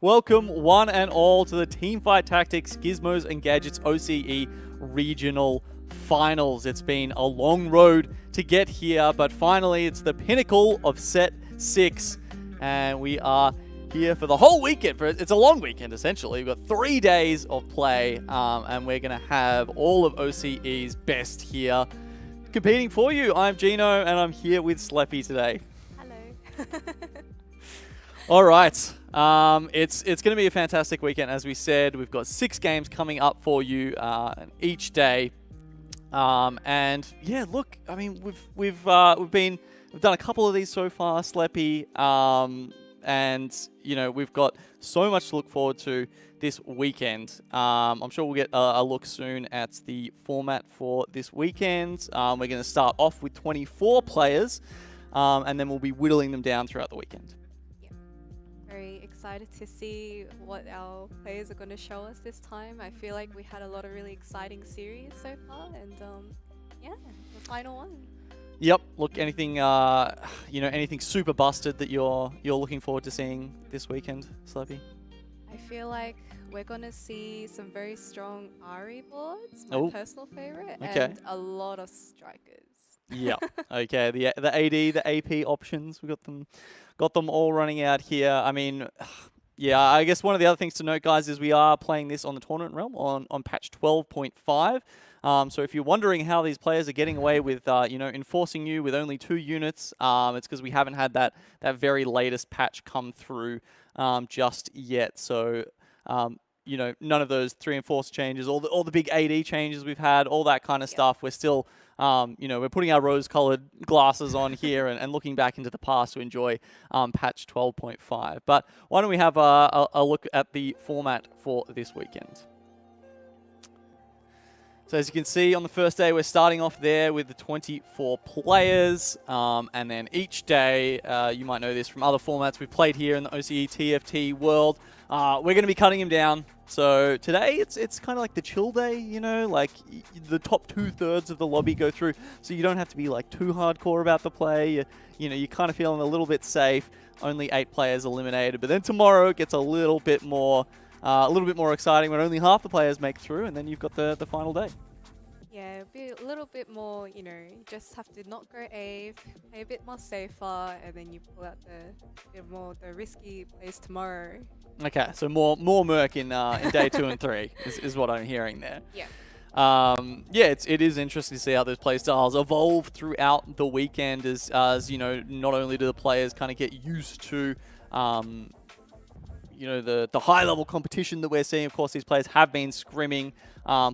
Welcome one and all to the Teamfight Tactics, Gizmos and Gadgets OCE Regional Finals. It's been a long road to get here, but finally it's the pinnacle of Set 6, and we are here for the whole weekend. It's a long weekend, essentially. We've got 3 days of play, and we're going to have all of OCE's best here competing for you. I'm Gino, and I'm here with Sleppy today. Hello. All right. It's going to be a fantastic weekend, as we said. We've got 6 games coming up for you each day. And yeah, look, I mean, we've done a couple of these so far, Sleppy. And you know, we've got so much to look forward to this weekend. I'm sure we'll get a look soon at the format for this weekend. We're going to start off with 24 players, and then we'll be whittling them down throughout the weekend. Very excited to see what our players are going to show us this time. I feel like we had a lot of really exciting series so far, and yeah, the final one. Yep. Look, anything anything super busted that you're looking forward to seeing this weekend, Sleppy? I feel like we're going to see some very strong Ari boards, my personal favorite, and a lot of strikers. Yeah. Okay. The AD, the AP options, we got them all running out here. I mean, yeah, I guess one of the other things to note, guys, is we are playing this on the tournament realm on patch 12.5. So if you're wondering how these players are getting away with, enforcing you with only 2 units, it's because we haven't had that very latest patch come through just yet. So, none of those 3 enforced changes, all the big AD changes we've had, all that kind of stuff. We're still, we're putting our rose-colored glasses on here and looking back into the past to enjoy patch 12.5. But why don't we have a look at the format for this weekend? So as you can see, on the first day, we're starting off there with the 24 players. And then each day, you might know this from other formats we've played here in the OCE TFT World, we're going to be cutting them down. So today, it's kind of like the chill day, like the top 2/3 of the lobby go through. So you don't have to be like too hardcore about the play. You're kind of feeling a little bit safe. Only 8 players eliminated. But then tomorrow it gets a little bit more exciting when only half the players make through, and then you've got the final day. Yeah, it'll be a little bit more, you just have to not go AVE, play a bit more safer, and then you pull out the risky plays tomorrow. Okay, so more merc in day 2 and 3 is what I'm hearing there. Yeah. It is interesting to see how those play styles evolve throughout the weekend as not only do the players kind of get used to the high-level competition that we're seeing. Of course, these players have been scrimming,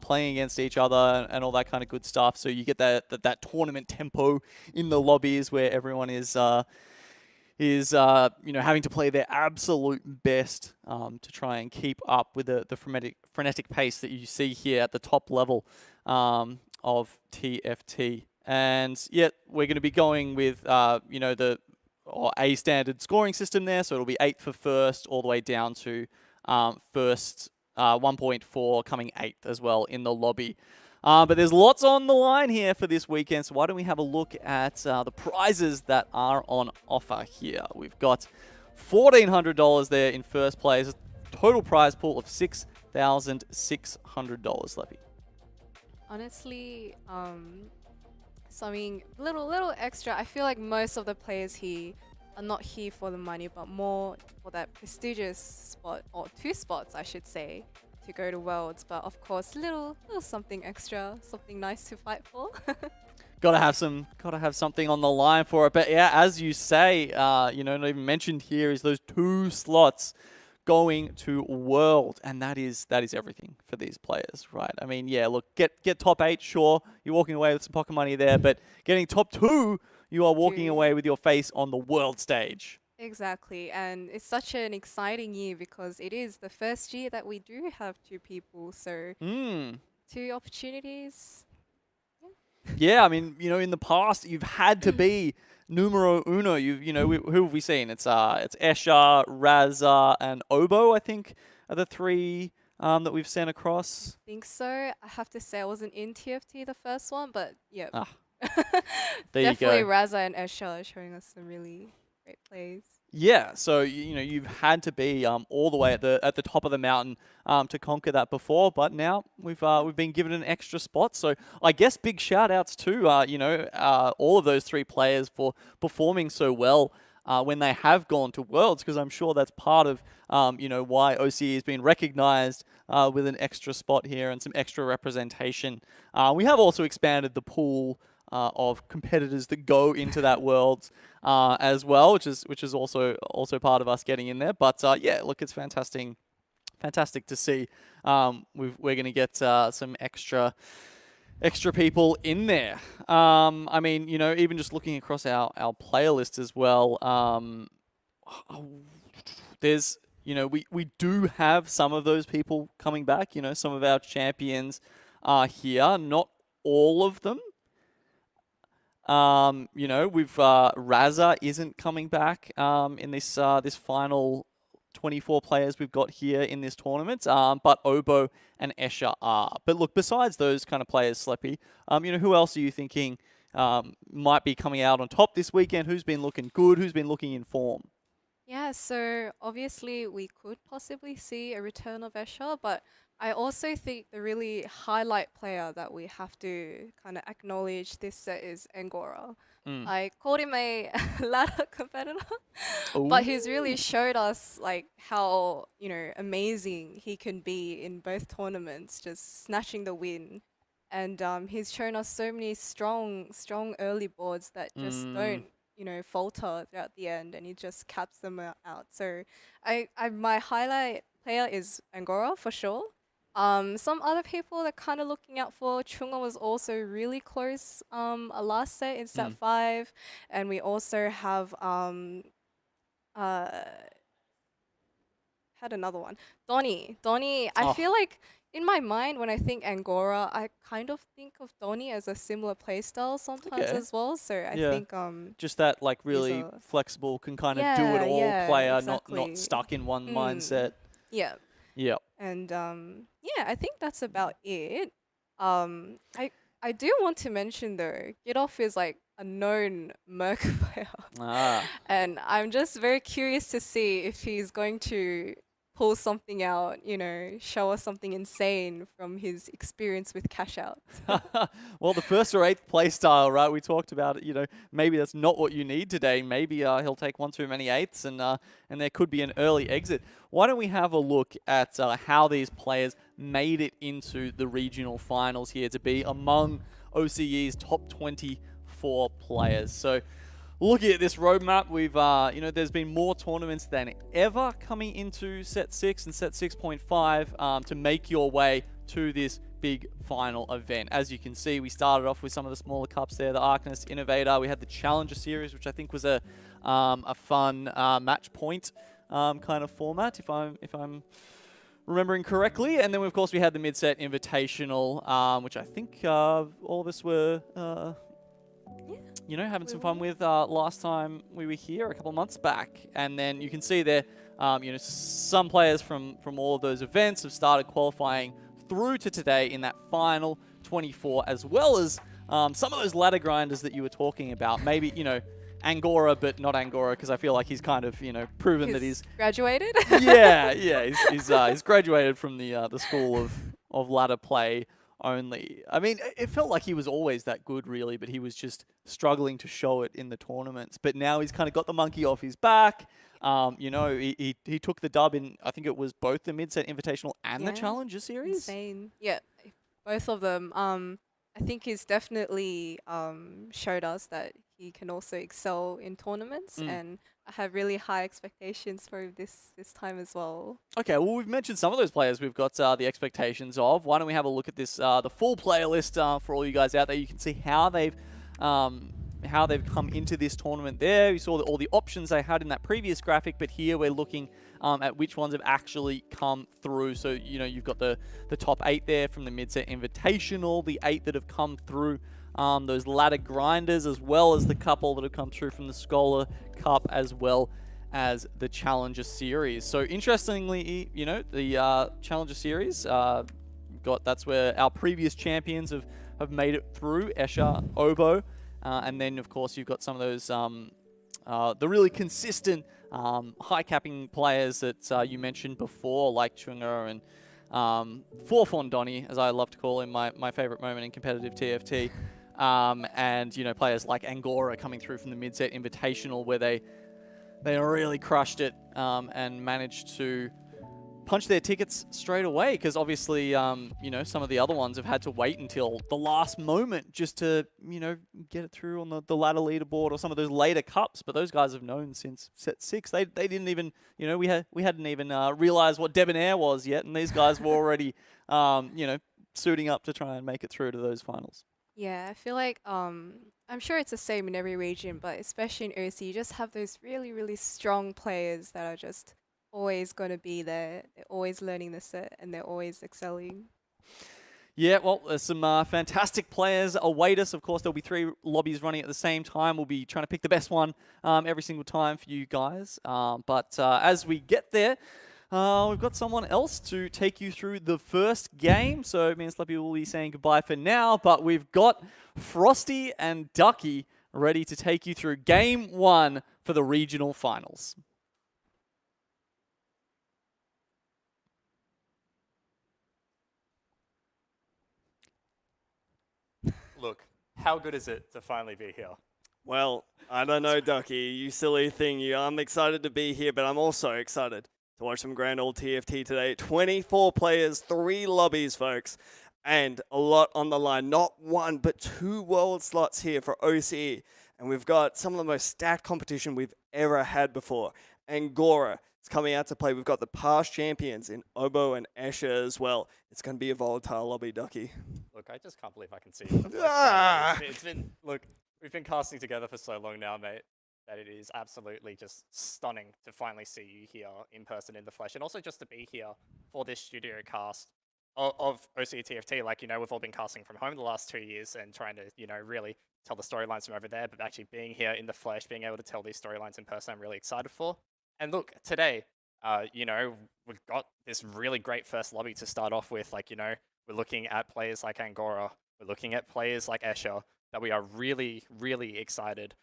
playing against each other and all that kind of good stuff. So you get that tournament tempo in the lobbies where everyone is having to play their absolute best to try and keep up with the frenetic pace that you see here at the top level of TFT. And yet we're going to be going with a standard scoring system there, so it'll be 8 for first, all the way down to first 1.4 coming 8th as well in the lobby. But there's lots on the line here for this weekend, so why don't we have a look at the prizes that are on offer here. We've got $1,400 there in first place, total prize pool of $6,600, Sleppy. Honestly, so I mean, little extra. I feel like most of the players here are not here for the money, but more for that prestigious spot, or 2 spots, I should say, to go to Worlds. But of course, little something extra, something nice to fight for. Gotta have something on the line for it. But yeah, as you say, not even mentioned here is those 2 slots going to World, and that is everything for these players, right? I mean, yeah, look, get top 8, sure, you're walking away with some pocket money there, but getting top 2, you are walking away with your face on the World stage. Exactly, and it's such an exciting year because it is the first year that we do have 2 people, so 2 opportunities. Yeah, I mean, in the past, you've had to be numero uno. Who have we seen? It's Escher, Razza, and Obo, I think, are the 3 that we've sent across. I think so. I have to say I wasn't in TFT the first one, but yeah. There Definitely you go. Razza and Escher are showing us some really great plays. Yeah, so you know you've had to be all the way at the top of the mountain to conquer that before, but now we've been given an extra spot. So I guess big shout outs to all of those three players for performing so well when they have gone to Worlds, because I'm sure that's part of why OCE has been recognized with an extra spot here and some extra representation. We have also expanded the pool of competitors that go into that Worlds as well, which is also part of us getting in there. But yeah, look, it's fantastic to see. We're going to get some extra people in there. I mean, even just looking across our player list as well, there's, we do have some of those people coming back. Some of our champions are here, not all of them. We've Raza isn't coming back in this final 24 players we've got here in this tournament, but Obo and Escher are. But look, besides those kind of players, Sleppy, who else are you thinking might be coming out on top this weekend? Who's been looking good? Who's been looking in form? Yeah, so obviously we could possibly see a return of Escher, but I also think the really highlight player that we have to kind of acknowledge this set is Angora. I called him a ladder competitor, but he's really showed us like how, amazing he can be in both tournaments, just snatching the win. And he's shown us so many strong early boards that just don't, falter throughout the end, and he just caps them out. So my highlight player is Angora for sure. Some other people that kind of looking out for, Chunga was also really close a last set in set 5, and we also have had another one, Donnie. I feel like in my mind when I think Angora, I kind of think of Donnie as a similar playstyle sometimes as well. So I think just that like really flexible, can kind of do it all player, exactly. not stuck in one mindset. Yeah. Yeah. And yeah, I think that's about it. I do want to mention though, Gidoff is like a known Merc player. And I'm just very curious to see if he's going to pull something out, show us something insane from his experience with cash outs. Well, the first or 8th play style, right? We talked about it, maybe that's not what you need today. Maybe he'll take one too many 8s and there could be an early exit. Why don't we have a look at how these players made it into the regional finals here to be among OCE's top 24 players. So looking at this roadmap, we've, there's been more tournaments than ever coming into set 6 and set 6.5 to make your way to this big final event. As you can see, we started off with some of the smaller cups there, the Arcanist Innovator. We had the Challenger Series, which I think was a fun match point kind of format, if I'm remembering correctly. And then, of course, we had the mid-set Invitational, which I think all of us were... having some fun with last time we were here a couple of months back. And then you can see there, some players from all of those events have started qualifying through to today in that final 24, as well as some of those ladder grinders that you were talking about. Maybe, Angora, but not Angora, because I feel like he's kind of, proven that he's... graduated? Yeah, he's graduated from the school of ladder play only. I mean, it felt like he was always that good, really, but he was just struggling to show it in the tournaments. But now he's kind of got the monkey off his back. He took the dub in, I think it was both the mid-set Invitational and the Challenger Series. Insane. Yeah, both of them. I think he's definitely showed us that he can also excel in tournaments, and I have really high expectations for this time as well. Okay, well, we've mentioned some of those players we've got the expectations of. Why don't we have a look at this, the full player list for all you guys out there. You can see how they've come into this tournament there. You saw all the options they had in that previous graphic, but here we're looking at which ones have actually come through. So, you've got the top 8 there from the mid-set Invitational, the 8 that have come through those ladder grinders, as well as the couple that have come through from the Scholar Cup, as well as the Challenger Series. So interestingly, the Challenger Series, that's where our previous champions have made it through, Escher, Obo, and then of course you've got some of those, the really consistent high capping players that you mentioned before, like Chunga and Forfon Donny, as I love to call him, my favorite moment in competitive TFT. And, you know, players like Angora coming through from the mid-set invitational where they really crushed it and managed to punch their tickets straight away, because obviously, you know, some of the other ones have had to wait until the last moment just to, you know, get it through on the ladder leaderboard or some of those later cups. But those guys have known since set 6. They didn't even, you know, we hadn't even realized what debonair was yet, and these guys were already, you know, suiting up to try and make it through to those finals. Yeah, I feel like I'm sure it's the same in every region, but especially in OC, you just have those really, really strong players that are just always going to be there. They're always learning the set and they're always excelling. Yeah, well, there's some fantastic players await us. Of course, there'll be 3 lobbies running at the same time. We'll be trying to pick the best one every single time for you guys. But as we get there, we've got someone else to take you through the first game. So me and Sleppy will be saying goodbye for now. But we've got Frosty and Ducky ready to take you through game 1 for the regional finals. Look, how good is it to finally be here? Well, I don't know, Ducky, you silly thing. I'm excited to be here, but I'm also excited to watch some grand old TFT today. 24 players, 3 lobbies, folks, and a lot on the line. Not 1, but 2 world slots here for OCE. And we've got some of the most stacked competition we've ever had before. Angora is coming out to play. We've got the past champions in Obo and Escher as well. It's going to be a volatile lobby, Ducky. Look, I just can't believe I can see you. For the first time. It's been, look, we've been casting together for so long now, mate, that it is absolutely just stunning to finally see you here in person in the flesh, and also just to be here for this studio cast of OCE TFT. Like, you know, we've all been casting from home the last 2 years and trying to, you know, really tell the storylines from over there, but actually being here in the flesh, being able to tell these storylines in person, I'm really excited for. And look, today, you know, we've got this really great first lobby to start off with. Like, you know, we're looking at players like Angora, we're looking at players like Escher, that we are really, really excited,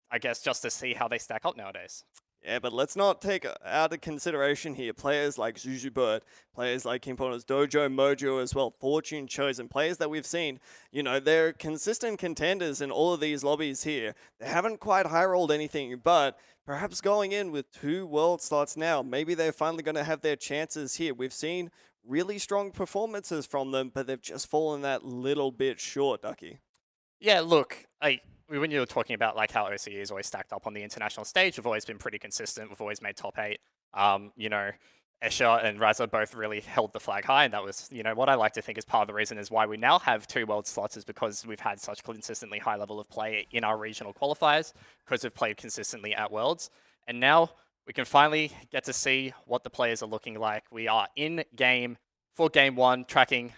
I guess, just to see how they stack up nowadays. Yeah, but let's not take out of consideration here players like Zuzu Bird, players like Kimpono's Dojo, Mojo as well, Fortune Chosen, players that we've seen, you know, they're consistent contenders in all of these lobbies here. They haven't quite high-rolled anything, but perhaps going in with 2 world slots now, maybe they're finally going to have their chances here. We've seen really strong performances from them, but they've just fallen that little bit short, Ducky. Yeah, look, when you were talking about like how OCE is always stacked up on the international stage, we've always been pretty consistent. We've always made top 8. You know, Escher and Raza both really held the flag high, and that was, you know, what I like to think is part of the reason is why we now have 2 world slots, is because we've had such consistently high level of play in our regional qualifiers, because we've played consistently at Worlds. And now we can finally get to see what the players are looking like. We are in game for game 1, tracking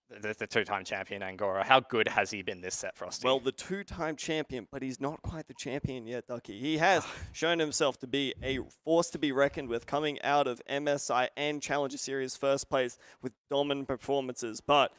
the 2-time champion Angora. How good has he been this set, Frosty? Well, the 2-time champion, but he's not quite the champion yet, Ducky. He has shown himself to be a force to be reckoned with, coming out of MSI and Challenger Series first place with dominant performances. But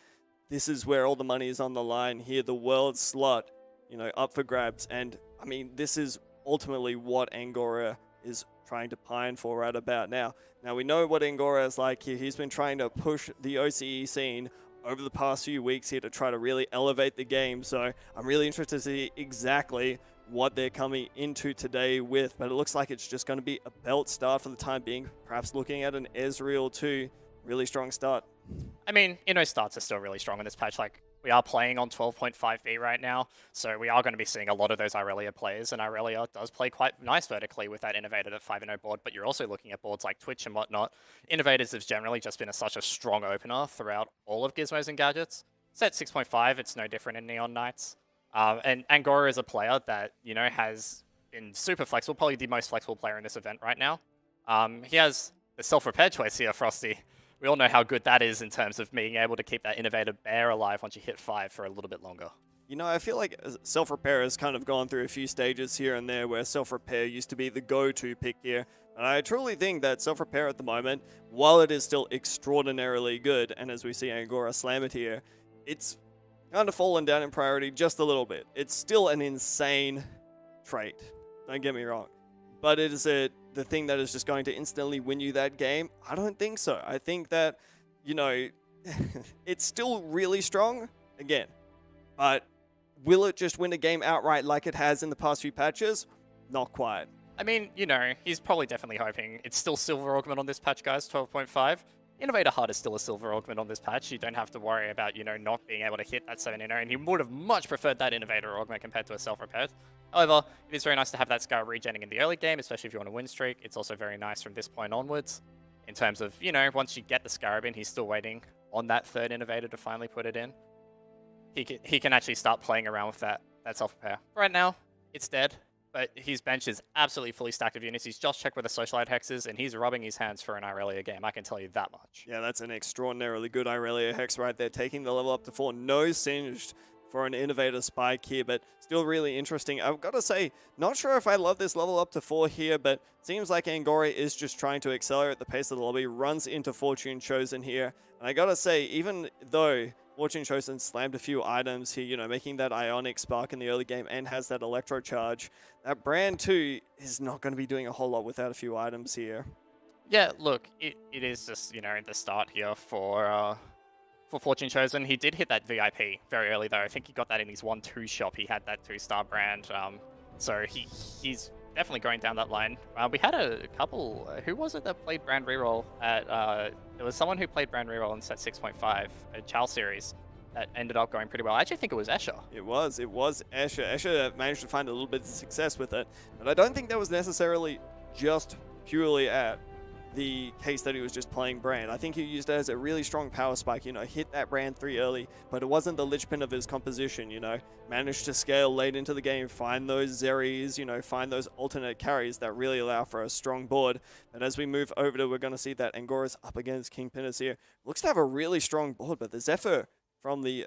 this is where all the money is on the line here. The world slot, you know, up for grabs. And, I mean, this is ultimately what Angora is trying to pine for right about now. Now, we know what Angora is like here. He's been trying to push the OCE scene over the past few weeks here to try to really elevate the game. So I'm really interested to see exactly what they're coming into today with. But it looks like it's just going to be a belt start for the time being. Perhaps looking at an Ezreal too. Really strong start. I mean, Inno starts are still really strong in this patch. Like, we are playing on 12.5B right now, so we are going to be seeing a lot of those Irelia players, and Irelia does play quite nice vertically with that Innovated at 5-0 board, but you're also looking at boards like Twitch and whatnot. Innovators have generally just been such a strong opener throughout all of Gizmos and Gadgets. Set 6.5, it's no different in Neon Knights. And Angora is a player that, you know, has been super flexible, probably the most flexible player in this event right now. He has the self-repair choice here, Frosty. We all know how good that is in terms of being able to keep that innovative bear alive once you hit 5 for a little bit longer. You know, I feel like self-repair has kind of gone through a few stages here and there where self-repair used to be the go-to pick here. And I truly think that self-repair at the moment, while it is still extraordinarily good, and as we see Angora slam it here, it's kind of fallen down in priority just a little bit. It's still an insane trait, don't get me wrong. but is it the thing that is just going to instantly win you that game? I don't think so. I think that, you know, it's still really strong, again, but will it just win a game outright like it has in the past few patches? Not quite. I mean, you know, he's probably definitely hoping. It's still Silver Augment on this patch, guys, 12.5. Innovator Heart is still a Silver Augment on this patch. You don't have to worry about, you know, not being able to hit that 7 inner, and he would have much preferred that Innovator Augment compared to a Self-Repair. However, it is very nice to have that Scar regenning in the early game, especially if you want a win streak. It's also very nice from this point onwards, in terms of, you know, once you get the Scarab in, he's still waiting on that third Innovator to finally put it in. He can actually start playing around with that Self-Repair. Right now, it's dead. But his bench is absolutely fully stacked of units. He's just checked where the Socialite Hex is, and he's rubbing his hands for an Irelia game. I can tell you that much. Yeah, that's an extraordinarily good Irelia Hex right there, taking the level up to 4. No singed for an Innovator Spike here, but still really interesting. I've got to say, not sure if I love this level up to 4 here, but seems like Angora is just trying to accelerate the pace of the lobby, runs into Fortune Chosen here. And I got to say, even though Fortune Chosen slammed a few items here, you know, making that Ionic Spark in the early game and has that Electro Charge, that Brand 2 is not going to be doing a whole lot without a few items here. Yeah, look, it is just, you know, the start here for Fortune Chosen. He did hit that VIP very early, though. I think he got that in his 1-2 shop. He had that 2-star Brand, so he's definitely going down that line. We had a couple, who was it that played Brand Reroll at, there was someone who played Brand Reroll in set 6.5, a Chal series, that ended up going pretty well. I actually think it was Escher. It was Escher. Escher managed to find a little bit of success with it, but I don't think that was necessarily just purely at the case that he was just playing Brand. I think he used it as a really strong power spike, you know, hit that Brand 3 early, but it wasn't the linchpin of his composition, you know, managed to scale late into the game, find those Zeries, you know, find those alternate carries that really allow for a strong board. And as we move over to, we're going to see that Angora's up against Kingpinners here. Looks to have a really strong board, but the Zephyr from the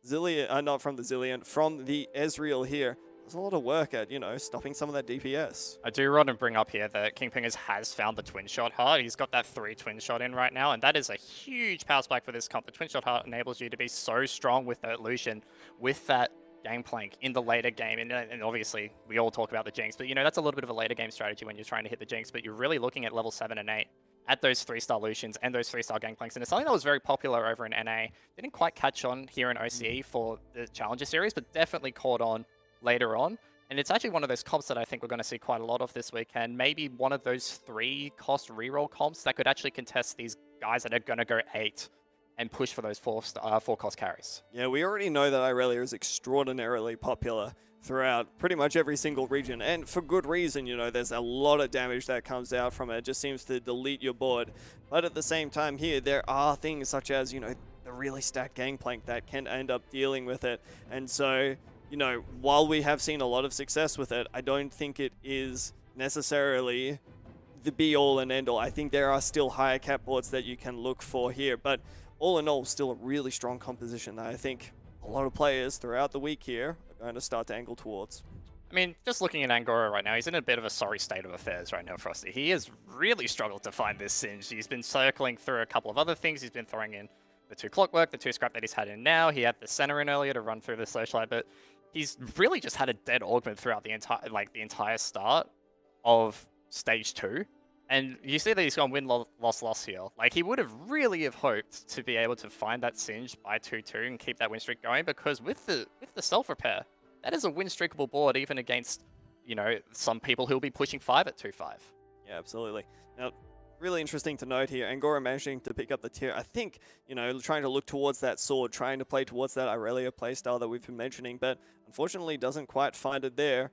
Zillion, not from the Zillion, from the Ezreal here, there's a lot of work at, you know, stopping some of that DPS. I do want to bring up here that Kingpingers has found the Twin Shot Heart. He's got that 3 Twin Shot in right now, and that is a huge power spike for this comp. The Twin Shot Heart enables you to be so strong with that Lucian, with that Gangplank in the later game. And obviously, we all talk about the Jinx, but, you know, that's a little bit of a later game strategy when you're trying to hit the Jinx, but you're really looking at level 7 and 8 at those 3-star Lucians and those 3-star Gangplanks. And it's something that was very popular over in NA. Didn't quite catch on here in OCE for the Challenger series, but definitely caught on later on. And it's actually one of those comps that I think we're going to see quite a lot of this weekend. Maybe one of those 3-cost reroll comps that could actually contest these guys that are going to go 8 and push for those 4-cost carries. Yeah, we already know that Irelia is extraordinarily popular throughout pretty much every single region, and for good reason. You know, there's a lot of damage that comes out from it. It just seems to delete your board. But at the same time here, there are things such as, you know, the really stacked Gangplank that can end up dealing with it. And so, you know, while we have seen a lot of success with it, I don't think it is necessarily the be-all and end-all. I think there are still higher cap boards that you can look for here, but all in all, still a really strong composition that I think a lot of players throughout the week here are going to start to angle towards. I mean, just looking at Angora right now, he's in a bit of a sorry state of affairs right now, Frosty. He has really struggled to find this Singe. He's been circling through a couple of other things. He's been throwing in the 2 Clockwork, the 2 Scrap that he's had in now. He had the center in earlier to run through the Socialite, but he's really just had a dead augment throughout the entire start of stage 2. And you see that he's gone win, loss here. Like, he would have really hoped to be able to find that Singe by 2-2 and keep that win streak going, because with the self-repair, that is a win streakable board even against, you know, some people who'll be pushing 5 at 2-5. Yeah, absolutely. Now, really interesting to note here, Angora managing to pick up the tier. I think, you know, trying to look towards that sword, trying to play towards that Irelia playstyle that we've been mentioning, but unfortunately doesn't quite find it there.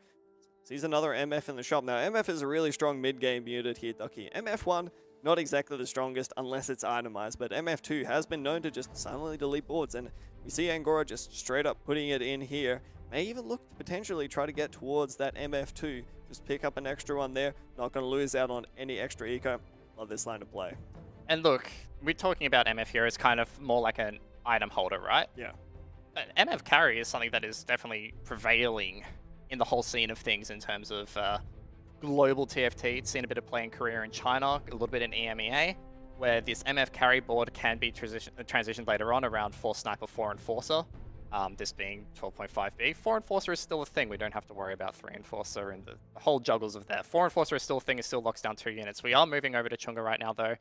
Sees another MF in the shop. Now, MF is a really strong mid-game unit here, Ducky. MF1, not exactly the strongest unless it's itemized, but MF2 has been known to just silently delete boards, and we see Angora just straight up putting it in here. May even look to potentially try to get towards that MF2. Just pick up an extra one there. Not going to lose out on any extra eco. Love this line of play. And look, we're talking about MF here as kind of more like an item holder, right? Yeah. But MF carry is something that is definitely prevailing in the whole scene of things in terms of global TFT. It's seen a bit of play in Korea and China, a little bit in EMEA, where this MF carry board can be transitioned later on around 4 Sniper, 4 Enforcer. this being 12.5B. 4 Enforcer is still a thing. We don't have to worry about 3 Enforcer and the whole juggles of that. 4 Enforcer is still a thing. It still locks down 2 units. We are moving over to Chunga right now, though.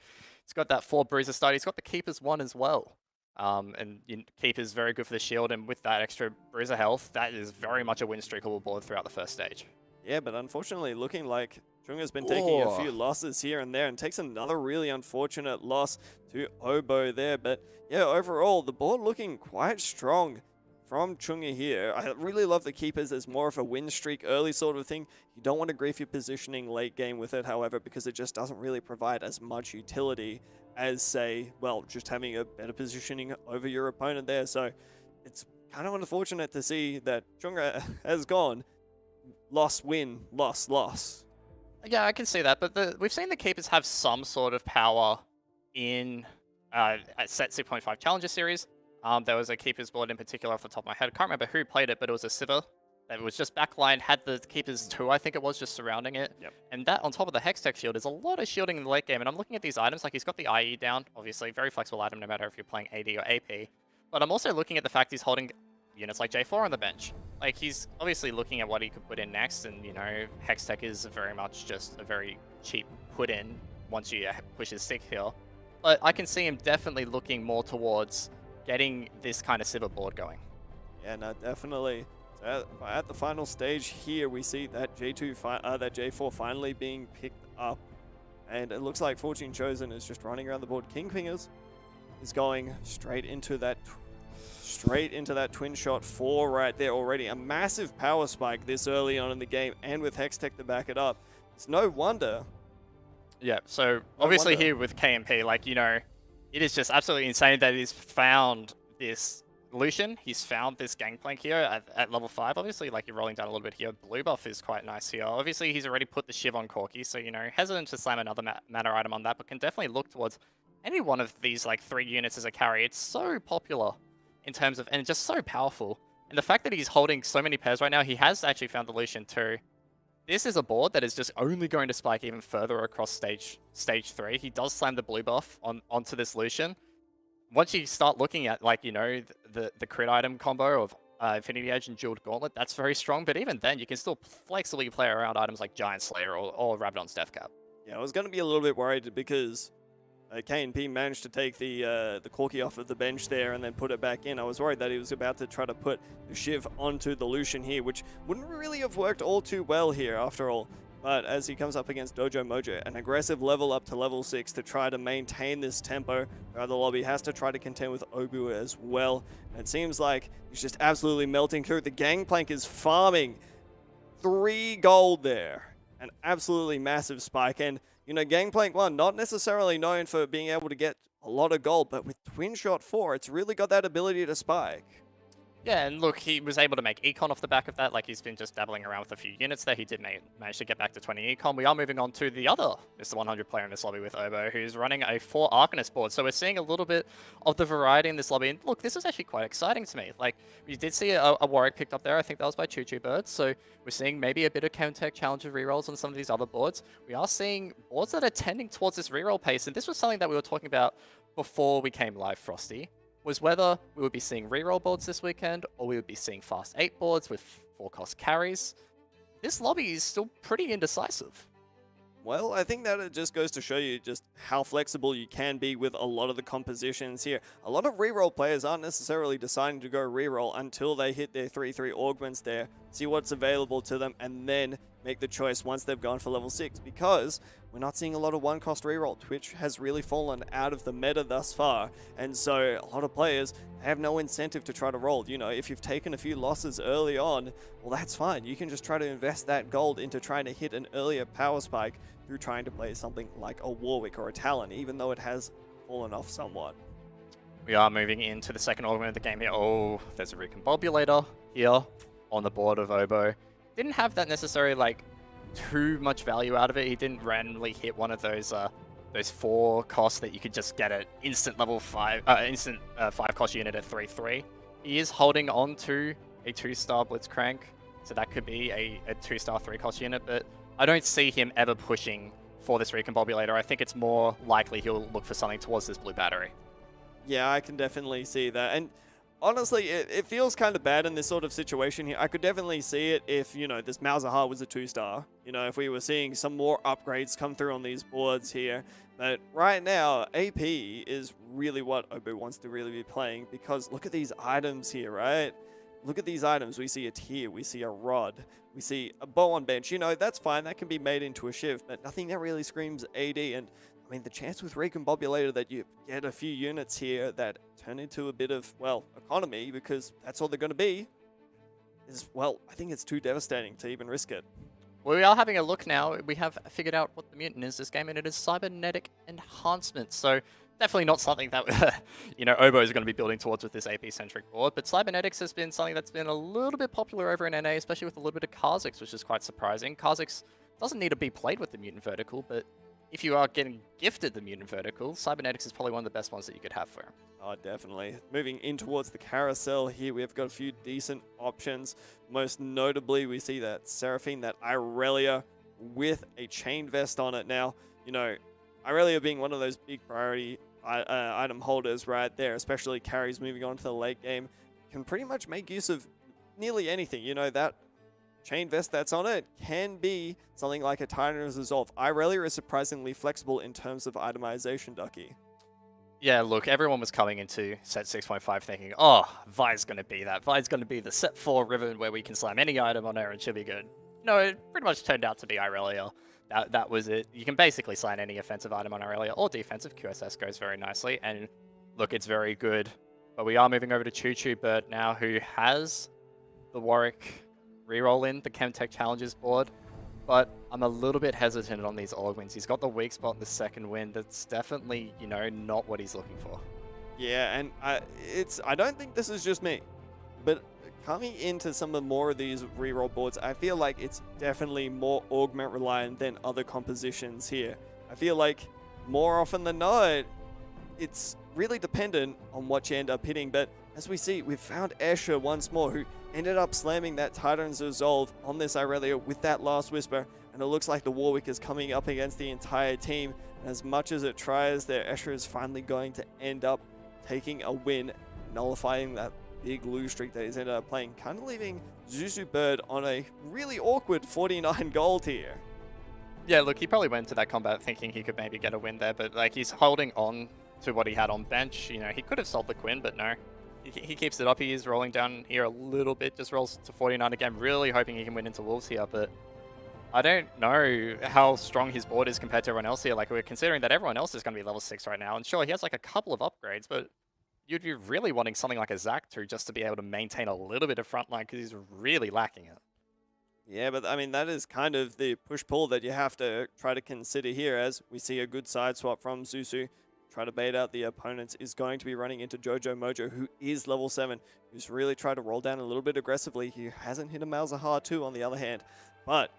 He's got that 4 Bruiser start. He's got the Keeper's 1 as well. And Keeper's very good for the shield, and with that extra Bruiser health, that is very much a win streakable board throughout the first stage. Yeah, but unfortunately, looking like Chunga's been taking a few losses here and there and takes another really unfortunate loss to Obo there. But yeah, overall, the board looking quite strong from Chunga here. I really love the Keepers as more of a win streak early sort of thing. You don't want to grief your positioning late game with it, however, because it just doesn't really provide as much utility as, say, well, just having a better positioning over your opponent there. So it's kind of unfortunate to see that Chunga has gone loss, win, loss, loss. Yeah, I can see that, but we've seen the Keepers have some sort of power in at set 6.5 Challenger Series. There was a Keepers board in particular off the top of my head. I can't remember who played it, but it was a Sivir that was just backline, had the Keepers 2, I think it was, just surrounding it. Yep. And that on top of the Hextech shield is a lot of shielding in the late game. And I'm looking at these items, like he's got the IE down, obviously, very flexible item no matter if you're playing AD or AP. But I'm also looking at the fact he's holding units like J4 on the bench. Like, he's obviously looking at what he could put in next, and, you know, Hextech is very much just a very cheap put in once you push his stick here. But I can see him definitely looking more towards getting this kind of Sivir board going. Yeah, no, definitely. So at the final stage here, we see that that J4 finally being picked up, and it looks like Fortune Chosen is just running around the board. Kingfingers is going straight into that twin shot 4 right there already. A massive power spike this early on in the game, and with Hextech to back it up. It's no wonder. Yeah, so obviously here with KMP, like, you know, it is just absolutely insane that he's found this Lucian. He's found this Gangplank here at level 5. Obviously, like, you're rolling down a little bit here. Blue buff is quite nice here. Obviously, he's already put the Shiv on Corki, so, you know, hesitant to slam another mana item on that, but can definitely look towards any one of these, like, 3 units as a carry. It's so popular in terms of, and just so powerful. And the fact that he's holding so many pairs right now, he has actually found the Lucian too. This is a board that is just only going to spike even further across stage 3. He does slam the blue buff onto this Lucian. Once you start looking at, like, you know, the crit item combo of Infinity Edge and Jeweled Gauntlet, that's very strong. But even then, you can still flexibly play around items like Giant Slayer or Rabadon's Death Cap. Yeah, I was going to be a little bit worried because KNP managed to take the Corki off of the bench there and then put it back in. I was worried that he was about to try to put the Shiv onto the Lucian here, which wouldn't really have worked all too well here after all. But as he comes up against Dojo Mojo, an aggressive level up to level 6 to try to maintain this tempo throughout the lobby, has to try to contend with Obu as well. And it seems like he's just absolutely melting through. The Gangplank is farming 3 gold there. An absolutely massive spike. And you know, Gangplank 1, not necessarily known for being able to get a lot of gold, but with Twin Shot 4, it's really got that ability to spike. Yeah, and look, he was able to make econ off the back of that. Like, he's been just dabbling around with a few units there. He did manage to get back to 20 econ. We are moving on to the other Mr. 100 player in this lobby with Obo, who's running a 4 Arcanist board. So we're seeing a little bit of the variety in this lobby. And look, this is actually quite exciting to me. Like, we did see a Warwick picked up there. I think that was by Choo Choo Birds. So we're seeing maybe a bit of Countech Challenger rerolls on some of these other boards. We are seeing boards that are tending towards this reroll pace. And this was something that we were talking about before we came live, Frosty, was whether we would be seeing reroll boards this weekend or we would be seeing fast 8 boards with 4-cost carries. This lobby is still pretty indecisive. Well, I think that it just goes to show you just how flexible you can be with a lot of the compositions here. A lot of reroll players aren't necessarily deciding to go reroll until they hit their 3-3 augments there, see what's available to them, and then make the choice once they've gone for level 6, because we're not seeing a lot of 1-cost reroll. Twitch has really fallen out of the meta thus far, and so a lot of players have no incentive to try to roll. You know, if you've taken a few losses early on, well, that's fine. You can just try to invest that gold into trying to hit an earlier power spike through trying to play something like a Warwick or a Talon, even though it has fallen off somewhat. We are moving into the second augment of the game here. Oh, there's a Recombobulator here on the board of Obo. Didn't have that necessarily, like, too much value out of it. He didn't randomly hit one of those 4 costs that you could just get an instant level 5 cost unit at 3-3. He is holding on to a 2-star Blitzcrank, so that could be a 2-star 3-cost unit, but I don't see him ever pushing for this Recombobulator. I think it's more likely he'll look for something towards this blue battery. Yeah, I can definitely see that. And honestly, it feels kind of bad in this sort of situation here. I could definitely see it if, you know, this Malzahar was a 2-star. You know, if we were seeing some more upgrades come through on these boards here. But right now, AP is really what Obu wants to really be playing, because look at these items here, right? Look at these items. We see a tier, we see a rod, we see a bow on bench. You know, that's fine. That can be made into a shiv, but nothing that really screams AD. And I mean, the chance with Recombobulator that you get a few units here that turn into a bit of, well, economy, because that's all they're going to be, is, well, I think it's too devastating to even risk it. Well, we are having a look now. We have figured out what the mutant is this game, and it is Cybernetic Enhancement. So definitely not something that, you know, Obo is going to be building towards with this AP-centric board. But Cybernetics has been something that's been a little bit popular over in NA, especially with a little bit of Kha'Zix, which is quite surprising. Kha'Zix doesn't need to be played with the mutant vertical, but if you are getting gifted the mutant vertical, Cybernetics is probably one of the best ones that you could have for him. Oh, definitely. Moving in towards the carousel here, we've got a few decent options. Most notably, we see that Seraphine, that Irelia with a chain vest on it. Now, you know, Irelia being one of those big priority item holders right there, especially carries moving on to the late game, can pretty much make use of nearly anything. You know, that chain vest that's on it can be something like a Titan's Resolve. Irelia is surprisingly flexible in terms of itemization, Ducky. Yeah, look, everyone was coming into set 6.5 thinking, oh, Vi's going to be that. Vi's going to be the set 4 ribbon where we can slam any item on her and she'll be good. No, it pretty much turned out to be Irelia. That was it. You can basically slam any offensive item on Irelia or defensive. QSS goes very nicely. And look, it's very good. But we are moving over to Choo Choo Bird now, who has the Warwick reroll in the Chemtech Challenges board. But I'm a little bit hesitant on these Org wins. He's got the weak spot in the second win. That's definitely, you know, not what he's looking for. Yeah, and I don't think this is just me, but coming into some of more of these reroll boards, I feel like it's definitely more augment reliant than other compositions here. I feel like more often than not, it's really dependent on what you end up hitting. But as we see, we've found Escher once more, who ended up slamming that Titan's Resolve on this Irelia with that last Whisper. And it looks like the Warwick is coming up against the entire team. And as much as it tries there, Escher is finally going to end up taking a win, nullifying that big lose streak that he's ended up playing, kind of leaving Zuzu Bird on a really awkward 49 gold here. Yeah, look, he probably went into that combat thinking he could maybe get a win there, but like he's holding on to what he had on bench. You know, he could have sold the Quinn, but no. He keeps it up. He is rolling down here a little bit, just rolls to 49 again, really hoping he can win into Wolves here, but I don't know how strong his board is compared to everyone else here. Like, we're considering that everyone else is going to be level 6 right now, and sure, he has like a couple of upgrades, but you'd be really wanting something like a Zactu just to be able to maintain a little bit of frontline, because he's really lacking it. Yeah, but I mean, that is kind of the push-pull that you have to try to consider here, as we see a good side swap from Zuzu. Try to bait out the opponents, is going to be running into Jojo Mojo, who is level 7, who's really tried to roll down a little bit aggressively. He hasn't hit a Malzahar too, on the other hand. But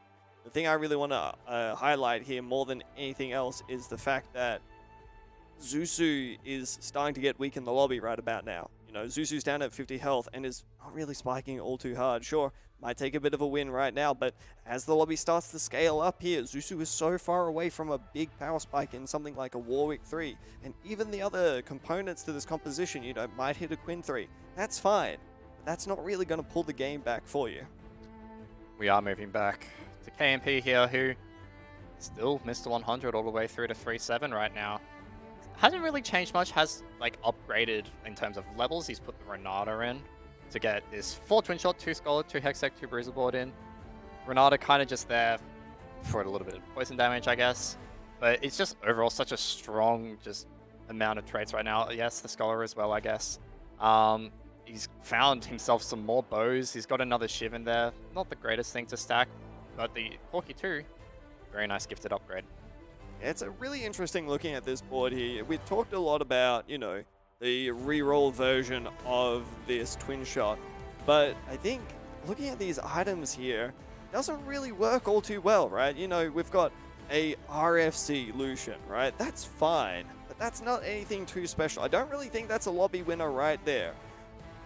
the thing I really want to highlight here more than anything else is the fact that Zuzu is starting to get weak in the lobby right about now. You know, Zuzu's down at 50 health and is not really spiking all too hard. Sure, might take a bit of a win right now, but as the lobby starts to scale up here, Zuzu is so far away from a big power spike in something like a Warwick 3, and even the other components to this composition, you know, might hit a Quinn 3. That's fine, but that's not really going to pull the game back for you. We are moving back to KMP here, who still missed the 100 all the way through to 3-7 right now. Hasn't really changed much, has like upgraded in terms of levels. He's put the Renata in to get this 4 Twin Shot, 2 Scholar, 2 Hextech, 2 Bruiser board in. Renata kind of just there for a little bit of poison damage, I guess. But it's just overall such a strong just amount of traits right now. Yes, the Scholar as well, I guess. He's found himself some more bows. He's got another Shiv in there. Not the greatest thing to stack, but the Corki 2, very nice gifted upgrade. It's a really interesting looking at this board here. We talked a lot about, you know, the reroll version of this Twin Shot, but I think looking at these items here doesn't really work all too well, right? You know, we've got a RFC Lucian, right? That's fine, but that's not anything too special. I don't really think that's a lobby winner right there.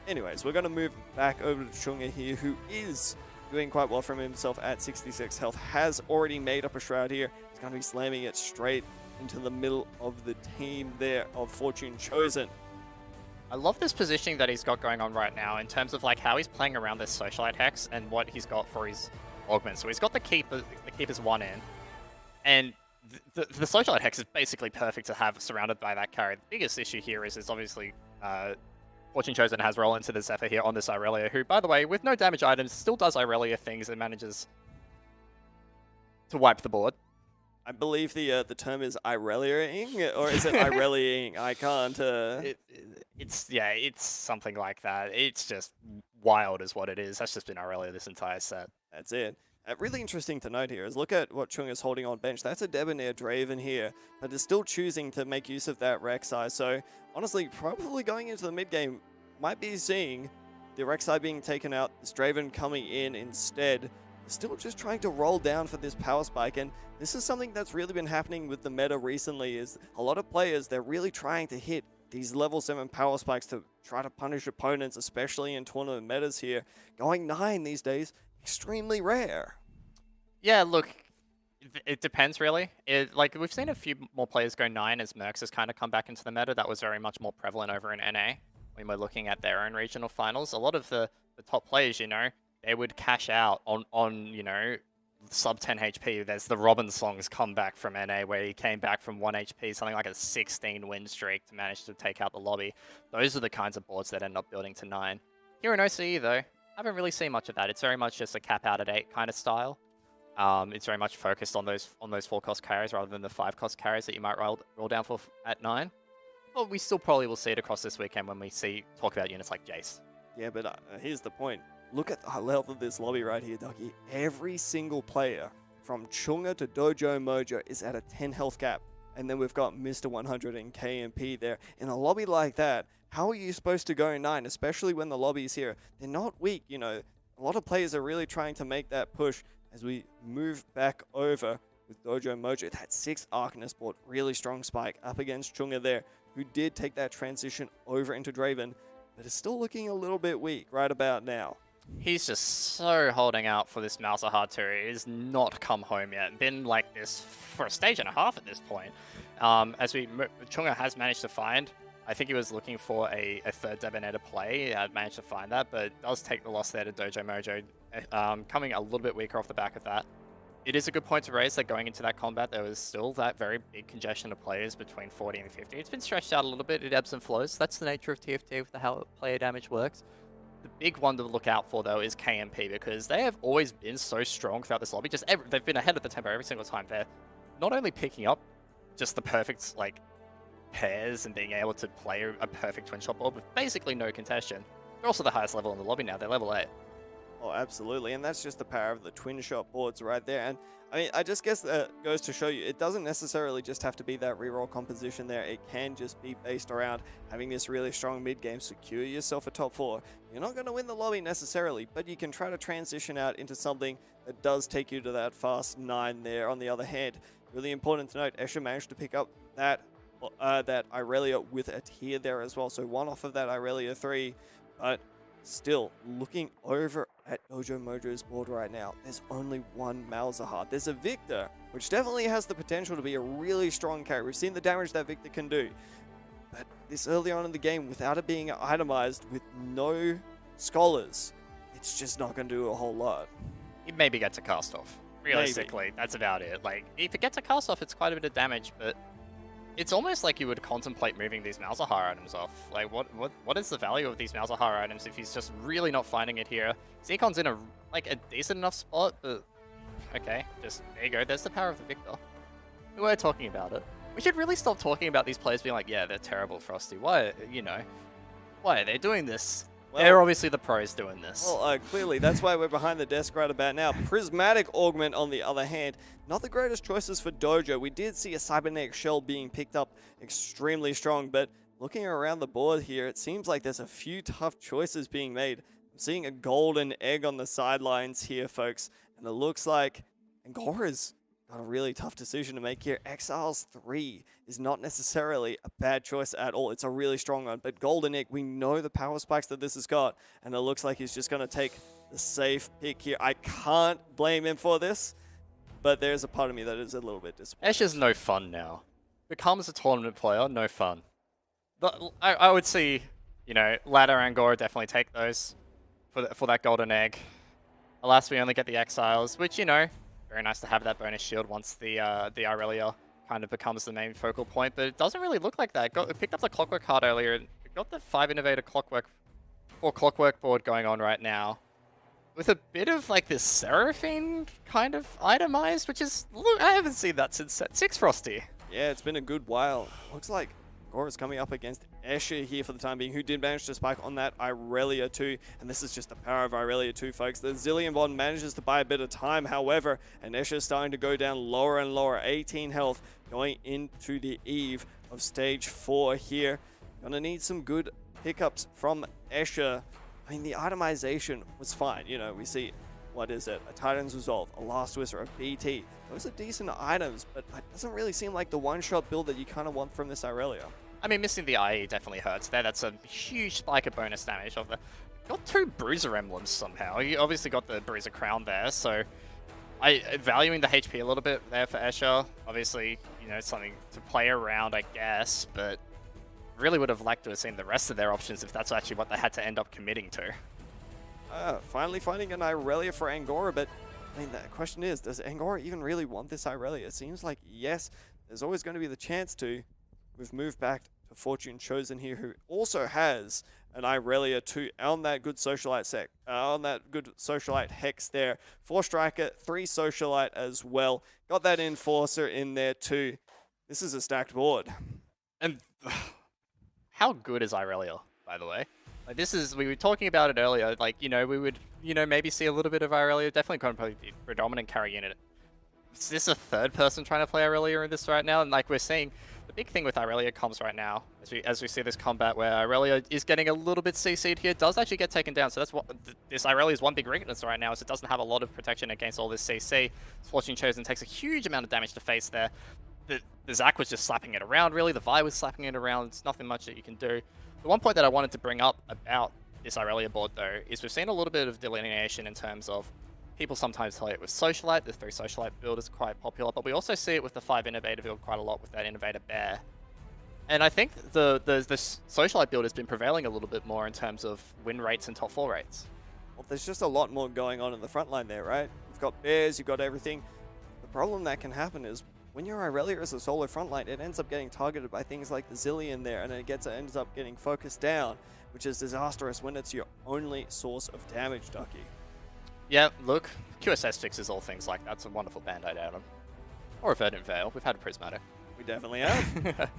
Anyways, we're going to move back over to Chunga here, who is doing quite well from himself at 66 health, has already made up a Shroud here. He's going to be slamming it straight into the middle of the team there of Fortune Chosen. I love this positioning that he's got going on right now in terms of like how he's playing around this Socialite Hex and what he's got for his augment. So he's got the keeper's one in, and the Socialite Hex is basically perfect to have surrounded by that carry. The biggest issue here is obviously Fortune Chosen has roll into the Zephyr here on this Irelia, who, by the way, with no damage items, still does Irelia things and manages to wipe the board. I believe the term is Irelia-ing, or is it Irelia-ing? I can't... It's something like that. It's just wild is what it is. That's just been Irelia this entire set. That's it. Really interesting to note here is look at what Chung is holding on bench. That's a Debonair Draven here, but is still choosing to make use of that Rek'Sai. So honestly, probably going into the mid game, might be seeing the Rek'Sai being taken out, this Draven coming in instead. Still just trying to roll down for this power spike, and this is something that's really been happening with the meta recently. Is a lot of players, they're really trying to hit these level 7 power spikes to try to punish opponents, especially in tournament metas here. Going 9 these days, extremely rare. Yeah, look, it depends really. Like we've seen a few more players go 9 as Mercs has kind of come back into the meta. That was very much more prevalent over in NA when we're looking at their own regional finals. A lot of the top players, you know, they would cash out on you know, sub 10 HP. There's the Robin Songs comeback from NA where he came back from 1 HP, something like a 16 win streak to manage to take out the lobby. Those are the kinds of boards that end up building to 9. Here in OCE though, I haven't really seen much of that. It's very much just a cap out at 8 kind of style. It's very much focused on those 4-cost carries rather than the 5-cost carries that you might roll down for at 9. But we still probably will see it across this weekend when we talk about units like Jace. Yeah, but here's the point. Look at the health of this lobby right here, Ducky. Every single player, from Chunga to Dojo Mojo, is at a 10 health gap. And then we've got Mr. 100 and KMP there. In a lobby like that, how are you supposed to go 9, especially when the lobby's here? They're not weak, you know. A lot of players are really trying to make that push as we move back over with Dojo Mojo. That 6 Arcanist board, really strong spike up against Chunga there, who did take that transition over into Draven, but is still looking a little bit weak right about now. He's just so holding out for this Malzahar too. It has not come home yet. Been like this for a stage and a half at this point. As Chunga has managed to find, I think he was looking for a third Debonair to play. Managed to find that, but does take the loss there to Dojo Mojo. Coming a little bit weaker off the back of that. It is a good point to raise that going into that combat, there was still that very big congestion of players between 40 and 50. It's been stretched out a little bit. It ebbs and flows. That's the nature of TFT with how player damage works. The big one to look out for, though, is KMP, because they have always been so strong throughout this lobby. They've been ahead of the tempo every single time. They're not only picking up just the perfect like pairs and being able to play a perfect twin-shot board with basically no contention. They're also the highest level in the lobby now. They're level 8. Oh, absolutely. And that's just the power of the twin-shot boards right there. And I mean, I just guess that goes to show you, it doesn't necessarily just have to be that reroll composition there. It can just be based around having this really strong mid-game, secure yourself a top 4. You're not going to win the lobby necessarily, but you can try to transition out into something that does take you to that fast 9 there. On the other hand, really important to note, Escher managed to pick up that Irelia with a tier there as well. So 1 off of that Irelia 3, but still looking over at Dojo Mojo's board right now. There's only 1 Malzahar. There's a Victor, which definitely has the potential to be a really strong carry. We've seen the damage that Victor can do. But this early on in the game, without it being itemized with no scholars, it's just not going to do a whole lot. He maybe gets a cast off. Realistically, that's about it. Like, if it gets a cast off, it's quite a bit of damage, but it's almost like you would contemplate moving these Malzahar items off. Like, what is the value of these Malzahar items if he's just really not finding it here? Zekon's in a decent enough spot, but okay, just there you go. There's the power of the Victor. We were talking about it. We should really stop talking about these players being like, yeah, they're terrible, Frosty. Why, you know, why are they doing this? Well, they're obviously the pros doing this. Well, clearly, that's why we're behind the desk right about now. Prismatic Augment, on the other hand, not the greatest choices for Dojo. We did see a Cybernetic Shell being picked up extremely strong, but looking around the board here, it seems like there's a few tough choices being made. I'm seeing a golden egg on the sidelines here, folks, and it looks like Angora's got a really tough decision to make here. Exiles 3 is not necessarily a bad choice at all. It's a really strong one. But Golden Egg, we know the power spikes that this has got. And it looks like he's just going to take the safe pick here. I can't blame him for this. But there's a part of me that is a little bit disappointed. Ash is no fun now. Becomes a tournament player, no fun. But I would see, you know, Ladder and Angora definitely take those for that golden egg. Alas, we only get the Exiles, which, you know, very nice to have that bonus shield once the Irelia kind of becomes the main focal point, but it doesn't really look like that. It picked up the Clockwork card earlier, and it got the 5 Innovator Clockwork board going on right now. With a bit of like this Seraphine kind of itemized, which is, look, I haven't seen that since set 6 Frosty. Yeah, it's been a good while. Looks like Gora's coming up against Escher here for the time being, who did manage to spike on that Irelia 2, and this is just the power of Irelia 2, folks. The Zillion Bond manages to buy a bit of time, however, and Escher's starting to go down lower and lower, 18 health, going into the eve of stage 4 here. Gonna need some good pickups from Escher. I mean, the itemization was fine. You know, we see, what is it? A Titan's Resolve, a Last Whisper, a BT. Those are decent items, but it doesn't really seem like the one-shot build that you kind of want from this Irelia. I mean, missing the IE definitely hurts there. That's a huge spike of bonus damage. Got 2 Bruiser emblems somehow. You obviously got the Bruiser crown there, so valuing the HP a little bit there for Escher. Obviously, you know, something to play around, I guess, but really would have liked to have seen the rest of their options if that's actually what they had to end up committing to. Finally finding an Irelia for Angora, but I mean, the question is, does Angora even really want this Irelia? It seems like, yes, there's always going to be the chance to. We've moved back to Fortune Chosen here, who also has an Irelia 2 on that good socialite hex there. 4 striker, 3 socialite as well. Got that enforcer in there too. This is a stacked board. And how good is Irelia, by the way? Like, we were talking about it earlier, like, you know, we would, you know, maybe see a little bit of Irelia, definitely going to probably be predominant carry unit. Is this a third person trying to play Irelia in this right now? And like we're seeing, the big thing with Irelia comms right now, as we see this combat where Irelia is getting a little bit CC'd here, does actually get taken down. So that's what this Irelia's one big weakness right now, is it doesn't have a lot of protection against all this CC. Fortune Chosen takes a huge amount of damage to face there. The Zac was just slapping it around, really. The Vi was slapping it around. It's nothing much that you can do. The one point that I wanted to bring up about this Irelia board, though, is we've seen a little bit of delineation in terms of people sometimes play it with Socialite. The 3 Socialite build is quite popular, but we also see it with the 5 Innovator build quite a lot with that Innovator Bear. And I think the Socialite build has been prevailing a little bit more in terms of win rates and top 4 rates. Well, there's just a lot more going on in the front line there, right? You've got Bears, you've got everything. The problem that can happen is when your Irelia is a solo frontline, it ends up getting targeted by things like the Zillion there, and it ends up getting focused down, which is disastrous when it's your only source of damage, Ducky. Yeah, look, QSS fixes all things like that. It's a wonderful band-aid item. Or a Verdant Veil. We've had a Prismatic. We definitely have.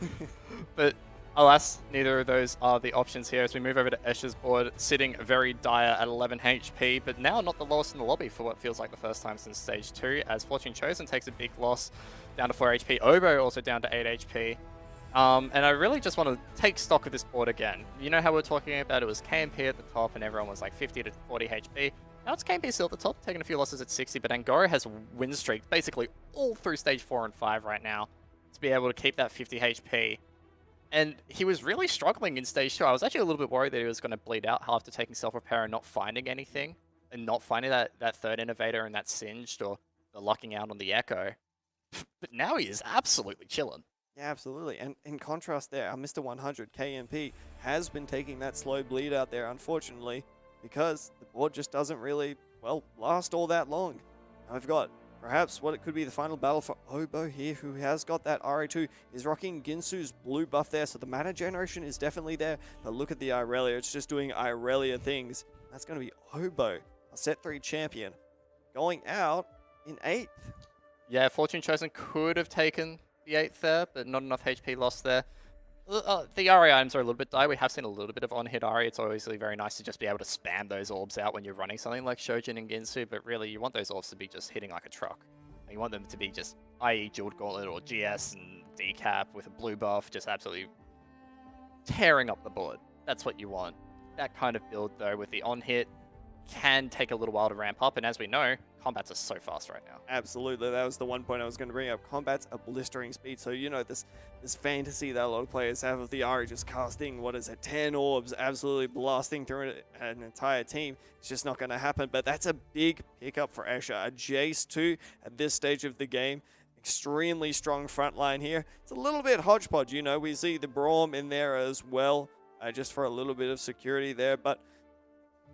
But alas, neither of those are the options here as we move over to Escher's board, sitting very dire at 11 HP, but now not the lowest in the lobby for what feels like the first time since stage 2, as Fortune Chosen takes a big loss down to 4 HP. Oboe also down to 8 HP. And I really just want to take stock of this board again. You know how we're talking about it was KMP at the top and everyone was like 50 to 40 HP. Now it's KMP still at the top, taking a few losses at 60, but Angora has win streaks basically all through stage 4 and 5 right now to be able to keep that 50 HP. And he was really struggling in stage 2. I was actually a little bit worried that he was going to bleed out after taking self-repair and not finding anything, and not finding that 3rd Innovator and that Singed or the lucking out on the Echo. But now he is absolutely chilling. Yeah, absolutely. And in contrast there, our Mr. 100 KMP has been taking that slow bleed out there, unfortunately, because the board just doesn't really, well, last all that long. Now we've got perhaps what it could be the final battle for Oboe here, who has got that RA2, is rocking Ginsu's blue buff there, so the mana generation is definitely there. But look at the Irelia, it's just doing Irelia things. That's going to be Oboe, a set 3 champion, going out in 8th. Yeah, Fortune Chosen could have taken the 8th there, but not enough HP lost there. The RA items are a little bit dire. We have seen a little bit of on-hit RA. It's obviously very nice to just be able to spam those orbs out when you're running something like Shojin and Ginsu, but really you want those orbs to be just hitting like a truck. You want them to be just, i.e. Jeweled Gauntlet or GS and Decap with a blue buff, just absolutely tearing up the board. That's what you want. That kind of build, though, with the on-hit, can take a little while to ramp up, and as we know, combats are so fast right now. Absolutely, that was the one point I was going to bring up. Combat's a blistering speed, so you know this fantasy that a lot of players have of the Ari just casting, 10 orbs, absolutely blasting through an entire team. It's just not going to happen, but that's a big pickup for Escher. A Jace 2 at this stage of the game. Extremely strong front line here. It's a little bit hodgepodge, you know. We see the Braum in there as well. just for a little bit of security there. But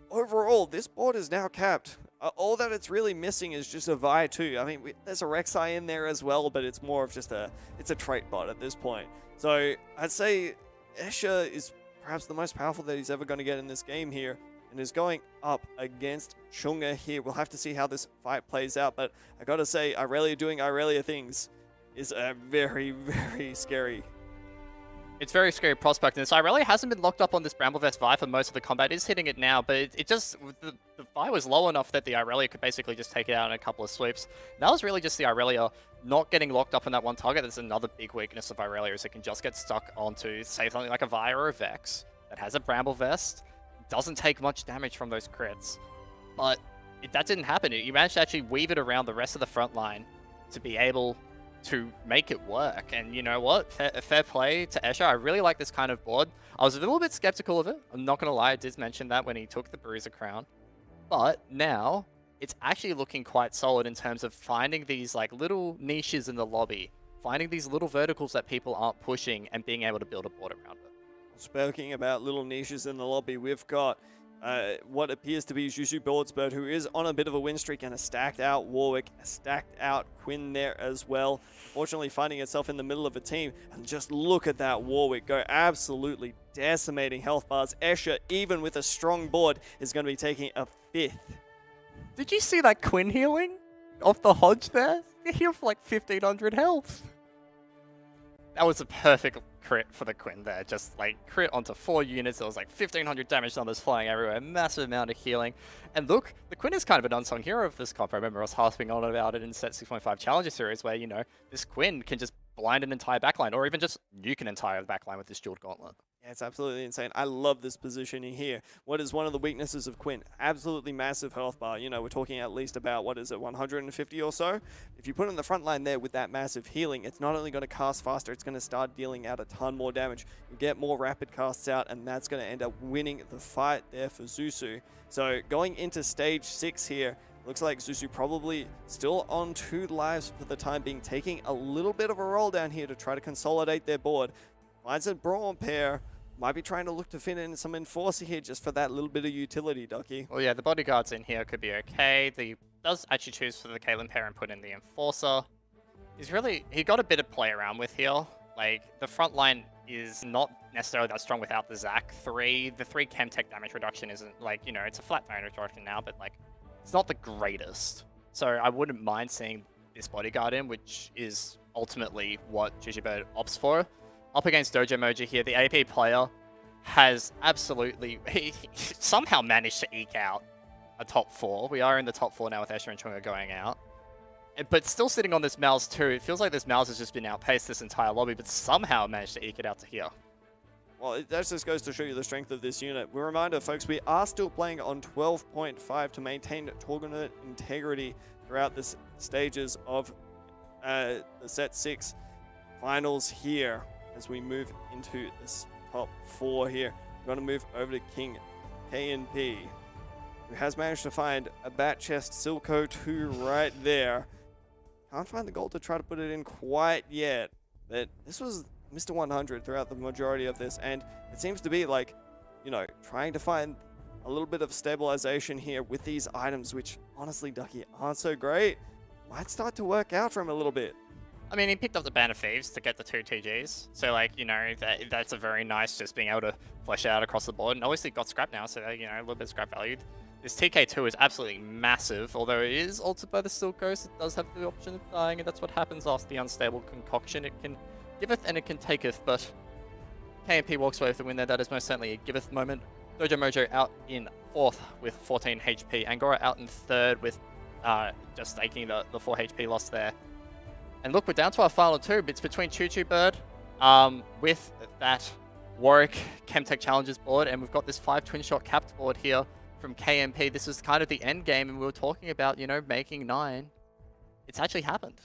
overall, this board is now capped. All that it's really missing is just a Vi 2. I mean, there's a Rek'Sai in there as well, but it's more of just it's a trait bot at this point. So I'd say Escher is perhaps the most powerful that he's ever going to get in this game here, and is going up against Chunga here. We'll have to see how this fight plays out, but I gotta say, Irelia doing Irelia things is very, very scary. It's very scary prospect, and this Irelia hasn't been locked up on this Bramblevest Vi for most of the combat. It's hitting it now, but it just, the Vi was low enough that the Irelia could basically just take it out in a couple of sweeps. That was really just the Irelia not getting locked up on that one target. That's another big weakness of Irelia, is it can just get stuck onto, say, something like a Vi or a Vex that has a Bramblevest. Doesn't take much damage from those crits. But that didn't happen. You managed to actually weave it around the rest of the front line to be able to make it work. And you know what? Fair play to Escher. I really like this kind of board. I was a little bit skeptical of it. I'm not going to lie. I did mention that when he took the Bruiser Crown. But now, it's actually looking quite solid in terms of finding these like little niches in the lobby. Finding these little verticals that people aren't pushing and being able to build a board around it. Speaking about little niches in the lobby, we've got what appears to be Zhu Boardsbird, who is on a bit of a win streak, and a stacked out Warwick, a stacked out Quinn there as well. Fortunately finding itself in the middle of a team, and just look at that Warwick go, absolutely decimating health bars. Escher, even with a strong board, is going to be taking a 5th. Did you see that Quinn healing off the Hodge there? He healed for like 1500 health. That was a perfect crit for the Quinn there. Just like crit onto 4 units. There was like 1500 damage numbers flying everywhere. Massive amount of healing. And look, the Quinn is kind of an unsung hero of this comp. I remember us harping on about it in Set 6.5 Challenger Series, where, you know, this Quinn can just blind an entire backline, or even just nuke an entire backline with this jeweled gauntlet. Yeah, it's absolutely insane. I love this positioning here. What is one of the weaknesses of Quinn? Absolutely massive health bar. You know, we're talking at least about, what is it, 150 or so? If you put in the front line there with that massive healing, it's not only going to cast faster, it's going to start dealing out a ton more damage. You get more rapid casts out, and that's going to end up winning the fight there for Zusu. So going into stage 6 here, looks like Zusu probably still on 2 lives for the time being, taking a little bit of a roll down here to try to consolidate their board. Finds a Brawn pair. Might be trying to look to fit in some Enforcer here just for that little bit of utility, Ducky. Well, yeah, the Bodyguards in here could be okay. He does actually choose for the Caitlyn pair and put in the Enforcer. He got a bit of play around with here. Like, the front line is not necessarily that strong without the Zac 3. The 3 chem tech damage reduction isn't, like, you know, it's a flat damage reduction now, but, like, it's not the greatest. So I wouldn't mind seeing this Bodyguard in, which is ultimately what Jujubird opts for. Up against Dojo Mojo here, the AP player has absolutely... He somehow managed to eke out a top 4. We are in the top 4 now with Escher and Chunga going out. But still sitting on this Mouse too. It feels like this Mouse has just been outpaced this entire lobby, but somehow managed to eke it out to here. Well, that just goes to show you the strength of this unit. A reminder, folks, we are still playing on 12.5 to maintain tournament integrity throughout the stages of the Set 6 finals here. As we move into this top 4 here, we're going to move over to King KNP, who has managed to find a Bat Chest Silco 2 right there. Can't find the gold to try to put it in quite yet, but this was Mr. 100 throughout the majority of this, and it seems to be like, you know, trying to find a little bit of stabilization here with these items, which honestly, Ducky, aren't so great. Might start to work out for him a little bit. I mean, he picked up the Band of Thieves to get the 2 TGs. So, like, you know, that's a very nice just being able to flesh out across the board. And obviously got scrap now, so, you know, a little bit of scrap value. This TK2 is absolutely massive, although it is altered by the Silk Ghost. It does have the option of dying, and that's what happens after the Unstable Concoction. It can giveth and it can taketh, but KMP walks away with the win there. That is most certainly a giveth moment. Dojo Mojo out in 4th with 14 HP. Angora out in 3rd with just taking the 4 HP loss there. And look, we're down to our final 2. It's between Jujubird with that Warwick Chemtech Challenges board, and we've got this 5 twin shot capped board here from KMP. This is kind of the end game, and we were talking about, you know, making 9. It's actually happened.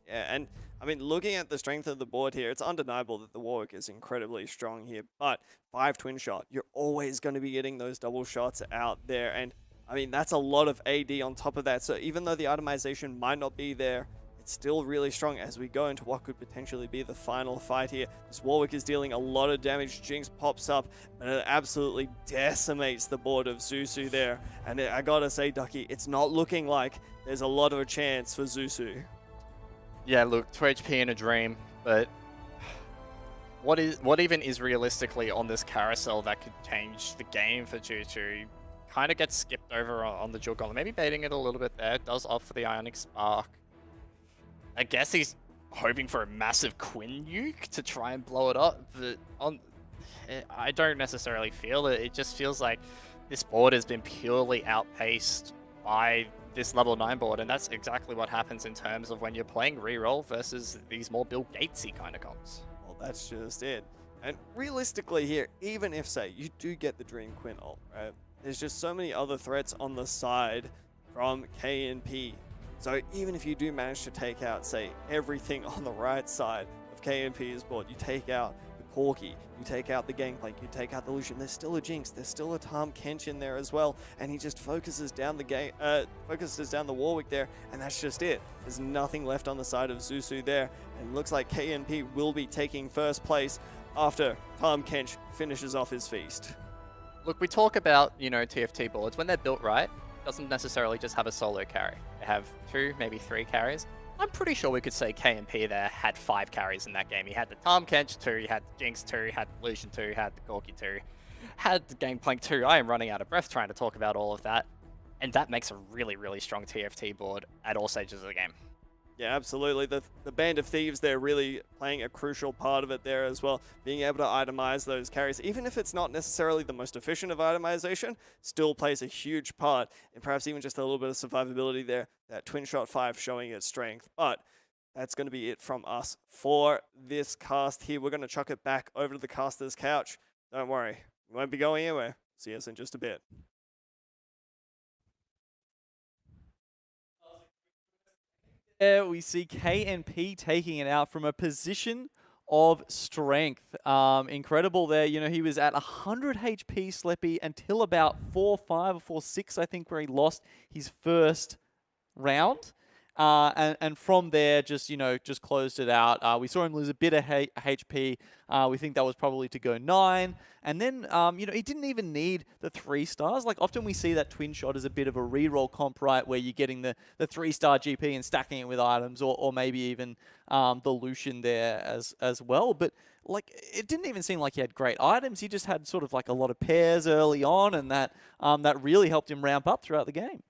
Yeah, and I mean, looking at the strength of the board here, it's undeniable that the Warwick is incredibly strong here. But 5 twin shot, you're always going to be getting those double shots out there. And I mean, that's a lot of AD on top of that. So even though the itemization might not be there, it's still really strong as we go into what could potentially be the final fight here. This Warwick is dealing a lot of damage. Jinx pops up, and it absolutely decimates the board of Zuzu there. And I gotta say, Ducky, it's not looking like there's a lot of a chance for Zuzu. Yeah, look, 2 HP in a dream, but what even is realistically on this carousel that could change the game for Juju? Kind of gets skipped over on the dual golem. Maybe baiting it a little bit there. Does opt for the Ionic Spark. I guess he's hoping for a massive Quinn nuke to try and blow it up, but I don't necessarily feel it. It just feels like this board has been purely outpaced by this level 9 board, and that's exactly what happens in terms of when you're playing reroll versus these more Bill Gatesy kind of comps. Well, that's just it. And realistically here, even if, say, you do get the Dream Quinn ult, right? There's just so many other threats on the side from KNP. So even if you do manage to take out, say, everything on the right side of KNP's board, you take out the Corki, you take out the Gangplank, you take out the Lucian, there's still a Jinx, there's still a Tahm Kench in there as well, and he just focuses down the Warwick there, and that's just it. There's nothing left on the side of Zuzu there, and it looks like KNP will be taking first place after Tahm Kench finishes off his feast. Look, we talk about, you know, TFT boards. When they're built right, doesn't necessarily just have a solo carry. They have 2, maybe 3 carries. I'm pretty sure we could say KNP there had 5 carries in that game. He had the Tahm Kench 2, he had the Jinx 2, he had the Lucian 2, he had the Corki 2, had the Gangplank 2. I am running out of breath trying to talk about all of that. And that makes a really, really strong TFT board at all stages of the game. Yeah, absolutely. The Band of Thieves, they're really playing a crucial part of it there as well. Being able to itemize those carries, even if it's not necessarily the most efficient of itemization, still plays a huge part, and perhaps even just a little bit of survivability there. That Twin Shot 5 showing its strength. But that's going to be it from us for this cast here. We're going to chuck it back over to the caster's couch. Don't worry, we won't be going anywhere. See us in just a bit. There we see KNP taking it out from a position of strength. Incredible there. You know, he was at 100 HP Sleppy until about 4-5 or 4-6, I think, where he lost his first round. And from there, just, you know, just closed it out. We saw him lose a bit of HP. We think that was probably to go 9. And then, you know, he didn't even need the 3 stars. Like, often we see that Twin Shot as a bit of a reroll comp, right, where you're getting the 3-star GP and stacking it with items, or maybe even the Lucian there as well. But, like, it didn't even seem like he had great items. He just had sort of like a lot of pairs early on, and that really helped him ramp up throughout the game.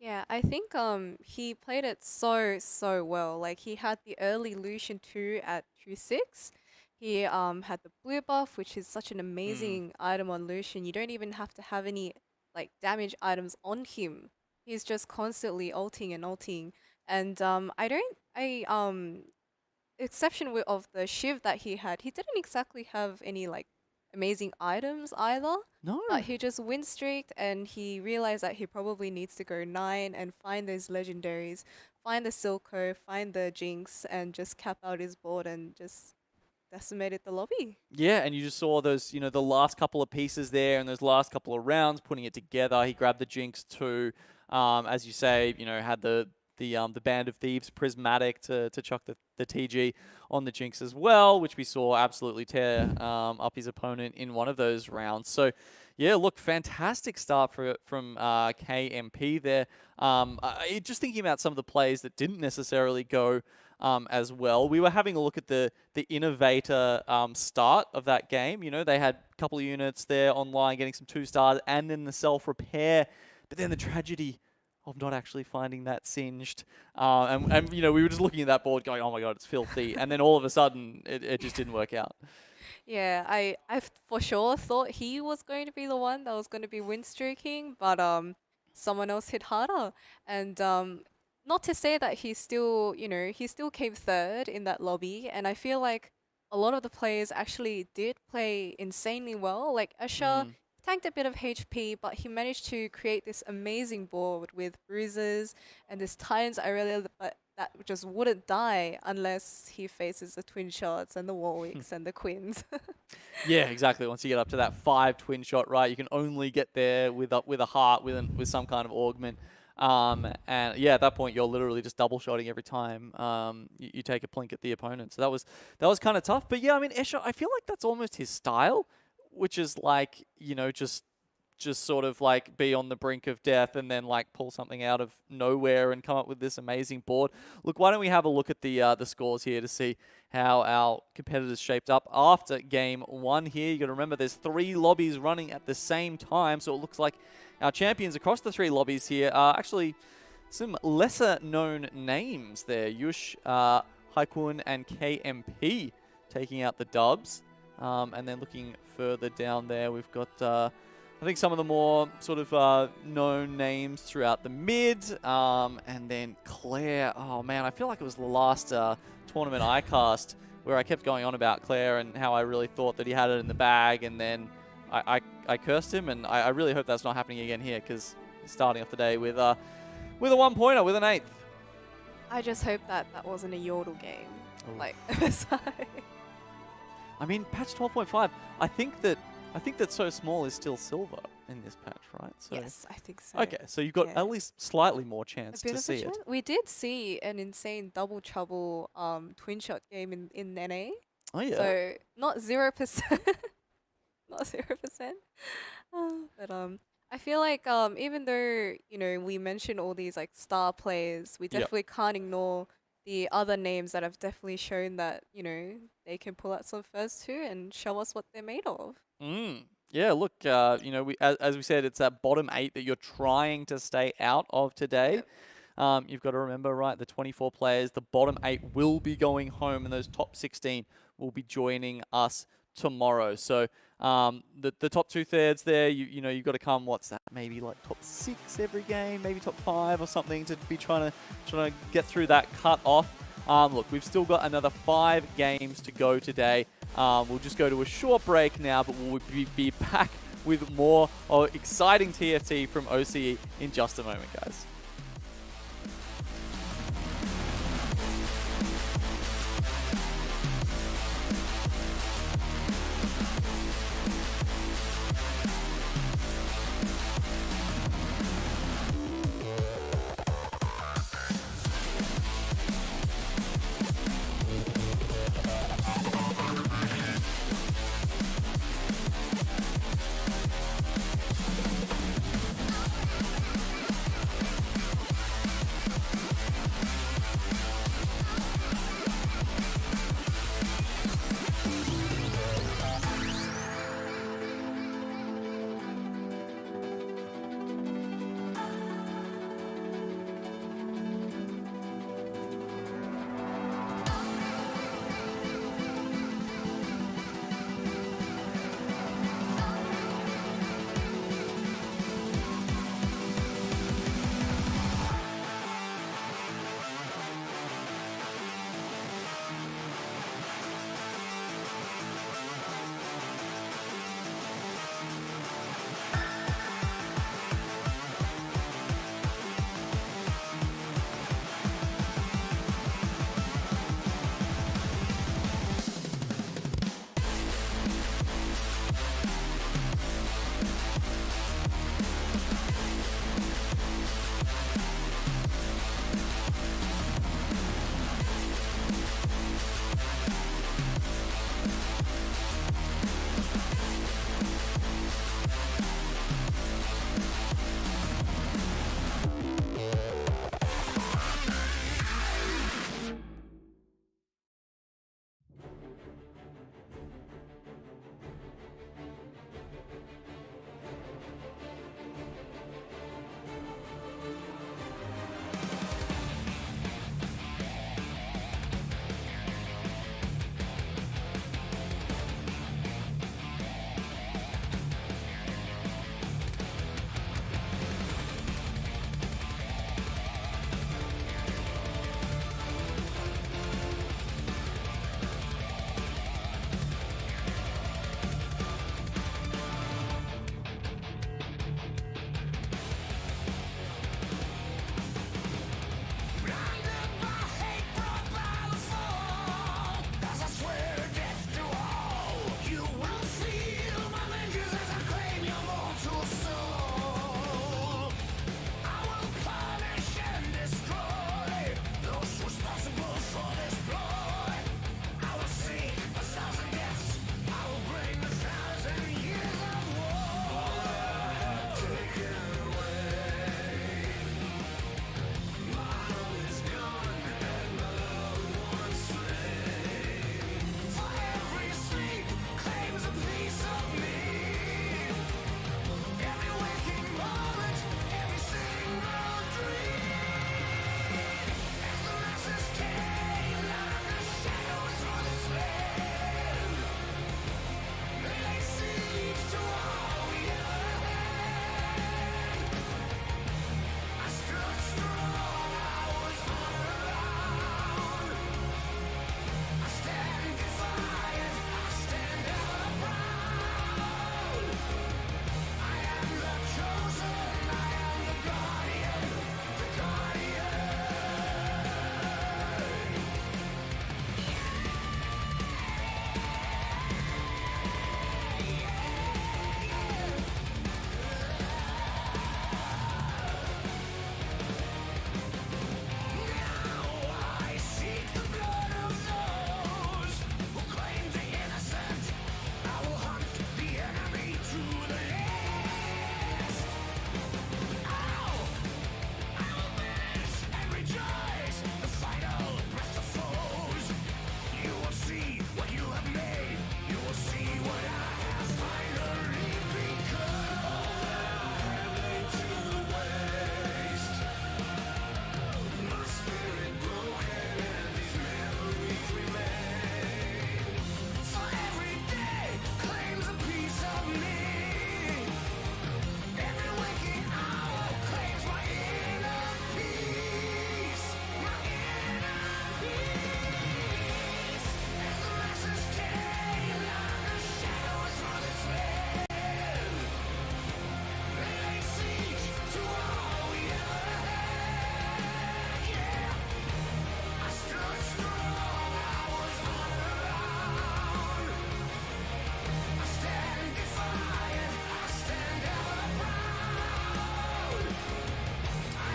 Yeah, I think he played it so well. Like, he had the early Lucian 2 at 2-6. He had the blue buff, which is such an amazing item on Lucian. You don't even have to have any like damage items on him. He's just constantly ulting and ulting. And exception of the Shiv that he had, he didn't exactly have any like amazing items either. No. But he just win streaked, and he realized that he probably needs to go 9 and find those legendaries, find the Silco, find the Jinx, and just cap out his board and just decimated the lobby. Yeah, and you just saw those, you know, the last couple of pieces there and those last couple of rounds, putting it together. He grabbed the Jinx too. As you say, you know, had the Band of Thieves prismatic to chuck the TG on the Jinx as well, which we saw absolutely tear up his opponent in one of those rounds. So, yeah, look, fantastic start from KNP there. Just thinking about some of the plays that didn't necessarily go as well. We were having a look at the Innovator start of that game. You know, they had a couple of units there online getting some 2 stars, and then the self-repair. But then the tragedy of not actually finding that singed. And you know, we were just looking at that board going, oh my god, it's filthy. And then all of a sudden, it just didn't work out. Yeah, I for sure thought he was going to be the one that was going to be win streaking, but someone else hit harder. And not to say that he still, you know, he still came 3rd in that lobby, and I feel like a lot of the players actually did play insanely well. Like Asher tanked a bit of HP, but he managed to create this amazing board with bruises and this Titans but that just wouldn't die unless he faces the Twin Shots and the Warwicks and the Quins. Yeah, exactly. Once you get up to that 5 Twin Shot, right, you can only get there with a heart, with some kind of augment. And yeah, at that point, you're literally just double shotting every time you take a plink at the opponent. So that was kind of tough. But yeah, I mean, Escher, I feel like that's almost his style, which is like, you know, just sort of like be on the brink of death and then like pull something out of nowhere and come up with this amazing board. Look, why don't we have a look at the scores here to see how our competitors shaped up after game 1 here. You got to remember there's 3 lobbies running at the same time, so it looks like our champions across the 3 lobbies here are actually some lesser known names there. Yush, Haikun, and KMP taking out the dubs. And then looking further down there, we've got I think some of the more sort of known names throughout the mid, and then Claire. Oh man, I feel like it was the last tournament I cast where I kept going on about Claire and how I really thought that he had it in the bag, and then I cursed him, and I really hope that's not happening again here, because he's starting off the day with a 1-pointer, with an 8th. I just hope that wasn't a Yordle game, Ooh. like MSI. I mean, patch 12.5. I think that So Small is still silver in this patch, right? So Yes, I think so. okay, so you've got Yeah. at least slightly more chance A bit to of see a it. chance. We did see an insane double trouble twin shot game in NA. Oh yeah. So not 0%, not 0%. But I feel like even though we mentioned all these like star players, we Yep. definitely can't ignore the other names that have definitely shown that they can pull out some first two and show us what they're made of. Yeah, look, as we said, it's that bottom 8 that you're trying to stay out of today. Yep. You've got to remember, right, the 24 players, the bottom 8 will be going home, and those top 16 will be joining us tomorrow. So the top 2/3 there, you've got to come, what's that, maybe like top 6 every game, maybe top 5 or something, to be trying to get through that cut off. Look, we've still got another 5 games to go today. We'll just go to a short break now, but we'll be back with more exciting TFT from OCE in just a moment, guys.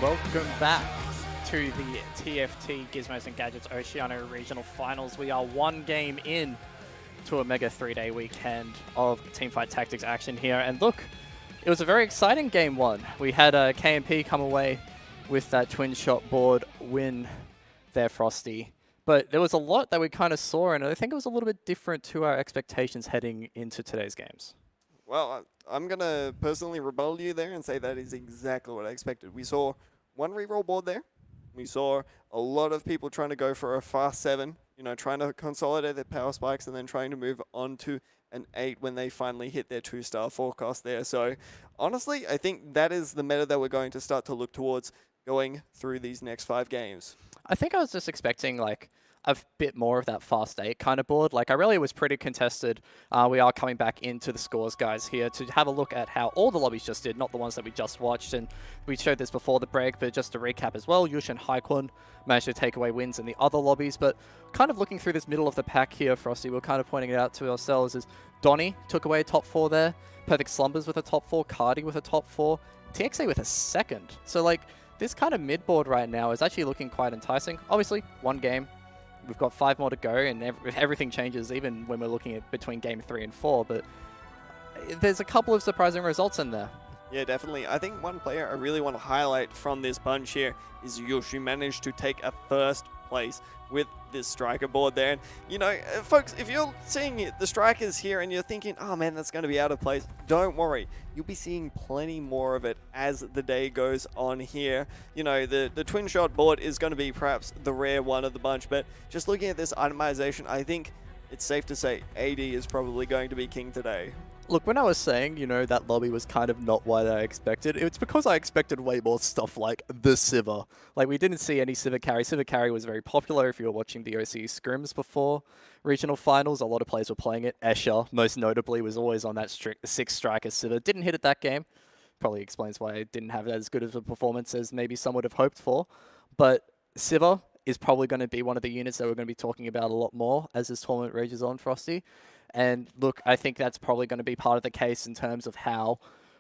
welcome back to the TFT Gizmos and Gadgets Oceania Regional Finals. We are one game in to a mega 3-day weekend of teamfight tactics action here. And look, it was a very exciting game one. We had KMP come away with that twin shot board win there, Frosty. But there was a lot that we kind of saw, and I think it was a little bit different to our expectations heading into today's games. Well, I'm going to personally rebuttal you there and say that is exactly what I expected. We saw one reroll board there. We saw a lot of people trying to go for a fast 7, trying to consolidate their power spikes and then trying to move on to an 8 when they finally hit their 2-star forecast there. So honestly, I think that is the meta that we're going to start to look towards going through these next 5 games. I think I was just expecting like a bit more of that fast 8 kind of board. Like I really was pretty contested. We are coming back into the scores, guys, here to have a look at how all the lobbies just did, not the ones that we just watched. And we showed this before the break, but just to recap as well, Yush and Haikun managed to take away wins in the other lobbies. But kind of looking through this middle of the pack here, Frosty, we're kind of pointing it out to ourselves is Donnie took away a top 4 there, Perfect Slumbers with a top 4, Cardi with a top 4, TXA with a second. So like this kind of mid board right now is actually looking quite enticing. Obviously, one game. We've got 5 more to go, and everything changes even when we're looking at between game 3 and 4. But there's a couple of surprising results in there. Yeah, definitely. I think one player I really want to highlight from this bunch here is Yush, who managed to take a first place with this striker board there. And, folks, if you're seeing the strikers here and you're thinking, oh man, that's going to be out of place, don't worry. You'll be seeing plenty more of it as the day goes on here. The twin shot board is going to be perhaps the rare one of the bunch, but just looking at this itemization, I think it's safe to say AD is probably going to be king today. Look, when I was saying, that lobby was kind of not what I expected, it's because I expected way more stuff like the Sivir. Like, we didn't see any Sivir carry. Sivir carry was very popular if you were watching the OCE scrims before regional finals. A lot of players were playing it. Escher, most notably, was always on that 6-striker Sivir. Didn't hit it that game. Probably explains why it didn't have as good of a performance as maybe some would have hoped for. But Sivir is probably going to be one of the units that we're going to be talking about a lot more as this tournament rages on, Frosty. And look, I think that's probably going to be part of the case in terms of how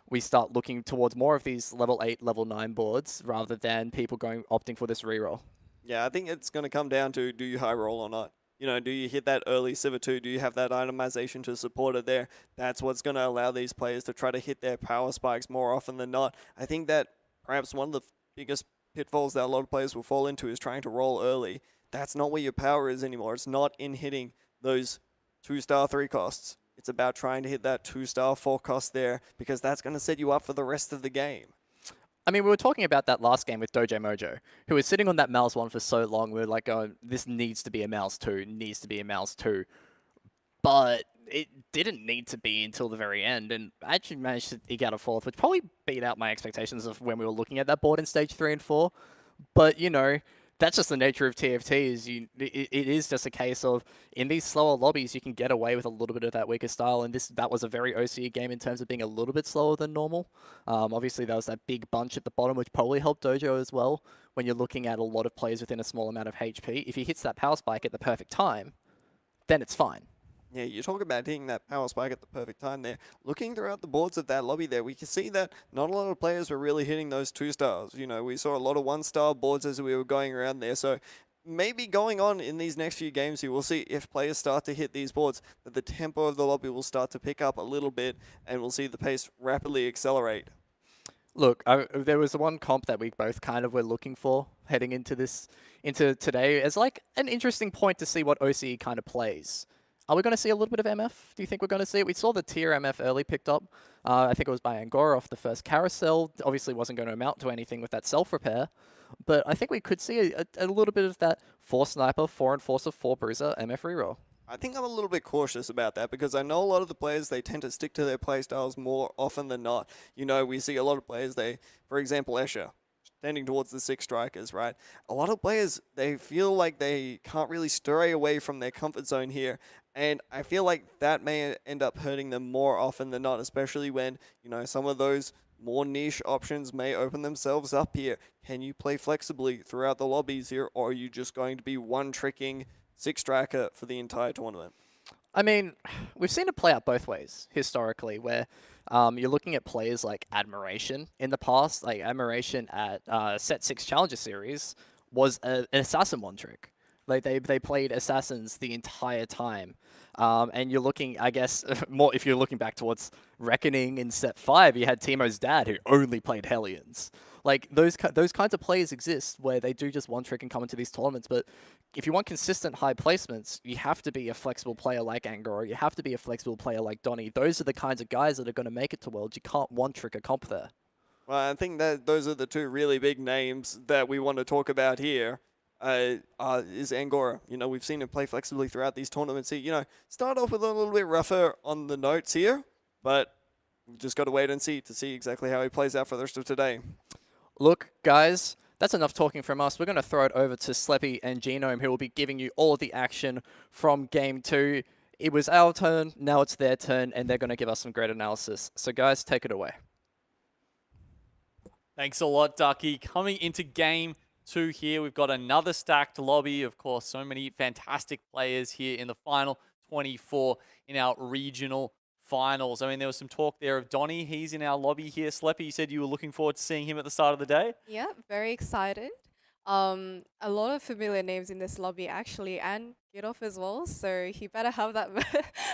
we start looking towards more of these level 8, level 9 boards rather than people opting for this reroll. Yeah, I think it's going to come down to, do you high roll or not? Do you hit that early Sivir 2? Do you have that itemization to support it there? That's what's going to allow these players to try to hit their power spikes more often than not. I think that perhaps one of the biggest pitfalls that a lot of players will fall into is trying to roll early. That's not where your power is anymore. It's not in hitting those 2-star 3 costs. It's about trying to hit that 2-star 4 cost there because that's going to set you up for the rest of the game. I mean, we were talking about that last game with Dojo Mojo, who was sitting on that Mouse 1 for so long. We were like, oh, this needs to be a Mouse 2, needs to be a Mouse 2. But it didn't need to be until the very end, and I actually managed to eke out a 4th, which probably beat out my expectations of when we were looking at that board in stage 3 and 4. But, that's just the nature of TFT. It is just a case of, in these slower lobbies, you can get away with a little bit of that weaker style, and that was a very OCE game in terms of being a little bit slower than normal. Obviously, there was that big bunch at the bottom, which probably helped Dojo as well, when you're looking at a lot of players within a small amount of HP. If he hits that power spike at the perfect time, then it's fine. Yeah, you talk about hitting that power spike at the perfect time there. Looking throughout the boards of that lobby there, we can see that not a lot of players were really hitting those 2-stars. We saw a lot of 1-star boards as we were going around there. So maybe going on in these next few games here, we'll see if players start to hit these boards, that the tempo of the lobby will start to pick up a little bit and we'll see the pace rapidly accelerate. Look, there was one comp that we both kind of were looking for heading into today as like an interesting point to see what OCE kind of plays. Are we going to see a little bit of MF? Do you think we're going to see it? We saw the tier MF early picked up. I think it was by Angora off the first carousel. Obviously wasn't going to amount to anything with that self-repair. But I think we could see a little bit of that 4 sniper, 4 enforcer, 4 bruiser MF reroll. I think I'm a little bit cautious about that because I know a lot of the players, they tend to stick to their playstyles more often than not. We see a lot of players, for example, Escher, tending towards the 6 strikers, right? A lot of players, they feel like they can't really stray away from their comfort zone here. And I feel like that may end up hurting them more often than not, especially when, some of those more niche options may open themselves up here. Can you play flexibly throughout the lobbies here, or are you just going to be one-tricking 6-striker for the entire tournament? I mean, we've seen it play out both ways historically, where you're looking at players like Admiration in the past. Like Admiration at Set 6 Challenger Series was an assassin one trick. Like they played assassins the entire time. And you're looking, I guess, more if you're looking back towards Reckoning in Set 5, you had Timo's dad who only played Hellions. Like those kinds of players exist where they do just one trick and come into these tournaments, but if you want consistent high placements, you have to be a flexible player like Angora. You have to be a flexible player like Donny. Those are the kinds of guys that are going to make it to Worlds. You can't one-trick a comp there. Well, I think that those are the two really big names that we want to talk about here. Is Angora. You know, we've seen him play flexibly throughout these tournaments. He, start off with a little bit rougher on the notes here, but we've just got to wait and see to see exactly how he plays out for the rest of today. Look, guys, that's enough talking from us. We're going to throw it over to Sleppy and Genome, who will be giving you all of the action from Game 2. It was our turn, now it's their turn, and they're going to give us some great analysis. So, guys, take it away. Thanks a lot, Ducky. Coming into Game 2 here, we've got another stacked lobby. Of course, so many fantastic players here in the final 24 in our regional finals. I mean, there was some talk there of Donny. He's in our lobby here. Sleppy, you said you were looking forward to seeing him at the start of the day? Yeah, very excited. A lot of familiar names in this lobby actually, and Gidolf as well. So he better have that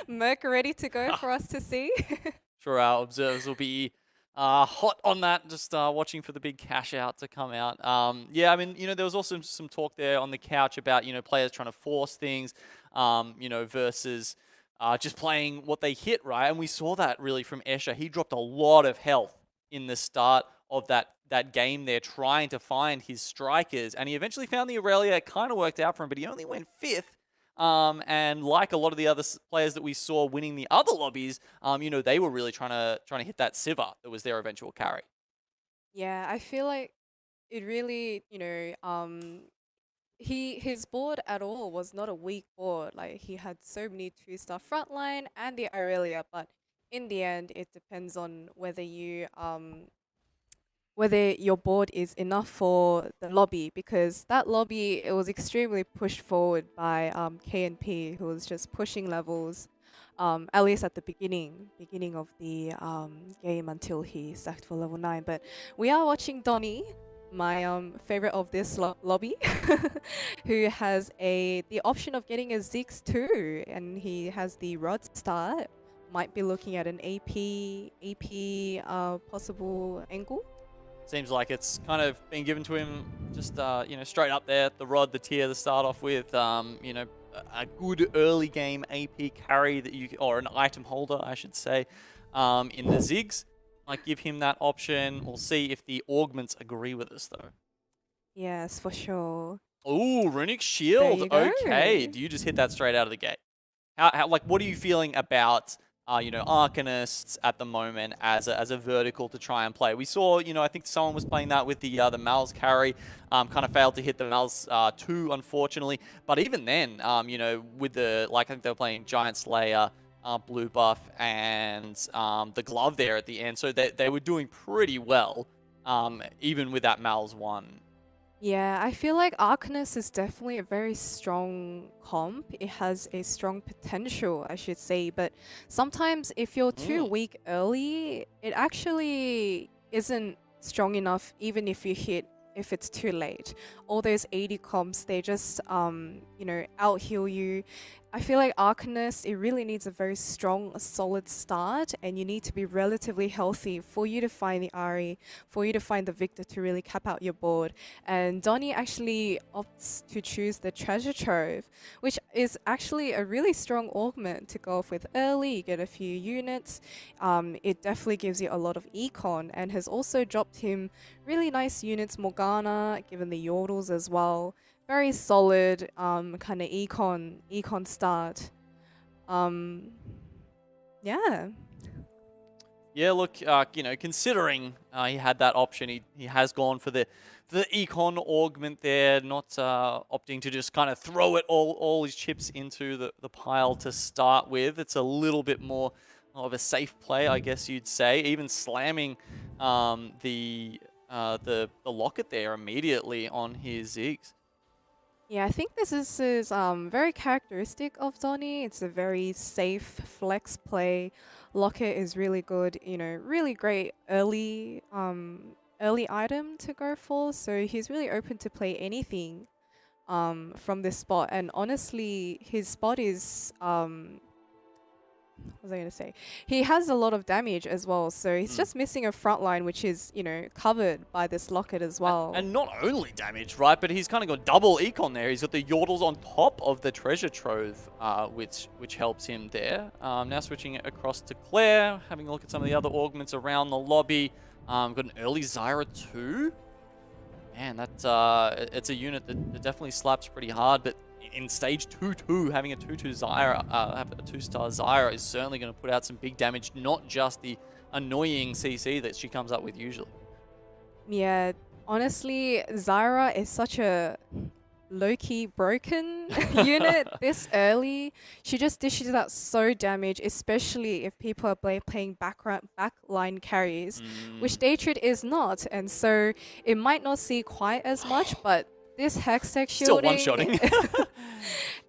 Merc ready to go for us to see. Sure, our observers will be hot on that, just watching for the big cash out to come out. Yeah, I mean, there was also some talk there on the couch about, players trying to force things, versus just playing what they hit, right? And we saw that really from Escher. He dropped a lot of health in the start of that game there, trying to find his strikers. And he eventually found the Aurelia. It kind of worked out for him, but he only went 5th. And like a lot of the other players that we saw winning the other lobbies, they were really trying to hit that Siva that was their eventual carry. Yeah, I feel like it really, his board at all was not a weak board. Like he had so many 2-star frontline and the Aurelia, but in the end, it depends on whether your board is enough for the lobby, because that lobby, it was extremely pushed forward by KNP, who was just pushing levels, at least at the beginning of the game until he sacked for level 9. But we are watching Donny, my favorite of this lobby, who has the option of getting a Ziggs too, and he has the Rod start. Might be looking at an AP possible angle. Seems like it's kind of been given to him just, straight up there, the Rod, the tier to start off with, a good early game AP carry or an item holder, I should say, in the Ziggs. Might give him that option. We'll see if the augments agree with us, though. Yes, for sure. Ooh, Runic Shield. Okay, do you just hit that straight out of the gate? How what are you feeling about Arcanists at the moment as a vertical to try and play? We saw, I think someone was playing that with the Mal's carry, kind of failed to hit the Mal's 2, unfortunately. But even then, with I think they were playing Giant Slayer, blue buff, and the glove there at the end. So they were doing pretty well, even with that Mal's 1. Yeah, I feel like Arcanist is definitely a very strong comp. It has a strong potential, I should say. But sometimes if you're too weak early, it actually isn't strong enough, even if it's too late. All those 80 comps, they just, out heal you. I feel like Arcanist, it really needs a very strong, solid start, and you need to be relatively healthy for you to find the Ari, for you to find the Victor to really cap out your board. And Donny actually opts to choose the Treasure Trove, which is actually a really strong augment to go off with early. You get a few units. It definitely gives you a lot of econ, and has also dropped him really nice units, Morgana, given the Yordles as well. Very solid kind of econ start. Yeah. Yeah, look, considering he had that option, he has gone for the econ augment there, not opting to just kind of throw it all his chips into the pile to start with. It's a little bit more of a safe play, I guess you'd say. Even slamming the locket there immediately on his Ziggs. Yeah, I think this is very characteristic of Donny. It's a very safe flex play. Locket is really good, you know, really great early item to go for. So he's really open to play anything from this spot. And honestly, his spot is what was I going to say? He has a lot of damage as well, so he's just missing a front line, which is, you know, covered by this locket as well. And not only damage, right, but he's kind of got double econ there. He's got the Yordles on top of the treasure trove, which helps him there. Now switching it across to Claire, having a look at some of the other augments around the lobby. Got an early Zyra too. Man, it's a unit that definitely slaps pretty hard, but in stage 2-2, having a 2-2 Zyra, a 2-star Zyra is certainly going to put out some big damage, not just the annoying CC that she comes up with usually. Yeah, honestly, Zyra is such a low-key broken unit this early. She just dishes out so damage, especially if people are playing backline carries, which Daytrid is not. And so it might not see quite as much, but this Hextech shielding, Still one-shotting.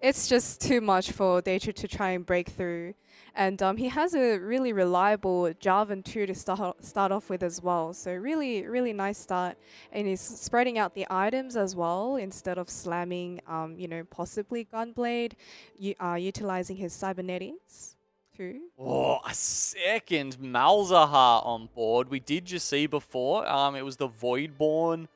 it's just too much for Daytrid to try and break through. And he has a really reliable Jarvan 2 to start off with as well. So really, really nice start. And he's spreading out the items as well instead of slamming, you know, possibly Gunblade, utilizing his cybernetics too. Oh, a second Malzahar on board. We did just see before, it was the Voidborn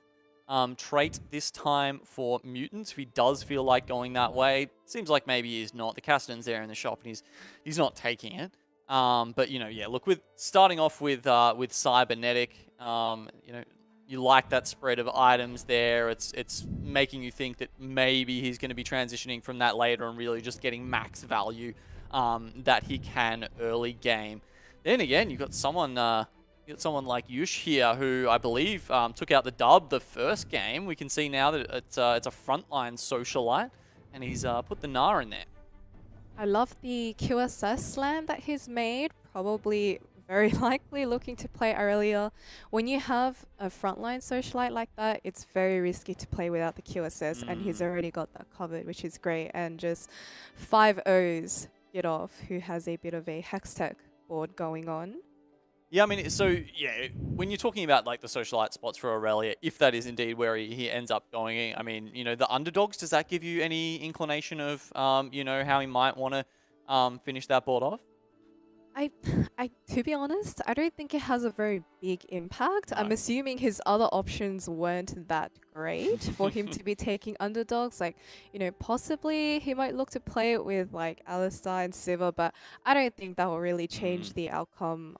trait this time for mutants. If he does feel like going that way, seems like maybe he's not. The Caston's there in the shop and he's not taking it. But you know, yeah, look, with starting off with cybernetic, you know, you like that spread of items there. It's making you think that maybe he's going to be transitioning from that later and really just getting max value that he can early game. Then again, you've got someone like Yush here, who I believe took out the dub the first game. We can see now that it's a frontline socialite, and he's put the Gnar in there. I love the QSS slam that he's made. Probably very likely looking to play earlier. When you have a frontline socialite like that, it's very risky to play without the QSS, and he's already got that covered, which is great. And just 5-0s get off, who has a bit of a Hextech board going on. Yeah, I mean, so, yeah, when you're talking about, like, the socialite spots for Aurelia, if that is indeed where he ends up going, I mean, you know, the underdogs, does that give you any inclination of, you know, how he might want to finish that board off? To be honest, I don't think it has a very big impact. No. I'm assuming his other options weren't that great for him to be taking underdogs. Like, you know, possibly he might look to play it with like Alistar and Sivir, but I don't think that will really change the outcome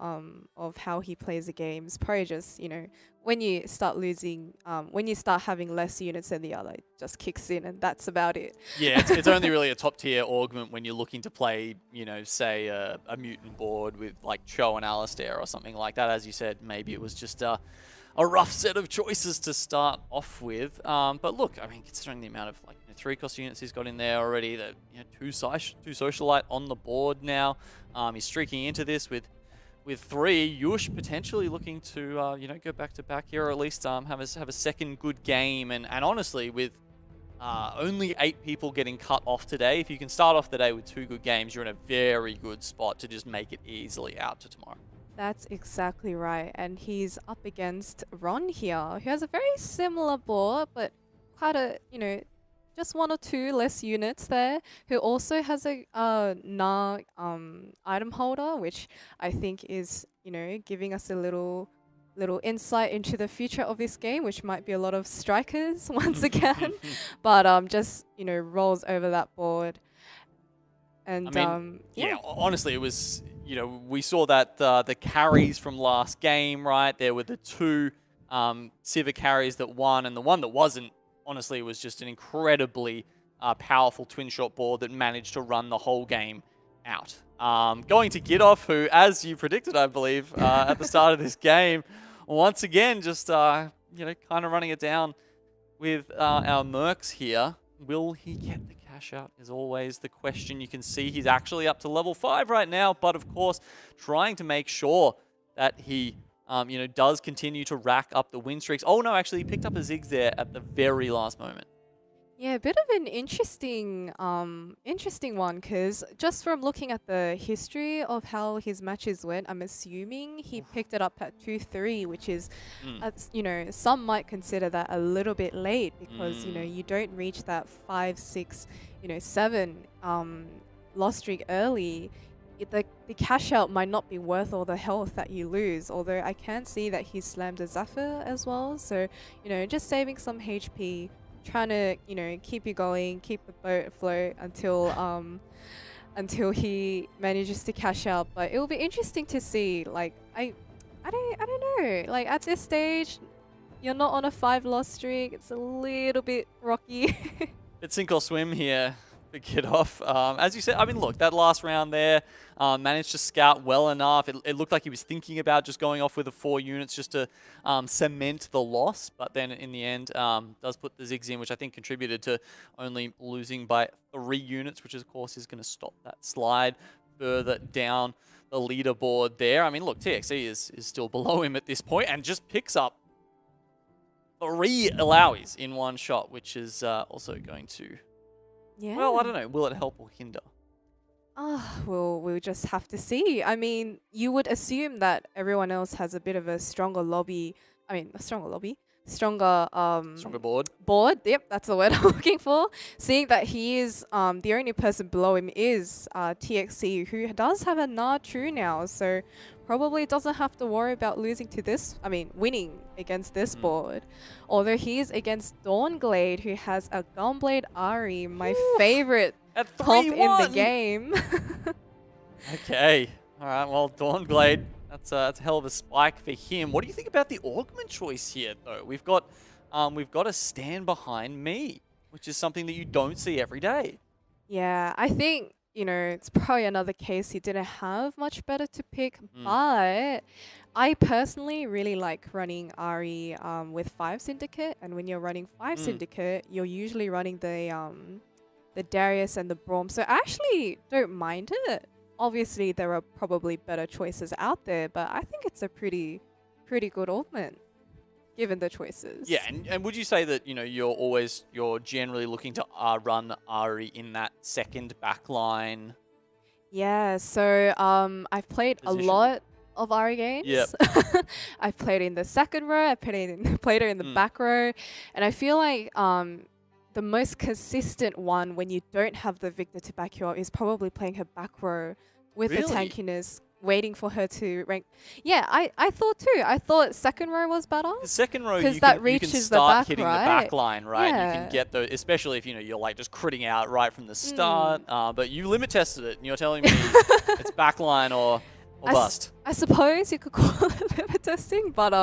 of how he plays the games. Probably just, you know, when you start losing, when you start having less units than the other, it just kicks in, and that's about it. Yeah, it's only really a top tier augment when you're looking to play, you know, say a mutant board with like Cho and Alistair or something like that. As you said, maybe it was just a rough set of choices to start off with. But look, I mean, considering the amount of like 3-cost units he's got in there already, the two socialite on the board now, he's streaking into this with 3. Yush potentially looking to you know, go back to back here, or at least have a second good game. And honestly, with only 8 people getting cut off today, if you can start off the day with 2 good games, you're in a very good spot to just make it easily out to tomorrow. That's exactly right. And he's up against Ron here, who has a very similar board, but quite a, you know, just 1 or 2 less units there, who also has a Gnar item holder, which I think is, you know, giving us a little insight into the future of this game, which might be a lot of strikers once again, but just, you know, rolls over that board. And I mean, yeah, honestly, it was, you know, we saw that the carries from last game, right? There were the 2 Sivir carries that won, and the one that wasn't, honestly, it was just an incredibly powerful twin shot board that managed to run the whole game out. Going to Gidoff, who, as you predicted, I believe, at the start of this game, once again, just, you know, kind of running it down with our Mercs here. Will he get the cash out is always the question. You can see he's actually up to level 5 right now, but of course, trying to make sure that he you know, does continue to rack up the win streaks. Oh no, actually he picked up a Ziggs there at the very last moment. Yeah, a bit of an interesting one, because just from looking at the history of how his matches went, I'm assuming he picked it up at 2-3, which is, Mm. some might consider that a little bit late because, Mm. you don't reach that 5, 6, 7 loss streak early. The cash out might not be worth all the health that you lose, although I can see that he slammed a Zephyr as well. So, just saving some HP, trying to, keep you going, keep the boat afloat until he manages to cash out. But it will be interesting to see. Like, I don't know. Like, at this stage, you're not on a 5 loss streak. It's a little bit rocky. It's sink or swim here for Kiddoff. As you said, I mean, look, that last round there, managed to scout well enough. It looked like he was thinking about just going off with the 4 units just to cement the loss. But then in the end, does put the Ziggs in, which I think contributed to only losing by 3 units, which of course is going to stop that slide further down the leaderboard there. I mean, look, TXE is still below him at this point and just picks up 3 Alawies in one shot, which is also going to... Yeah. Well, I don't know. Will it help or hinder? We'll just have to see. I mean, you would assume that everyone else has a bit of a stronger lobby. I mean, a stronger lobby, stronger Stronger board. board. Yep, that's the word I'm looking for. Seeing that he is the only person below him is TXC, who does have a Na True now, so probably doesn't have to worry about losing to this. I mean, winning against this board. Although he is against Dawnglade, who has a Gunblade Ari, my favorite At comp in the 3-1. game. Okay. All right. Well, Dawnglade, that's a hell of a spike for him. What do you think about the augment choice here, though? We've got a stand behind me, which is something that you don't see every day. Yeah, I think, it's probably another case he didn't have much better to pick, but I personally really like running Ari with 5 Syndicate, and when you're running 5 Syndicate, you're usually running the Darius and the Braum, so I actually don't mind it. Obviously, there are probably better choices out there, but I think it's a pretty good augment, given the choices. Yeah, and would you say that you're generally looking to run Ari in that second back line? Yeah, so I've played Position. a lot of Ari games. Yep. I've played in the second row, played her in the back row, and I feel like the most consistent one when you don't have the Victor to back you up is probably playing her back row with the Really? tankiness, waiting for her to rank. Yeah, I thought too. I thought second row was better. The second row, 'Cause you that can reaches the start back, hitting right? the back line, right? You Yeah. can get those, especially if you're like just critting out right from the start. But you limit tested it, and you're telling me it's back line or bust. I suppose you could call it limit testing, but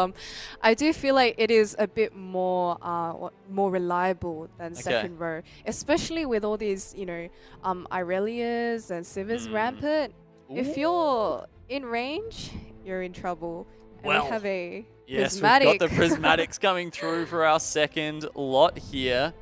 I do feel like it is a bit more more reliable than second row, especially with all these Irelias and Sivas rampant. If you're in range, you're in trouble. And Well, we have a Yes, prismatic. we've got the prismatics coming through for our second lot here.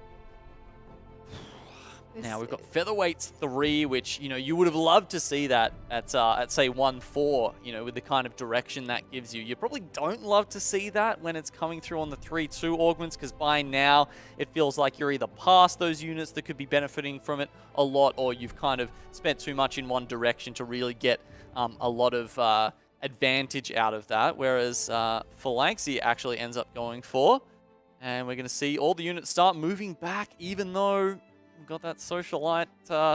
Now we've got featherweights 3, which you would have loved to see that at say 1-4. With the kind of direction that gives you. You probably don't love to see that when it's coming through on the 3-2 augments, because by now it feels like you're either past those units that could be benefiting from it a lot, or you've kind of spent too much in one direction to really get a lot of advantage out of that. Whereas Phalanxy actually ends up going for, and we're going to see all the units start moving back, even though we've got that socialite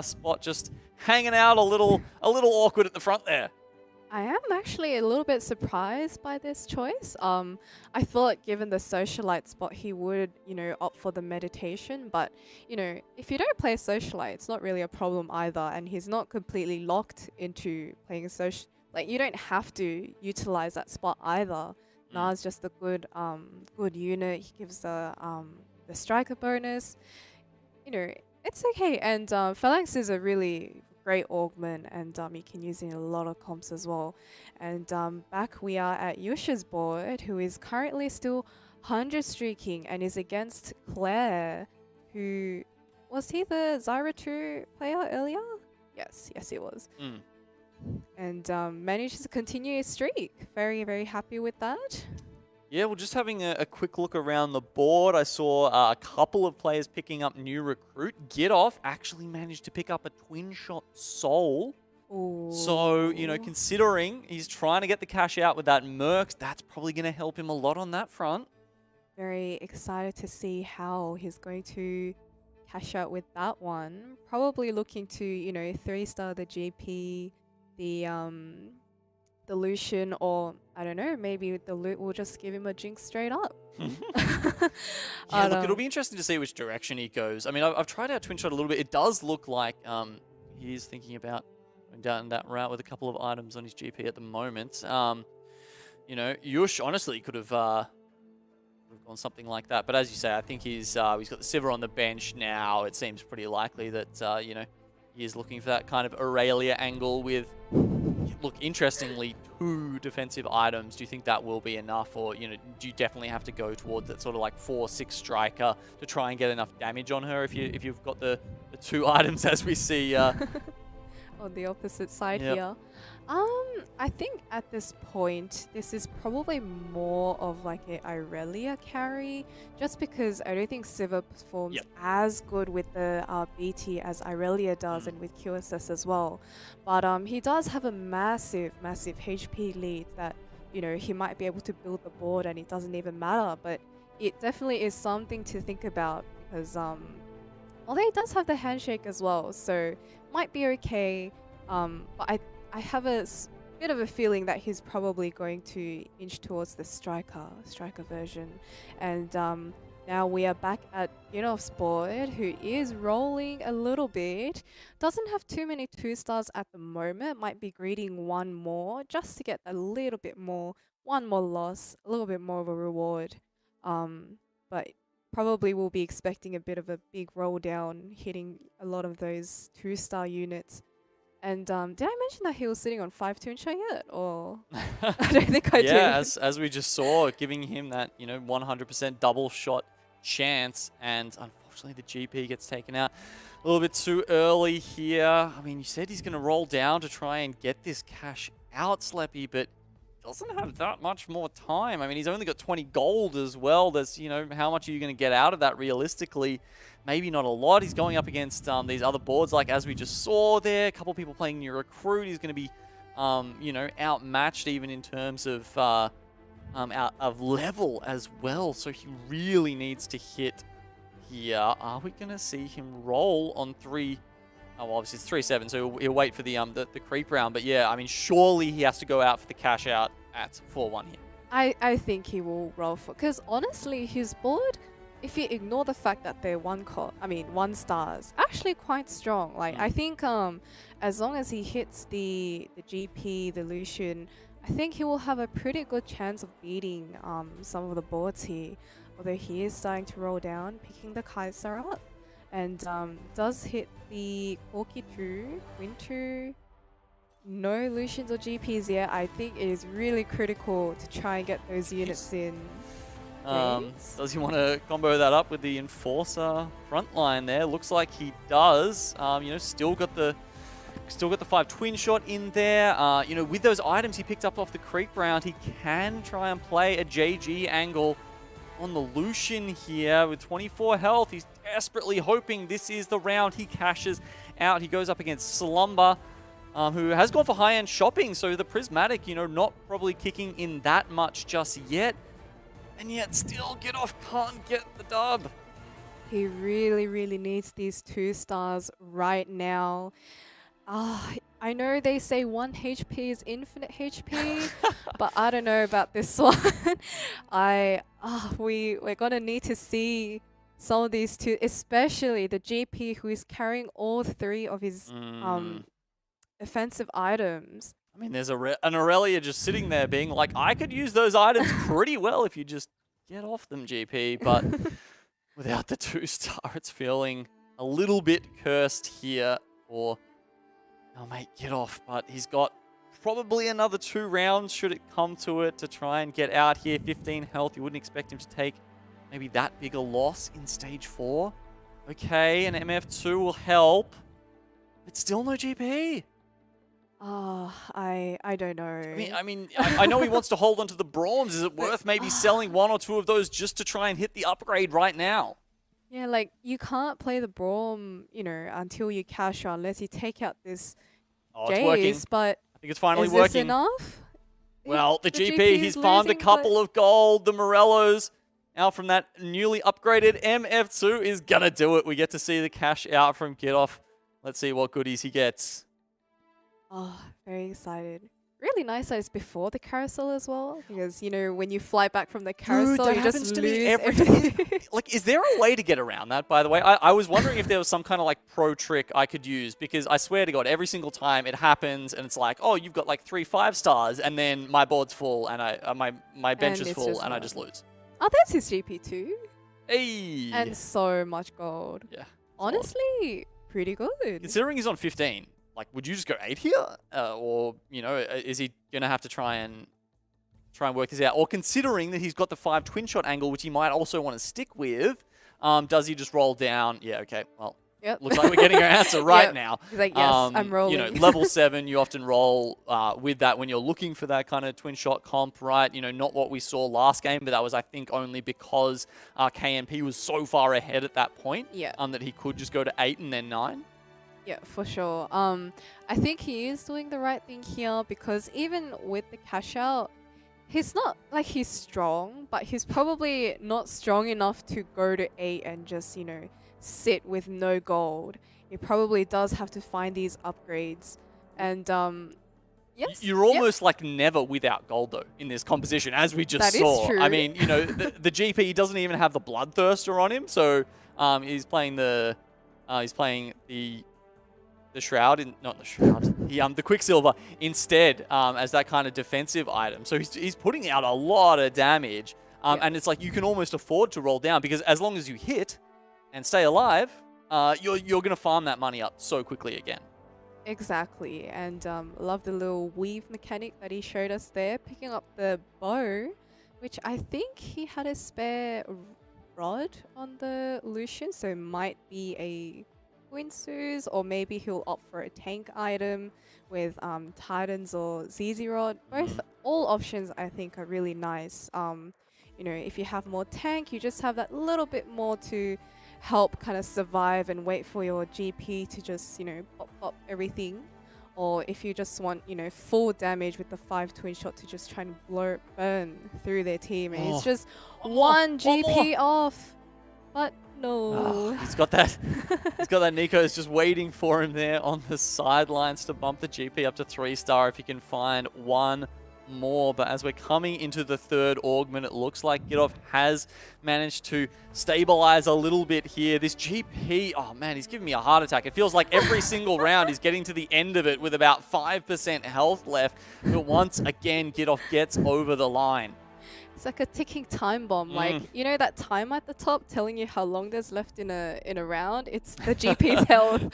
spot just hanging out a little awkward at the front there. I am actually a little bit surprised by this choice. I thought given the socialite spot, he would, opt for the meditation. But, if you don't play socialite, it's not really a problem either. And he's not completely locked into playing a social. Like, you don't have to utilize that spot either. Na's just a good unit. He gives the striker bonus. It's okay. And Phalanx is a really great augment, and you can use it in a lot of comps as well. And back we are at Yusha's board, who is currently still 100 streaking and is against Claire, who was he the Zyra 2 player earlier? Yes, he was. And managed to continue his streak. Very, very happy with that. Yeah, well, just having a quick look around the board, I saw a couple of players picking up new recruit. Gitoff actually managed to pick up a twin shot soul. So, you know, Ooh. considering he's trying to get the cash out with that Mercs, that's probably going to help him a lot on that front. Very excited to see how he's going to cash out with that one. Probably looking to, you know, 3-star the GP, the Lucian, or I don't know, maybe the Loot will just give him a jinx straight up. Yeah, look, it'll be interesting to see which direction he goes. I mean, I've tried out Twin Shot a little bit. It does look like he's thinking about going down that route with a couple of items on his GP at the moment. You know, Yush honestly could have gone something like that. But as you say, I think he's got the Sivir on the bench now. It seems pretty likely that, you know, he is looking for that kind of Aurelia angle with, look, interestingly, 2 defensive items. Do you think that will be enough? Or, you know, do you definitely have to go towards that sort of like 4-6 striker to try and get enough damage on her if you've got the 2 items as we see on the opposite side Yep. here. I think at this point, this is probably more of like a Irelia carry, just because I don't think Sivir performs Yep. as good with the BT as Irelia does and with QSS as well. But he does have a massive HP lead that, you know, he might be able to build the board and it doesn't even matter. But it definitely is something to think about because, although he does have the handshake as well, so might be okay. But I have a bit of a feeling that he's probably going to inch towards the striker version. And now we are back at Ginoff's board, who is rolling a little bit. Doesn't have too many 2-stars at the moment. Might be greeting one more just to get a little bit more, one more loss, a little bit more of a reward. But probably will be expecting a bit of a big roll down, hitting a lot of those 2-star units. And did I mention that he was sitting on 5 Twin Shot yet? Or I don't think I did. Yeah, as we just saw, giving him that, you know, 100% double shot chance. And unfortunately, the GP gets taken out a little bit too early here. I mean, you said he's going to roll down to try and get this cash out, Sleppy, but doesn't have that much more time. I mean, he's only got 20 gold as well. There's, you know, how much are you going to get out of that realistically? Maybe not a lot. He's going up against these other boards, like as we just saw there. A couple people playing new recruit. He's going to be, you know, outmatched even in terms of out of level as well. So he really needs to hit here. Are we going to see him roll on 3? Oh, well, obviously it's 3-7, so he'll wait for the creep round. But yeah, I mean, surely he has to go out for the cash out at 4-1 here. I think he will roll for, because honestly, his board, if you ignore the fact that they're 1 stars, actually quite strong. Like I think as long as he hits the GP, the Lucian, I think he will have a pretty good chance of beating some of the boards here. Although he is starting to roll down, picking the Kaiser up. And does hit the Corki 2, Winter. No Lucians or GPs yet. I think it is really critical to try and get those units in. Does he want to combo that up with the Enforcer front line there? Looks like he does. You know, still got the 5 Twin Shot in there. You know, with those items he picked up off the creep round, he can try and play a JG angle on the Lucian here with 24 health. He's desperately hoping this is the round he cashes out. He goes up against Slumber, who has gone for high-end shopping, so the Prismatic, you know, not probably kicking in that much just yet. And yet still Gitoff can't get the dub. He really needs these 2 stars right now. I know they say 1 HP is infinite HP, but I don't know about this one. We're gonna need to see some of these 2, especially the GP who is carrying all 3 of his offensive items. I mean, there's an Aurelia just sitting there being like, I could use those items pretty well if you just get off them, GP. But without the 2-star, it's feeling a little bit cursed here for, oh mate, Gitoff. But he's got probably another 2 rounds should it come to it to try and get out here. 15 health. You wouldn't expect him to take maybe that big a loss in stage 4. Okay, an MF2 will help. But still no GP. Oh, I don't know. I know he wants to hold on to the bronze. Is it worth maybe selling one or two of those just to try and hit the upgrade right now? Yeah, like you can't play the Braum, until you cash out unless you take out this Oh, it's working. Jace. But I think it's finally is working. this enough? Well, the If GP, he's is farmed a losing, couple of gold. The Morellos out from that newly upgraded MF2 is going to do it. We get to see the cash out from Gidoff. Let's see what goodies he gets. Oh, very excited. Really nice that it's before the carousel as well, because when you fly back from the carousel, that you happens just to me lose every everything. Like, is there a way to get around that, by the way? I was wondering if there was some kind of, like, pro trick I could use, because I swear to God, every single time it happens, and it's like, oh, you've got, like, 3 5-stars, and then my board's full, and my bench And is it's full, just and I not. just lose. Oh, that's his GP too, Hey! and so much gold. Yeah. Honestly, pretty good. Considering he's on 15, like, would you just go 8 here? Or, is he going to have to try and work this out? Or considering that he's got the 5 twin shot angle, which he might also want to stick with, does he just roll down? Yeah, okay, well, Yep. looks like we're getting our answer right Yep. now. He's like, yes, I'm rolling. Level 7, you often roll with that when you're looking for that kind of twin shot comp, right? Not what we saw last game, but that was, I think, only because KMP was so far ahead at that point Yeah. that he could just go to 8 and then 9. Yeah, for sure. I think he is doing the right thing here, because even with the cash out, he's not like he's strong, but he's probably not strong enough to go to 8 and just, sit with no gold. He probably does have to find these upgrades. And yes. You're almost like never without gold, though, in this composition, as we just That is saw. true. I mean, the GP doesn't even have the Bloodthirster on him, so he's playing the Shroud, not the Shroud, the Quicksilver instead as that kind of defensive item. So he's putting out a lot of damage, and it's like you can almost afford to roll down, because as long as you hit and stay alive, you're going to farm that money up so quickly again. Exactly, and love the little weave mechanic that he showed us there, picking up the bow, which I think he had a spare rod on the Lucian, so might be a Winsus, or maybe he'll opt for a tank item with Titans or ZZ Rod. All options I think are really nice. If you have more tank, you just have that little bit more to help kind of survive and wait for your GP to just, pop everything. Or if you just want, full damage with the 5 twin shot to just try and burn through their team. And it's just one GP off. But no. He's got that. He's got that. Nico's just waiting for him there on the sidelines to bump the GP up to 3-star if he can find one more. But as we're coming into the third augment, it looks like Gidoff has managed to stabilize a little bit here. This GP, oh man, he's giving me a heart attack. It feels like every single round he's getting to the end of it with about 5% health left. But once again, Gidoff gets over the line. It's like a ticking time bomb. Like, that timer at the top telling you how long there's left in a round? It's the GP's health.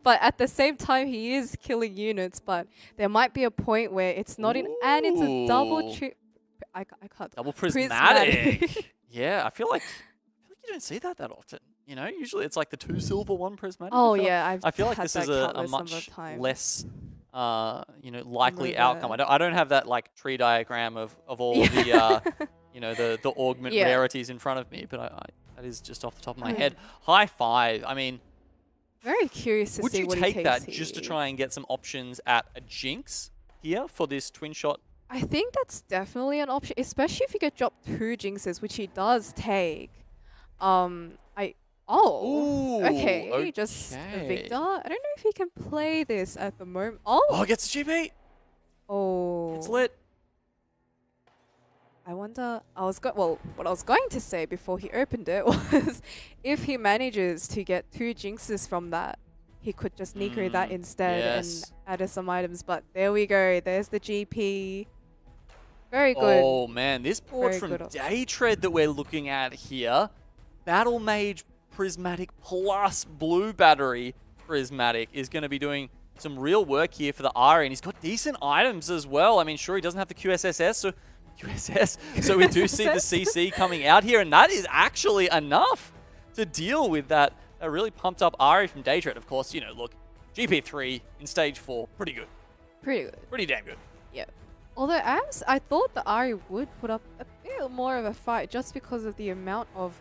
But at the same time, he is killing units. But there might be a point where it's not in, and it's a double I can't. Double prismatic. Yeah, I feel like you don't see that often. Usually it's like the 2 silver, 1 prismatic. Oh yeah, I feel like had this that is a countless number much of times. less likely Remember. outcome. I don't have that like tree diagram of all the augment rarities in front of me, but that is just off the top of my head. High 5. I mean, very curious to would see you what he take takes that here. just to try and get some options at a Jinx here for this twin shot? I think that's definitely an option, especially if you get dropped 2 Jinxes, which he does take. Okay, just Victor. I don't know if he can play this at the moment. Oh, gets the GP. Oh. It's lit. I wonder. What I was going to say before he opened it was, if he manages to get 2 Jinxes from that, he could just Nico that instead and add some items. But there we go. There's the GP. Very good. Oh man, this board from Daytread that we're looking at here, Battle Mage Prismatic plus Blue Battery Prismatic is going to be doing some real work here for the Ari, and he's got decent items as well. I mean, sure, he doesn't have the QSS, so we do see the CC coming out here, and that is actually enough to deal with that really pumped up Ari from Daytread. Of course, look, GP3 in stage 4, pretty good. Pretty good. Pretty damn good. Yeah. Although I thought the Ari would put up a bit more of a fight just because of the amount of,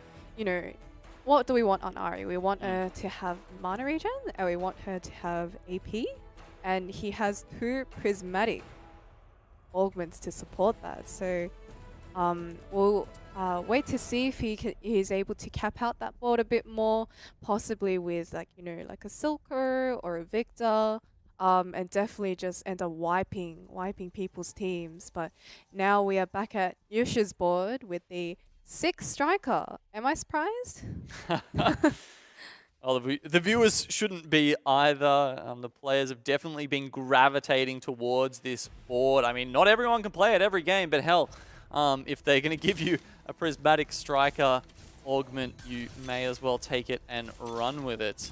what do we want on Ari? We want her to have mana regen, and we want her to have AP, and he has 2 prismatic augments to support that. So we'll wait to see if he's able to cap out that board a bit more, possibly with like a Silker or a Victor. And definitely just end up wiping people's teams. But now we are back at Yusha's board with the 6 striker. Am I surprised? Well, the viewers shouldn't be either. The players have definitely been gravitating towards this board. I mean, not everyone can play it every game, but hell, if they're going to give you a prismatic striker augment, you may as well take it and run with it.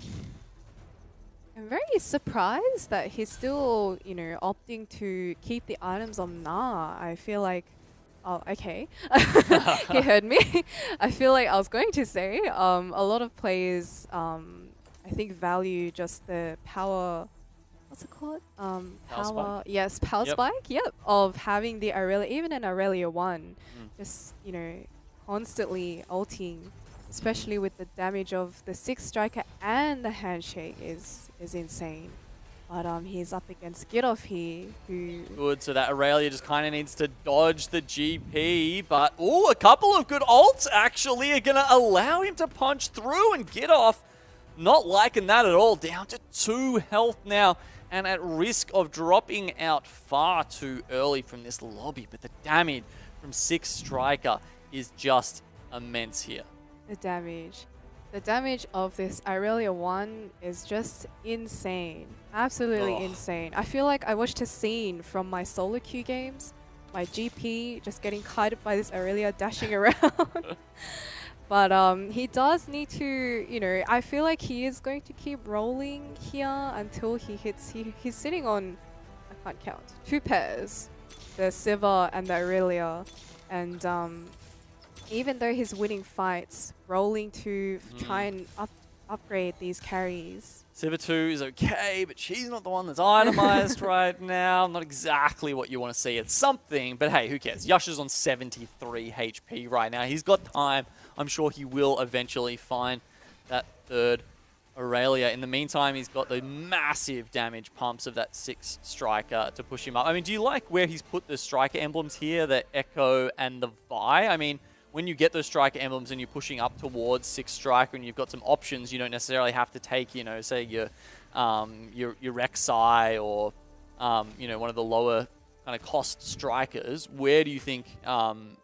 I'm very surprised that he's still, opting to keep the items on Nah. I feel like, oh, okay, he heard me. I feel like I was going to say, a lot of players, I think value just the power. What's it called? Power. Yes, power spike. Yep, of having the Aurelia, even in Aurelia 1, just constantly ulting. Especially with the damage of the 6 striker and the handshake is insane. But he's up against Gidoff here, who... Good, so that Aurelia just kind of needs to dodge the GP, but a couple of good ults actually are going to allow him to punch through and Gidoff not liking that at all. Down to 2 health now and at risk of dropping out far too early from this lobby. But the damage from 6 striker is just immense here. The damage of this Aurelia 1 is just insane. Absolutely insane. I feel like I watched a scene from my solo queue games. My GP just getting kited by this Aurelia dashing around. But he does need to, I feel like he is going to keep rolling here until he hits, he's sitting on, I can't count, 2 pairs. The Siva and the Aurelia. And even though he's winning fights, rolling to try and upgrade these carries. Siva 2 is okay, but she's not the one that's itemized right now. Not exactly what you want to see. It's something, but hey, who cares? Yusha's on 73 HP right now. He's got time. I'm sure he will eventually find that 3rd Aurelia. In the meantime, he's got the massive damage pumps of that 6 striker to push him up. I mean, do you like where he's put the striker emblems here, the Echo and the Vi? I mean, when you get those striker emblems and you're pushing up towards 6 striker and you've got some options, you don't necessarily have to take, say your Rek'Sai or one of the lower kind of cost strikers. Where do you think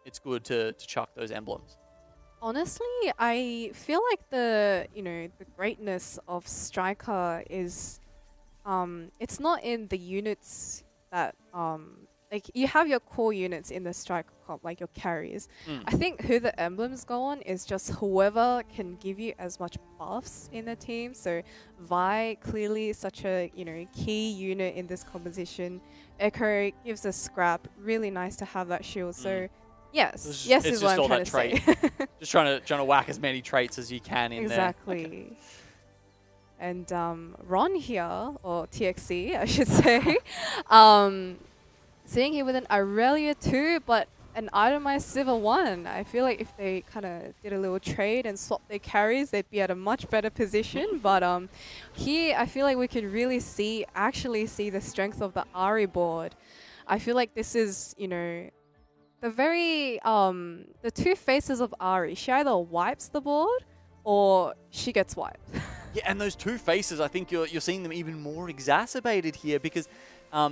it's good to chuck those emblems? Honestly, I feel like the greatness of striker is it's not in the units that like you have your core units in the striker comp, like your carries. I think who the emblems go on is just whoever can give you as much buffs in the team. So Vi clearly is such a key unit in this composition. Echo gives a scrap, really nice to have that shield. So yes is what I'm trying to say. Just trying to whack as many traits as you can in there. Exactly. Okay. And Ron here, or TXC I should say, sitting here with an Aurelia 2, but an itemized Siva 1. I feel like if they kind of did a little trade and swapped their carries, they'd be at a much better position. But here, I feel like we could really actually see the strength of the Ari board. I feel like this is, the the 2 faces of Ari. She either wipes the board or she gets wiped. Yeah, and those 2 faces, I think you're seeing them even more exacerbated here because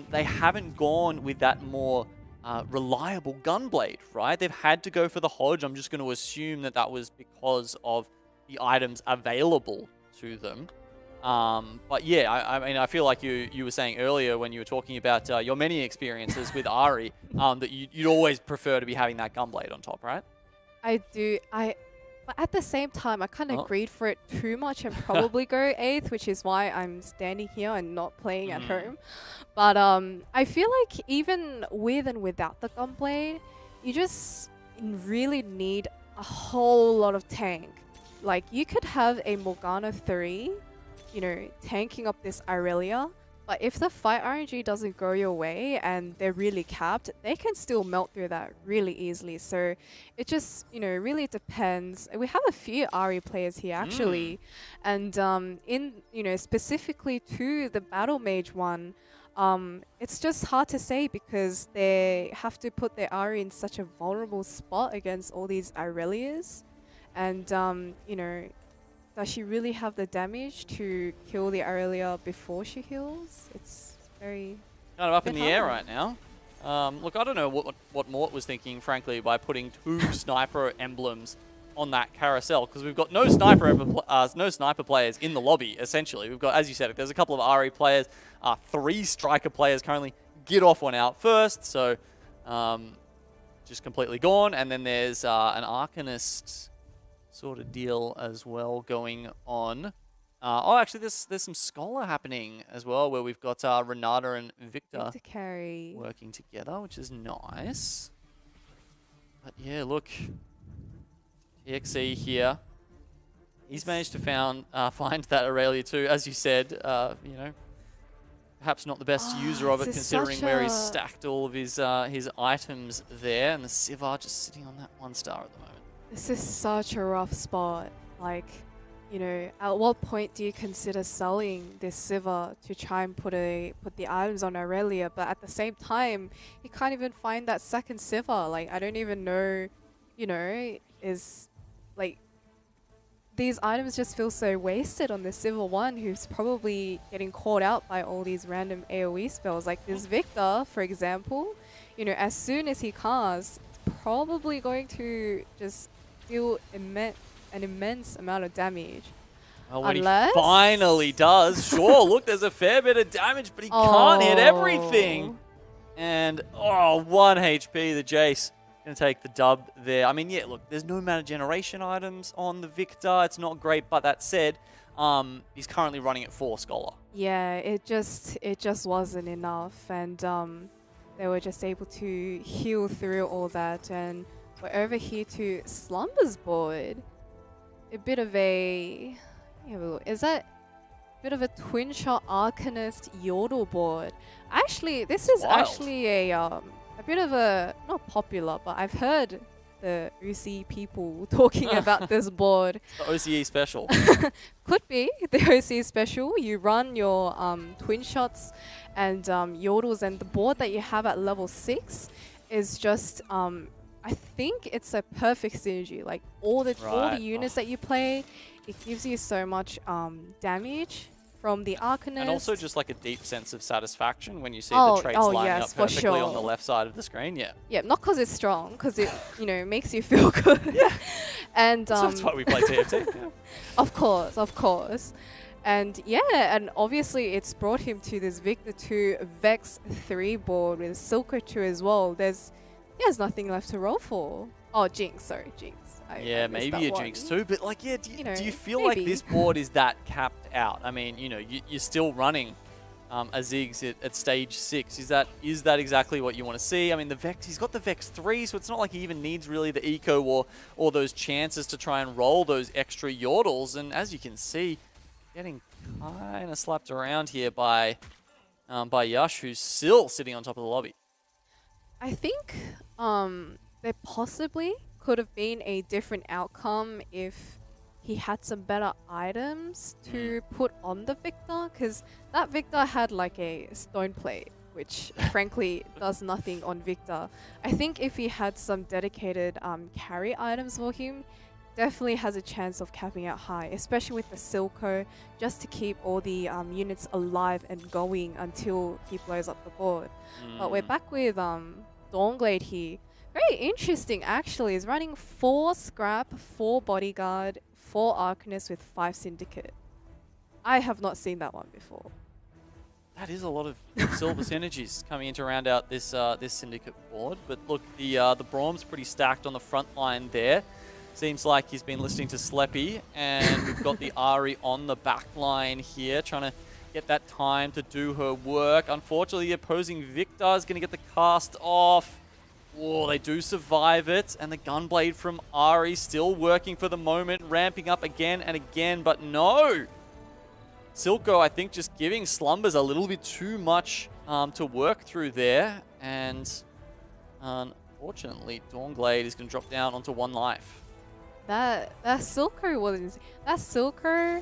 they haven't gone with that more reliable gunblade, right? They've had to go for the Hodge. I'm just going to assume that was because of the items available to them. But yeah, I mean, I feel like you were saying earlier when you were talking about your many experiences with Ari, that you'd always prefer to be having that gunblade on top, right? I do. But at the same time, I kind of greed for it too much and probably go 8th, which is why I'm standing here and not playing at home. But I feel like even with and without the gunblade, you just really need a whole lot of tank. Like, you could have a Morgana 3 you know, tanking up this Irelia. But if the fight RNG doesn't go your way and they're really capped, they can still melt through that really easily. So it just, you know, really depends. We have a few Ari players here actually, and in, you know, specifically to the Battle Mage one, it's just hard to say because they have to put their Ari in such a vulnerable spot against all these Irelias, and you know. Does she really have the damage to kill the Aurelia before she heals? It's very kind of up in bit the air hard. right now. Look, I don't know what Mort was thinking, frankly, by putting 2 sniper emblems on that carousel, because we've got no sniper players in the lobby. Essentially, we've got, as you said, there's a couple of RE players, 3 striker players currently. Get off one out first, so just completely gone. And then there's an Arcanist sort of deal as well going on. Oh, actually, there's some Scholar happening as well, where we've got Renata and Victor to carry. working together, which is nice. But yeah, look, TXE here. He's managed to find that Aurelia too, as you said. You know, perhaps not the best user of it, this is considering such where he's a- stacked all of his items there, and the Sivar just sitting on that 1 star at the moment. This is such a rough spot. Like, you know, at what point do you consider selling this Siva to try and put the items on Aurelia? But at the same time, you can't even find that second Siva. Like, I don't even know, you know, is like these items just feel so wasted on the Siva one, who's probably getting caught out by all these random AoE spells. Like this Victor, for example, you know, as soon as he casts, it's probably going to just deal an immense amount of damage. Well, when Unless- he finally does, sure, look, there's a fair bit of damage, but he can't hit everything. And, 1 HP, the Jace going to take the dub there. I mean, yeah, look, there's no mana generation items on the Victor. It's not great, but that said, he's currently running at 4 Scholar. Yeah, it just wasn't enough, and they were just able to heal through all that. And we're over here to Slumber's board. A bit of a, is that a bit of a twin shot Arcanist Yordle board? Actually, this is Wild. actually a bit of a, not popular, but I've heard the OCE people talking about this board. The OCE special. Could be the OCE special. You run your twin shots and Yordles, and the board that you have at level 6 is just I think it's a perfect synergy. Like all the Right. units that you play, it gives you so much damage from the Arcanist. And also just like a deep sense of satisfaction when you see Oh, the traits oh, lining yes, up for perfectly on the sure. left side of the screen. Yeah. Yeah, not because it's strong, because it makes you feel good. Yeah. And So that's why we play TFT. Yeah. Of course. And yeah, and obviously it's brought him to this Victor 2 Vex 3 board with Silco 2 as well. He has nothing left to roll for. Oh, Jinx, sorry, Jinx. I Yeah, missed maybe that a one. Jinx too. But like, yeah, do You know, you feel like maybe. this board is that capped out? I mean, you know, you're still running a Ziggs at stage 6. Is that exactly what you want to see? I mean, the Vex, he's got the Vex 3, so it's not like he even needs really the eco or those chances to try and roll those extra Yordles. And as you can see, getting kind of slapped around here by Yash, who's still sitting on top of the lobby. I think there possibly could have been a different outcome if he had some better items to put on the Victor, because that Victor had like a stone plate, which frankly does nothing on Victor. I think if he had some dedicated carry items for him, definitely has a chance of capping out high, especially with the Silco, just to keep all the units alive and going until he blows up the board. But we're back with Dawnglade here. Very interesting, actually. He's running 4 Scrap, 4 Bodyguard, 4 Arcanist with 5 Syndicate. I have not seen that one before. That is a lot of silver synergies coming in to round out this this Syndicate board. But look, the Brahm's pretty stacked on the front line there. Seems like he's been listening to Sleppy, and we've got the Ari on the back line here, trying to get that time to do her work. Unfortunately, the opposing Victor is going to get the cast off. Oh, they do survive it, and the Gunblade from Ari still working for the moment, ramping up again and again, but no! Silco, I think, just giving Slumbers a little bit too much to work through there. And unfortunately, Dawnglade is going to drop down onto 1 life. That Silco was that Silco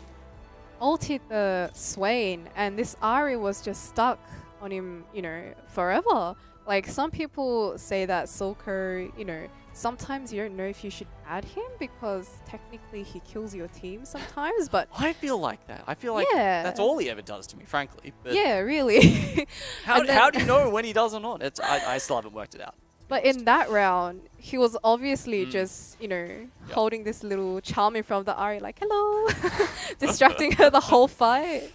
ulted the Swain, and this Ari was just stuck on him, you know, forever. Like, some people say that Silco, you know, sometimes you don't know if you should add him because technically he kills your team sometimes, but I feel like that. I feel like yeah, that's all he ever does to me, frankly. But yeah, really. how do you know when he does or not? I still haven't worked it out. But in that round, he was obviously just, you know, holding this little charm in front of the Ari, like, hello, distracting her the whole fight.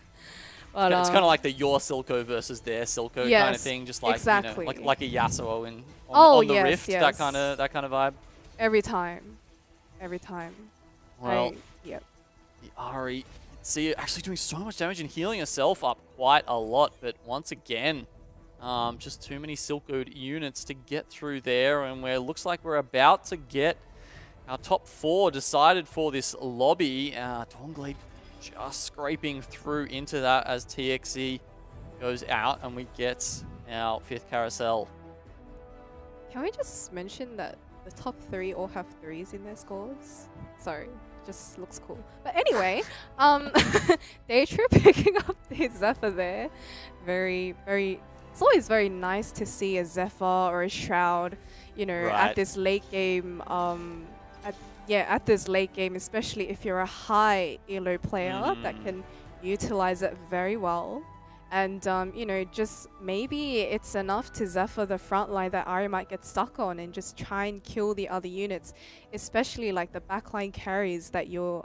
But, it's kind of like the your Silco versus their Silco kind of thing, just like exactly. you know, like a Yasuo on the yes, Rift, yes. that kind of vibe. Every time. Well, Yep. the Ari, see, actually doing so much damage and healing herself up quite a lot, but once again, just too many Silcoed units to get through there, and where it looks like we're about to get our top 4 decided for this lobby. Dawnglade just scraping through into that as TXE goes out, and we get our 5th carousel. Can we just mention that the top 3 all have 3s in their scores? Sorry, just looks cool. But anyway, Daytrip picking up the Zephyr there. Very, very... It's always very nice to see a Zephyr or a Shroud, you know, at this late game, at this late game, especially if you're a high elo player that can utilize it very well. And, you know, just maybe it's enough to Zephyr the front line that Ari might get stuck on and just try and kill the other units, especially like the backline carries that you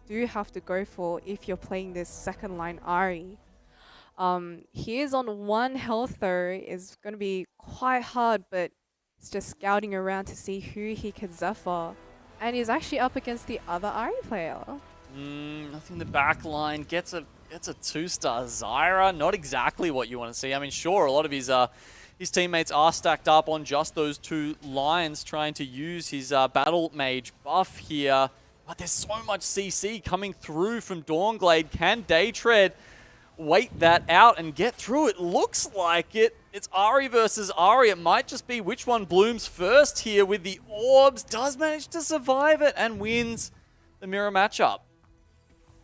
do have to go for if you're playing this second line Ari. He is on 1 health though, is going to be quite hard, but it's just scouting around to see who he can Zephyr. And he's actually up against the other Ari player. I think the back line gets a 2-star Zyra. Not exactly what you want to see. I mean, sure, a lot of his teammates are stacked up on just those 2 lines, trying to use his battle mage buff here. But there's so much CC coming through from Dawnglade. Can Daytread wait that out and get through? It looks like it. It's Ari versus Ari. It might just be which one blooms first here with the orbs. Does manage to survive it and wins the mirror matchup.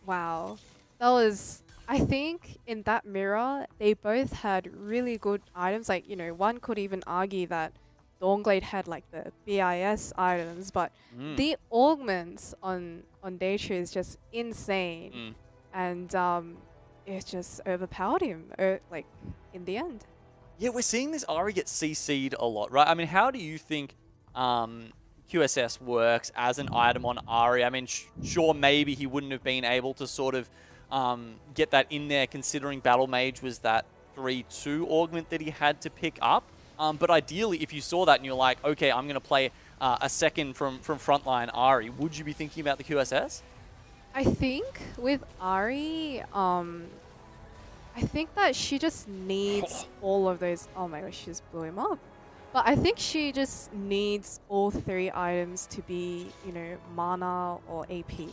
Wow. That was... I think in that mirror, they both had really good items. Like, you know, one could even argue that Dawnglade had like the BIS items, but the augments on Daytrip is just insane. And it just overpowered him, like, in the end. Yeah, we're seeing this Ari get CC'd a lot, right? I mean, how do you think QSS works as an item on Ari? I mean, sure, maybe he wouldn't have been able to sort of get that in there, considering Battle Mage was that 3-2 augment that he had to pick up. But ideally, if you saw that and you're like, okay, I'm going to play a second from frontline Ari, would you be thinking about the QSS? I think with Ari, I think that she just needs all of those... Oh my gosh, she just blew him up. But I think she just needs all 3 items to be, you know, mana or AP.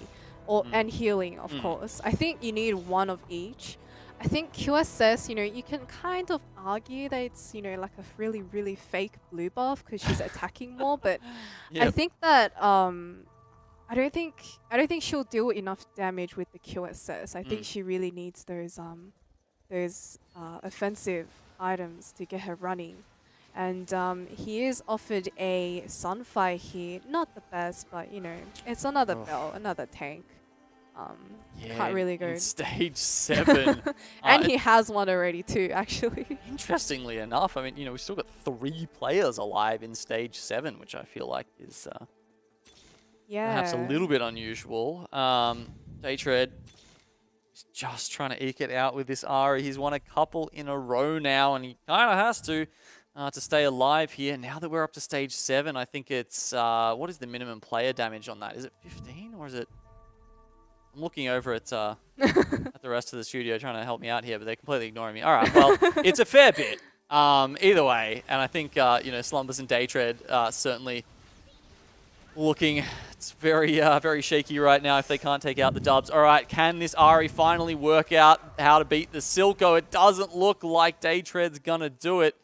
And healing, of course. I think you need one of each. I think QSS, you know, you can kind of argue that it's, you know, like a really, really fake blue buff because she's attacking more. But I think that... I don't think she'll deal enough damage with the QSS. I think she really needs those offensive items to get her running. And he is offered a Sunfire here. Not the best, but, you know, it's another bell, another tank. Can't really go. In stage 7. And he has one already too, actually. Interestingly enough, I mean, you know, we've still got 3 players alive in stage 7, which I feel like is... perhaps a little bit unusual. Daytread is just trying to eke it out with this Ari. He's won a couple in a row now, and he kind of has to stay alive here. Now that we're up to stage 7, I think it's... what is the minimum player damage on that? Is it 15 or is it... I'm looking over at the rest of the studio trying to help me out here, but they're completely ignoring me. All right, well, it's a fair bit either way. And I think, you know, Slumbers and Daytread certainly looking, it's very shaky right now if they can't take out the dubs. All right, can this Ari finally work out how to beat the Silco? It doesn't look like Daytread's gonna do it.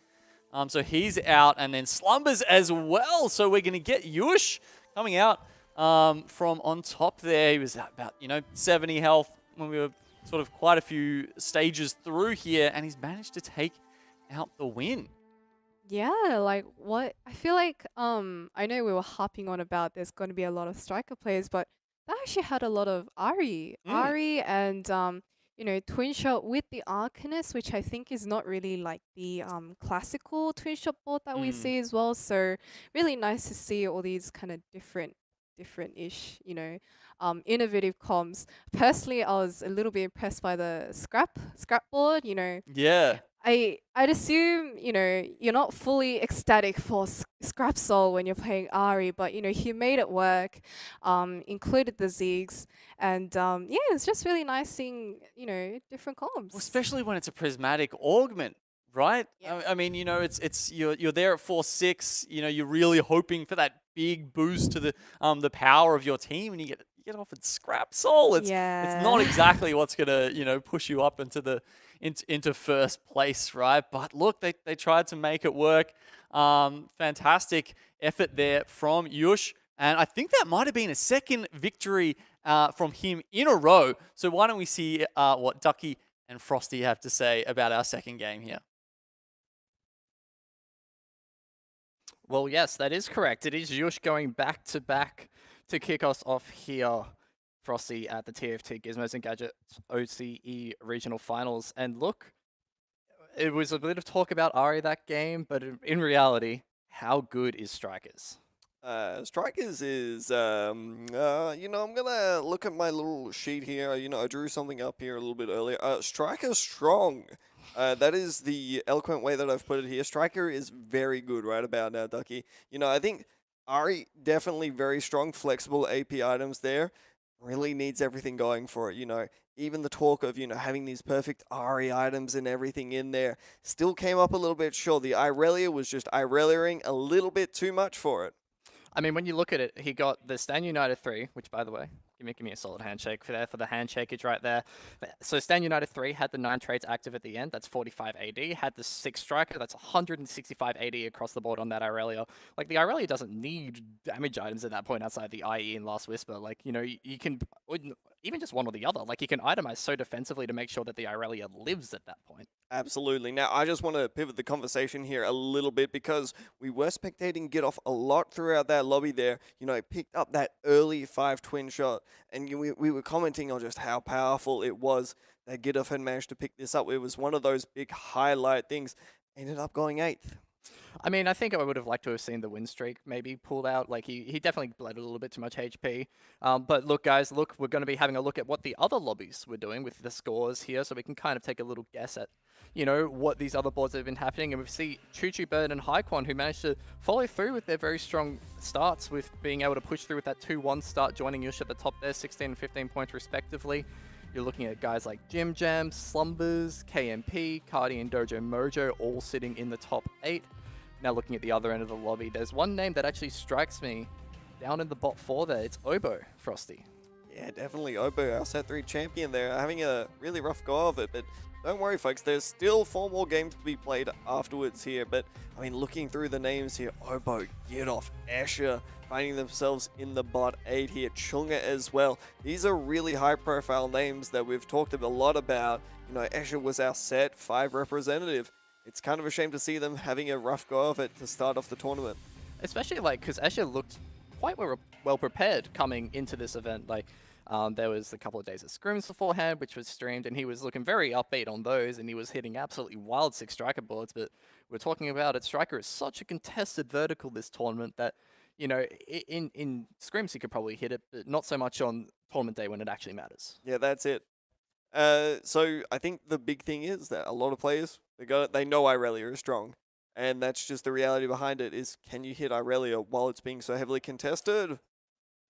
So he's out, and then Slumbers as well. So we're gonna get Yush coming out from on top there. He was at about 70 health when we were sort of quite a few stages through here, and he's managed to take out the win. Yeah, like what I feel like I know we were harping on about there's going to be a lot of striker players, but that actually had a lot of Ari and twin shot with the Arcanist, which I think is not really like the classical twin shot board that we see as well. So really nice to see all these kind of different-ish, innovative comms. Personally, I was a little bit impressed by the scrap board, Yeah. I'd assume, you're not fully ecstatic for Scrap Soul when you're playing Ari, but, he made it work, included the Ziggs, and, it's just really nice seeing, different comms. Well, especially when it's a prismatic augment, right? Yeah. I mean, it's you're there at 4-6, you're really hoping for that big boost to the power of your team, and you get offered Scrap Soul. It's not exactly what's gonna push you up into first place, right? But look, they tried to make it work. Fantastic effort there from Yush, and I think that might have been a second victory from him in a row. So why don't we see what Ducky and Frosty have to say about our second game here? Well, yes, that is correct. It is Yush going back to back to kick us off here, Frosty, at the TFT Gizmos and Gadgets OCE Regional Finals. And look, it was a bit of talk about Ari that game, but in reality, how good is Strikers? Strikers is, I'm gonna look at my little sheet here. I drew something up here a little bit earlier. Striker strong. That is the eloquent way that I've put it here. Striker is very good right about now, Ducky. I think Ari definitely very strong, flexible AP items there. Really needs everything going for it. Even the talk of, having these perfect Ari items and everything in there still came up a little bit short. The Irelia was just Ireliaing a little bit too much for it. I mean, when you look at it, he got the Stan United 3, which, by the way, give me a solid handshake for the handshakeage right there. So Stan United 3 had the 9 trades active at the end. That's 45 AD. Had the 6 striker. That's 165 AD across the board on that Irelia. Like, the Irelia doesn't need damage items at that point outside the IE and Last Whisper. Like, you can, even just one or the other, like, you can itemize so defensively to make sure that the Irelia lives at that point. Absolutely. Now, I just want to pivot the conversation here a little bit because we were spectating Get Off a lot throughout that lobby there. Picked up that early 5 twin shot, and we were commenting on just how powerful it was that Get Off had managed to pick this up. It was one of those big highlight things. Ended up going 8th. I mean, I think I would have liked to have seen the win streak maybe pulled out. Like, he definitely bled a little bit too much HP. But look, guys, we're going to be having a look at what the other lobbies were doing with the scores here, so we can kind of take a little guess at, what these other boards have been happening. And we see Choo Choo Bird and Haikwon, who managed to follow through with their very strong starts, with being able to push through with that 2-1 start, joining Yush at the top there, 16 and 15 points respectively. You're looking at guys like Jim Jam, Slumbers, KMP, Cardi, and Dojo Mojo, all sitting in the top 8. Now looking at the other end of the lobby, there's one name that actually strikes me down in the bot 4 there. It's Obo, Frosty. Yeah, definitely Obo, our set 3 champion there, having a really rough go of it. But don't worry, folks, there's still 4 more games to be played afterwards here. But, I mean, looking through the names here, Obo, Get Off, Escher, finding themselves in the bot 8 here, Chunga as well. These are really high-profile names that we've talked a lot about. Escher was our set 5 representative. It's kind of a shame to see them having a rough go of it to start off the tournament. Especially, because Escher looked quite well prepared coming into this event. There was a couple of days of scrims beforehand, which was streamed, and he was looking very upbeat on those, and he was hitting absolutely wild 6 striker boards. But we're talking about it. Striker is such a contested vertical this tournament that, in scrims he could probably hit it, but not so much on tournament day when it actually matters. Yeah, that's it. So I think the big thing is that a lot of players, they know Irelia is strong. And that's just the reality behind it, is can you hit Irelia while it's being so heavily contested?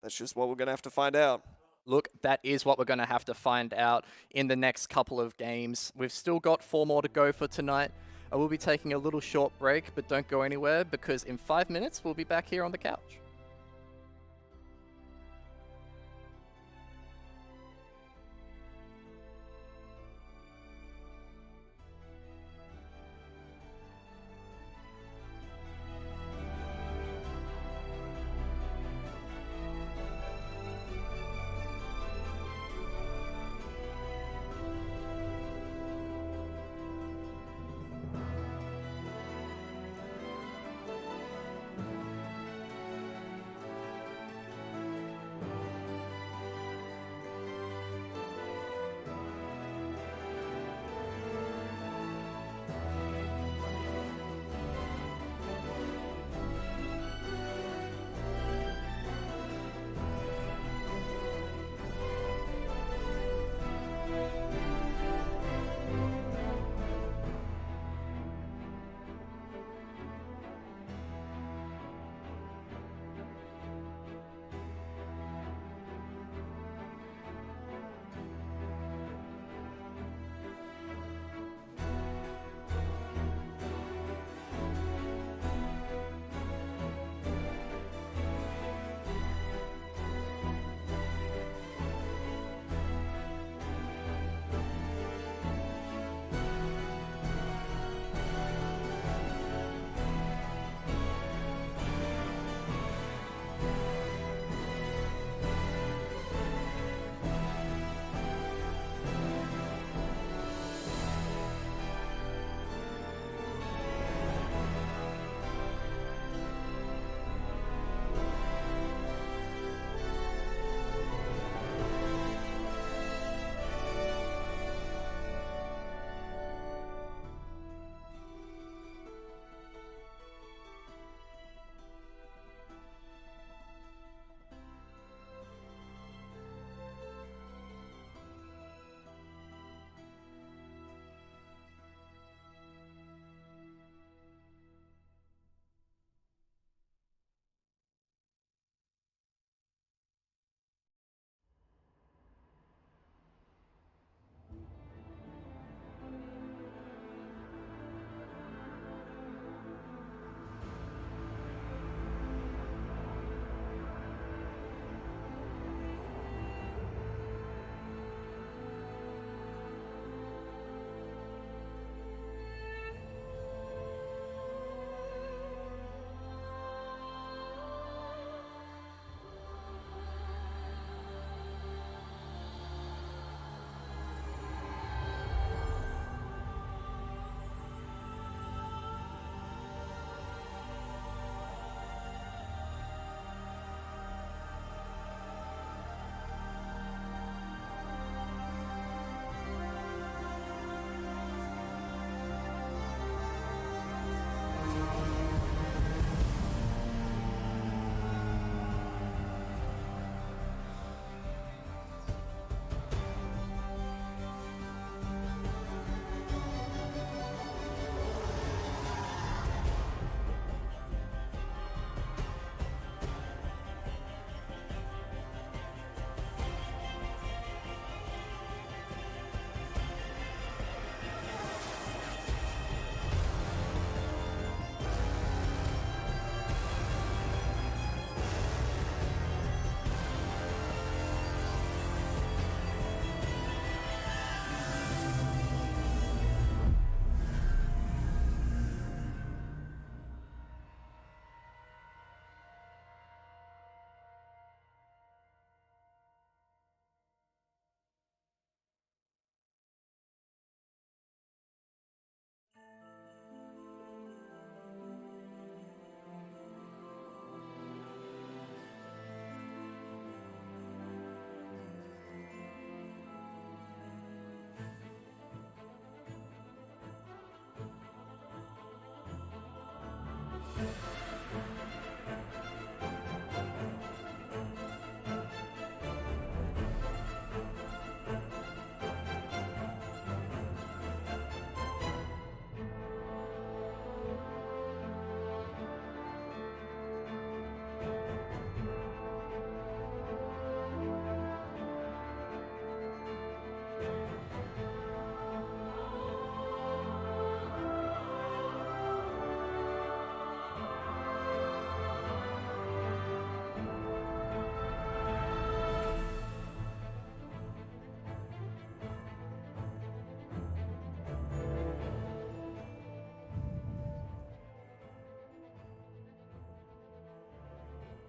That's just what we're going to have to find out. Look, that is what we're going to have to find out in the next couple of games. We've still got 4 more to go for tonight. I will be taking a little short break, but don't go anywhere, because in 5 minutes we'll be back here on the couch.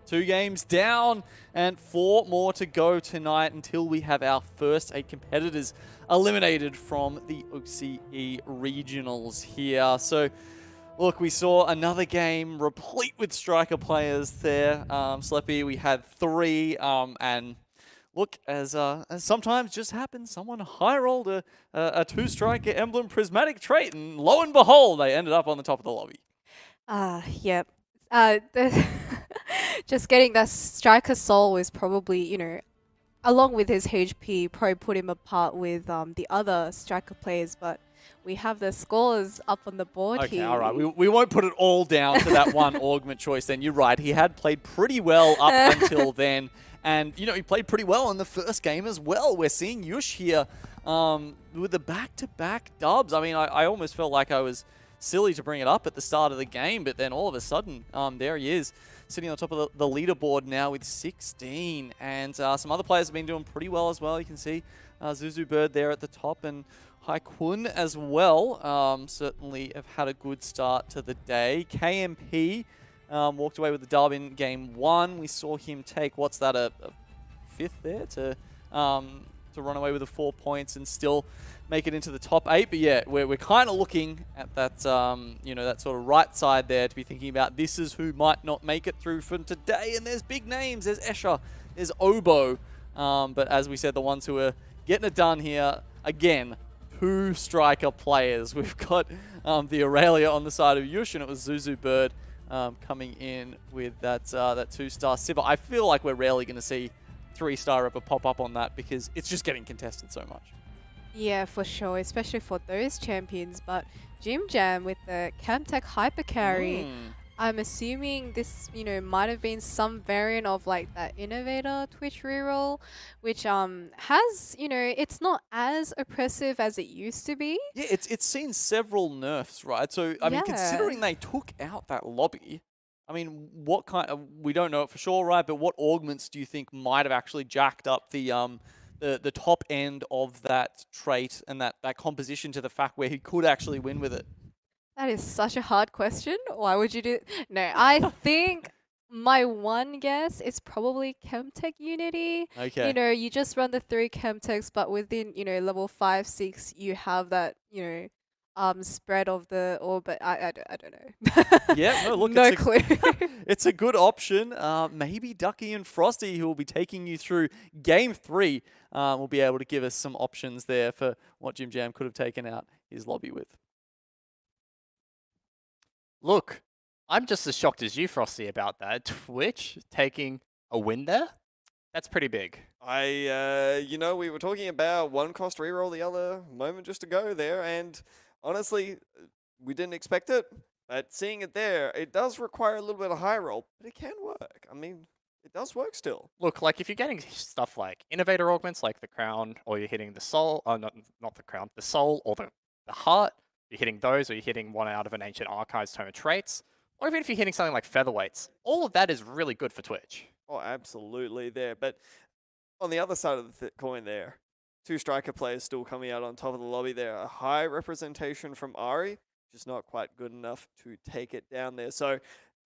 2 games down and 4 more to go tonight until we have our first 8 competitors eliminated from the OCE Regionals here. So, look, we saw another game replete with striker players there. Sleppy, we had 3, and look, as sometimes just happens, someone high-rolled a 2-striker emblem prismatic trait, and lo and behold, they ended up on the top of the lobby. Yep. Just getting that striker soul was probably, you know, along with his HP, probably put him apart with the other striker players, but we have the scores up on the board Okay, here. all right. We won't put it all down to that one augment choice then. You're right. He had played pretty well up until then. And, you know, he played pretty well in the first game as well. We're seeing Yush here with the back-to-back dubs. I mean, I almost felt like I was silly to bring it up at the start of the game, but then all of a sudden, there he is, sitting on top of the leaderboard now with 16. And some other players have been doing pretty well as well. You can see Zuzu Bird there at the top, and Haikun as well. Certainly have had a good start to the day. KMP walked away with the dub in game 1. We saw him take, what's that, a 5th there to run away with the 4 points and still make it into the top 8. But yeah, we're kind of looking at that, you know, that sort of right side there to be thinking about this is who might not make it through from today. And there's big names. There's Escher. There's Obo. But as we said, the ones who are getting it done here, again, 2 striker players. We've got the Aurelia on the side of Yush, and it was Zuzu Bird coming in with that 2-star Sivir. I feel like we're rarely going to see 3-star Ripper pop up on that because it's just getting contested so much. Yeah, for sure, especially for those champions. But Jim Jam with the Camtech Hyper Carry, I'm assuming this, you know, might have been some variant of like that Innovator Twitch reroll, which has, you know, it's not as oppressive as it used to be. Yeah, it's seen several nerfs, right? So, I mean, considering they took out that lobby, I mean, what kind of, we don't know it for sure, right? But what augments do you think might have actually jacked up the top end of that trait and that composition to the fact where he could actually win with it? That is such a hard question. Why would you do? No, I think my one guess is probably Chemtech Unity. Okay. You know, you just run the 3 Chemtechs, but within, you know, level 5, 6, you have that, you know, spread of the orbit. I don't know. Yeah, no, look, no clue. It's a good option. Maybe Ducky and Frosty, who will be taking you through game 3, will be able to give us some options there for what Jim Jam could have taken out his lobby with. Look, I'm just as shocked as you, Frosty, about that. Twitch taking a win there? That's pretty big. You know, we were talking about one cost reroll the other moment just ago there, and honestly, we didn't expect it. But seeing it there, it does require a little bit of high roll, but it can work. I mean, it does work still. Look, like if you're getting stuff like Innovator augments, like the crown, or you're hitting the soul, not the crown, the soul or the heart, you're hitting those, or you're hitting one out of an Ancient Archives Tome of Traits, or even if you're hitting something like Featherweights, all of that is really good for Twitch. Oh, absolutely there. But on the other side of the coin there, 2 striker players still coming out on top of the lobby there. A high representation from Ari, just not quite good enough to take it down there. So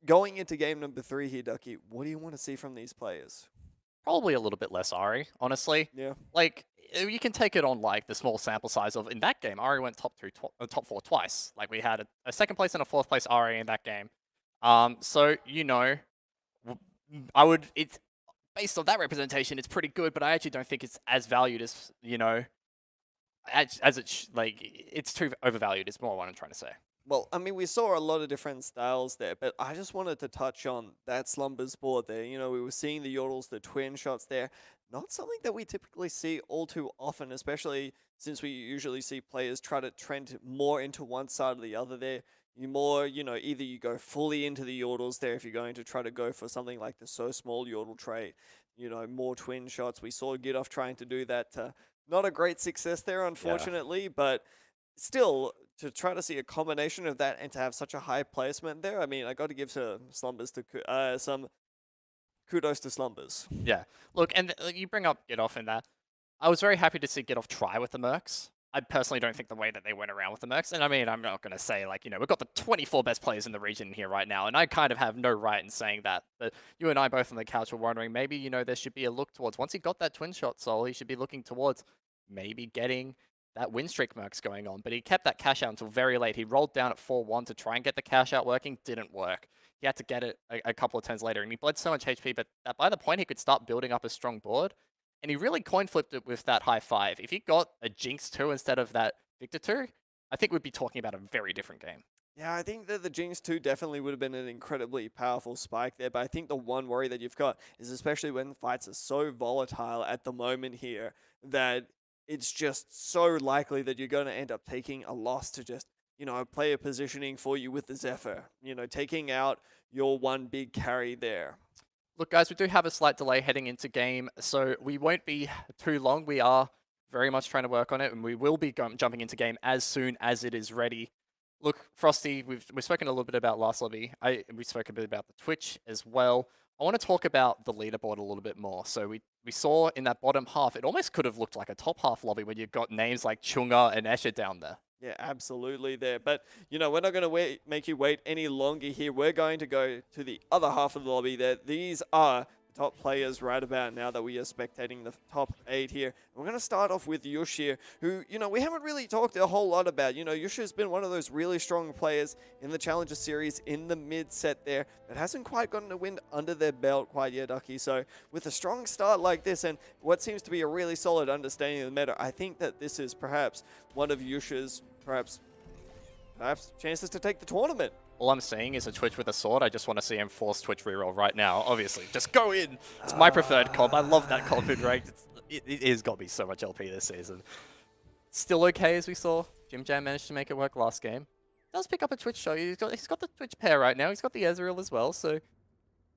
going into game number 3 here, Ducky, what do you want to see from these players? Probably a little bit less Ari, honestly. Yeah. Like, you can take it on like the small sample size of, in that game, Ari went top 4 twice. Like we had a 2nd place and a 4th place Ari in that game. So, you know, it's based on that representation, it's pretty good, but I actually don't think it's as valued as, you know, as it's too overvalued is more what I'm trying to say. Well, I mean, we saw a lot of different styles there, but I just wanted to touch on that Slumbers board there. You know, we were seeing the yordles, the twin shots there. Not something that we typically see all too often, especially since we usually see players try to trend more into one side or the other there. You more, you know, either you go fully into the yordles there if you're going to try to go for something like the So Small yordle trait, you know, more twin shots. We saw Gidoff trying to do that. Not a great success there, unfortunately, but still, to try to see a combination of that and to have such a high placement there, I mean, I got to give some kudos to Slumbers. Yeah. Look, and you bring up Gidoff in that. I was very happy to see Gidoff try with the Mercs. I personally don't think the way that they went around with the Mercs, and I mean, I'm not going to say, like, we've got the 24 best players in the region here right now, and I kind of have no right in saying that. But you and I both on the couch were wondering, maybe, there should be a look towards, once he got that twin shot soul, he should be looking towards maybe getting that win streak Mercs going on. But he kept that cash out until very late. He rolled down at 4-1 to try and get the cash out working, didn't work. He had to get it a couple of turns later, and he bled so much HP, but that by the point he could start building up a strong board, and he really coin flipped it with that high 5. If he got a Jinx 2 instead of that Victor 2, I think we'd be talking about a very different game. Yeah, I think that the Jinx 2 definitely would have been an incredibly powerful spike there, but I think the one worry that you've got is especially when fights are so volatile at the moment here that it's just so likely that you're going to end up taking a loss to just, a player positioning for you with the Zephyr, taking out your one big carry there. Look, guys, we do have a slight delay heading into game, so we won't be too long. We are very much trying to work on it, and we will be jumping into game as soon as it is ready. Look, Frosty, we've spoken a little bit about last lobby. We spoke a bit about the Twitch as well. I want to talk about the leaderboard a little bit more. So we saw in that bottom half, it almost could have looked like a top half lobby when you've got names like Chunga and Escher down there. Yeah, absolutely there. But, we're not going to make you wait any longer here. We're going to go to the other half of the lobby there. These are the top players right about now that we are spectating the top 8 here. We're going to start off with Yush here, who, we haven't really talked a whole lot about. Yush has been one of those really strong players in the Challenger Series in the mid-set there, but hasn't quite gotten a win under their belt quite yet, Ducky. So with a strong start like this and what seems to be a really solid understanding of the meta, I think that this is perhaps one of Yush's perhaps chances to take the tournament. All I'm seeing is a Twitch with a sword. I just want to see him force Twitch reroll right now, obviously. Just go in! It's my preferred comp. I love that comp in ranked. It has got me so much LP this season. Still okay, as we saw. Jim Jam managed to make it work last game. Does pick up a Twitch show. He's got the Twitch pair right now. He's got the Ezreal as well, so...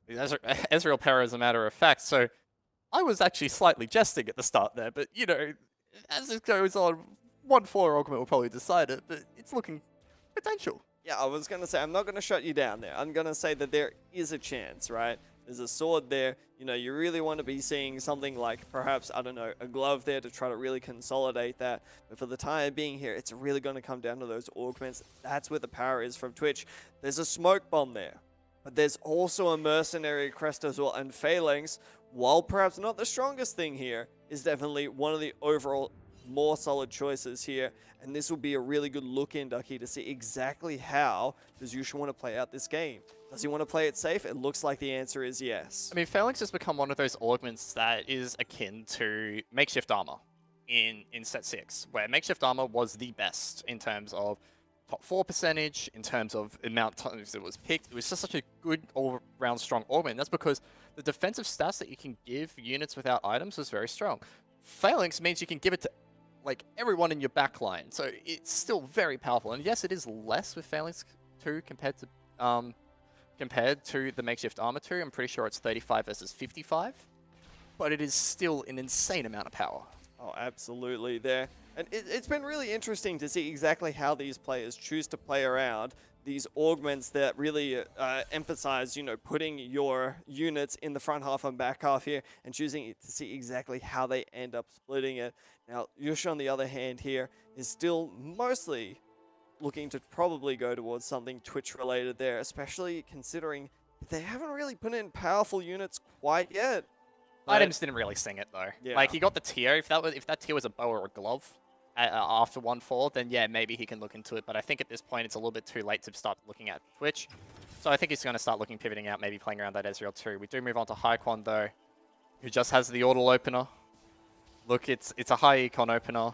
Ezreal pair as a matter of fact, so... I was actually slightly jesting at the start there, but, as it goes on, 1-4 Augment will probably decide it, but it's looking potential. Yeah, I was going to say, I'm not going to shut you down there. I'm going to say that there is a chance, right? There's a sword there. You really want to be seeing something like perhaps, I don't know, a glove there to try to really consolidate that. But for the time being here, it's really going to come down to those augments. That's where the power is from Twitch. There's a smoke bomb there. But there's also a mercenary crest as well. And Phalanx, while perhaps not the strongest thing here, is definitely one of the overall more solid choices here, and this will be a really good look in, Ducky, to see exactly how does Yush want to play out this game. Does he want to play it safe? It looks like the answer is yes. I mean, Phalanx has become one of those augments that is akin to makeshift armor in set 6, where makeshift armor was the best in terms of top 4 percentage, in terms of amount of times it was picked. It was just such a good all-round strong augment. That's because the defensive stats that you can give units without items was very strong. Phalanx means you can give it to everyone in your backline, so it's still very powerful. And yes, it is less with Phalanx 2 compared to the makeshift armor 2. I'm pretty sure it's 35 versus 55, but it is still an insane amount of power. Oh, absolutely there. And it's been really interesting to see exactly how these players choose to play around these augments that really emphasize, putting your units in the front half and back half here and choosing to see exactly how they end up splitting it. Now, Yush, on the other hand here, is still mostly looking to probably go towards something Twitch-related there, especially considering they haven't really put in powerful units quite yet. Items didn't really sing it, though. Yeah. He got the tier. If that tier was a bow or a glove after 1-4, then yeah, maybe he can look into it. But I think at this point, it's a little bit too late to start looking at Twitch. So I think he's going to start pivoting out, maybe playing around that Ezreal too. We do move on to Haikon, though, who just has the Auto opener. Look, it's a high econ opener.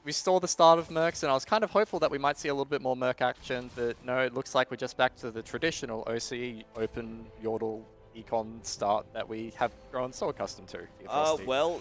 We saw the start of Mercs, and I was kind of hopeful that we might see a little bit more Merc action, but no, it looks like we're just back to the traditional OCE open Yordle econ start that we have grown so accustomed to. Well,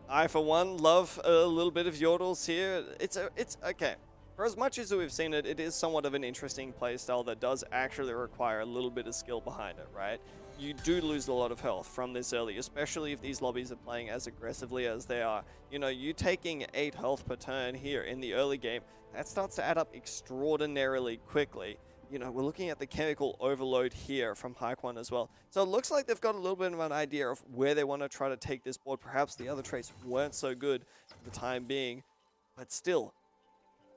I for one love a little bit of Yordles here. It's okay. For as much as we've seen it, it is somewhat of an interesting playstyle that does actually require a little bit of skill behind it, right? You do lose a lot of health from this early, especially if these lobbies are playing as aggressively as they are. You taking 8 health per turn here in the early game, that starts to add up extraordinarily quickly. you know, we're looking at the chemical overload here from Haikwan as well. So it looks like they've got a little bit of an idea of where they want to try to take this board. Perhaps the other traits weren't so good for the time being, but still,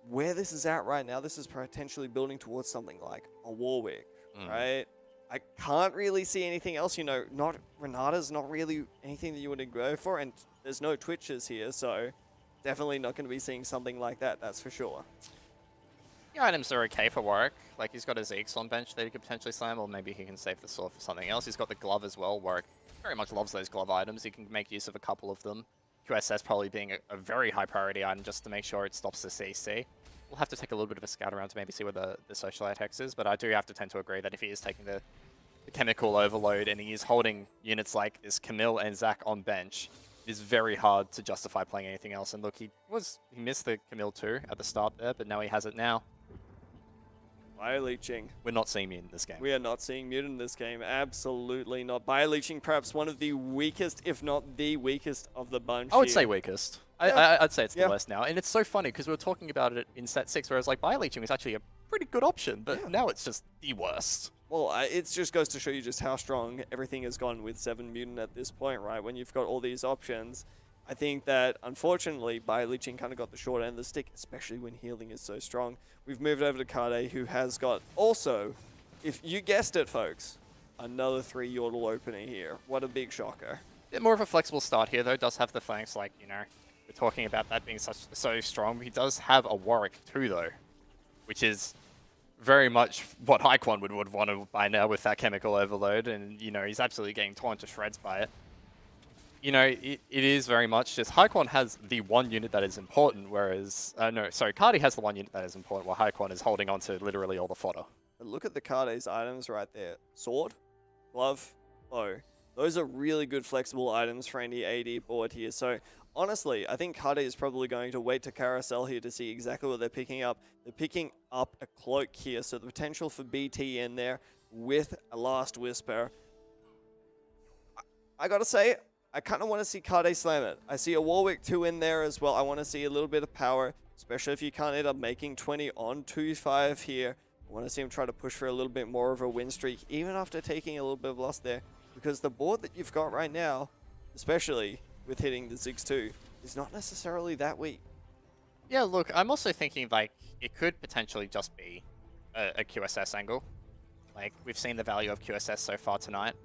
where this is at right now, this is potentially building towards something like a Warwick, right? I can't really see anything else, you know, not Renata's not really anything that you would go for, and there's no Twitches here, so definitely not going to be seeing something like that, that's for sure. The items are okay for Warwick. Like, he's got his Zeeks on bench that he could potentially slam, or maybe he can save the sword for something else. He's got the glove as well. Warwick very much loves those glove items. He can make use of a couple of them. QSS probably being a very high priority item just to make sure it stops the CC. We'll have to take a little bit of a scout around to maybe see where the Socialite Hex is, but I do have to tend to agree that if he is taking the chemical overload and he is holding units like this Camille and Zach on bench, it is very hard to justify playing anything else. And look, he missed the Camille too at the start there, but now he has it now. Bio-leeching. We're not seeing Mute in this game. We are not seeing Mute in this game. Absolutely not. Bio-leeching, perhaps one of the weakest, if not the weakest of the bunch. I would here. say weakest. Yeah. I'd say it's the Yeah. worst now. And it's so funny because we were talking about it in set 6, whereas like Bio-leeching was actually a pretty good option, but now it's just the worst. Well, it just goes to show you just how strong everything has gone with 7 Mutant at this point, right? When you've got all these options. I think that, unfortunately, Bio-leeching kind of got the short end of the stick, especially when healing is so strong. We've moved over to Kade, who has got also, if you guessed it, folks, another 3 Yordle opener here. What a big shocker. Bit more of a flexible start here, though. Does have the flanks, like, you know, we're talking about that being so strong. He does have a Warwick too, though, which is very much what Haikwan would want to by now with that chemical overload, and, you know, he's absolutely getting torn to shreds by it. You know, it is very much just Haikwan has the one unit that is important, whereas, Cardi has the one unit that is important, while Haikwan is holding on to literally all the fodder. But look at the Kade's items right there. Sword, glove, bow. Those are really good flexible items for any AD board here. So honestly, I think Kade is probably going to wait to carousel here to see exactly what they're picking up. They're picking up a cloak here, so the potential for BT in there with a Last Whisper. I gotta say, I kind of want to see Kade slam it. I see a Warwick 2 in there as well. I want to see a little bit of power, especially if you can't end up making 20 on 2-5 here. I want to see him try to push for a little bit more of a win streak, even after taking a little bit of loss there. Because the board that you've got right now, especially with hitting the Ziggs 2, is not necessarily that weak. Yeah, look, I'm also thinking, like, it could potentially just be a QSS angle. Like, we've seen the value of QSS so far tonight.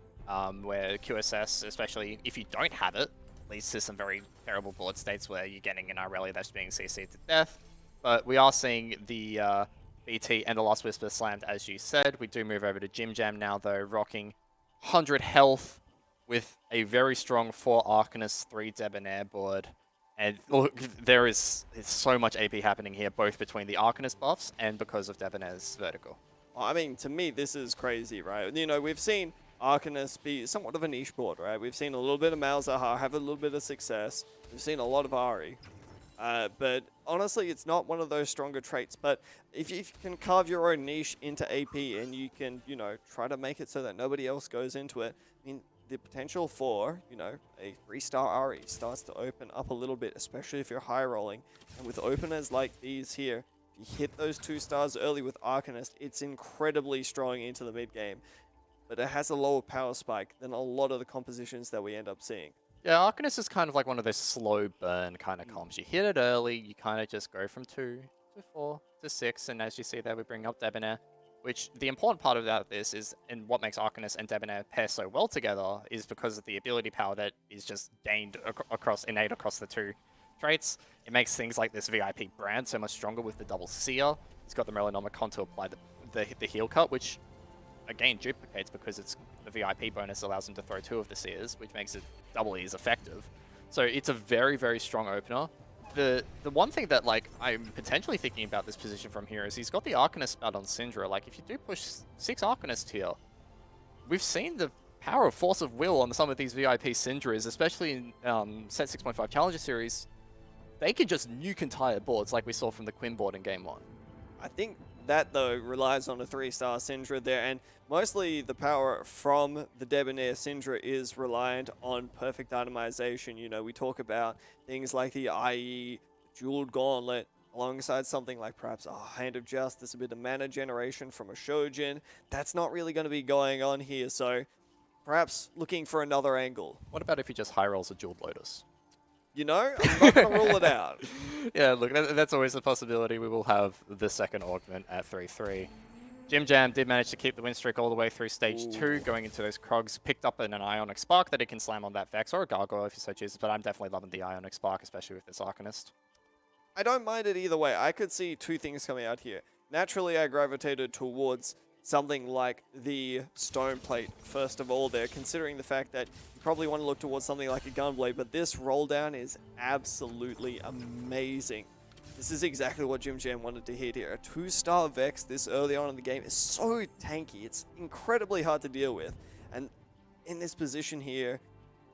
Where QSS, especially if you don't have it, leads to some very terrible board states where you're getting an Irelia that's being CC'd to death. But we are seeing the BT and the Last Whisper slammed, as you said. We do move over to Jim Jam now, though, rocking 100 health with a very strong 4 Arcanist, 3 Debonair board. And look, it's so much AP happening here, both between the Arcanist buffs and because of Debonair's vertical. I mean, to me, this is crazy, right? You know, we've seen Arcanist be somewhat of a niche board, right? We've seen a little bit of Malzahar have a little bit of success. We've seen a lot of Ari. But honestly, it's not one of those stronger traits. But if you can carve your own niche into AP and you can, you know, try to make it so that nobody else goes into it, I mean, the potential for, you know, a 3-star Ari starts to open up a little bit, especially if you're high rolling. And with openers like these here, if you hit those 2 stars early with Arcanist, it's incredibly strong into the mid game. But it has a lower power spike than a lot of the compositions that we end up seeing. Yeah, Arcanist is kind of like one of those slow burn kind of comps. You hit it early, you kind of just go from 2 to 4 to 6, and as you see there, we bring up Debonair, which the important part of this is, and what makes Arcanist and Debonair pair so well together, is because of the ability power that is just gained innate across the 2 traits. It makes things like this VIP brand so much stronger with the double seer. It's got the Melanomicon to apply the heal cut, which again duplicates because it's the VIP bonus allows him to throw 2 of the seers, which makes it doubly as effective. So it's a very, very strong opener. The one thing that like I'm potentially thinking about this position from here is he's got the Arcanist spout on Syndra. Like if you do push 6 Arcanists here, we've seen the power of Force of Will on some of these VIP Syndras, especially in set 6.5 Challenger Series. They can just nuke entire boards like we saw from the Quinn board in Game 1. I think that, though, relies on a 3-star Syndra there, and mostly the power from the Debonair Syndra is reliant on perfect itemization. You know, we talk about things like the IE, Jeweled Gauntlet, alongside something like perhaps a Hand of Justice, a bit of mana generation from a Shojin. That's not really going to be going on here, so perhaps looking for another angle. What about if he just high rolls a Jeweled Lotus? You know, I'm not going to rule it out. Yeah, look, that's always a possibility. We will have the second augment at 3-3. Jim Jam did manage to keep the win streak all the way through stage 2, going into those Krogs. Picked up an Ionic Spark that he can slam on that Vex, or a Gargoyle if you so chooses, but I'm definitely loving the Ionic Spark, especially with this Arcanist. I don't mind it either way. I could see two things coming out here. Naturally, I gravitated towards something like the Stone Plate, first of all there, considering the fact that you probably want to look towards something like a Gunblade, but this roll down is absolutely amazing. This is exactly what Jim Jam wanted to hit here. A 2-star Vex this early on in the game is so tanky. It's incredibly hard to deal with. And in this position here,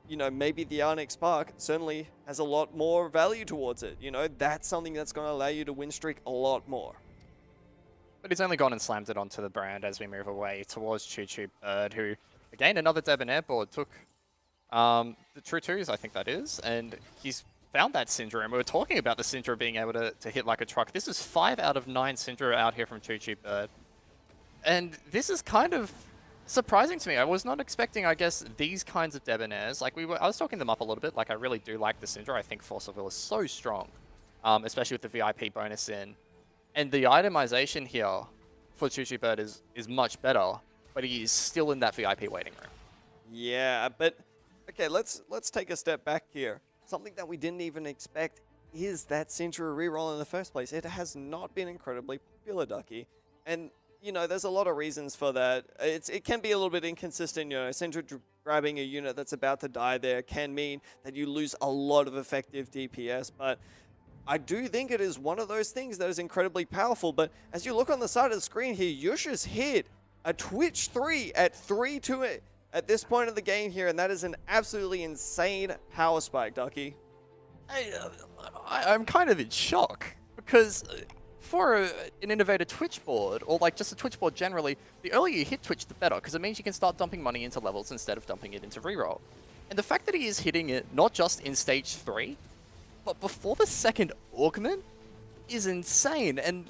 you know, maybe the Ionic Spark certainly has a lot more value towards it. You know, that's something that's going to allow you to win streak a lot more. But he's only gone and slammed it onto the brand as we move away towards Choo Choo Bird, who, again, another Debonair board took the True Twos, I think that is, and he's found that Syndra, and we were talking about the Syndra being able to hit like a truck. This is 5 out of 9 Syndra out here from Choo Choo Bird. And this is kind of surprising to me. I was not expecting, I guess, these kinds of Debonairs. Like, I was talking them up a little bit. Like, I really do like the Syndra. I think Force of Will is so strong, especially with the VIP bonus in. And the itemization here for Choo Choo Bird is much better, but he is still in that VIP waiting room. Yeah, but okay, let's take a step back here. Something that we didn't even expect is that Syndra reroll in the first place. It has not been incredibly popular, Ducky. And, you know, there's a lot of reasons for that. It can be a little bit inconsistent, you know, Syndra grabbing a unit that's about to die there can mean that you lose a lot of effective DPS, but I do think it is one of those things that is incredibly powerful. But as you look on the side of the screen here, Yush's hit a Twitch 3 at 3-2 at this point of the game here, and that is an absolutely insane power spike, Ducky. I'm kind of in shock, because for an innovator Twitch board, or like just a Twitch board generally, the earlier you hit Twitch, the better, because it means you can start dumping money into levels instead of dumping it into reroll. And the fact that he is hitting it not just in stage 3, but before the second augment is insane. And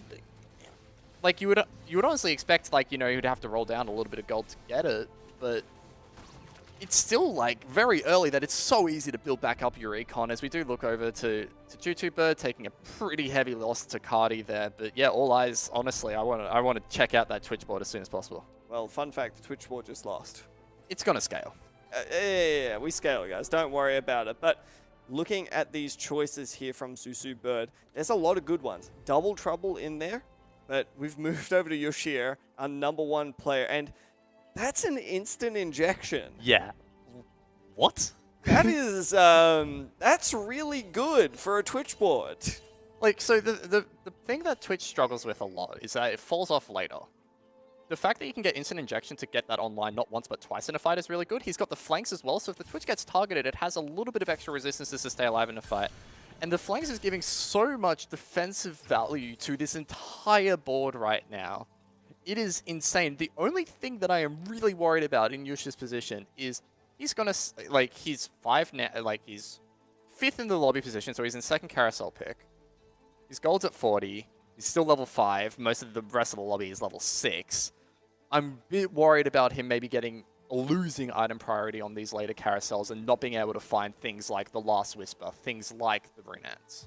like you would honestly expect, like, you know, you'd have to roll down a little bit of gold to get it, but it's still like very early that it's so easy to build back up your econ. As we do look over to Choo Choo Bird taking a pretty heavy loss to Cardi there, but yeah, all eyes. Honestly, I want to check out that Twitch board as soon as possible. Well, fun fact, the Twitch board just lost. It's gonna scale. Yeah, we scale, guys. Don't worry about it. But looking at these choices here from Susu Bird, there's a lot of good ones. Double Trouble in there, but we've moved over to Yoshir, our #1 player, and that's an instant injection. Yeah. What? That is, that's really good for a Twitch board. Like, so the thing that Twitch struggles with a lot is that it falls off later. The fact that you can get instant injection to get that online not once but twice in a fight is really good. He's got the flanks as well, so if the Twitch gets targeted, it has a little bit of extra resistance to stay alive in a fight. And the flanks is giving so much defensive value to this entire board right now. It is insane. The only thing that I am really worried about in Yusha's position is he's gonna, like, he's 5 now, like, he's 5th in the lobby position, so he's in 2nd carousel pick. His gold's at 40. He's still level 5. Most of the rest of the lobby is level 6. I'm a bit worried about him maybe losing item priority on these later carousels and not being able to find things like the Last Whisper, things like the Runettes.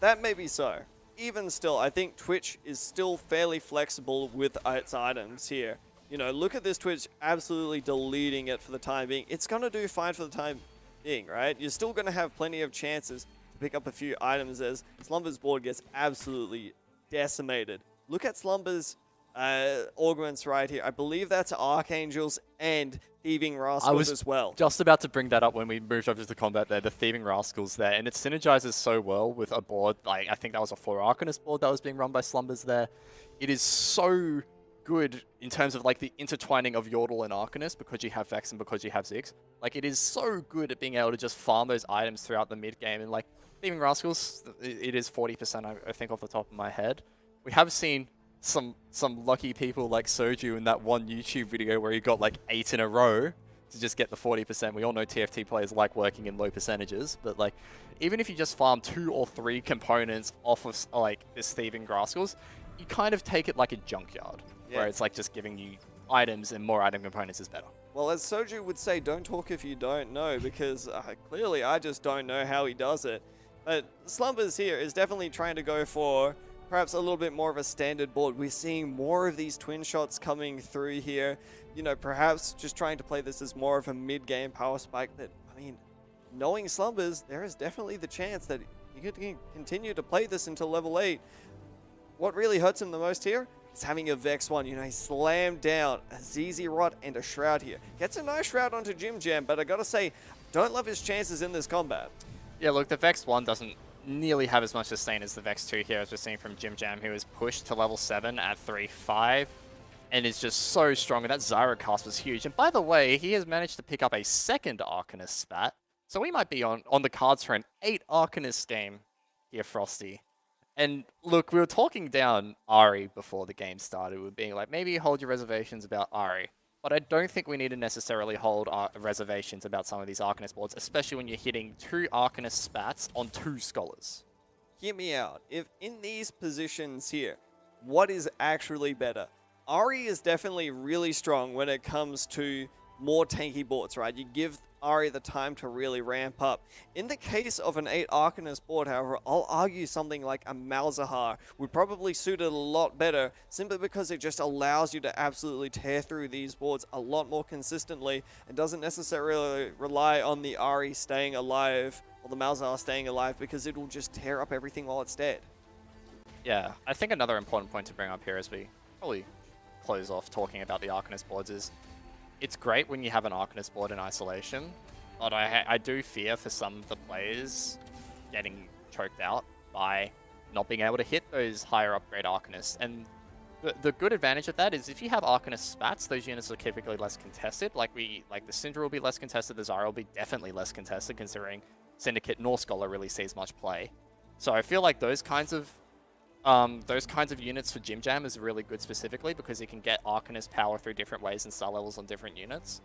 That may be so. Even still, I think Twitch is still fairly flexible with its items here. You know, look at this Twitch absolutely deleting it for the time being. It's going to do fine for the time being, right? You're still going to have plenty of chances to pick up a few items as Slumber's board gets absolutely decimated. Look at Slumber's augments right here. I believe that's Archangels and Thieving Rascals as well. Just about to bring that up when we moved over to combat there, the Thieving Rascals there, and it synergizes so well with a board, like, I think that was a 4 Arcanist board that was being run by Slumbers there. It is so good in terms of, like, the intertwining of Yordle and Arcanist because you have Vex and because you have Ziggs. Like, it is so good at being able to just farm those items throughout the mid-game, and, like, Thieving Rascals, it is 40%, I think, off the top of my head. We have seen some lucky people like Soju in that one YouTube video where he got like 8 in a row to just get the 40%. We all know TFT players like working in low percentages, but like, even if you just farm 2 or 3 components off of like this thieving Graskels, you kind of take it like a junkyard, where it's like just giving you items and more item components is better. Well, as Soju would say, don't talk if you don't know, because clearly I just don't know how he does it. But Slumbers here is definitely trying to go for perhaps a little bit more of a standard board. We're seeing more of these twin shots coming through here. You know, perhaps just trying to play this as more of a mid-game power spike. But, I mean, knowing Slumbers, there is definitely the chance that he could continue to play this until level 8. What really hurts him the most here is having a Vex 1. You know, he slammed down a ZZ Rot and a Shroud here. Gets a nice Shroud onto Jim Jam, but I gotta say, don't love his chances in this combat. Yeah, look, the Vex 1 doesn't nearly have as much sustain as the Vex 2 here, as we're seeing from Jim Jam, who is pushed to level 7 at 3-5, and is just so strong, and that Zyro cast was huge. And by the way, he has managed to pick up a second Arcanist spat, so we might be on the cards for an 8 Arcanist game here, Frosty. And look, we were talking down Ari before the game started. We were being like, maybe hold your reservations about Ari. But I don't think we need to necessarily hold our reservations about some of these Arcanist boards, especially when you're hitting 2 Arcanist spats on 2 Scholars. Hear me out. If in these positions here, what is actually better? Ari is definitely really strong when it comes to more tanky boards, right? You give Ari the time to really ramp up. In the case of an 8 Arcanist board, however, I'll argue something like a Malzahar would probably suit it a lot better, simply because it just allows you to absolutely tear through these boards a lot more consistently and doesn't necessarily rely on the Ari staying alive or the Malzahar staying alive, because it will just tear up everything while it's dead. Yeah, I think another important point to bring up here as we probably close off talking about the Arcanist boards is, it's great when you have an Arcanist board in isolation, but I do fear for some of the players getting choked out by not being able to hit those higher upgrade Arcanists. And the good advantage of that is if you have Arcanist spats, those units are typically less contested. Like the Syndra will be less contested, the Zyra will be definitely less contested, considering Syndicate nor Scholar really sees much play. So I feel like those kinds of units for Jim Jam is really good specifically because it can get Arcanist power through different ways and star levels on different units.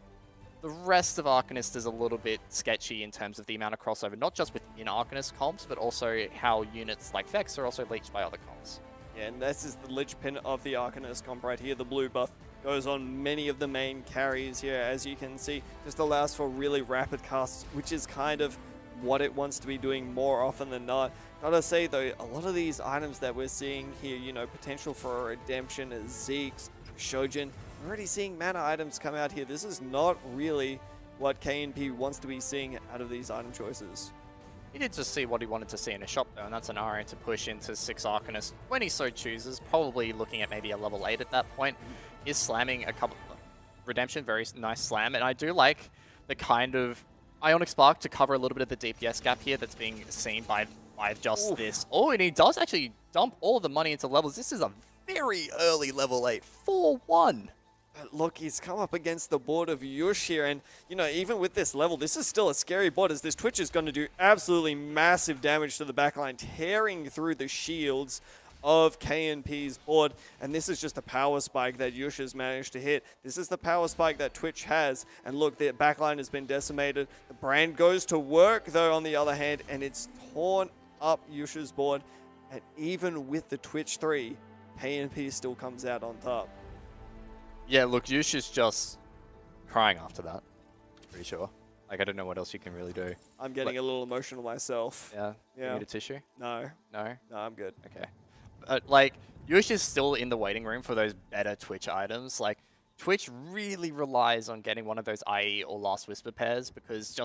The rest of Arcanist is a little bit sketchy in terms of the amount of crossover, not just within Arcanist comps, but also how units like Vex are also leached by other comps. Yeah, and this is the linchpin of the Arcanist comp right here. The blue buff goes on many of the main carries here, as you can see. Just allows for really rapid casts, which is kind of what it wants to be doing more often than not. Gotta say though, a lot of these items that we're seeing here, you know, potential for redemption is Zeke's, Shojin. We're already seeing mana items come out here. This is not really what KNP wants to be seeing out of these item choices. He did just see what he wanted to see in a shop though, and that's an RA to push into 6 Arcanists when he so chooses, probably looking at maybe a level 8 at that point. Is slamming a couple redemption, very nice slam, and I do like the kind of Ionic Spark to cover a little bit of the DPS gap here that's being seen by just this. Oh, and he does actually dump all the money into levels. This is a very early level 8, 4-1. But look, he's come up against the board of Yush here, and you know, even with this level, this is still a scary board, as this Twitch is going to do absolutely massive damage to the backline, tearing through the shields of KNP's board. And this is just a power spike that Yush has managed to hit. This is the power spike that Twitch has, and look, the backline has been decimated. The brand goes to work though on the other hand, and it's torn up Yush's board. And even with the Twitch 3, KNP still comes out on top. Yeah, look, Yush is just crying after that. Pretty sure. Like, I don't know what else you can really do. I'm getting a little emotional myself. Yeah? Yeah. You need a tissue? No. No? No, I'm good. Okay. Like, Yush is still in the waiting room for those better Twitch items. Like, Twitch really relies on getting one of those IE or Last Whisper pairs because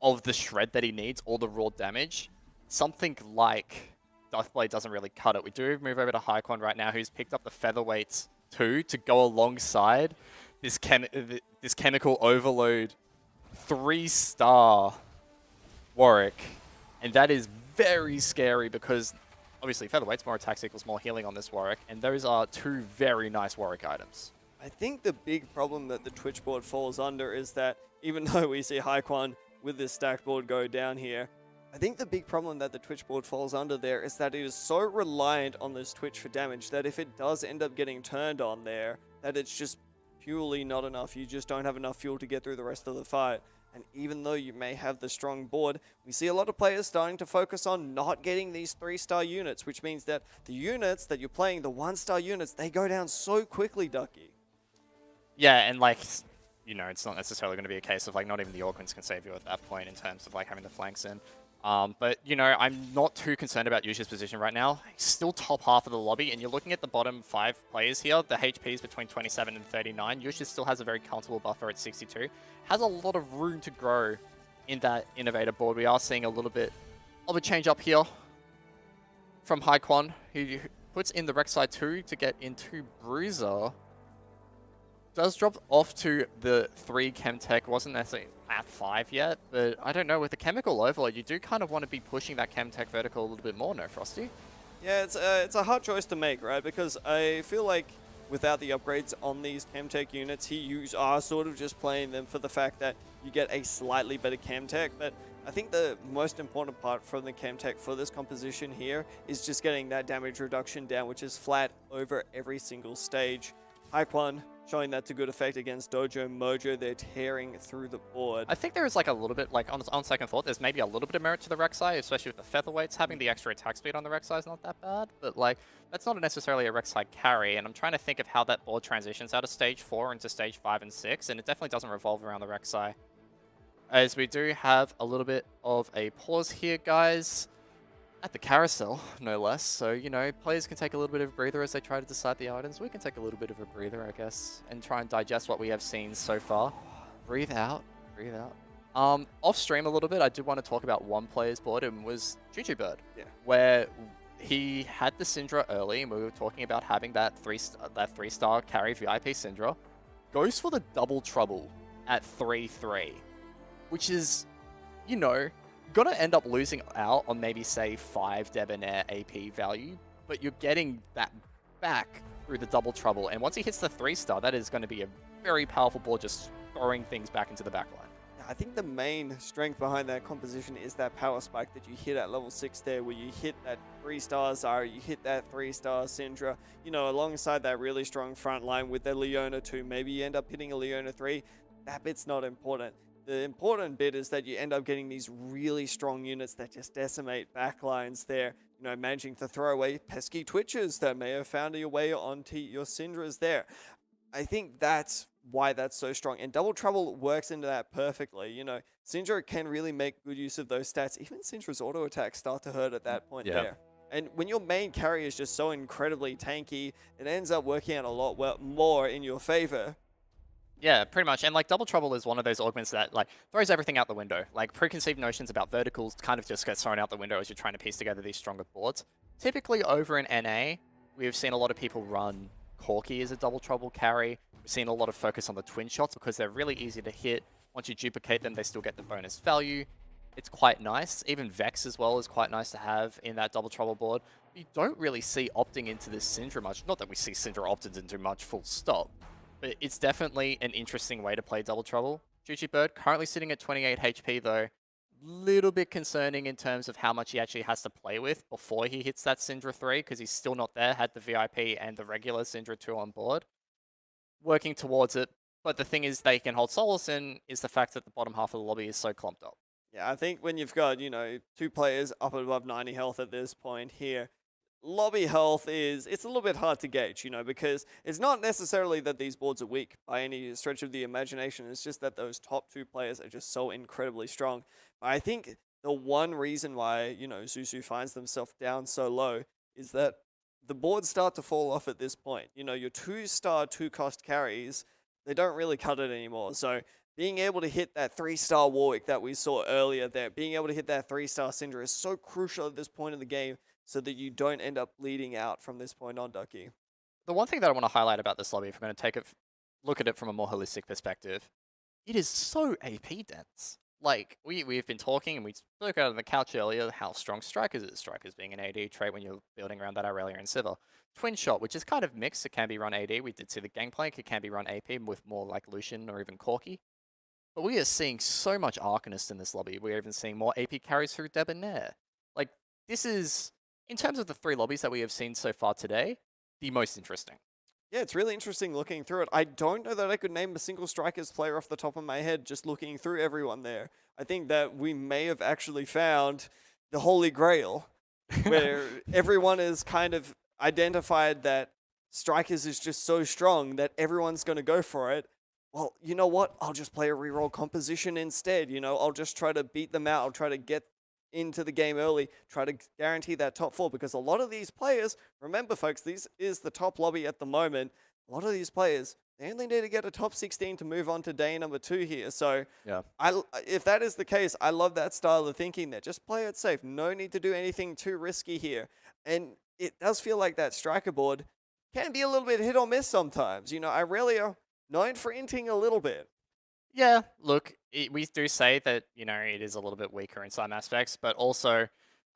of the shred that he needs, all the raw damage, something like Deathblade doesn't really cut it. We do move over to Hycon right now, who's picked up the Featherweights too to go alongside this chemical overload 3-star Warwick. And that is very scary because obviously Featherweight's more attacks equals more healing on this Warwick, and those are 2 very nice Warwick items. I think the big problem that the Twitch board falls under is that even though we see Hyquan with this stacked board go down here, I think the big problem that the Twitch board falls under there is that it is so reliant on this Twitch for damage that if it does end up getting turned on there, that it's just purely not enough. You just don't have enough fuel to get through the rest of the fight. And even though you may have the strong board, we see a lot of players starting to focus on not getting these 3-star units, which means that the units that you're playing, the 1-star units, they go down so quickly, Ducky. Yeah, and like, you know, it's not necessarily going to be a case of like not even the Organs can save you at that point in terms of like having the flanks in. But, you know, I'm not too concerned about Yushi's position right now. He's still top half of the lobby, and you're looking at the bottom 5 players here. The HP is between 27 and 39. Yushi still has a very comfortable buffer at 62. Has a lot of room to grow in that Innovator board. We are seeing a little bit of a change up here from Haekwon, who puts in the Rek'Sai 2 to get into Bruiser. Does drop off to the 3 Chemtech. Wasn't necessarily at 5 yet, but I don't know. With the chemical overload, you do kind of want to be pushing that Chemtech vertical a little bit more, no, Frosty? Yeah, it's a hard choice to make, right? Because I feel like without the upgrades on these Chemtech units, you are sort of just playing them for the fact that you get a slightly better Chemtech. But I think the most important part from the Chemtech for this composition here is just getting that damage reduction down, which is flat over every single stage. Haekwon showing that to good effect against Dojo Mojo. They're tearing through the board. I think there is like a little bit, like on second thought, there's maybe a little bit of merit to the Rek'Sai, especially with the featherweights. Having the extra attack speed on the Rek'Sai is not that bad, but like that's not necessarily a Rek'Sai carry. And I'm trying to think of how that board transitions out of stage 4 into stage 5 and 6, and it definitely doesn't revolve around the Rek'Sai. As we do have a little bit of a pause here, guys. At the carousel, no less. So, you know, players can take a little bit of a breather as they try to decide the items. We can take a little bit of a breather, I guess, and try and digest what we have seen so far. Breathe out. Breathe out. Off stream a little bit, I did want to talk about one player's board, and was Juju Bird. Yeah. Where he had the Syndra early, and we were talking about having that three-star carry VIP Syndra. Goes for the double trouble at 3-3, which is, you know, gonna end up losing out on maybe say 5 Debonair AP value, but you're getting that back through the double trouble. And once he hits the 3-star, that is going to be a very powerful board, just throwing things back into the backline. I think the main strength behind that composition is that power spike that you hit at level 6 there, where you hit that 3-star Zara, you hit that 3-star Syndra, you know, alongside that really strong front line with the Leona 2. Maybe you end up hitting a Leona 3. That bit's not important. The important bit is that you end up getting these really strong units that just decimate backlines there. You know, managing to throw away pesky Twitches that may have found your way onto your Syndras there. I think that's why that's so strong. And Double Trouble works into that perfectly. You know, Syndra can really make good use of those stats. Even Syndra's auto attacks start to hurt at that point there. And when your main carry is just so incredibly tanky, it ends up working out a lot more in your favor. Yeah, pretty much. And like Double Trouble is one of those augments that like throws everything out the window. Like preconceived notions about verticals kind of just get thrown out the window as you're trying to piece together these stronger boards. Typically over in NA, we've seen a lot of people run Corki as a Double Trouble carry. We've seen a lot of focus on the twin shots because they're really easy to hit. Once you duplicate them, they still get the bonus value. It's quite nice. Even Vex as well is quite nice to have in that Double Trouble board. You don't really see opting into this Syndra much. Not that we see Syndra opted into much, full stop. But it's definitely an interesting way to play Double Trouble. Juju Bird currently sitting at 28 HP though. Little bit concerning in terms of how much he actually has to play with before he hits that Syndra 3, because he's still not there, had the VIP and the regular Syndra 2 on board. Working towards it, but the thing is they can hold solace in is the fact that the bottom half of the lobby is so clumped up. Yeah, I think when you've got, you know, 2 players up above 90 health at this point here, lobby health it's a little bit hard to gauge, you know, because it's not necessarily that these boards are weak by any stretch of the imagination. It's just that those top 2 players are just so incredibly strong. But I think the one reason why, you know, Zuzu finds themselves down so low is that the boards start to fall off at this point. You know, your 2-star 2-cost carries, they don't really cut it anymore. So being able to hit that 3-star Warwick that we saw earlier there, being able to hit that 3-star Syndra is so crucial at this point in the game, so that you don't end up bleeding out from this point on, Ducky. The one thing that I want to highlight about this lobby, if we're going to take a look at it from a more holistic perspective, it is so AP dense. Like, we've been talking, and we spoke out on the couch earlier, how strong Strikers is. Strikers being an AD trait when you're building around that Aurelia and Sivir. Twin Shot, which is kind of mixed. It can be run AD. We did see the Gangplank. It can be run AP with more like Lucian or even Corki. But we are seeing so much Arcanist in this lobby. We're even seeing more AP carries through Debonair. Like, this is, in terms of the 3 lobbies that we have seen so far today, the most interesting. Yeah, it's really interesting looking through it. I don't know that I could name a single Strikers player off the top of my head just looking through everyone there. I think that we may have actually found the Holy Grail, where everyone is kind of identified that Strikers is just so strong that everyone's going to go for it. Well, you know what? I'll just play a reroll composition instead. I'll just try to beat them out. I'll try to get into the game early, try to guarantee that top 4, because a lot of these players, remember folks, this is the top lobby at the moment. A lot of these players, they only need to get a top 16 to move on to day number 2 here. So Yeah. if that is the case, I love that style of thinking there. Just play it safe. No need to do anything too risky here. And it does feel like that striker board can be a little bit hit or miss sometimes. Irelia known for inting a little bit. Yeah, look, we do say that, it is a little bit weaker in some aspects, but also,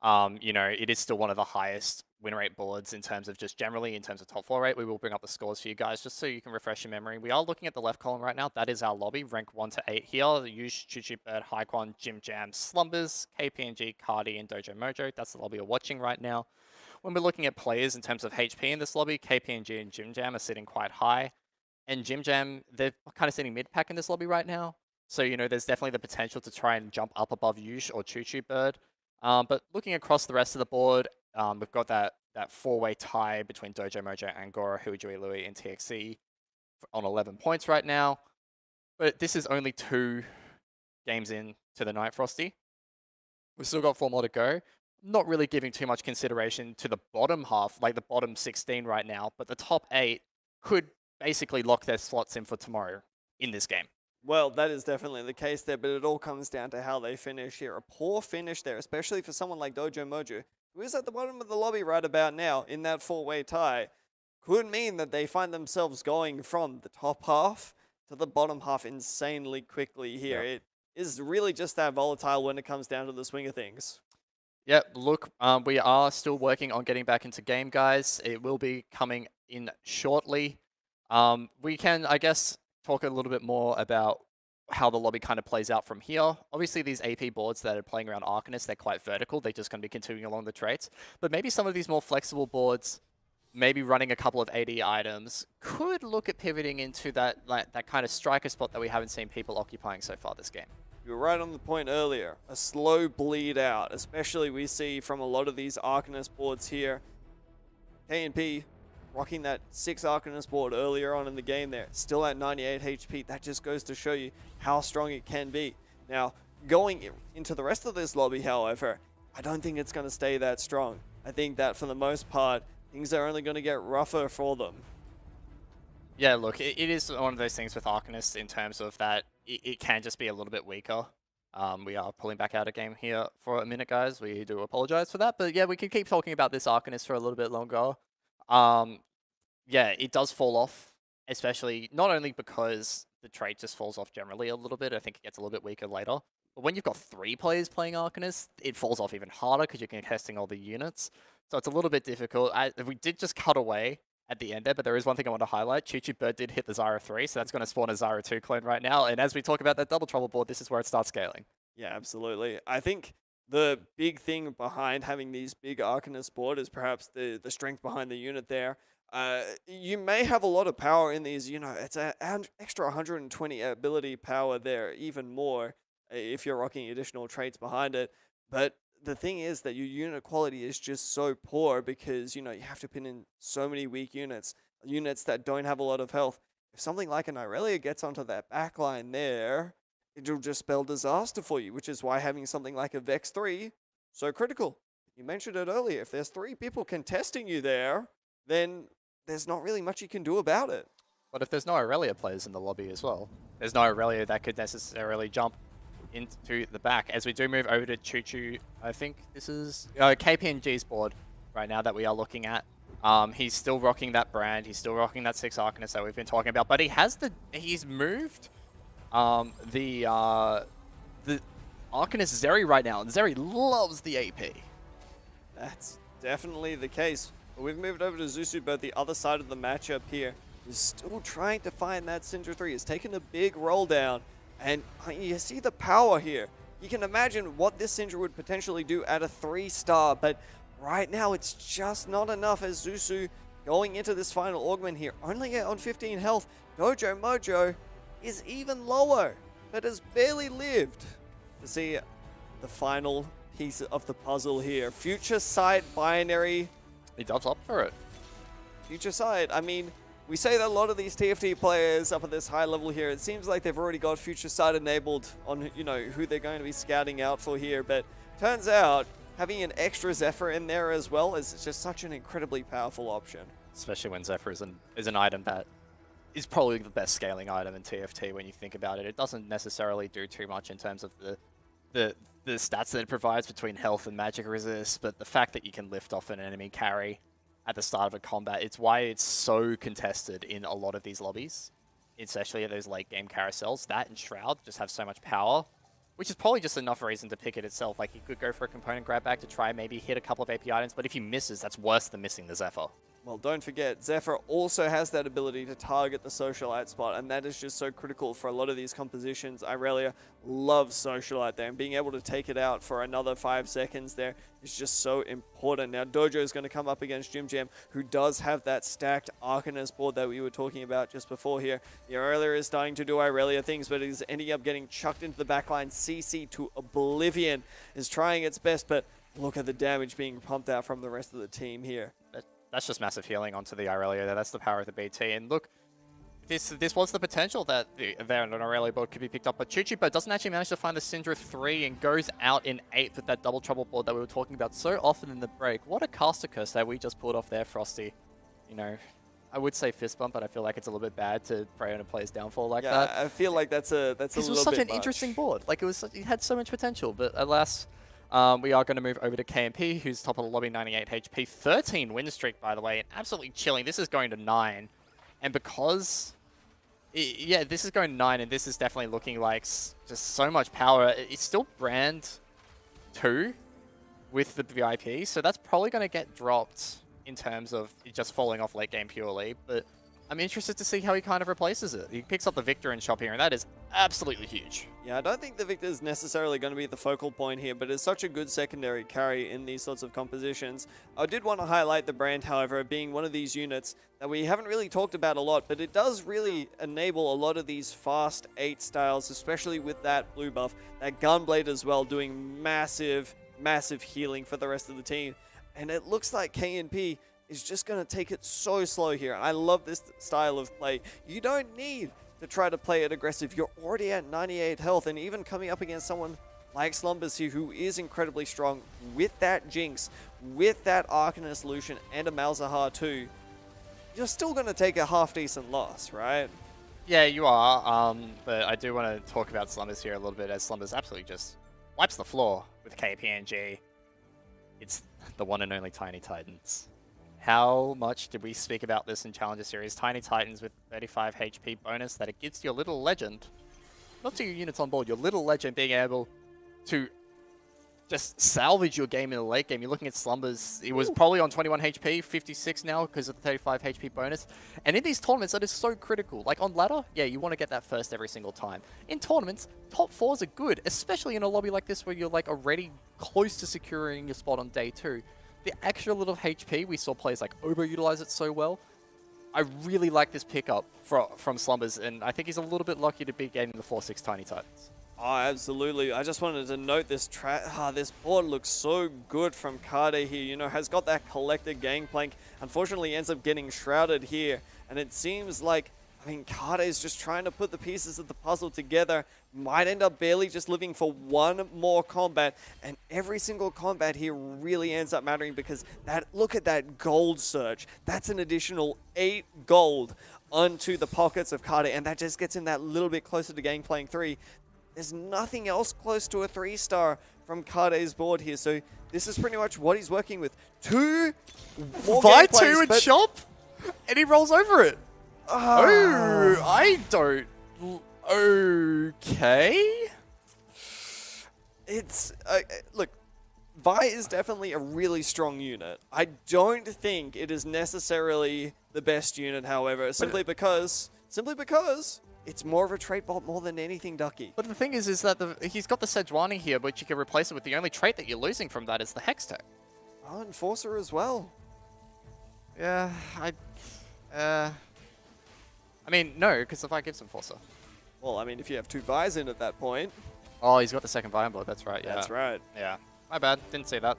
it is still one of the highest win rate boards in terms of just generally in terms of top 4 rate. We will bring up the scores for you guys just so you can refresh your memory. We are looking at the left column right now. That is our lobby, rank 1 to 8 here. The Yush, Choo Bird, Hyquan, Jim Jam, Slumbers, KPNG, Cardi, and Dojo Mojo. That's the lobby you're watching right now. When we're looking at players in terms of HP in this lobby, KPNG and Jim Jam are sitting quite high. And Jim Jam, they're kind of sitting mid-pack in this lobby right now. So, there's definitely the potential to try and jump up above Yush or Choo Bird. But looking across the rest of the board, we've got that 4-way tie between Dojo Mojo, Angora, Huijui Louis, and TXC on 11 points right now. But this is only 2 games in to the night, Frosty. We've still got 4 more to go. Not really giving too much consideration to the bottom half, like the bottom 16 right now, but the top 8 could basically lock their slots in for tomorrow in this game. Well, that is definitely the case there, but it all comes down to how they finish here. A poor finish there, especially for someone like Dojo Mojo, who is at the bottom of the lobby right about now in that 4-way tie, could mean that they find themselves going from the top half to the bottom half insanely quickly here. Yeah. It is really just that volatile when it comes down to the swing of things. Yep, look, we are still working on getting back into game, guys. It will be coming in shortly. We can, I guess, talk a little bit more about how the lobby kind of plays out from here. Obviously, these AP boards that are playing around Arcanist, they're quite vertical. They're just going to be continuing along the traits. But maybe some of these more flexible boards, maybe running a couple of AD items, could look at pivoting into that kind of striker spot that we haven't seen people occupying so far this game. You were right on the point earlier. A slow bleed out, especially we see from a lot of these Arcanist boards here. K&P rocking that 6 Arcanist board earlier on in the game there. Still at 98 HP. That just goes to show you how strong it can be. Now, going into the rest of this lobby, however, I don't think it's going to stay that strong. I think that for the most part, things are only going to get rougher for them. Yeah, look, it is one of those things with Arcanist in terms of that it can just be a little bit weaker. We are pulling back out of game here for a minute, guys. We do apologize for that. But yeah, we can keep talking about this Arcanist for a little bit longer. Yeah, it does fall off, especially not only because the trait just falls off generally a little bit. I think it gets a little bit weaker later. But when you've got 3 players playing Arcanist, it falls off even harder because you're contesting all the units. So it's a little bit difficult. We did just cut away at the end there, but there is one thing I want to highlight. Choo Bird did hit the Zyra 3, so that's going to spawn a Zyra 2 clone right now. And as we talk about that double trouble board, this is where it starts scaling. Yeah, absolutely. I think the big thing behind having these big Arcanist board is perhaps the strength behind the unit there. You may have a lot of power in these, it's an extra 120 ability power there, even more if you're rocking additional traits behind it. But the thing is that your unit quality is just so poor because, you have to pin in so many weak units that don't have a lot of health. If something like an Irelia gets onto that backline there, it'll just spell disaster for you, which is why having something like a Vex 3 so critical. You mentioned it earlier. If there's 3 people contesting you there, then there's not really much you can do about it. But if there's no Aurelia players in the lobby as well, there's no Aurelia that could necessarily jump into the back. As we do move over to Choo, I think this is KPNG's board right now that we are looking at. He's still rocking that brand. He's still rocking that 6 Arcanist that we've been talking about. But he's moved the Arcanist Zeri right now. And Zeri loves the AP. That's definitely the case. But we've moved over to Zusu, but the other side of the matchup here is still trying to find that Syndra 3. He's taken a big roll down. And you see the power here. You can imagine what this Syndra would potentially do at a 3-star, but right now it's just not enough as Zusu going into this final augment here, only on 15 health. Dojo Mojo is even lower, but has barely lived to see the final piece of the puzzle here. Future Sight Binary. He does up for it. Future Sight, I mean, we say that a lot of these TFT players up at this high level here, it seems like they've already got Future Sight enabled on, you know, who they're going to be scouting out for here, but turns out having an extra Zephyr in there as well is just such an incredibly powerful option. Especially when Zephyr is an item that is probably the best scaling item in TFT when you think about it. It doesn't necessarily do too much in terms of the stats that it provides between health and magic resist, but the fact that you can lift off an enemy carry at the start of a combat, it's why it's so contested in a lot of these lobbies, especially at those late game carousels. That and Shroud just have so much power, which is probably just enough reason to pick it itself. Like, you could go for a component grab back to try and maybe hit a couple of AP items, but if he misses, that's worse than missing the Zephyr. Well, don't forget, Zephyr also has that ability to target the Socialite spot, and that is just so critical for a lot of these compositions. Irelia loves Socialite there, and being able to take it out for another 5 seconds there is just so important. Now, Dojo is going to come up against Jim Jam, who does have that stacked Arcanist board that we were talking about just before here. The Irelia is starting to do Irelia things, but is ending up getting chucked into the backline. CC to oblivion is trying its best, but look at the damage being pumped out from the rest of the team here. That's just massive healing onto the Irelia there. That's the power of the BT. And look, this was the potential that there on an Irelia board could be picked up. But Chuchipo doesn't actually manage to find the Syndra 3 and goes out in 8th with that double trouble board that we were talking about so often in the break. What a caster curse that we just pulled off there, Frosty. You know, I would say fist bump, but I feel like it's a little bit bad to pray on a player's downfall like that. Yeah, I feel like that's a little bit This was such an much. interesting board. Like, it had so much potential, but alas... we are going to move over to KMP, who's top of the lobby, 98 HP. 13 win streak, by the way, and absolutely chilling. This is going to 9. And because... yeah, this is going to 9, and this is definitely looking like just so much power. It's still brand 2 with the VIP, so that's probably going to get dropped in terms of it just falling off late game purely. But I'm interested to see how he kind of replaces it. He picks up the Victor and shop here, and that is absolutely huge. Yeah, I don't think the Victor is necessarily going to be the focal point here, but it's such a good secondary carry in these sorts of compositions. I did want to highlight the brand, however, being one of these units that we haven't really talked about a lot, but it does really enable a lot of these fast 8 styles, especially with that blue buff. That Gunblade as well, doing massive, massive healing for the rest of the team. And it looks like KNP is just going to take it so slow here. I love this style of play. You don't need to try to play it aggressive. You're already at 98 health, and even coming up against someone like Slumbers here, who is incredibly strong with that Jinx, with that Arcanist Lucian, and a Malzahar too, you're still going to take a half-decent loss, right? Yeah, you are, but I do want to talk about Slumbers here a little bit, as Slumbers absolutely just wipes the floor with KPNG. It's the one and only Tiny Titans. How much did we speak about this in Challenger Series? Tiny Titans with 35 HP bonus that it gives your little legend, not to your units on board, your little legend being able to just salvage your game in the late game. You're looking at Slumbers. He was probably on 21 HP, 56 now because of the 35 HP bonus. And in these tournaments, that is so critical. Like on ladder, yeah, you want to get that first every single time. In tournaments, top 4s are good, especially in a lobby like this where you're like already close to securing your spot on day 2. The extra little HP, we saw players like Obo utilize it so well. I really like this pickup from Slumbers, and I think he's a little bit lucky to be getting the 4-6 Tiny Titans. Oh, absolutely. I just wanted to note this this board looks so good from Kade here. You know, has got that collector gangplank. Unfortunately, ends up getting shrouded here. And it seems like, I mean, Kade is just trying to put the pieces of the puzzle together. Might end up barely just living for one more combat. And every single combat here really ends up mattering because look at that gold surge. That's an additional 8 gold onto the pockets of Kade. And that just gets him that little bit closer to Gangplank 3. There's nothing else close to a 3-star from Kade's board here. So this is pretty much what he's working with. 2 more Vi gameplays, 2 and but- Chop, and he rolls over it. Oh, I don't... Okay. It's... look, Vi is definitely a really strong unit. I don't think it is necessarily the best unit, however, simply because it's more of a trait bot more than anything, Ducky. But the thing is that he's got the Sejuani here, but you can replace it with the only trait that you're losing from that is the Hex Tech. Oh, Enforcer as well. Yeah, I mean, no, because if I give some Forcer. Well, I mean, if you have 2 buys in at that point. Oh, he's got the second buy board. That's right. Yeah. That's right. Yeah. My bad. Didn't see that.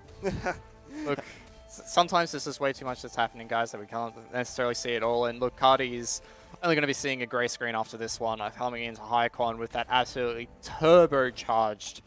Look, sometimes there's just way too much that's happening, guys, that we can't necessarily see it all. And look, Cardi is only going to be seeing a grey screen after this one. Coming into Hycon with that absolutely turbocharged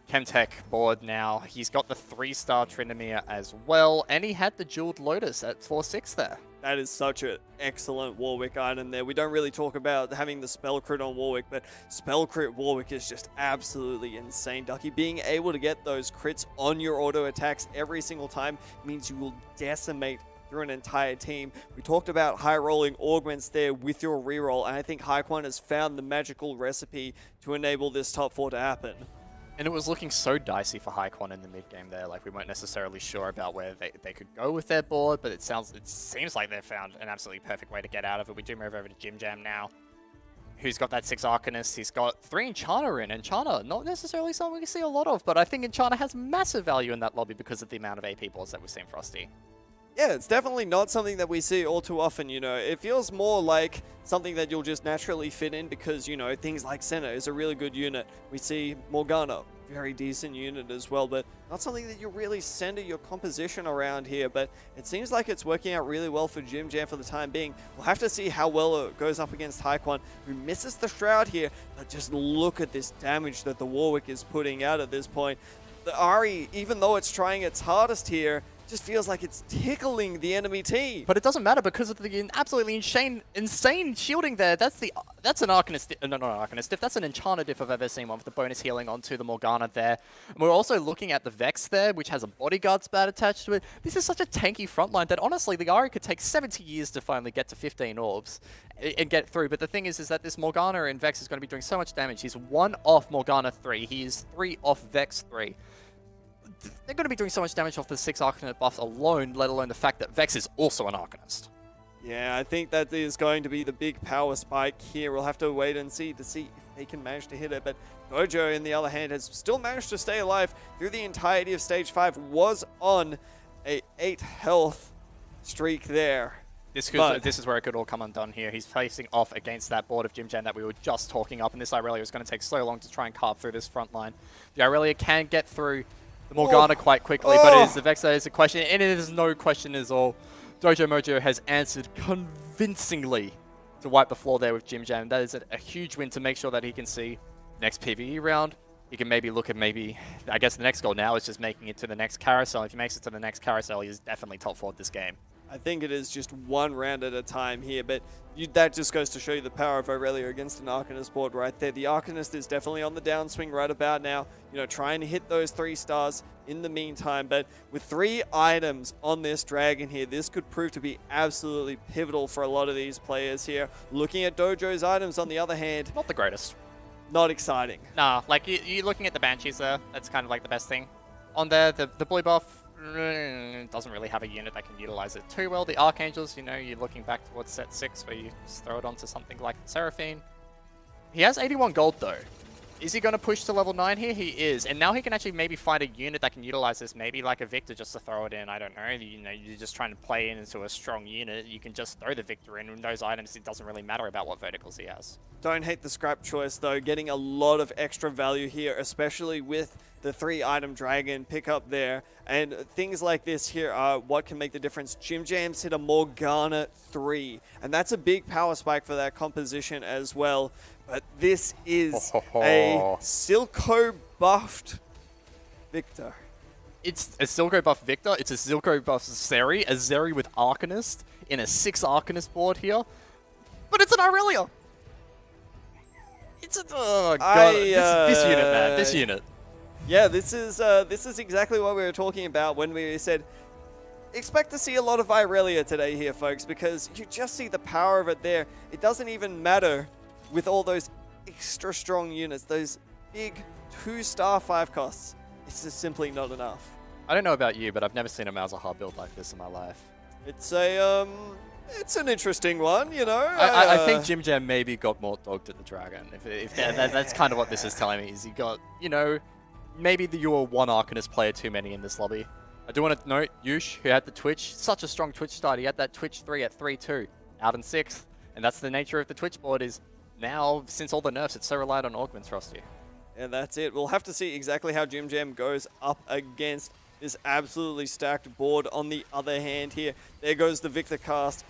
Chemtech board now. He's got the 3-star Tryndamere as well, and he had the jeweled Lotus at 4-6 there. That is such an excellent Warwick item there. We don't really talk about having the spell crit on Warwick, but spell crit Warwick is just absolutely insane, Ducky. Being able to get those crits on your auto attacks every single time means you will decimate through an entire team. We talked about high rolling augments there with your reroll, and I think Hyquan has found the magical recipe to enable this top 4 to happen. And it was looking so dicey for Hyquan in the mid game there. Like, we weren't necessarily sure about where they could go with their board, but it seems like they've found an absolutely perfect way to get out of it. We do move over to Jim Jam now, who's got that 6 Arcanist. He's got 3 Enchana in. Enchana, not necessarily something we see a lot of, but I think Enchana has massive value in that lobby because of the amount of AP boards that we've seen Frosty. Yeah, it's definitely not something that we see all too often, you know. It feels more like something that you'll just naturally fit in because, you know, things like Senna is a really good unit. We see Morgana, very decent unit as well, but not something that you really center your composition around here. But it seems like it's working out really well for Jim Jam for the time being. We'll have to see how well it goes up against Hyquan, who misses the Shroud here, but just look at this damage that the Warwick is putting out at this point. The Ahri, even though it's trying its hardest here, just feels like it's tickling the enemy team. But it doesn't matter because of the absolutely insane shielding there. That's an Arcanist, no, not Arcanist diff. That's an Enchanted if I've ever seen one with the bonus healing onto the Morgana there. And we're also looking at the Vex there, which has a Bodyguard spat attached to it. This is such a tanky frontline that honestly the Ahri could take 70 years to finally get to 15 orbs and get through. But the thing is that this Morgana in Vex is going to be doing so much damage. He's 1 off Morgana 3. He is 3 off Vex 3. They're going to be doing so much damage off the 6 Arcanist buffs alone, let alone the fact that Vex is also an Arcanist. Yeah, I think that is going to be the big power spike here. We'll have to wait and see if they can manage to hit it. But Dojo, on the other hand, has still managed to stay alive through the entirety of Stage 5. Was on a 8 health streak there. This is where it could all come undone here. He's facing off against that board of Jim Jam that we were just talking up, and this Irelia is going to take so long to try and carve through this front line. The Irelia can get through the Morgana quite quickly, but it is the Vex that is a question, and it is no question at all. Dojo Mojo has answered convincingly to wipe the floor there with Jim Jam. That is a huge win to make sure that he can see next PvE round. He can maybe look at I guess the next goal now is just making it to the next carousel. If he makes it to the next carousel, he is definitely top 4 this game. I think it is just 1 round at a time here, but that just goes to show you the power of Aurelia against an Arcanist board right there. The Arcanist is definitely on the downswing right about now, you know, trying to hit those 3 stars in the meantime, but with 3 items on this Dragon here, this could prove to be absolutely pivotal for a lot of these players here. Looking at Dojo's items, on the other hand, Not the greatest. not exciting. Nah, like you're looking at the Banshees there. That's kind of like the best thing. On there, the blue buff doesn't really have a unit that can utilize it too well. The Archangels, you know, you're looking back towards set 6 where you just throw it onto something like the Seraphine. He has 81 gold though. Is he going to push to level 9 here? He is. And now he can actually maybe find a unit that can utilize this, maybe like a Victor just to throw it in. I don't know. You know, you're just trying to play into a strong unit. You can just throw the Victor in. With those items, it doesn't really matter about what verticals he has. Don't hate the scrap choice though, getting a lot of extra value here, especially with the 3 item dragon pickup there. And things like this here are what can make the difference. Jim Jams hit a Morgana 3, and that's a big power spike for that composition as well. But this is a Silco buffed Victor. It's a Silco buff Victor. It's a Silco buff Zeri. A Zeri with Arcanist in a 6 Arcanist board here. But it's an Aurelia. It's a... Oh, God. This unit, man. This unit. Yeah, this is exactly what we were talking about when we said expect to see a lot of Irelia today here, folks, because you just see the power of it there. It doesn't even matter with all those extra strong units, those big 2-star 5 costs. It's just simply not enough. I don't know about you, but I've never seen a Malzahar build like this in my life. It's a it's an interesting one, you know. I think Jim Jam maybe got more dogged at the Dragon. If that's kind of what this is telling me, is he got, you know, maybe you were 1 Arcanist player too many in this lobby. I do want to note Yush, who had the Twitch, such a strong Twitch start. He had that Twitch 3 at 3-2, out in 6th. And that's the nature of the Twitch board is now, since all the nerfs, it's so reliant on augments, Frosty. And that's it. We'll have to see exactly how Jim Jam goes up against this absolutely stacked board. On the other hand here, there goes the Victor cast.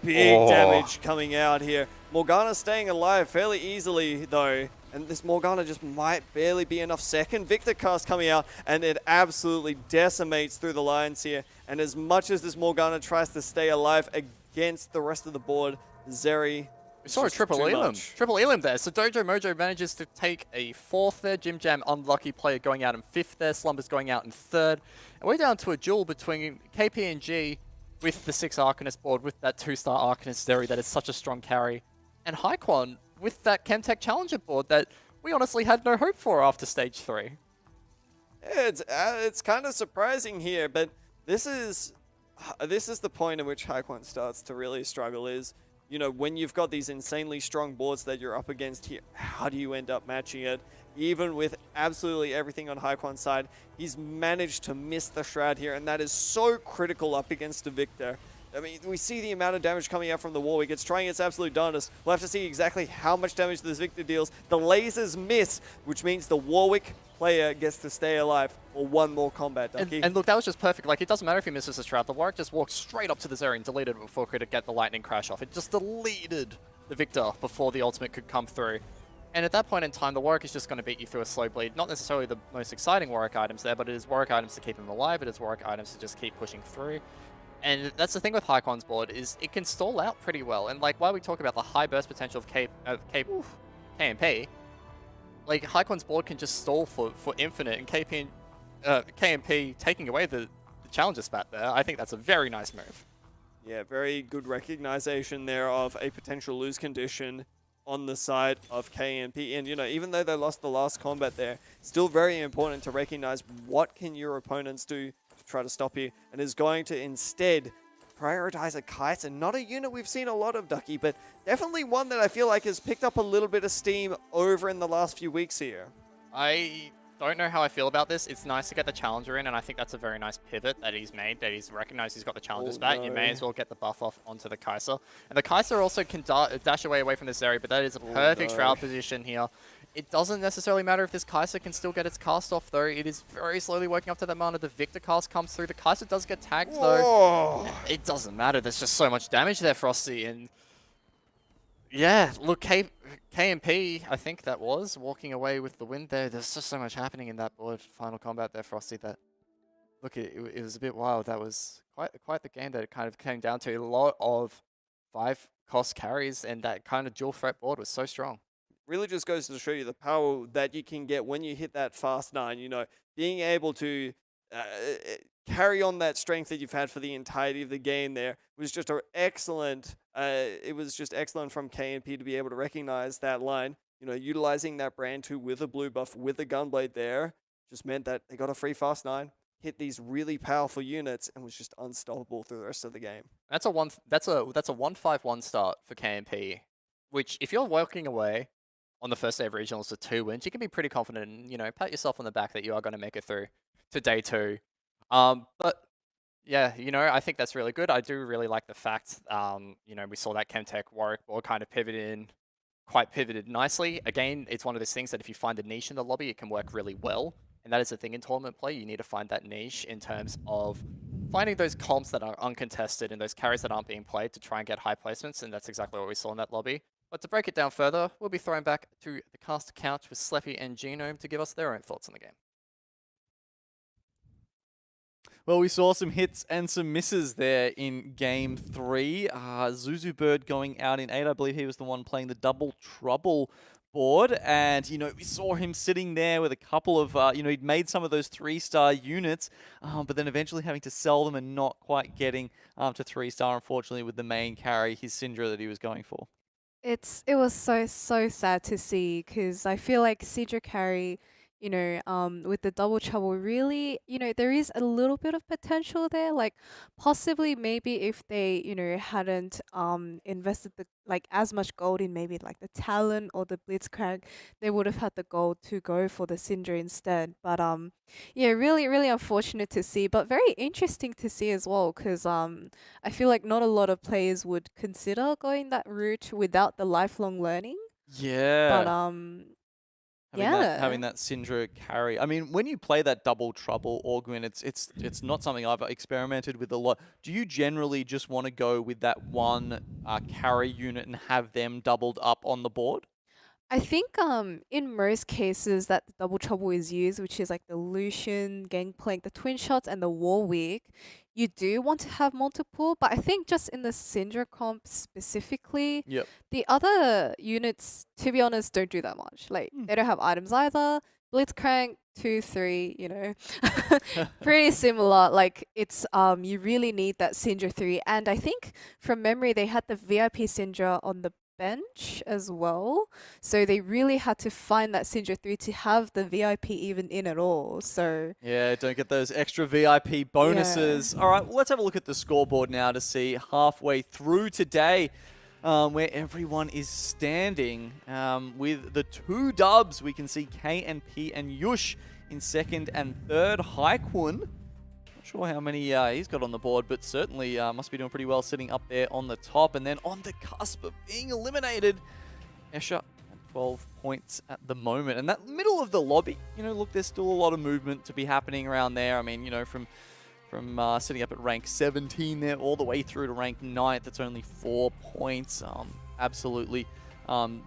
Big damage coming out here. Morgana staying alive fairly easily though. And this Morgana just might barely be enough. Second Victor cast coming out, and it absolutely decimates through the lines here. And as much as this Morgana tries to stay alive against the rest of the board, Zeri... We saw a triple elim. Triple elim there. So Dojo Mojo manages to take a 4th there. Jim Jam, unlucky player, going out in 5th there. Slumber's going out in 3rd. And we're down to a duel between KP and G with the 6 Arcanist board, with that 2-star Arcanist Zeri that is such a strong carry. And Haekwon with that Chemtech Challenger board that we honestly had no hope for after Stage 3. Yeah, it's kind of surprising here, but this is the point at which Haekwon starts to really struggle is, you know, when you've got these insanely strong boards that you're up against here, how do you end up matching it? Even with absolutely everything on Haekwon's side, he's managed to miss the Shroud here, and that is so critical up against a Victor. I mean, we see the amount of damage coming out from the Warwick. It's trying its absolute darndest. We'll have to see exactly how much damage this Victor deals. The lasers miss, which means the Warwick player gets to stay alive for one more combat, Ducky. And look, that was just perfect. Like, it doesn't matter if he misses the Shroud. The Warwick just walked straight up to the Zeri and deleted it before it could get the lightning crash off. It just deleted the Victor before the ultimate could come through. And at that point in time, the Warwick is just going to beat you through a slow bleed. Not necessarily the most exciting Warwick items there, but it is Warwick items to keep him alive. It is Warwick items to just keep pushing through. And that's the thing with Haekwon's board, is it can stall out pretty well. And like, while we talk about the high burst potential of KMP, like, Haekwon's board can just stall for infinite, and KMP taking away the challenger spat there, I think that's a very nice move. Yeah, very good recognition there of a potential lose condition on the side of KMP. And, you know, even though they lost the last combat there, still very important to recognize what can your opponents do to try to stop you, and is going to instead prioritize a Kai'Sa. Not a unit we've seen a lot of, Ducky, but definitely one that I feel like has picked up a little bit of steam over in the last few weeks here. I don't know how I feel about this. It's nice to get the challenger in, and I think that's a very nice pivot that he's made, that he's recognized he's got the challenger's back. No. You may as well get the buff off onto the Kai'Sa. And the Kai'Sa also can dash away from this area, but that is a perfect Shroud position here. It doesn't necessarily matter if this Kai'Sa can still get its cast off, though. It is very slowly working up to that mana. The Victor cast comes through. The Kai'Sa does get tagged, though. It doesn't matter. There's just so much damage there, Frosty. And yeah, look, KMP, I think that was, walking away with the win there. There's just so much happening in that board final combat there, Frosty, that, look, it was a bit wild. That was quite the game that it kind of came down to. A lot of 5-cost carries, and that kind of dual threat board was so strong. Really just goes to show you the power that you can get when you hit that fast 9. You know, being able to carry on that strength that you've had for the entirety of the game there was just an excellent. It was just excellent from KNP to be able to recognize that line. You know, utilizing that brand 2 with a blue buff with a gunblade there just meant that they got a free fast 9, hit these really powerful units, and was just unstoppable through the rest of the game. That's a 1-5-1 start for KMP, which if you're walking away on the first day of regionals with 2 wins, you can be pretty confident and, you know, pat yourself on the back that you are going to make it through to day 2. But yeah, you know, I think that's really good. I do really like the fact, you know, we saw that Chemtech Warwick board kind of pivoted nicely. Again, it's one of those things that if you find a niche in the lobby, it can work really well. And that is the thing in tournament play. You need to find that niche in terms of finding those comps that are uncontested and those carries that aren't being played to try and get high placements. And that's exactly what we saw in that lobby. But to break it down further, we'll be throwing back to the caster couch with Sleppy and Genome to give us their own thoughts on the game. Well, we saw some hits and some misses there in Game 3. Zuzu Bird going out in 8. I believe he was the one playing the Double Trouble board. And, you know, we saw him sitting there with a couple of, you know, he'd made some of those 3-star units, but then eventually having to sell them and not quite getting to 3-star, unfortunately, with the main carry, his Syndra that he was going for. It was so sad to see, because I feel like Sidra carry, with the double trouble, really, there is a little bit of potential there. Like possibly maybe if they, hadn't invested the like as much gold in maybe like the Talon or the Blitzcrank, they would have had the gold to go for the Syndra instead. But yeah, really, really unfortunate to see, but very interesting to see as well, because I feel like not a lot of players would consider going that route without the lifelong learning. Yeah. But Having yeah. that Syndra carry. I mean, when you play that double trouble Augment, it's not something I've experimented with a lot. Do you generally just want to go with that one carry unit and have them doubled up on the board? I think in most cases that the double trouble is used, which is like the Lucian, Gangplank, the Twin Shots, and the Warwick, you do want to have multiple, but I think just in the Syndra comp specifically, Yep. the other units, to be honest, don't do that much. Like they don't have items either. Blitzcrank 2, 3, pretty similar. Like it's you really need that Syndra 3, and I think from memory they had the VIP Syndra on the bench as well, so they really had to find that Syndra 3 to have the VIP even in at all. So Yeah, don't get those extra VIP bonuses. All right, well, let's have a look at the scoreboard now to see halfway through today where everyone is standing. With the 2 dubs, we can see KNP and Yush in second and third. Haikun, not sure how many he's got on the board, but certainly must be doing pretty well sitting up there on the top. And then on the cusp of being eliminated, Escher at 12 points at the moment. And that middle of the lobby, look, there's still a lot of movement to be happening around there. I mean, from sitting up at rank 17 there all the way through to rank 9th, that's only 4 points. Absolutely,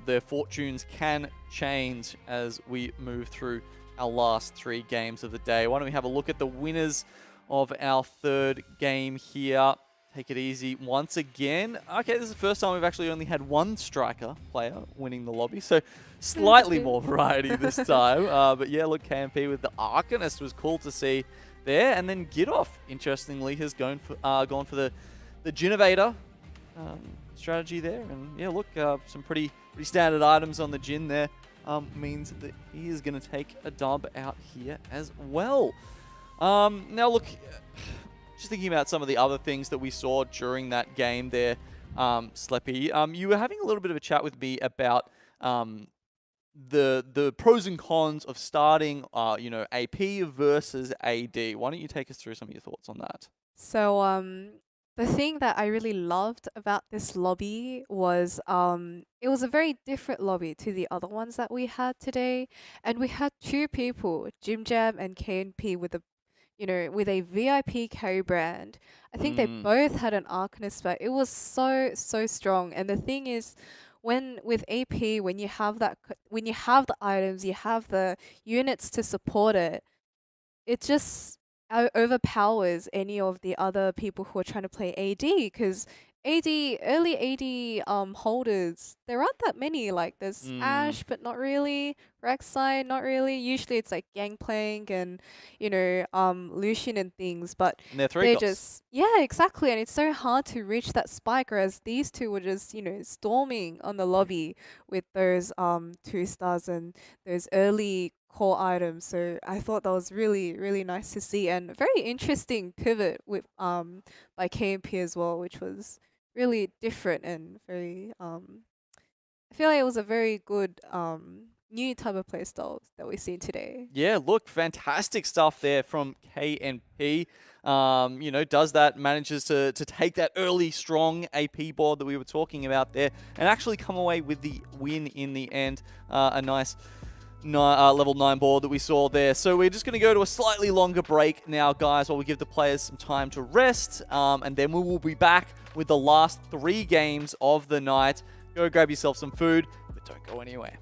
their fortunes can change as we move through our last 3 games of the day. Why don't we have a look at the winners of our 3rd game here. Take it easy once again. Okay, this is the first time we've actually only had 1 striker player winning the lobby, so slightly more variety this time. But yeah, look, KMP with the Arcanist was cool to see there. And then Gidoff, interestingly, has gone for the Ginnovator strategy there. And yeah, look, some pretty standard items on the Jin there means that he is going to take a dub out here as well. Now look, just thinking about some of the other things that we saw during that game there, Sleppy, you were having a little bit of a chat with me about the pros and cons of starting, AP versus AD. Why don't you take us through some of your thoughts on that? So the thing that I really loved about this lobby was it was a very different lobby to the other ones that we had today, and we had 2 people, Jim Jam and KNP, with a VIP carry brand. I think they both had an Arcanist, but it was so strong. And the thing is, with AP, when you have the items, you have the units to support it, it just overpowers any of the other people who are trying to play AD, because early AD holders, there aren't that many. Like there's Ash, but not really. Rek'Sai, not really. Usually it's like Gangplank and Lucian and things, but And they're 3 just exactly, and it's so hard to reach that spike, whereas these 2 were just storming on the lobby with those 2 stars and those early core items. So I thought that was really, really nice to see, and very interesting pivot with by KMP as well, which was really different and very I feel like it was a very good new type of playstyle that we've seen today. Yeah, look, fantastic stuff there from KNP. Manages to take that early strong AP board that we were talking about there and actually come away with the win in the end. A nice level 9 board that we saw there. So we're just going to go to a slightly longer break now, guys, while we give the players some time to rest. And then we will be back with the last 3 games of the night. Go grab yourself some food, but don't go anywhere.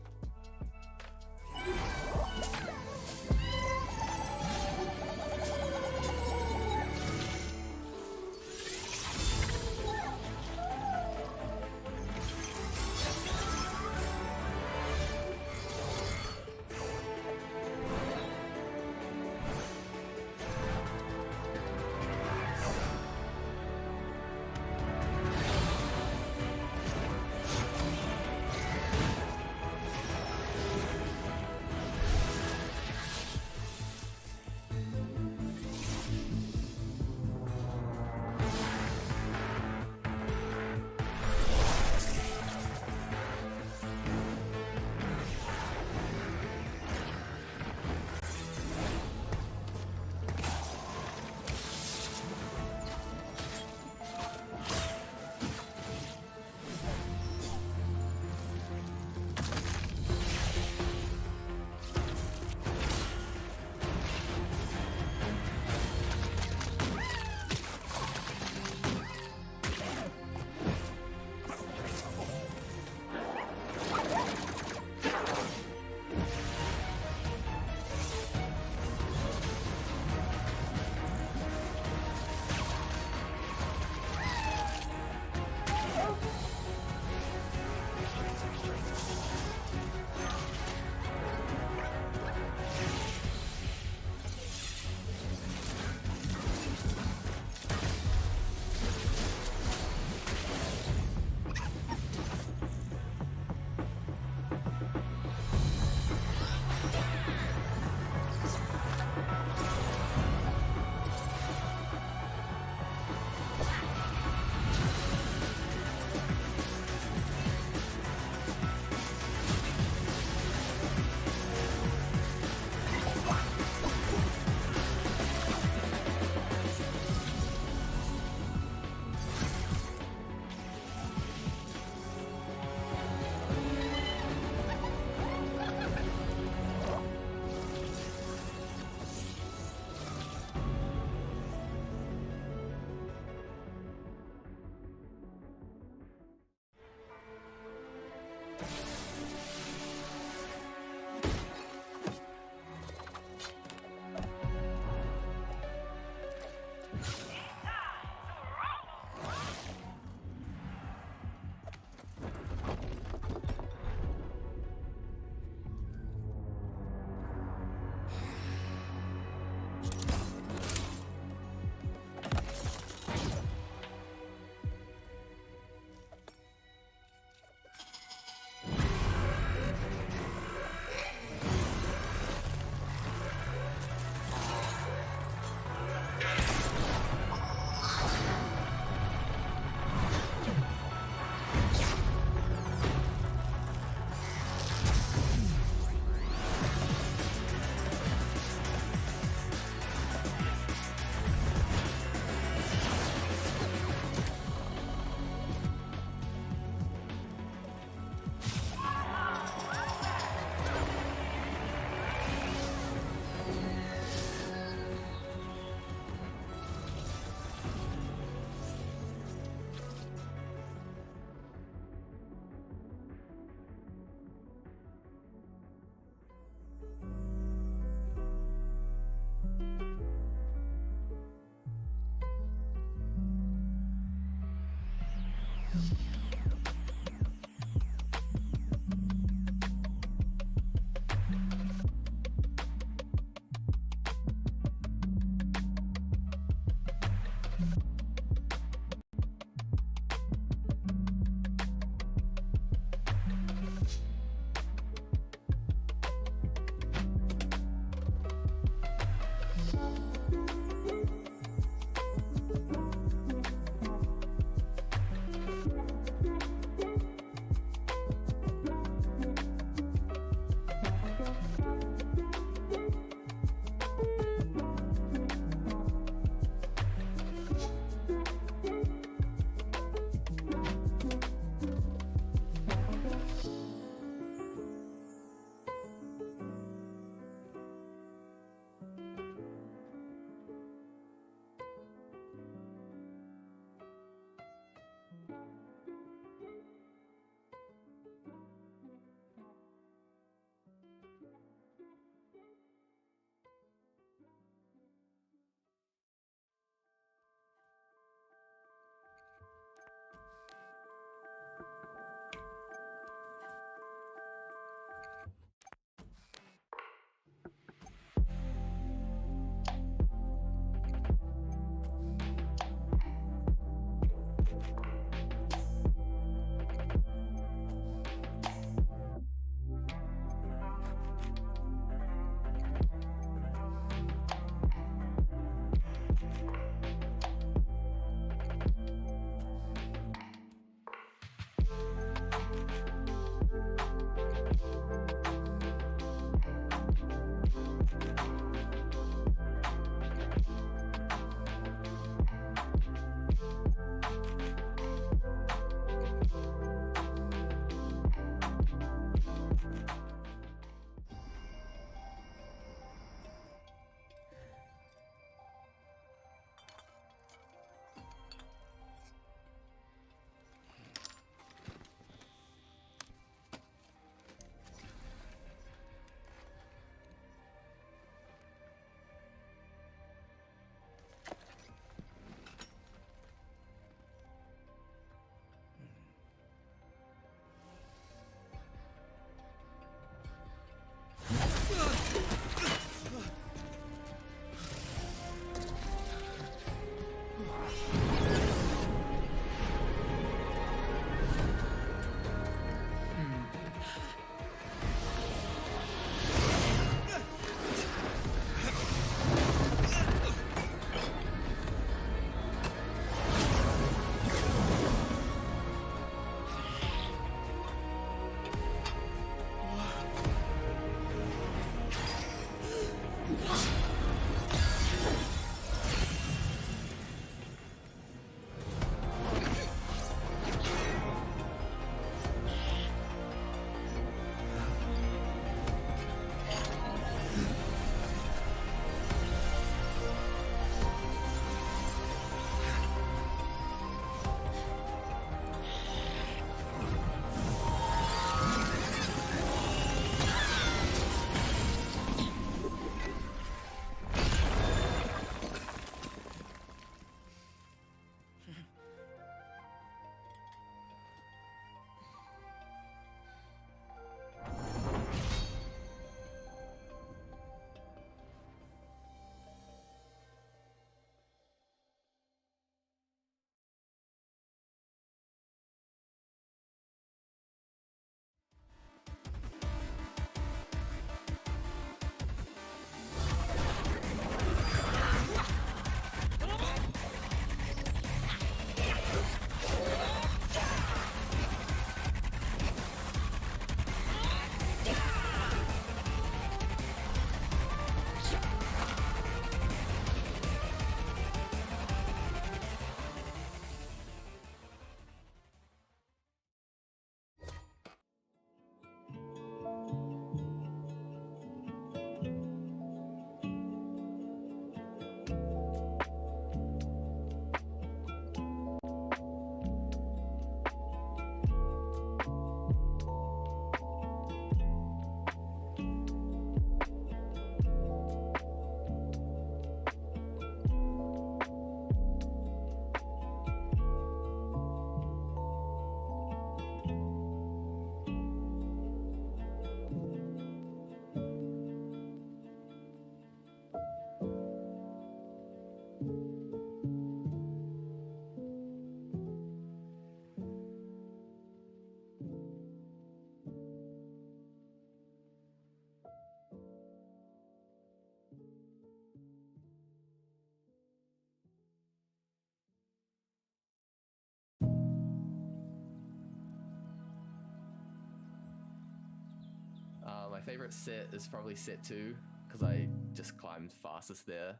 favorite set is probably set 2, because I just climbed fastest there.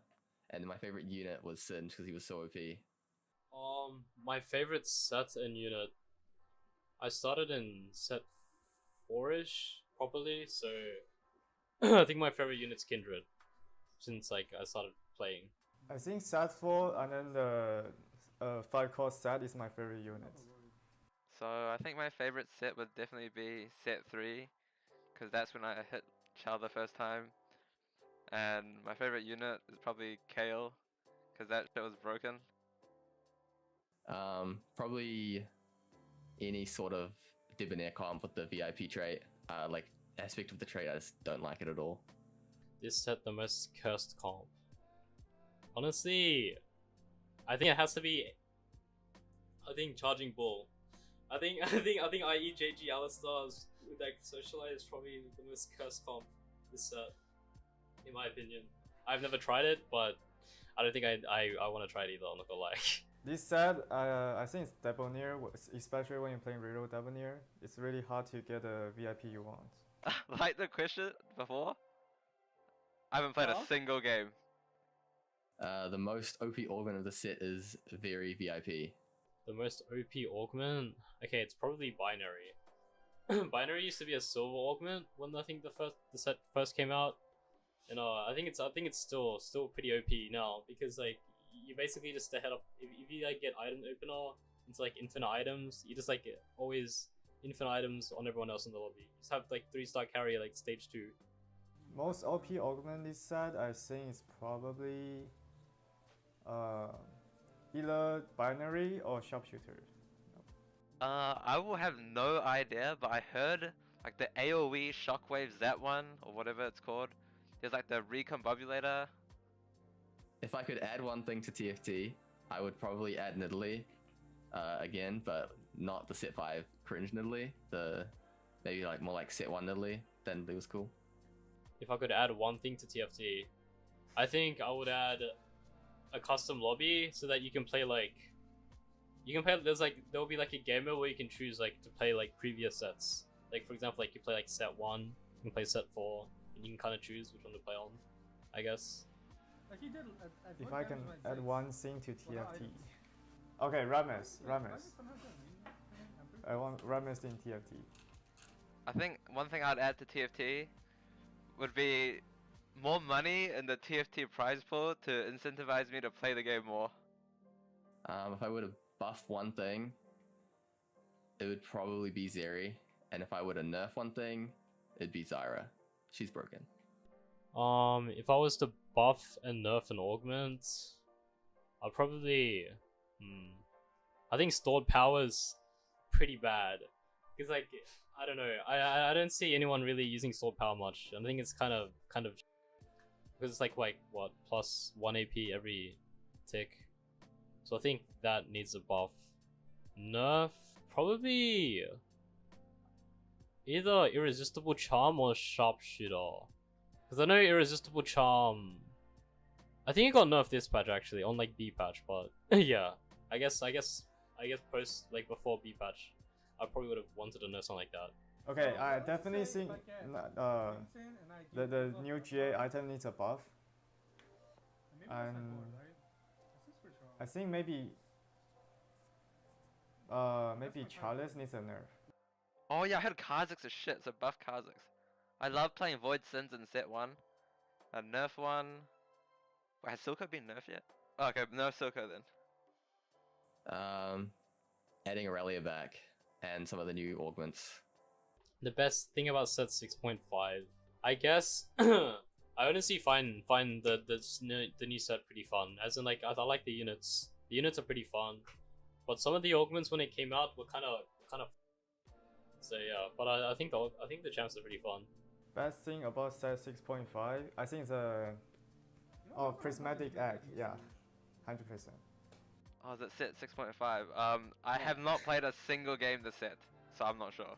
And my favorite unit was Singe, because he was so OP. My favorite set and unit, I started in set 4-ish, probably, so I think my favorite unit's Kindred, since like I started playing. I think set 4 and then the 5-cost set is my favorite unit. So I think my favorite set would definitely be set 3, because that's when I hit Chal the first time. And my favorite unit is probably Kale, because that shit was broken. Probably any sort of debonair comp with the VIP trait. Like aspect of the trait, I just don't like it at all. This set the most cursed comp. Honestly, I think it has to be. I think Charging Bull. I think IEJG Alistar's with like Socialite is probably the most cursed comp this set, in my opinion. I've never tried it, but I don't think I want to try it either. I'm not gonna lie. This set, I think it's Debonair, especially when you're playing reroll Debonair. It's really hard to get a VIP you want. Like the question before? I haven't played a single game. The most OP augment of the set is very VIP. The most OP augment? Okay, it's probably Binary. Binary used to be a silver augment when I think the set first came out. And I think it's still pretty OP now, because like you basically just head up if you like get item opener into like infinite items, you just like always infinite items on everyone else in the lobby. You just have like 3-star carry like stage 2. Most OP augment this set, I think is probably either Binary or Sharpshooter. I will have no idea, but I heard like the AoE Shockwave Zat one, or whatever it's called. There's like the Recombobulator. If I could add one thing to TFT, I would probably add Nidalee again, but not the set 5 cringe Nidalee. Maybe like more like set 1 Nidalee. Then it was cool. If I could add one thing to TFT, I think I would add a custom lobby so that you can play there'll be like a game mode where you can choose like to play like previous sets. Like for example, like you play like set 1, you can play set 4, and you can kind of choose which one to play on, I guess. If I can add one thing to TFT. Okay, Rammes. I want Rammes in TFT. I think one thing I'd add to TFT would be more money in the TFT prize pool to incentivize me to play the game more. If I were to buff one thing, it would probably be Zeri. And if I were to nerf one thing, it'd be Zyra. She's broken. If I was to buff and nerf an augment, I'd probably I think stored power is pretty bad. Because like I don't know, I don't see anyone really using stored power much. I think it's kind of because it's like what, plus 1 AP every tick. So I think that needs a buff. Nerf, probably either Irresistible Charm or Sharpshooter. Because I know Irresistible Charm, I think it got nerfed this patch actually, on like B patch, but yeah. I guess post like before B patch, I probably would have wanted to nerf something like that. Okay, I definitely think the new GA item needs a buff. And I think maybe Charles needs a nerf. Oh yeah, I heard Kha'Zix is shit, so buff Kha'Zix. I love playing Void Sins in set 1. A nerf one. Wait, has Silco been nerfed yet? Oh, okay, nerf Silco then. Adding Aurelia back and some of the new augments. The best thing about set 6.5, I guess, I honestly find the new set pretty fun. As in, like, I like the units. The units are pretty fun, but some of the augments when it came out were kind of. So yeah, but I think the champs are pretty fun. Best thing about set 6.5, I think it's prismatic egg. Yeah, 100%. Oh, is it set 6.5? I have not played a single game this set, so I'm not sure.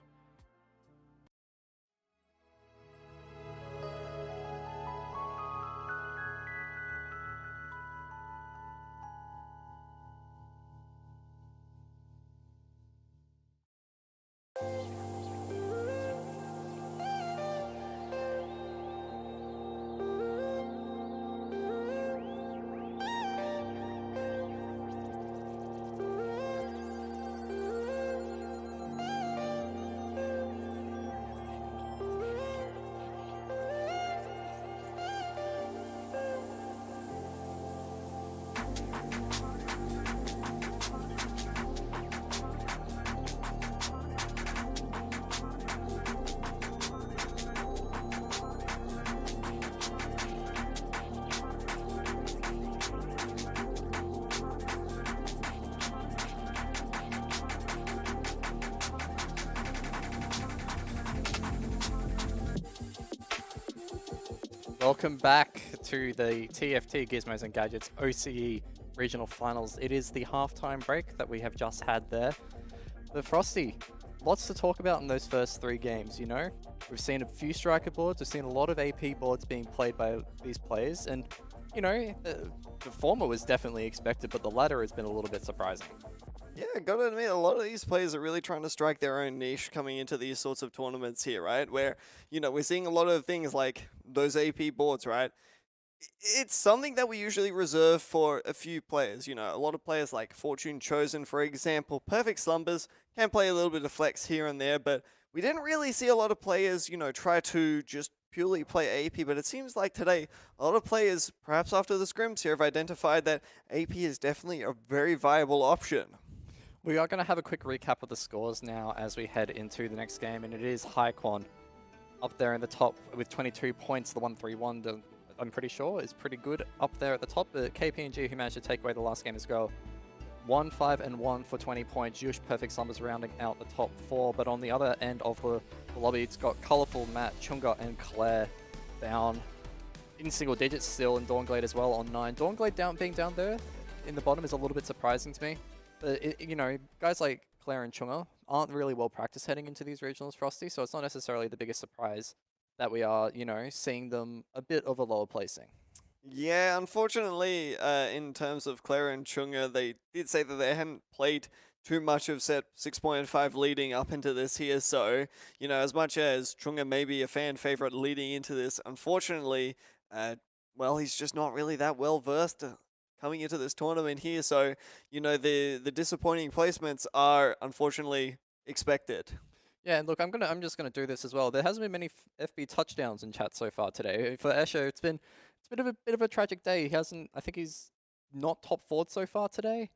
Welcome back to the TFT Gizmos and Gadgets OCE Regional Finals. It is the halftime break that we have just had there. But Frosty, lots to talk about in those first 3 games, you know? We've seen a few striker boards, we've seen a lot of AP boards being played by these players, and, you know, the former was definitely expected, but the latter has been a little bit surprising. Yeah, gotta admit, a lot of these players are really trying to strike their own niche coming into these sorts of tournaments here, right? Where, you know, we're seeing a lot of things like those AP boards, right? It's something that we usually reserve for a few players. You know, a lot of players like Fortune Chosen, for example, Perfect Slumbers, can play a little bit of flex here and there, but we didn't really see a lot of players, you know, try to just purely play AP, but it seems like today a lot of players, perhaps after the scrims here, have identified that AP is definitely a very viable option. We are going to have a quick recap of the scores now as we head into the next game, and it is Haikwon up there in the top with 22 points. The 1-3-1, I'm pretty sure, is pretty good up there at the top. But KPNG, who managed to take away the last game as well, 1-5-1 for 20 points. Yush Perfect Slumbers rounding out the top 4. But on the other end of the lobby, it's got Colourful, Matt, Chunga, and Claire down in single digits still, and Dawnglade as well on 9. Dawnglade being down there in the bottom is a little bit surprising to me. But, you know, guys like Claire and Chunga aren't really well practiced heading into these regionals, Frosty, so it's not necessarily the biggest surprise that we are, you know, seeing them a bit of a lower placing. Yeah, unfortunately, in terms of Claire and Chunga, they did say that they hadn't played too much of set 6.5 leading up into this here, so, you know, as much as Chunga may be a fan favorite leading into this, unfortunately, well, he's just not really that well versed coming into this tournament here, so, you know, the disappointing placements are unfortunately expected. Yeah, and look, I'm just gonna do this as well. There hasn't been many FB touchdowns in chat so far today. For Escher, it's been a bit of a tragic day. I think he's not top 4 so far today.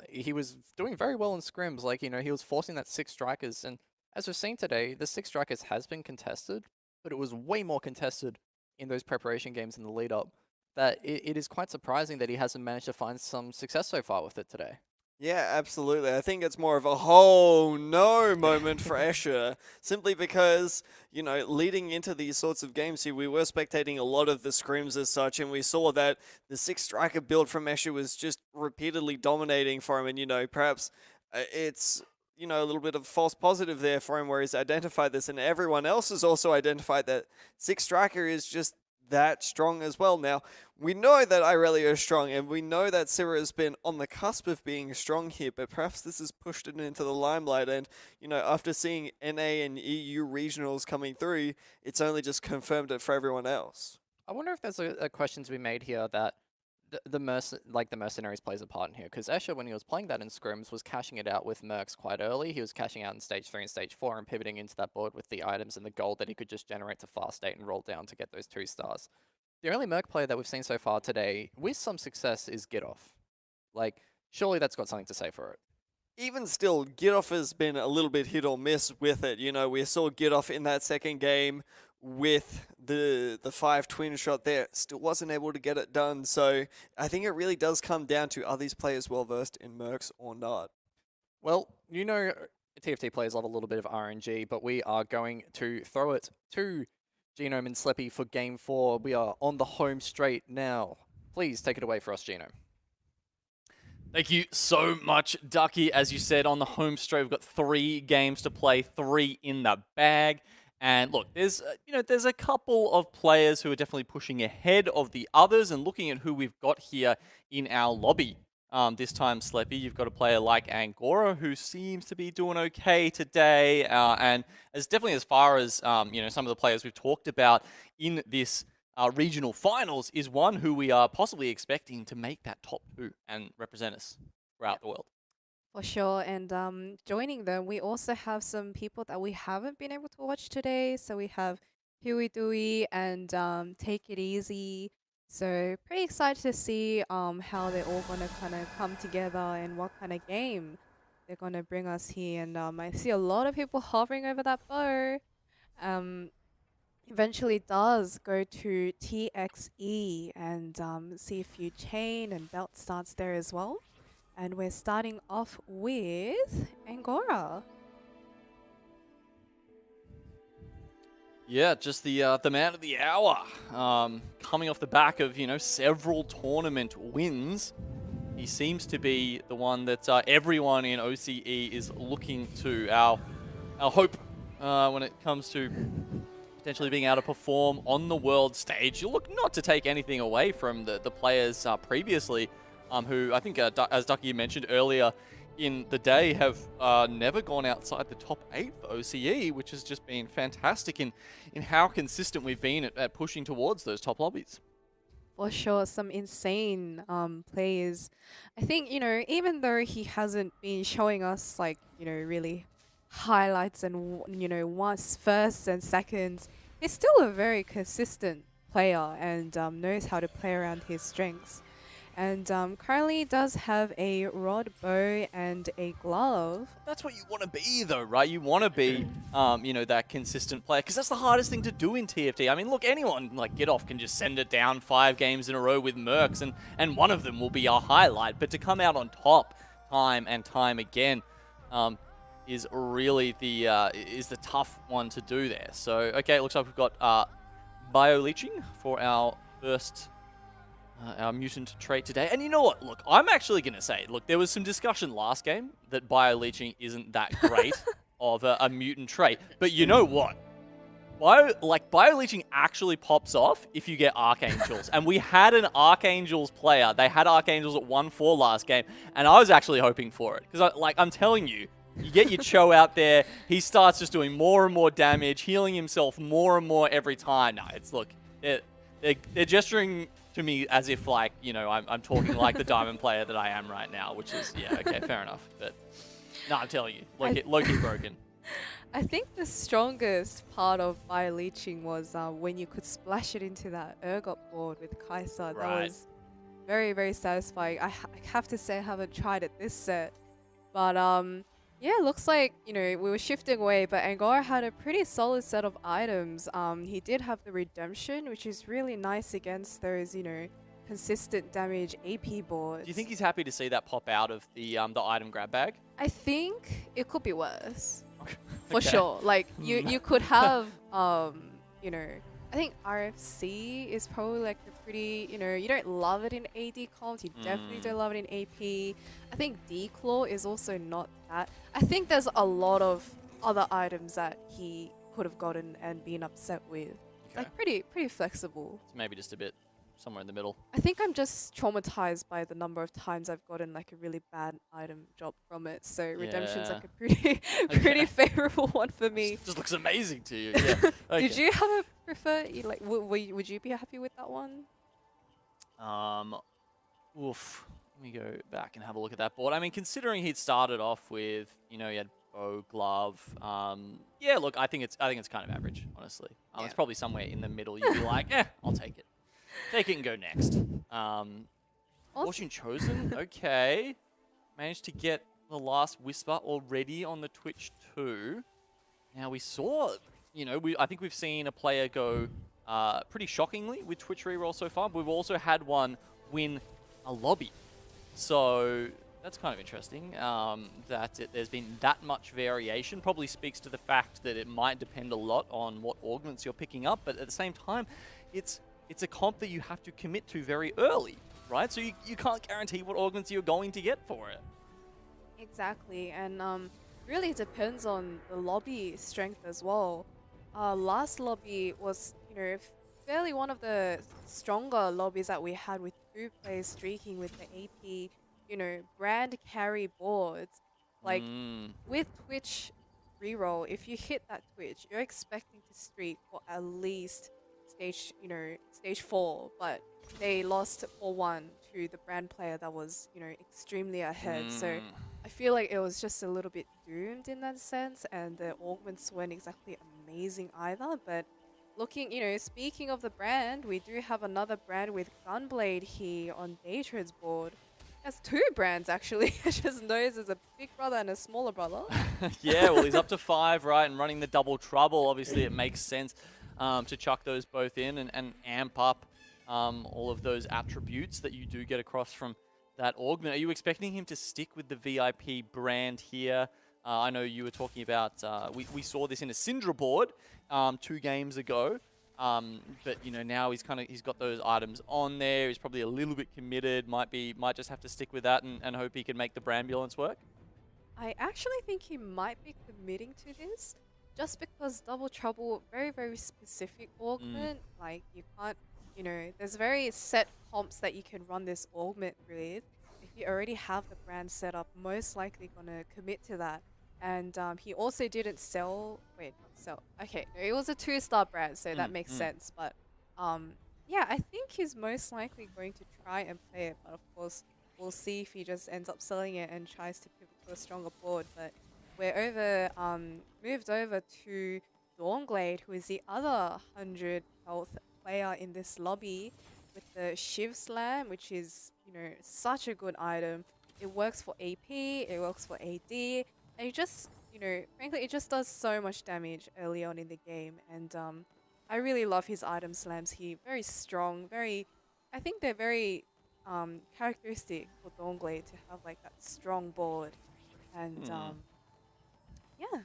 He was doing very well in scrims, like, you know, he was forcing that 6 strikers, and as we've seen today, the 6 strikers has been contested, but it was way more contested in those preparation games in the lead up, that it is quite surprising that he hasn't managed to find some success so far with it today. Yeah, absolutely. I think it's more of a "oh no" moment for Escher, simply because, you know, leading into these sorts of games here, we were spectating a lot of the scrims as such, and we saw that the 6 striker build from Escher was just repeatedly dominating for him, and, you know, perhaps it's, you know, a little bit of false positive there for him where he's identified this, and everyone else has also identified that 6 striker is just that strong as well. Now, we know that Irelia is strong, and we know that Syrah has been on the cusp of being strong here, but perhaps this has pushed it into the limelight, and, you know, after seeing NA and EU regionals coming through, it's only just confirmed it for everyone else. I wonder if there's a question to be made here that the mercenaries plays a part in here, because Escher, when he was playing that in scrims, was cashing it out with mercs quite early. He was cashing out in stage 3 and stage 4 and pivoting into that board with the items and the gold that he could just generate to fast state and roll down to get those 2 stars. The only merc player that we've seen so far today with some success is Gidoff. Like, surely that's got something to say for it. Even still, Gidoff has been a little bit hit or miss with it. You know, we saw Gidoff in that second game with the 5 twin shot there, still wasn't able to get it done. So I think it really does come down to, are these players well versed in mercs or not? Well, you know, TFT players love a little bit of RNG, but we are going to throw it to Genome and Sleppy for game 4. We are on the home straight now. Please take it away for us, Genome. Thank you so much, Ducky. As you said, on the home straight, we've got 3 games to play, 3 in the bag. And look, there's a couple of players who are definitely pushing ahead of the others, and looking at who we've got here in our lobby. This time, Sleppy, you've got a player like Angora who seems to be doing okay today, and as far as some of the players we've talked about in this regional finals is one who we are possibly expecting to make that top 2 and represent us throughout the world. For sure, and joining them, we also have some people that we haven't been able to watch today. So we have Huey Dewey and Take It Easy. So pretty excited to see how they're all gonna kind of come together and what kind of game they're gonna bring us here. And I see a lot of people hovering over that bow. Um, eventually does go to TXE and see a few chain and belt starts there as well. And we're starting off with Angora. Yeah, just the man of the hour, coming off the back of several tournament wins. He seems to be the one that everyone in OCE is looking to. Our hope when it comes to potentially being able to perform on the world stage. You look not to take anything away from the players previously, who I think, as Ducky mentioned earlier in the day, have never gone outside the top 8 for OCE, which has just been fantastic in how consistent we've been at pushing towards those top lobbies. For sure, some insane players. I think, even though he hasn't been showing us really highlights and, once firsts and seconds, he's still a very consistent player and knows how to play around his strengths. And currently does have a rod, bow, and a glove. That's what you want to be, though, right? You want to be, that consistent player, because that's the hardest thing to do in TFT. I mean, look, anyone like Get-Off can just send it down 5 games in a row with Mercs, and one of them will be our highlight. But to come out on top time and time again is really the tough one to do there. So, okay, it looks like we've got bio-leeching for our first our mutant trait today. And you know what? Look, I'm actually going to say, look, there was some discussion last game that bio-leeching isn't that great of a mutant trait. But you know what? Bio-leeching actually pops off if you get Archangels. And we had an Archangels player. They had Archangels at 1-4 last game. And I was actually hoping for it. Because, I'm telling you, you get your Cho out there. He starts just doing more and more damage, healing himself more and more every time. No, look, they're gesturing to me as if I'm talking like the diamond player that I am right now, which is, yeah, okay, fair enough. But no, I'm telling you, Loki broken. I think the strongest part of bio-leeching was when you could splash it into that Urgot board with Kai'Sa. Right. That was very, very satisfying. I have to say I haven't tried it this set. But yeah, looks like, we were shifting away, but Angora had a pretty solid set of items. He did have the Redemption, which is really nice against those, consistent damage AP boards. Do you think he's happy to see that pop out of the item grab bag? I think it could be worse. Okay. For sure. Like, you could have, I think RFC is probably like the pretty, you don't love it in AD comps. You definitely don't love it in AP. I think D-Claw is also not that. I think there's a lot of other items that he could have gotten and been upset with. Okay. Like pretty flexible. It's maybe just a bit somewhere in the middle. I think I'm just traumatized by the number of times I've gotten like a really bad item drop from it. So Redemption's like a pretty favorable one for me. Just looks amazing to you. Yeah. Okay. Did you have a prefer? Would you be happy with that one? Oof. Let me go back and have a look at that board. I mean, considering he'd started off with, he had bow, glove. Yeah, look, I think it's kind of average, honestly. It's probably somewhere in the middle. You'd be like, I'll take it. Take it and go next. Fortune Chosen, okay. Managed to get the last Whisper already on the Twitch too. Now we saw, I think we've seen a player go pretty shockingly with Twitch reroll so far. But we've also had one win a lobby. So that's kind of interesting that there's been that much variation. Probably speaks to the fact that it might depend a lot on what augments you're picking up. But at the same time, it's a comp that you have to commit to very early, right? So you can't guarantee what augments you're going to get for it. Exactly, and really depends on the lobby strength as well. Last lobby was, fairly one of the stronger lobbies that we had with 2 players streaking with the AP, brand carry boards. Like, with Twitch reroll, if you hit that Twitch, you're expecting to streak for at least stage 4, but they lost 4-1 to the brand player that was, extremely ahead. So I feel like it was just a little bit doomed in that sense, and the augments weren't exactly amazing either. But looking, speaking of the brand, we do have another brand with Gunblade here on Daytrade's board. Has two brands actually. Just knows there's a big brother and a smaller brother. Yeah, well, he's up to 5, right, and running the double trouble. Obviously, it makes sense to chuck those both in and amp up all of those attributes that you do get across from that augment. Are you expecting him to stick with the VIP brand here? I know you were talking about, we saw this in a Syndra board 2 games ago. But now he's got those items on there. He's probably a little bit committed. Might just have to stick with that and hope he can make the Brambulance work. I actually think he might be committing to this, just because Double Trouble, very, very specific augment. Like, you can't, there's very set comps that you can run this augment with. If you already have the brand set up, most likely gonna commit to that. And he also didn't sell. Wait, not sell. Okay, no, it was a 2-star brand, so that makes sense. But yeah, I think he's most likely going to try and play it. But of course, we'll see if he just ends up selling it and tries to pivot to a stronger board. But we're moved over to Dawnglade, who is the other 100 health player in this lobby with the Shiv Slam, which is such a good item. It works for AP, it works for AD. And it just, frankly, it just does so much damage early on in the game. And I really love his item slams here. Very strong, I think they're very characteristic for Dawnglade to have like that strong board. And yeah.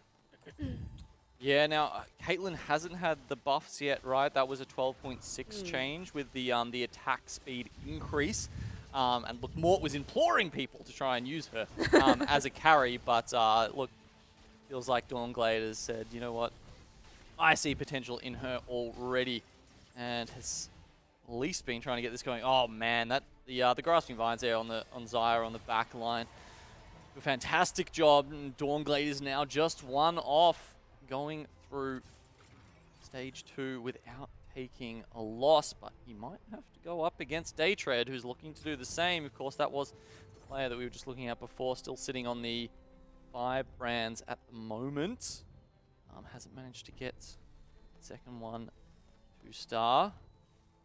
Yeah, now Caitlyn hasn't had the buffs yet, right? That was a 12.6 change with the attack speed increase. And look, Mort was imploring people to try and use her as a carry, but look, feels like Dawnglade has said, you know what, I see potential in her already, and has at least been trying to get this going. Oh man, the grasping vines there on Zyra on the back line, a fantastic job. And Dawnglade is now just 1 off, going through stage 2 without taking a loss, but he might have to go up against Daytrade, who's looking to do the same. Of course, that was the player that we were just looking at before, still sitting on the 5 brands at the moment. Hasn't managed to get the second one 2-star.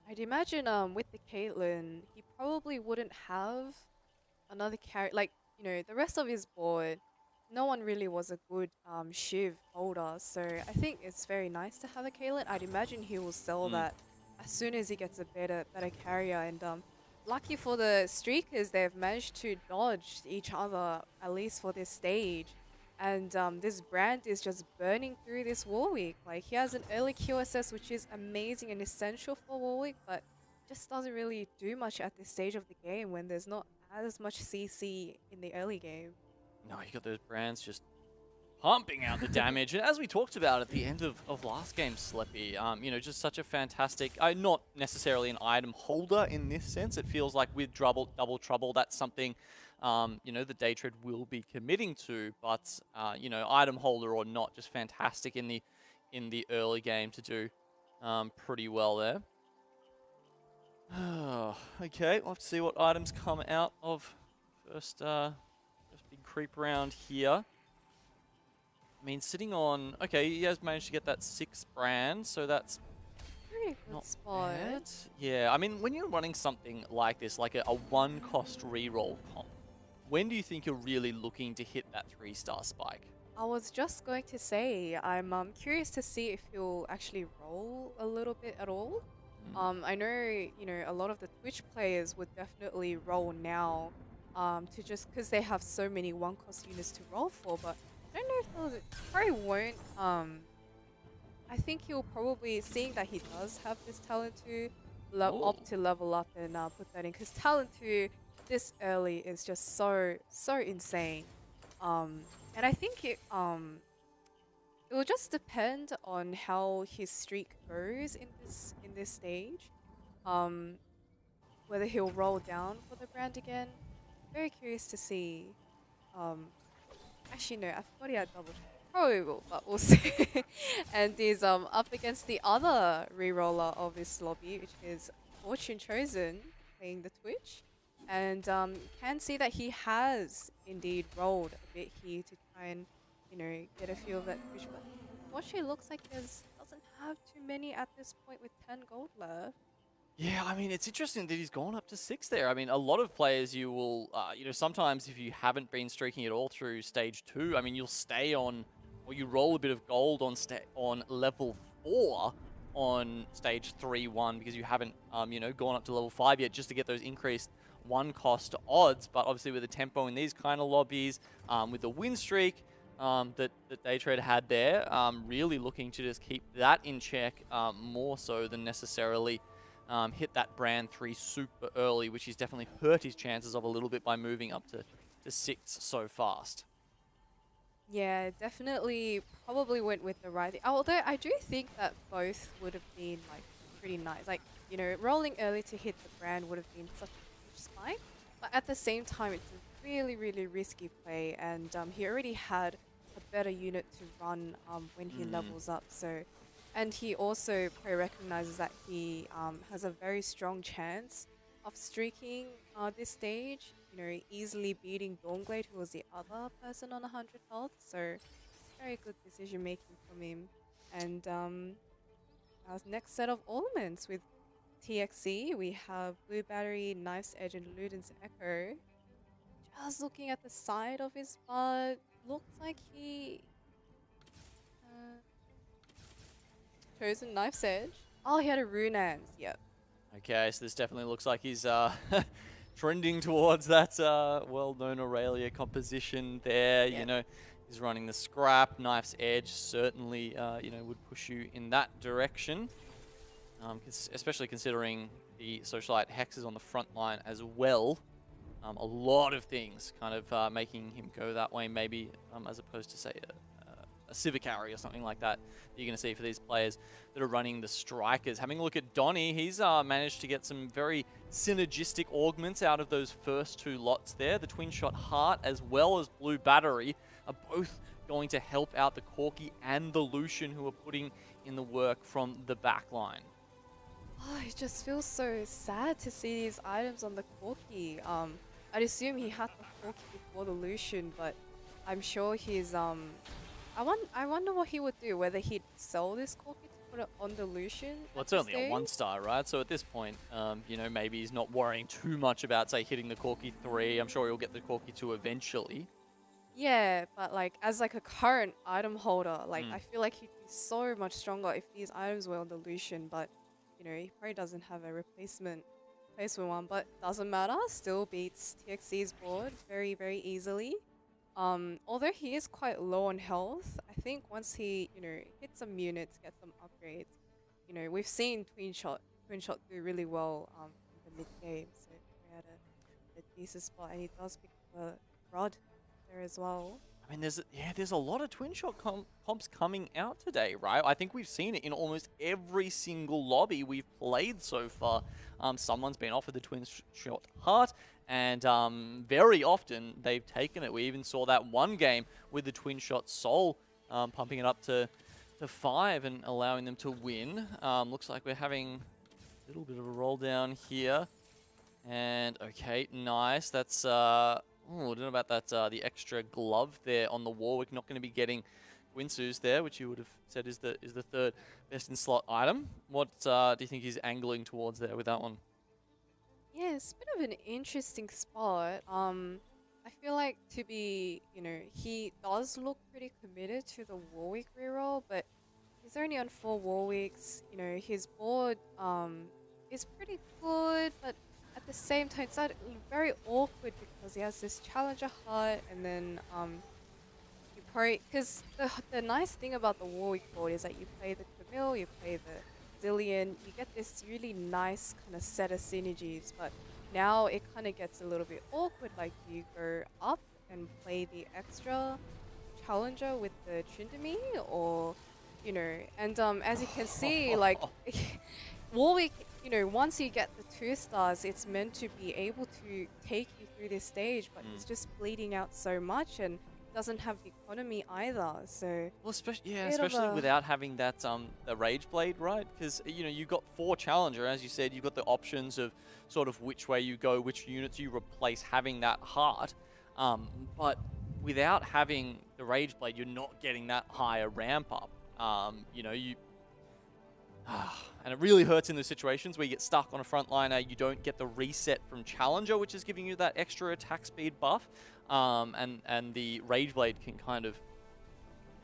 I'd imagine with the Caitlyn, he probably wouldn't have another carry. Like, the rest of his board, no one really was a good Shiv holder, so I think it's very nice to have a Caitlyn. I'd imagine he will sell that as soon as he gets a better carrier. And lucky for the Streakers, they've managed to dodge each other, at least for this stage. And this brand is just burning through this Warwick. Like, he has an early QSS, which is amazing and essential for Warwick, but just doesn't really do much at this stage of the game when there's not as much CC in the early game. No, you got those brands just pumping out the damage. And as we talked about at the end of last game, Sleppy, just such a fantastic, not necessarily an item holder in this sense. It feels like with Double Trouble, that's something, the Daytrade will be committing to. But, item holder or not, just fantastic in the early game to do pretty well there. Okay, we'll have to see what items come out of first big creep round here. I mean, sitting on... Okay, he has managed to get that 6 brand, so that's Pretty good not spot. bad. Yeah, I mean, when you're running something like this, like a 1-cost reroll comp, when do you think you're really looking to hit that 3-star spike? I was just going to say, I'm curious to see if he'll actually roll a little bit at all. I know, a lot of the Twitch players would definitely roll now, to just because they have so many 1-cost units to roll for, but I don't know if they'll, probably won't. I think he'll probably, seeing that he does have this talent to opt to level up and put that in, because talent to this early is just so insane. And I think it will just depend on how his streak goes in this stage. Whether he'll roll down for the brand again. Very curious to see. Actually no, I forgot he had double. Probably will, but we'll see. And he's up against the other reroller of this lobby, which is Fortune Chosen, playing the Twitch. And can see that he has indeed rolled a bit here to try and, get a feel of that Twitch. But Fortune looks like doesn't have too many at this point with 10 gold left. Yeah, I mean, it's interesting that he's gone up to 6 there. I mean, a lot of players you will, sometimes if you haven't been streaking at all through stage 2, I mean, you'll stay on, or you roll a bit of gold on level 4 on stage 3-1 because you haven't, gone up to level 5 yet just to get those increased 1 cost odds. But obviously with the tempo in these kind of lobbies, with the win streak that Daytrade had there, really looking to just keep that in check more so than necessarily hit that brand 3 super early, which he's definitely hurt his chances of a little bit by moving up to 6 so fast. Yeah, definitely probably went with the right thing. Although I do think that both would have been like pretty nice. Like, rolling early to hit the brand would have been such a huge spike. But at the same time, it's a really, really risky play. And he already had a better unit to run when he levels up. So, and he also probably recognizes that he has a very strong chance of streaking this stage. Easily beating Dawnglade, who was the other person on 100 health. So, very good decision making from him. And our next set of ornaments with TXC, we have Blue Battery, Knife's Edge, and Luden's Echo. Just looking at the side of his butt, looks like he chosen Knife's Edge. Oh, he had a Runans, yep. Okay, so this definitely looks like he's trending towards that well-known Aurelia composition there. Yep. He's running the scrap. Knife's Edge certainly, would push you in that direction. Especially considering the Socialite Hex is on the front line as well. A lot of things kind of making him go that way, maybe, as opposed to, say, a Civic Carry or something like that you're going to see for these players that are running the Strikers. Having a look at Donnie, he's managed to get some very synergistic augments out of those first 2 lots there. The Twin Shot Heart as well as Blue Battery are both going to help out the Corki and the Lucian, who are putting in the work from the back line. Oh, it just feels so sad to see these items on the Corki. I'd assume he had the Corki before the Lucian, but I'm sure he's I wonder what he would do, whether he'd sell this Corki to put it on the Lucian. Well, it's only a 1-star, right? So at this point, maybe he's not worrying too much about, say, hitting the Corki 3. I'm sure he'll get the Corki 2 eventually. Yeah, but like as like a current item holder, like I feel like he'd be so much stronger if these items were on the Lucian, but he probably doesn't have a replacement one, but doesn't matter, still beats TXC's board very, very easily. Although he is quite low on health, I think once he, hits some units, gets some upgrades, we've seen Twin Shot do really well in the mid game, so we're at a decent spot, and he does pick the Rod there as well. I mean, there's a lot of Twin Shot comps coming out today, right? I think we've seen it in almost every single lobby we've played so far. Someone's been offered the Twin Shot Heart, and very often they've taken it. We even saw that one game with the Twin Shot Soul, pumping it up to 5 and allowing them to win. Looks like we're having a little bit of a roll down here. And okay, nice. That's I don't know about that, the extra glove there on the Warwick. Not going to be getting Gwinsu's there, which you would have said is the 3rd best in slot item. What do you think he's angling towards there with that one? Yeah, it's a bit of an interesting spot. I feel like to be, he does look pretty committed to the Warwick reroll, but he's only on 4 Warwicks. His board is pretty good, but at the same time, it's very awkward because he has this Challenger Heart, and then you probably, because the nice thing about the Warwick board is that you play the Camille, you play the Zillion, you get this really nice kind of set of synergies, but now it kind of gets a little bit awkward. Like, you go up and play the extra Challenger with the Tryndamere, or and as you can see, like Warwick, once you get the 2 stars, it's meant to be able to take you through this stage, but he's just bleeding out so much and doesn't have the economy either. So, well, especially without having that the Rage Blade, right? Because you've got 4 Challenger, as you said, you've got the options of sort of which way you go, which units you replace, having that heart. But without having the Rage Blade, you're not getting that higher ramp up. And it really hurts in those situations where you get stuck on a frontliner, you don't get the reset from Challenger, which is giving you that extra attack speed buff, and the Rage Blade can kind of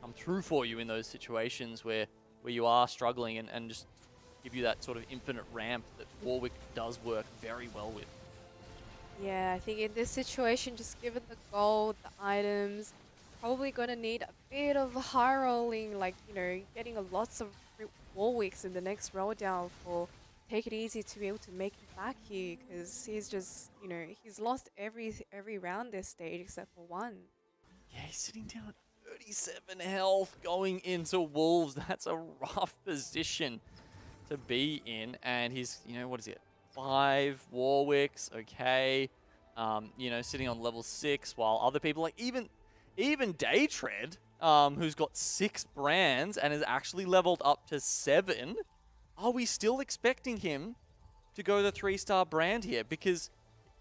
come through for you in those situations where you are struggling and just give you that sort of infinite ramp that Warwick does work very well with. Yeah, I think in this situation, just given the gold, the items, probably going to need a bit of high rolling, like, you know, getting lots of Warwicks in the next roll down for Take It Easy to be able to make it back here, because he's just, you know, he's lost every round this stage except for one. Yeah, he's sitting down at 37 health going into Wolves. That's a rough position to be in. And he's, you know, what is it? 5 Warwicks, okay. You know, sitting on level 6 while other people, like even Daytread, who's got 6 brands and is actually leveled up to 7. Are we still expecting him to go the 3-star brand here? Because,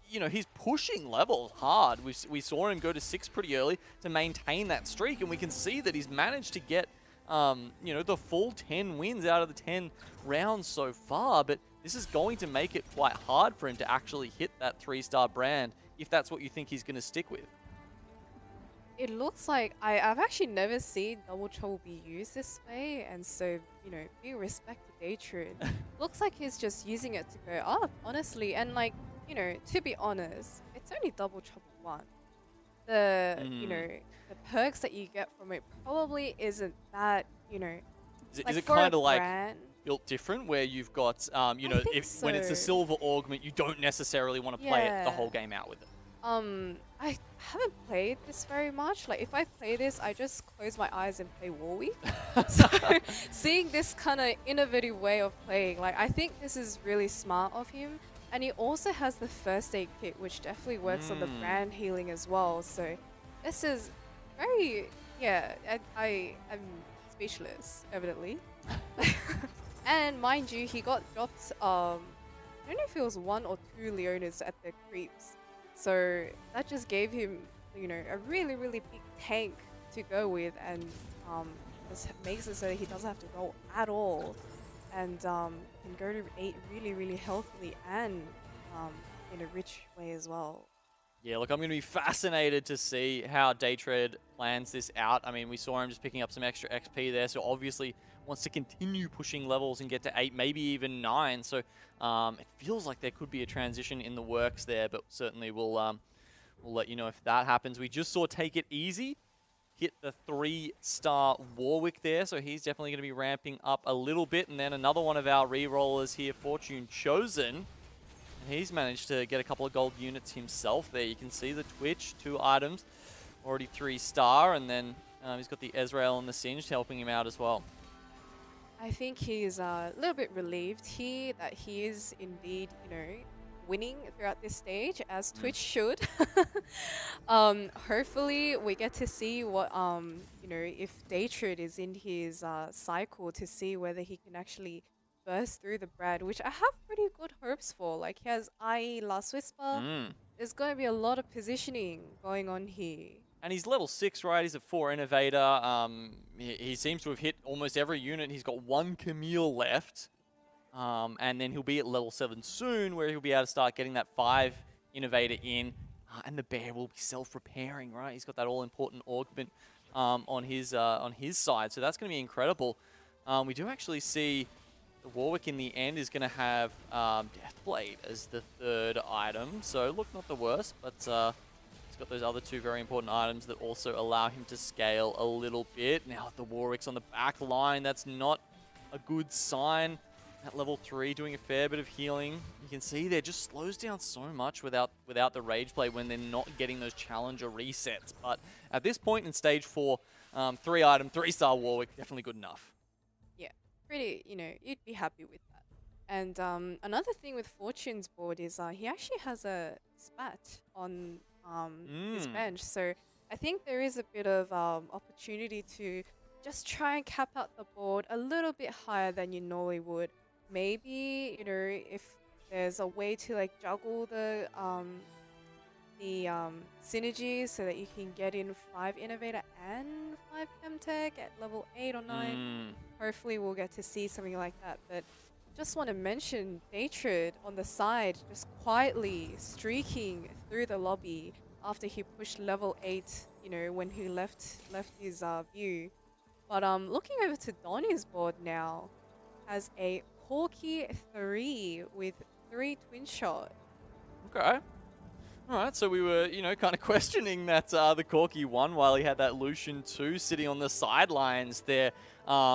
you know, he's pushing levels hard. We saw him go to 6 pretty early to maintain that streak, and we can see that he's managed to get, you know, the full 10 wins out of the 10 rounds so far, but this is going to make it quite hard for him to actually hit that 3-star brand if that's what you think he's going to stick with. It looks like I've actually never seen Double Trouble be used this way, and so, you know, big respect to Daytread. Looks like he's just using it to go up, honestly, and like, you know, to be honest, it's only Double Trouble 1. The, you know, the perks that you get from it probably isn't that, you know, Is it kind of like built different, where you've got, you know, when it's a silver augment, you don't necessarily want to play it the whole game out with it? I haven't played this very much. Like, if I play this, I just close my eyes and play Warwick. So, seeing this kind of innovative way of playing, like, I think this is really smart of him. And he also has the first aid kit, which definitely works on the brand healing as well. So, this is very, yeah, I'm speechless, evidently. And mind you, he got dropped, I don't know if it was 1 or 2 Leonas at the creeps. So that just gave him, you know, a really, really big tank to go with, and just makes it so that he doesn't have to roll at all, and can go to 8 really, really healthily and in a rich way as well. Yeah, look, I'm going to be fascinated to see how Daytread plans this out. I mean, we saw him just picking up some extra XP there, so obviously wants to continue pushing levels and get to 8, maybe even 9. So it feels like there could be a transition in the works there, but certainly we'll let you know if that happens. We just saw Take It Easy hit the 3-star Warwick there, so he's definitely going to be ramping up a little bit. And then another one of our re-rollers here, Fortune Chosen. He's managed to get a couple of gold units himself there. You can see the Twitch, 2 items, already 3-star, and then he's got the Ezreal and the Singed helping him out as well. I think he's a little bit relieved here that he is indeed, you know, winning throughout this stage, as Twitch should. Hopefully we get to see what, you know, if Daytread is in his cycle, to see whether he can actually burst through the brand, which I have pretty good hopes for. Like, he has IE Last Whisper. There's going to be a lot of positioning going on here. And he's level 6, right? He's a 4 Innovator. He seems to have hit almost every unit. He's got 1 Camille left. And then he'll be at level 7 soon, where he'll be able to start getting that 5 Innovator in. And the bear will be self-repairing, right? He's got that all-important augment on his side. So that's going to be incredible. We do actually see the Warwick in the end is going to have Deathblade as the 3rd item. So look, not the worst, but he's got those other 2 very important items that also allow him to scale a little bit. Now the Warwick's on the back line. That's not a good sign. At level 3, doing a fair bit of healing. You can see there just slows down so much without the Rage Blade when they're not getting those Challenger resets. But at this point in Stage 4, 3 item, 3-star Warwick, definitely good enough. Yeah, pretty, you know, you'd be happy with that. And another thing with Fortune's board is he actually has a spat on his bench. So I think there is a bit of opportunity to just try and cap out the board a little bit higher than you normally would. Maybe, you know, if there's a way to like juggle the the synergies so that you can get in 5 Innovator and 5 Chemtech at level 8 or 9. Hopefully we'll get to see something like that. But just want to mention Datrid on the side, just quietly streaking through the lobby after he pushed level 8, you know, when he left his view. But looking over to Donnie's board now, has a Corki 3 with 3 twin shot. Okay. All right, so we were, you know, kind of questioning that the Corki 1 while he had that Lucian 2 sitting on the sidelines there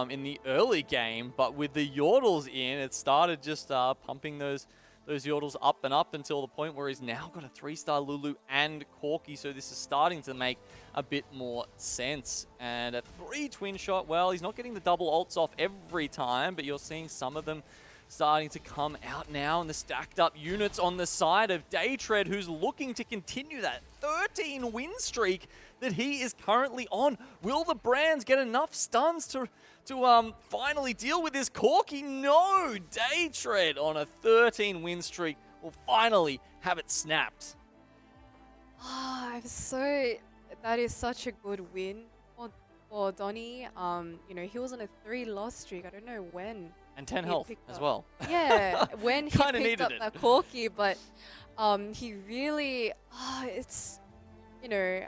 in the early game. But with the Yordles in, it started just pumping those Yordles up and up until the point where he's now got a 3-star Lulu and Corki. So this is starting to make a bit more sense. And a 3 twin shot, well, he's not getting the double ults off every time, but you're seeing some of them starting to come out now, and the stacked up units on the side of Daytread, who's looking to continue that 13 win streak that he is currently on. Will the Brands get enough stuns to finally deal with this Corki? No! Daytread on a 13 win streak will finally have it snapped. That is such a good win for Donnie. You know, he was on a 3 loss streak. I don't know when. And 10 he health picked as up. well. Yeah, when he Kinda picked needed up it. that Corki, but he really, it's, you know,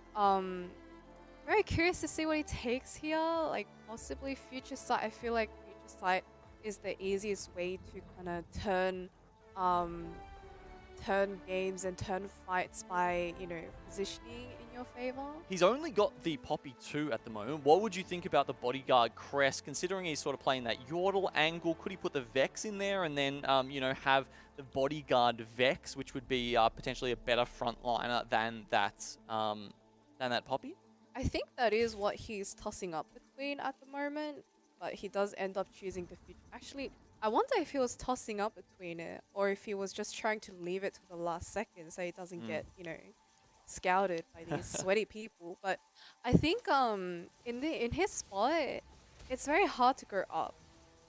very curious to see what he takes here. Like possibly Future Sight. I feel like Future Sight is the easiest way to kind of turn games and turn fights by, you know, positioning in your favor. He's only got the Poppy 2 at the moment. What would you think about the Bodyguard crest, considering he's sort of playing that Yordle angle? Could he put the Vex in there and then, you know, have the Bodyguard Vex, which would be potentially a better frontliner than that Poppy? I think that is what he's tossing up between at the moment, but he does end up choosing the Future. Actually, I wonder if he was tossing up between it, or if he was just trying to leave it to the last second so he doesn't get, you know, scouted by these sweaty people. But I think in his spot, it's very hard to go up,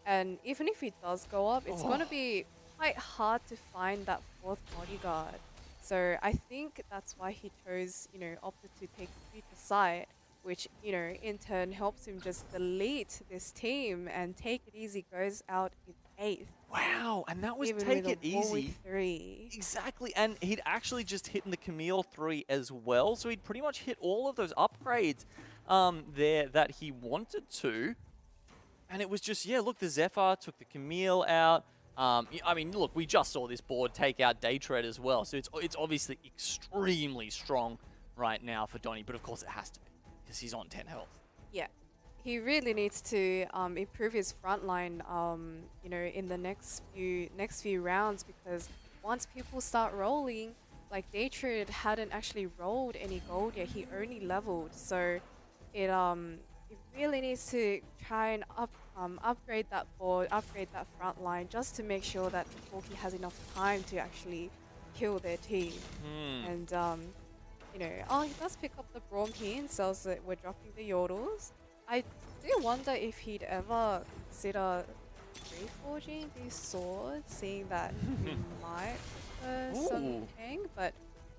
and even if he does go up, it's gonna be quite hard to find that 4th bodyguard. So I think that's why he chose, you know, opted to take the Future Sight, which, you know, in turn helps him just delete this team and take it easy, goes out in 8th. Wow, and that was Even take with it a Warwick easy. 3. Exactly, and he'd actually just hit the Camille 3 as well, so he'd pretty much hit all of those upgrades there that he wanted to. And it was just, yeah, look, the Zephyr took the Camille out. I mean, look, we just saw this board take out Daytread as well, so it's obviously extremely strong right now for Donnie, but of course it has to be, because he's on 10 health. Yeah, he really needs to improve his front line, you know, in the next few rounds, because once people start rolling, like Daytread hadn't actually rolled any gold yet, he only leveled, so it really needs to try and upgrade that board, upgrade that front line, just to make sure that the Corki has enough time to actually kill their team. And you know, he does pick up the Braum here and sells it. We're dropping the Yordles. I do wonder if he'd ever consider reforging these swords, seeing that we might some Kang, but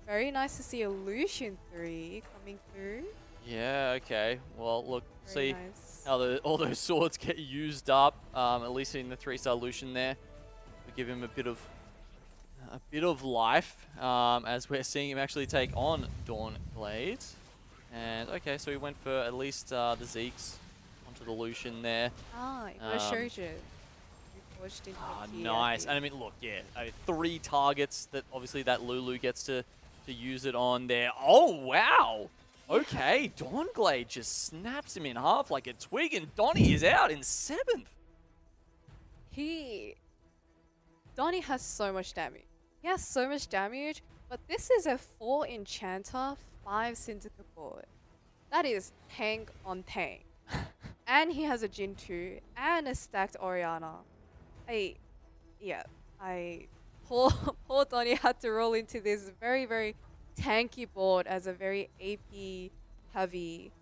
very nice to see a Lucian 3 coming through. Yeah, okay. Well, look, Very see nice. how all those swords get used up, at least in the 3-star Lucian there. We give him a bit of life, as we're seeing him actually take on Dawnblade. And okay, so he went for at least the Zeeks onto the Lucian there. Ah, I showed you. Reforged into a key, I Nice. think. And I mean, look, yeah, 3 targets that obviously that Lulu gets to use it on there. Oh, wow. Okay, Dawnglade just snaps him in half like a twig, and Donnie is out in 7th. Donnie has so much damage. He has so much damage, but this is a 4 Enchanter, 5 Syndicate board. That is tank on tank. And he has a Jin 2 and a stacked Oriana. Poor Donnie had to roll into this very, very tanky board as a very AP heavy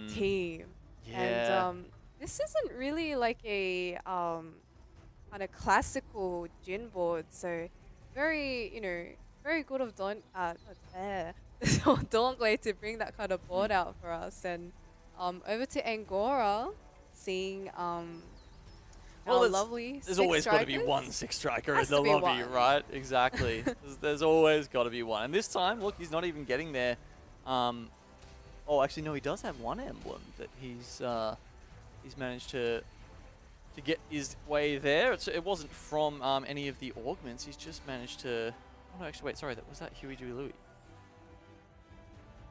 team. Yeah. And this isn't really like a kind of classical Jin board, so very very good of Dawnglade to bring that kind of board out for us. And over to Angora, seeing our lovely there's always got to be strikers. one 6-striker in Has the to be lobby, one. right? Exactly. there's always got to be one. And this time, look, he's not even getting there. Oh, actually, no, he does have one emblem that he's managed to get his way there. It wasn't from any of the augments. He's just managed to. Oh no, actually, wait, sorry, was that Huey Dewey Louie?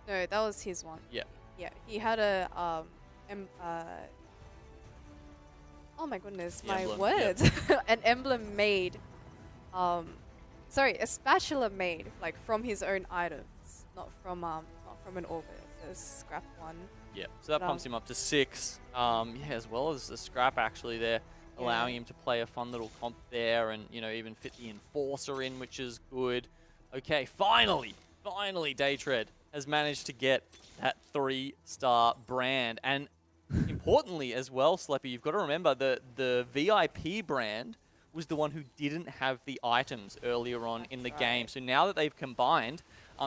No, that was his one. Yeah. Yeah, he had a oh my goodness, The my emblem, words. An emblem made, sorry, a spatula made like from his own items, not from an augment. It's a scrap one. Yeah, so that But, pumps him up to 6. Yeah, as well as the scrap actually there, allowing him to play a fun little comp there, and even fit the enforcer in, which is good. Okay, finally, Daytread has managed to get that 3-star brand, and importantly as well, Sleppy, you've got to remember the VIP brand was the one who didn't have the items earlier on in the game. So now that they've combined,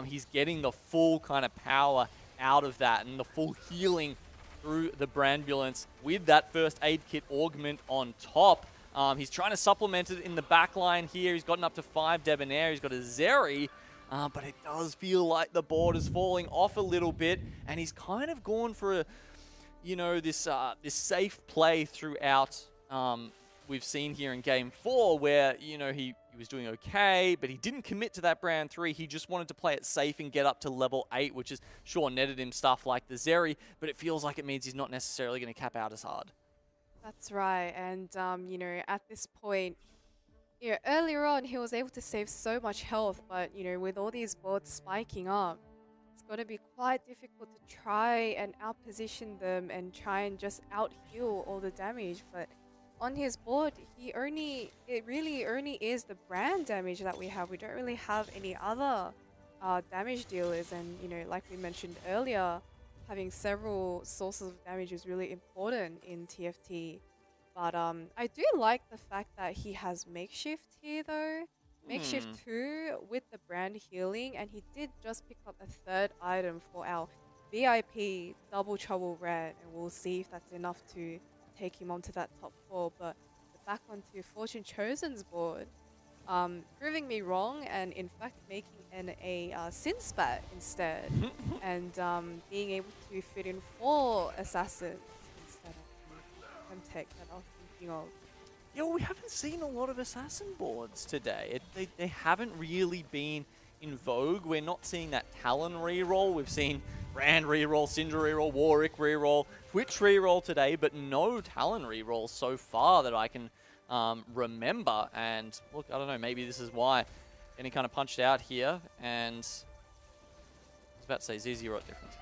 he's getting the full kind of power out of that and the full healing through the Brambulance with that first aid kit augment on top. He's trying to supplement it in the back line here. He's gotten up to 5 Debonair. He's got a Zeri, but it does feel like the board is falling off a little bit, and he's kind of gone for a, this safe play throughout. We've seen here in Game 4 where, he was doing okay, but he didn't commit to that Brand 3. He just wanted to play it safe and get up to level 8, which is sure netted him stuff like the Zeri, but it feels like it means he's not necessarily going to cap out as hard. That's right, and at this point, earlier on he was able to save so much health, but with all these boards spiking up, it's going to be quite difficult to try and outposition them and try and just out heal all the damage. But on his board, it really only is the brand damage that we have. We don't really have any other damage dealers, and like we mentioned earlier, having several sources of damage is really important in TFT. But I do like the fact that he has Makeshift here though. Makeshift 2 with the brand healing, and he did just pick up a 3rd item for our VIP Double Trouble Red, and we'll see if that's enough to take him onto that top 4. But back onto Fortune Chosen's board, proving me wrong, and in fact making a Sinspat instead, and being able to fit in 4 assassins instead of the Femtech that I was thinking of. Yeah, we haven't seen a lot of assassin boards today. They haven't really been in vogue. We're not seeing that Talon reroll. We've seen Brand reroll, Syndra reroll, Warwick reroll, Twitch reroll today, but no Talon reroll so far that I can remember. And look, I don't know, maybe this is why getting kind of punched out here. And I was about to say ZZ wrote difference.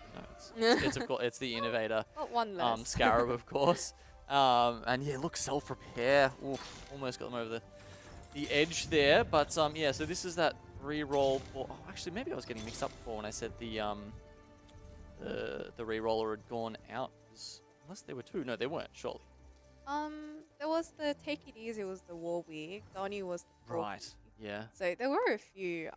No, it's of course it's the Innovator. Not one less. Scarab, of course. And yeah, look, self-repair. Oof, almost got them over the edge there. But yeah, so this is that reroll. Oh, actually, maybe I was getting mixed up before when I said the reroller had gone out. Unless there were 2. No, there weren't, surely. There was the Take It Easy, was the Warwick. Donnie was the Warwick. Right, yeah. So there were a few.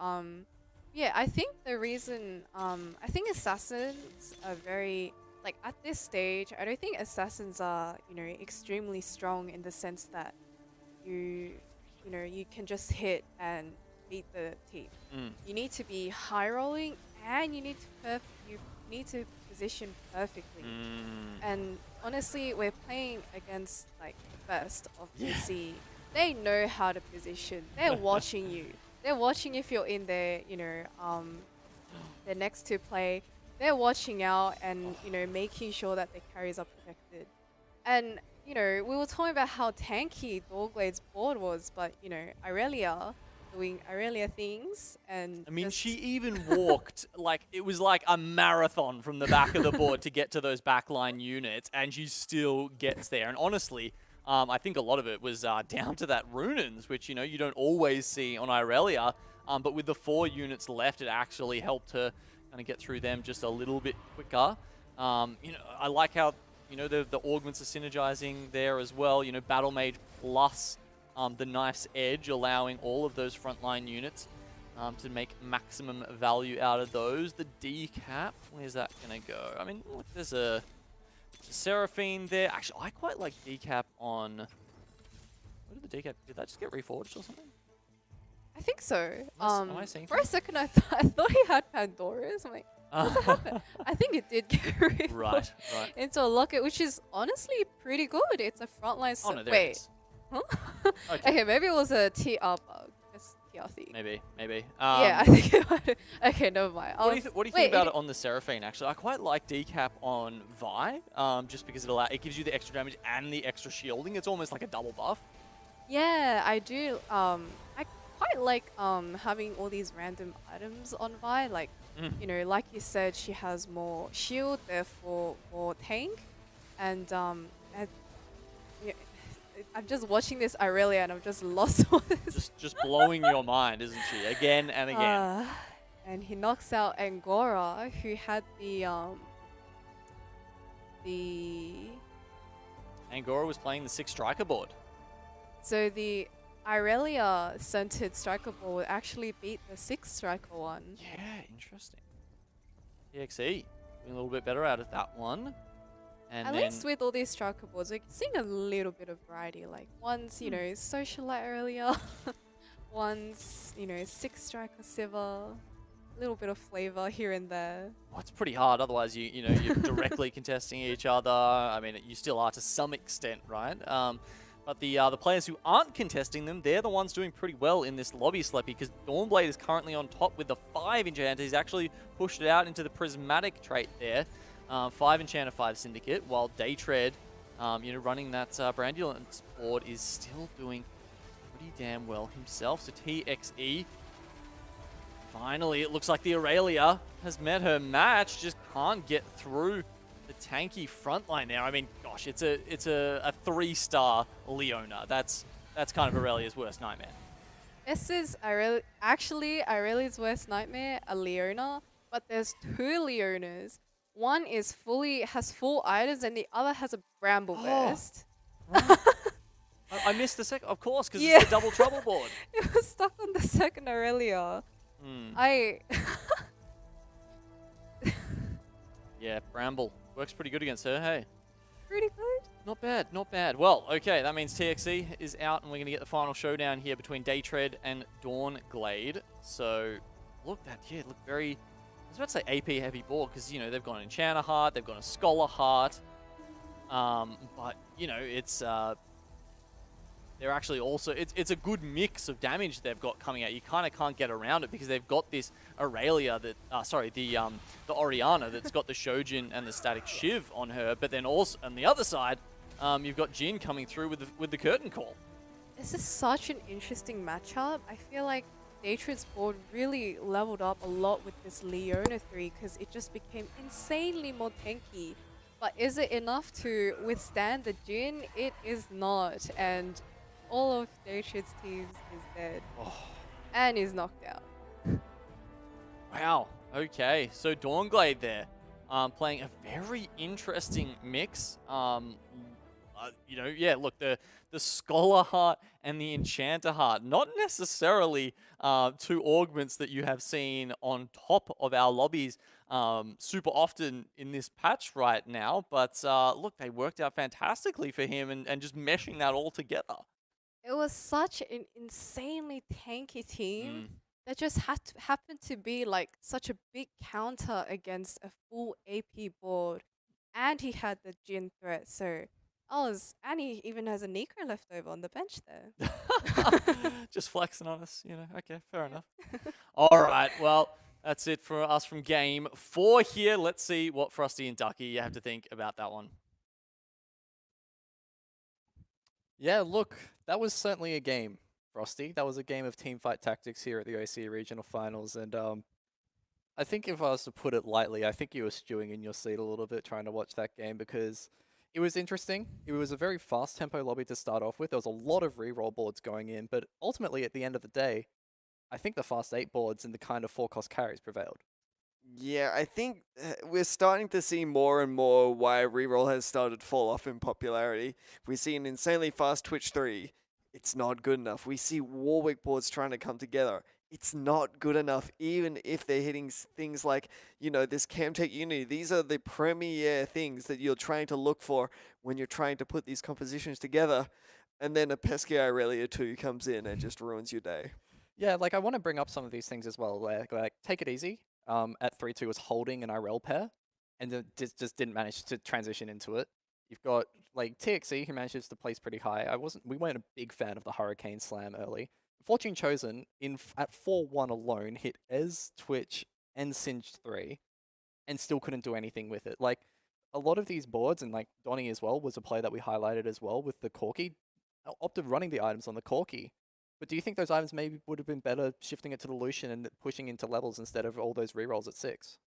Yeah, I think the reason, I think assassins are very, like at this stage, I don't think assassins are, extremely strong in the sense that you can just hit and beat the team. You need to be high rolling, and you need to position perfectly. And honestly, we're playing against like the best of PC. They know how to position. They're watching you. They're watching if you're in their, their next to play. They're watching out and, making sure that their carries are protected. And, we were talking about how tanky Dawnblade's board was, but, Irelia doing Irelia things, and I mean, she even walked like it was like a marathon from the back of the board to get to those backline units, and she still gets there. And honestly, I think a lot of it was down to that Runins, which, you don't always see on Irelia. But with the 4 units left, it actually helped her kind of get through them just a little bit quicker. I like how, the augments are synergizing there as well. Battle Mage plus the Knife's Edge, allowing all of those frontline units to make maximum value out of those. The decap, where's that going to go? I mean, look, there's a Seraphine there. Actually, I quite like decap on... What did the decap... Did that just get reforged or something? I think so. Am I seeing For a second, I thought he had Pandora's. I'm like, what's happened? I think it did get reforged Right. into a locket, which is honestly pretty good. It's a frontline. Oh, no, there it Wait. is. Huh? Okay. Okay, maybe it was a TR bug. Just TRC. Maybe. Yeah, I think it might. Okay, never mind. What do you think about it on the Seraphine, actually? I quite like decap on Vi, just because it gives you the extra damage and the extra shielding. It's almost like a double buff. Yeah, I do. I quite like having all these random items on Vi. Like, you know, like you said, she has more shield, therefore more tank. And yeah, I'm just watching this Irelia and I'm just lost on this. Just blowing your mind, isn't she? Again and again. And he knocks out Angora, who had the Angora was playing the 6 striker board. So the Irelia centered striker board actually beat the 6 striker one. Yeah, interesting. TXE doing a little bit better out of that one. And At then least with all these striker boards, we're seeing a little bit of variety. Like one's, you know, socialite earlier, one's, you know, 6 striker Siva, a little bit of flavor here and there. well, it's pretty hard. Otherwise, you're directly contesting each other. I mean, you still are to some extent, right? But the players who aren't contesting them, they're the ones doing pretty well in this lobby, Sleppy, because Dawnblade is currently on top with the 5 enchanter. He's actually pushed it out into the prismatic trait there. 5 enchanter, 5 syndicate, while Daytread, you know, running that Brandulance board is still doing pretty damn well himself. So TXE, finally, it looks like the Aurelia has met her match, just can't get through the tanky front line there. I mean, gosh, it's a 3-star Leona. That's kind of Aurelia's worst nightmare. This is actually Irelia's worst nightmare, a Leona, but there's 2 Leonas. One is has full items and the other has a bramble burst. I missed the second, of course, because it's the double trouble board. It was stuck on the second Aurelia. Yeah, Bramble. Works pretty good against her, hey. Pretty good. Not bad, not bad. Well, okay, that means TXE is out, and we're going to get the final showdown here between Daytread and Dawnglade. So, look, very... I was about to say AP heavy board, because, you know, they've got an Enchanter Heart, they've got a Scholar Heart. But, you know, it's... they're actually also... It's a good mix of damage they've got coming out. You kind of can't get around it, because they've got this Aurelia that... the Oriana that's got the Shojin and the Static Shiv on her. But then also, on the other side, you've got Jin coming through with the Curtain Call. This is such an interesting matchup. I feel like Daytread's board really leveled up a lot with this Leona 3 because it just became insanely more tanky. But is it enough to withstand the Jin? It is not. And all of Daytread's teams is dead. And is knocked out. Wow. Okay. So Dawnglade there, playing a very interesting mix. You know, yeah, look, the Scholar Heart and the Enchanter Heart, not necessarily 2 augments that you have seen on top of our lobbies super often in this patch right now. But look, they worked out fantastically for him and just meshing that all together. It was such an insanely tanky team that just happened to be like such a big counter against a full AP board. And he had the Jin threat, so... and he even has a Nico left over on the bench there. Just flexing on us, you know. Okay, fair enough. All right, well, that's it for us from game 4 here. Let's see what Frosty and Ducky have to think about that one. Yeah, look, that was certainly a game, Frosty. That was a game of teamfight tactics here at the OCE Regional Finals, and I think if I was to put it lightly, I think you were stewing in your seat a little bit trying to watch that game because... It was interesting. It was a very fast tempo lobby to start off with. There was a lot of reroll boards going in, but ultimately at the end of the day, I think the fast 8 boards and the kind of 4-cost carries prevailed. Yeah, I think we're starting to see more and more why reroll has started to fall off in popularity. We see an insanely fast Twitch 3. It's not good enough. We see Warwick boards trying to come together. it's not good enough, even if they're hitting things like, this Camtech Unity. These are the premier things that you're trying to look for when you're trying to put these compositions together. And then a pesky Irelia 2 comes in and just ruins your day. Yeah, like I want to bring up some of these things as well. Like take it easy. At 3-2 was holding an IRL pair, and then just didn't manage to transition into it. You've got like TXE who manages to place pretty high. We weren't a big fan of the Hurricane Slam early. Fortune Chosen at 4-1 alone hit Ez, Twitch, and Singed 3, and still couldn't do anything with it. Like a lot of these boards, and like Donnie as well was a play that we highlighted as well with the Corki, opted running the items on the Corki. But do you think those items maybe would have been better shifting it to the Lucian and pushing into levels instead of all those rerolls at 6?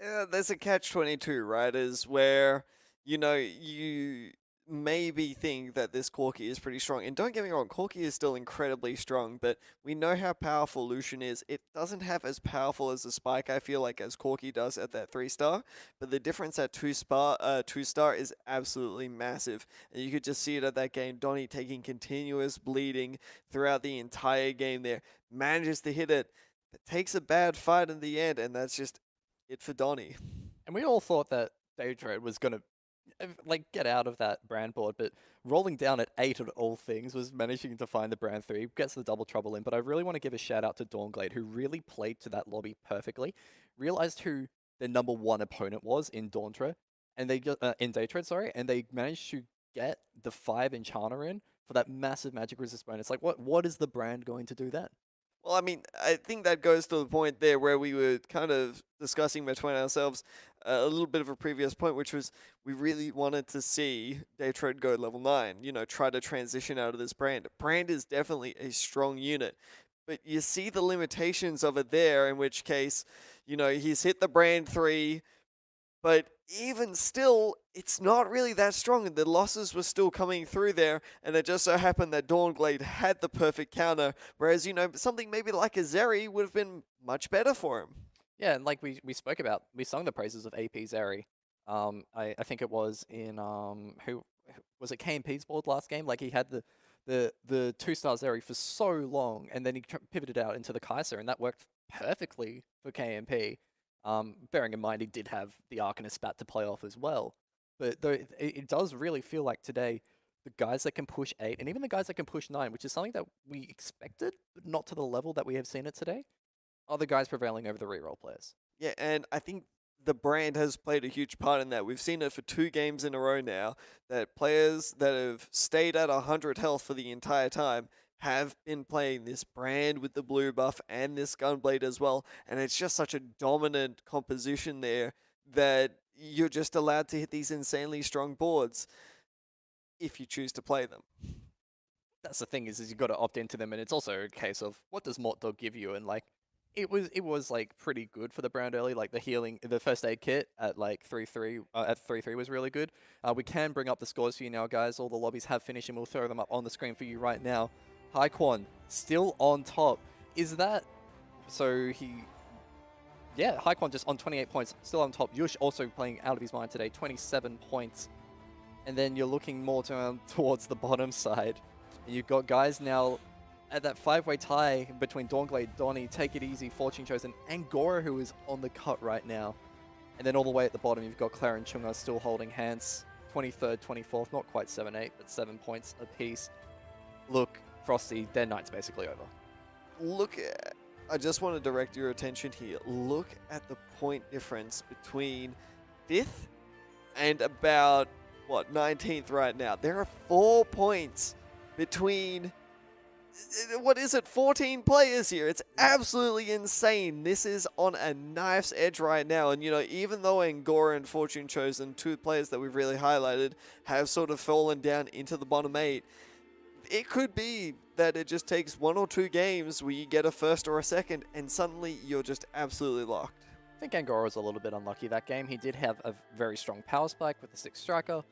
Yeah, there's a catch-22, right? Is where, you maybe think that this Corki is pretty strong. And don't get me wrong, Corki is still incredibly strong, but we know how powerful Lucian is. It doesn't have as powerful as the Spike, I feel like, as Corki does at that 3-star. But the difference at 2-star is absolutely massive. And you could just see it at that game. Donnie taking continuous bleeding throughout the entire game there. Manages to hit it, but takes a bad fight in the end, and that's just it for Donnie. And we all thought that Daedra was going to get out of that brand board, but rolling down at 8 of all things was managing to find the brand 3, gets the double trouble in. But I really want to give a shout out to Dawnglade, who really played to that lobby perfectly, realized who their number 1 opponent was in Dawntra, and they just in Daedra, sorry, and they managed to get the 5 Enchanter in for that massive magic resist bonus. Like what is the brand going to do then? Well, I mean, I think that goes to the point there where we were kind of discussing between ourselves a little bit of a previous point, which was we really wanted to see Daytrode go level 9, try to transition out of this brand. Brand is definitely a strong unit, but you see the limitations of it there, in which case, he's hit the brand 3, but even still, it's not really that strong, and the losses were still coming through there, and it just so happened that Dawnglade had the perfect counter, whereas, something maybe like a Zeri would have been much better for him. Yeah, and like we spoke about, we sung the praises of AP Zeri. I think it was in, who was it, KMP's board last game? Like he had the 2-star Zeri for so long, and then he pivoted out into the Kaiser, and that worked perfectly for KMP. Bearing in mind he did have the Arcanist spat to play off as well. But it does really feel like today, the guys that can push 8, and even the guys that can push 9, which is something that we expected, but not to the level that we have seen it today, are the guys prevailing over the reroll players. Yeah, and I think the brand has played a huge part in that. We've seen it for 2 games in a row now, that players that have stayed at 100 health for the entire time have been playing this brand with the blue buff and this Gunblade as well, and it's just such a dominant composition there that you're just allowed to hit these insanely strong boards if you choose to play them. That's the thing is you've got to opt into them, and it's also a case of what does Mort Dog give you, and like it was like pretty good for the brand early. Like the healing, the first aid kit at like 3-3 at 3-3 was really good. We can bring up the scores for you now, guys. All the lobbies have finished, and we'll throw them up on the screen for you right now. Haikwon still on top. Is that so? Yeah, Haikwon just on 28 points, still on top. Yush also playing out of his mind today, 27 points. And then you're looking more towards the bottom side. And you've got guys now at that 5-way tie between Dawnglade, Donnie, Take It Easy, Fortune Chosen, and Gora, who is on the cut right now. And then all the way at the bottom, you've got Claire and Chunga still holding hands. 23rd, 24th, not quite 7-8, but 7 points apiece. Look, Frosty, their night's basically over. I just want to direct your attention here. Look at the point difference between 5th and about, 19th right now. There are 4 points between, 14 players here. It's absolutely insane. This is on a knife's edge right now. And, even though Angora and Fortune Chosen, 2 players that we've really highlighted, have sort of fallen down into the bottom 8, it could be that it just takes 1 or 2 games where you get a first or a second, and suddenly you're just absolutely locked. I think Angora was a little bit unlucky that game. He did have a very strong power spike with the 6 striker.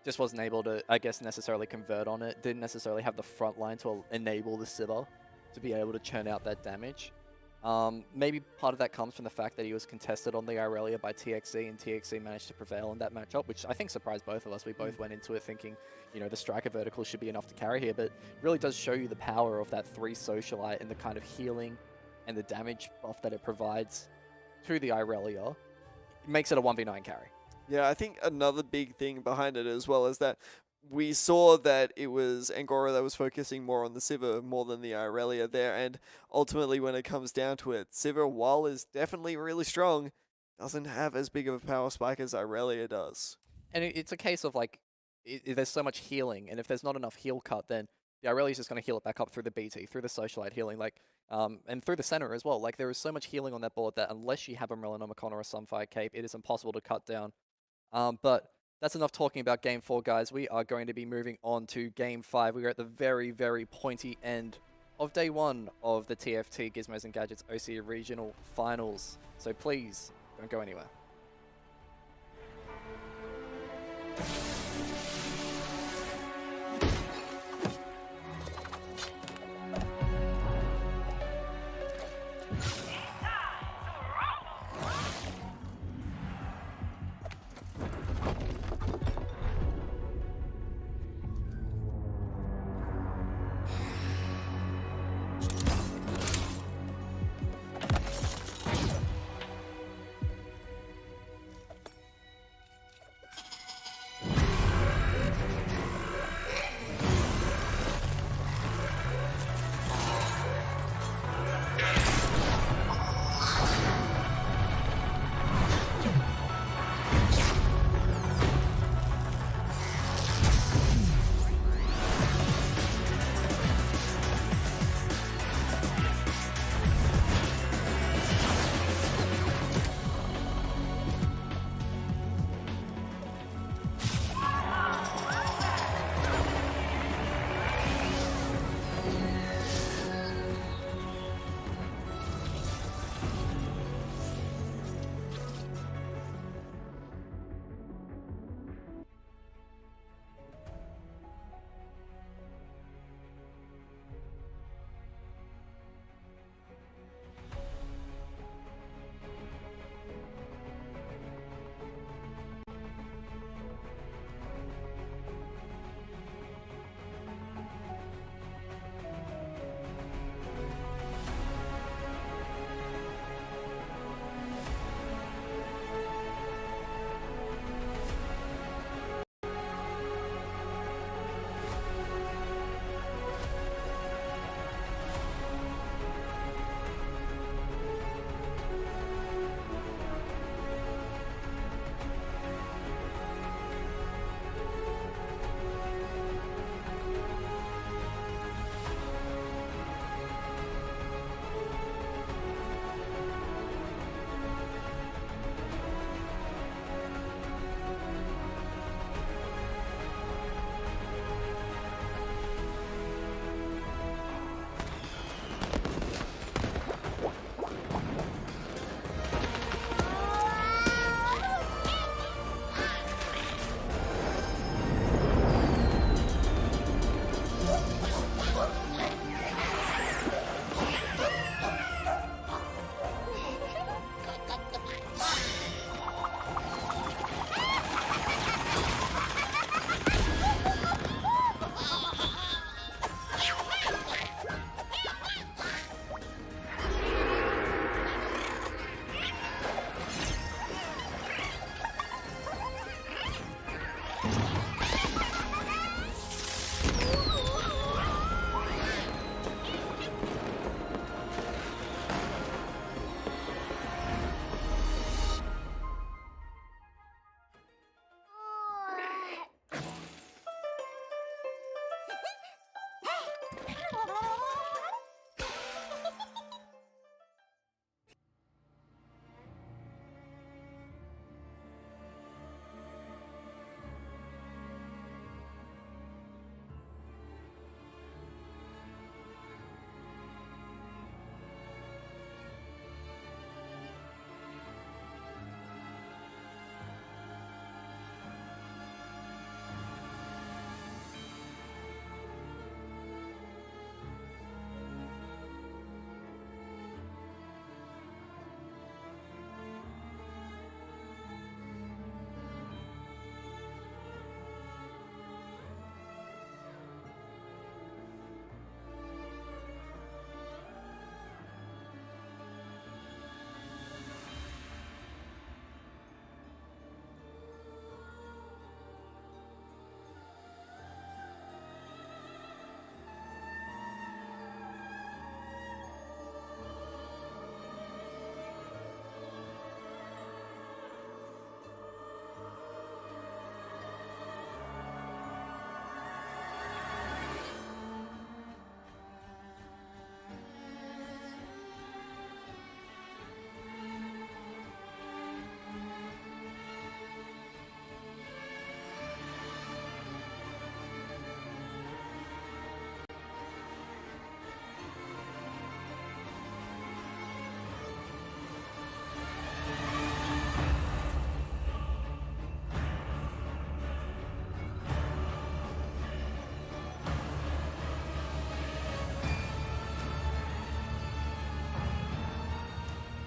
Just wasn't able to, I guess, necessarily convert on it. Didn't necessarily have the front line to enable the Sivir to be able to churn out that damage. Maybe part of that comes from the fact that he was contested on the Irelia by TXE, and TXE managed to prevail in that matchup, which I think surprised both of us. We both went into it thinking, the striker vertical should be enough to carry here, but really does show you the power of that 3 socialite and the kind of healing and the damage buff that it provides to the Irelia, it makes it a 1v9 carry. Yeah, I think another big thing behind it as well is that we saw that it was Angora that was focusing more on the Sivir more than the Irelia there, and ultimately when it comes down to it, Sivir, while is definitely really strong, doesn't have as big of a power spike as Irelia does. And it's a case of like, there's so much healing, and if there's not enough heal cut, then the Irelia's just going to heal it back up through the BT, through the Socialite healing, like, and through the center as well. Like, there is so much healing on that board that unless you have a Melanomicon or a Sunfire Cape, it is impossible to cut down. But that's enough talking about Game 4, guys. We are going to be moving on to Game 5. We are at the very, very pointy end of Day 1 of the TFT Gizmos and Gadgets OCE Regional Finals. So please, don't go anywhere.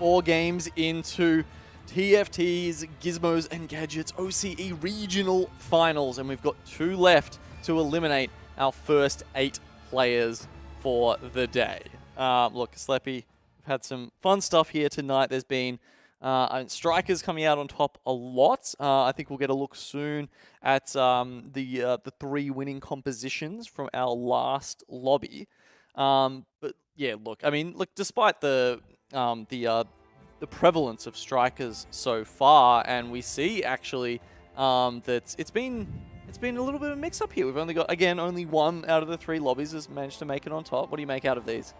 4 games into TFT's Gizmos and Gadgets OCE Regional Finals, and we've got 2 left to eliminate our first 8 players for the day. Look, Sleppy, we've had some fun stuff here tonight. There's been strikers coming out on top a lot. I think we'll get a look soon at the 3 winning compositions from our last lobby. But yeah, look, I mean, look, despite the prevalence of strikers so far, and we see actually that it's been a little bit of a mix-up here. We've only got, again, only 1 out of the 3 lobbies has managed to make it on top. What do you make out of these?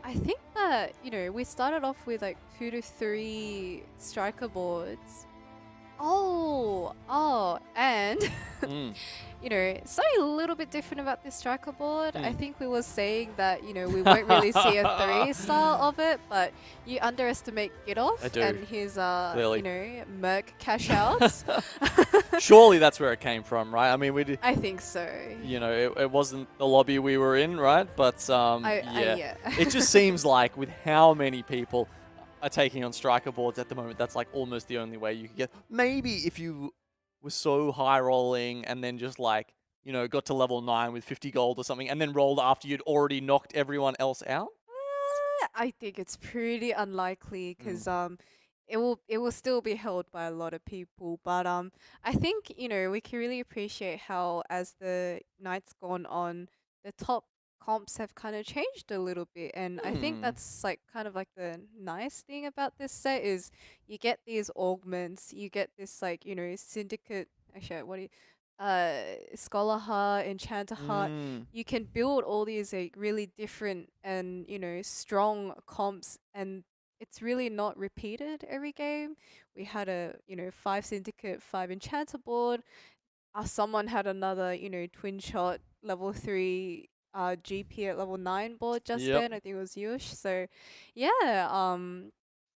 I think that, you know, we started off with like 2 to 3 striker boards. And you know, something a little bit different about this striker board. I think we were saying that, you know, we won't really see a 3-star of it, but you underestimate Gizmos and his, you know, Merc cash outs. Surely that's where it came from, right? I mean, I think so. You know, it wasn't the lobby we were in, right? But yeah, it just seems like with how many people are taking on striker boards at the moment, that's like almost the only way you could get. Maybe if you were so high rolling and then just like, you know, got to level 9 with 50 gold or something and then rolled after you'd already knocked everyone else out. I think it's pretty unlikely because it will still be held by a lot of people. But I think, you know, we can really appreciate how as the night's gone on, the top comps have kind of changed a little bit, and I think that's like kind of like the nice thing about this set is you get these augments, you get this like, you know, syndicate, actually what do you scholar heart, enchanter heart. You can build all these like really different and, you know, strong comps, and it's really not repeated every game. We had a, you know, 5 syndicate, 5 enchanter board. Someone had another, you know, twin shot level 3 GP at level 9 board just then. I think it was Yush. So yeah,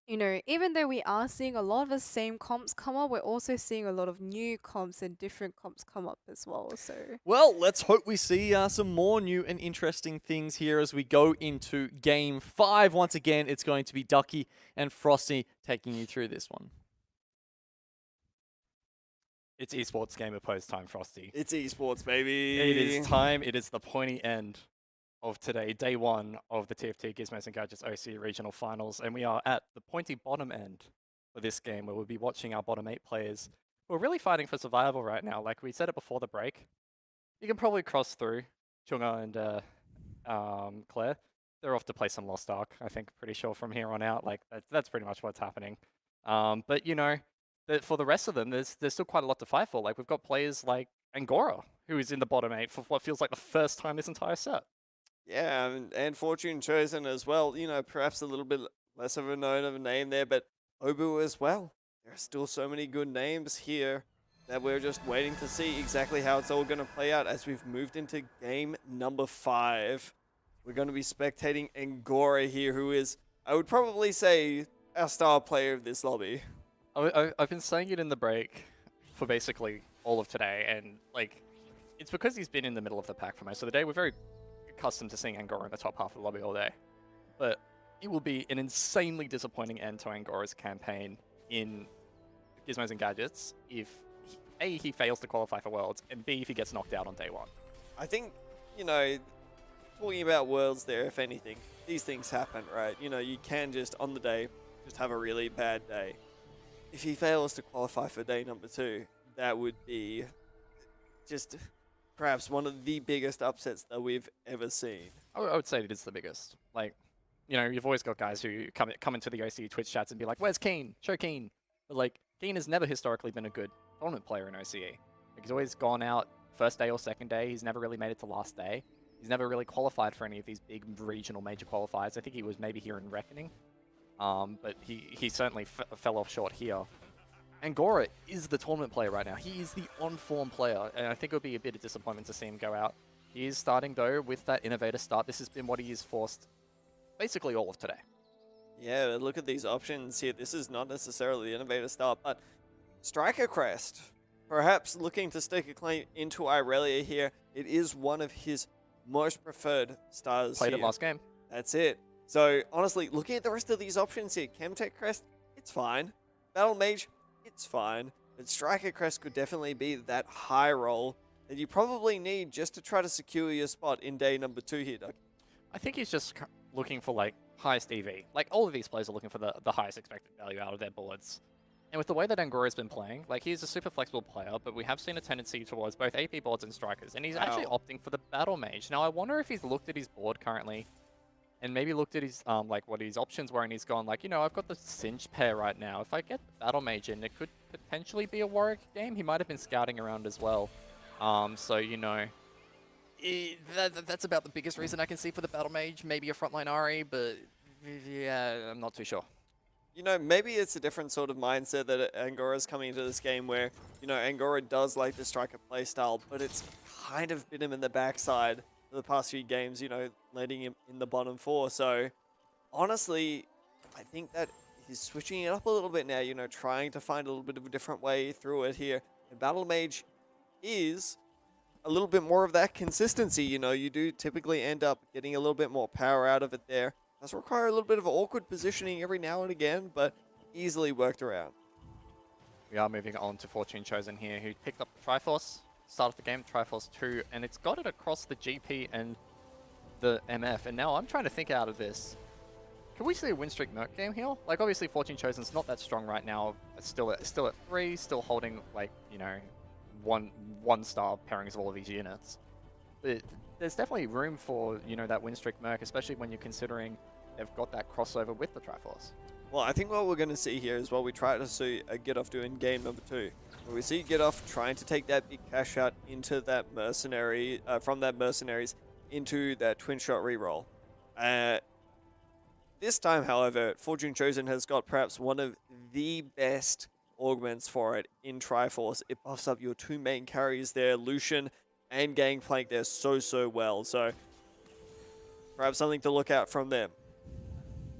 you know, even though we are seeing a lot of the same comps come up, we're also seeing a lot of new comps and different comps come up as well. So well, let's hope we see some more new and interesting things here as we go into Game 5. Once again, it's going to be Ducky and Frosty taking you through this one. It's esports gamer post time, Frosty. It's esports, baby. It is time. It is the pointy end of today, day 1 of the TFT Gizmos and Gadgets OCE Regional Finals, and we are at the pointy bottom end for this game, where we'll be watching our bottom 8 players who are really fighting for survival right now. Like we said it before the break, you can probably cross through Chunga and Claire. They're off to play some Lost Ark, I think, pretty sure from here on out. Like that's pretty much what's happening. But you know, for the rest of them, there's still quite a lot to fight for. Like we've got players like Angora, who is in the bottom 8 for what feels like the first time this entire set. Yeah, and Fortune Chosen as well. You know, perhaps a little bit less of a known of a name there, but Obu as well. There are still so many good names here that we're just waiting to see exactly how it's all going to play out as we've moved into game number 5. We're going to be spectating Angora here, who is, I would probably say, our star player of this lobby. I've been saying it in the break for basically all of today, and like, it's because he's been in the middle of the pack for most of the day. We're very accustomed to seeing Angora in the top half of the lobby all day, but it will be an insanely disappointing end to Angora's campaign in Gizmos and Gadgets if A, he fails to qualify for Worlds, and B, if he gets knocked out on day 1. I think, you know, talking about Worlds there, if anything, these things happen, right? You know, you can just, on the day, just have a really bad day. If he fails to qualify for day number 2, that would be just perhaps one of the biggest upsets that we've ever seen. I would say it is the biggest. Like, you know, you've always got guys who come into the OCE Twitch chats and be like, where's Keen? Show Keen. But like, Keen has never historically been a good tournament player in OCE. Like, he's always gone out first day or second day. He's never really made it to last day. He's never really qualified for any of these big regional major qualifiers. I think he was maybe here in Reckoning. But he certainly fell off short here. Angora is the tournament player right now. He is the on-form player, and I think it would be a bit of disappointment to see him go out. He is starting, though, with that Innovator start. This has been what he has forced basically all of today. Yeah, look at these options here. This is not necessarily the Innovator start, but Striker Crest, perhaps looking to stake a claim into Irelia here. It is one of his most preferred stars Played here. it last game. That's it. So honestly, looking at the rest of these options here, Chemtech Crest, it's fine. Battle Mage, it's fine. But Striker Crest could definitely be that high roll that you probably need just to try to secure your spot in day number 2 here, Doug. I think he's just looking for like highest EV. Like all of these players are looking for the highest expected value out of their boards. And with the way that Angora's been playing, like he's a super flexible player, but we have seen a tendency towards both AP boards and strikers, and he's actually opting for the Battle Mage. Now I wonder if he's looked at his board currently, and maybe looked at his like what his options were, and he's gone like, you know, I've got the Singe pair right now. If I get the Battle Mage in, it could potentially be a Warwick game. He might have been scouting around as well. So you know, that's about the biggest reason I can see for the Battle Mage. Maybe a frontline Ari, but yeah, I'm not too sure. You know, maybe it's a different sort of mindset that Angora's coming into this game where, you know, Angora does like the striker playstyle, but it's kind of bit him in the backside for the past few games, you know, landing him in the bottom 4. So, honestly, I think that he's switching it up a little bit now, you know, trying to find a little bit of a different way through it here. And Battle Mage is a little bit more of that consistency, you know, you do typically end up getting a little bit more power out of it there. Does require a little bit of awkward positioning every now and again, but easily worked around. We are moving on to Fortune Chosen here, who picked up the Triforce, start of the game, Triforce 2, and it's got it across the GP and the MF. And now I'm trying to think out of this. Can we see a win streak Merc game here? Like, obviously, Fortune Chosen's not that strong right now. It's still at 3, still holding, like, you know, one-star pairings of all of his units. But there's definitely room for, you know, that win streak Merc, especially when you're considering they've got that crossover with the Triforce. Well, I think what we're going to see here is what we try to see Gitoff do in game number 2. Where we see Gitoff trying to take that big cash out into that mercenary, from that mercenaries into that twin shot reroll. This time, however, Fortune Chosen has got perhaps one of the best augments for it in Triforce. It buffs up your 2 main carries there, Lucian and Gangplank there so well. So perhaps something to look out from them.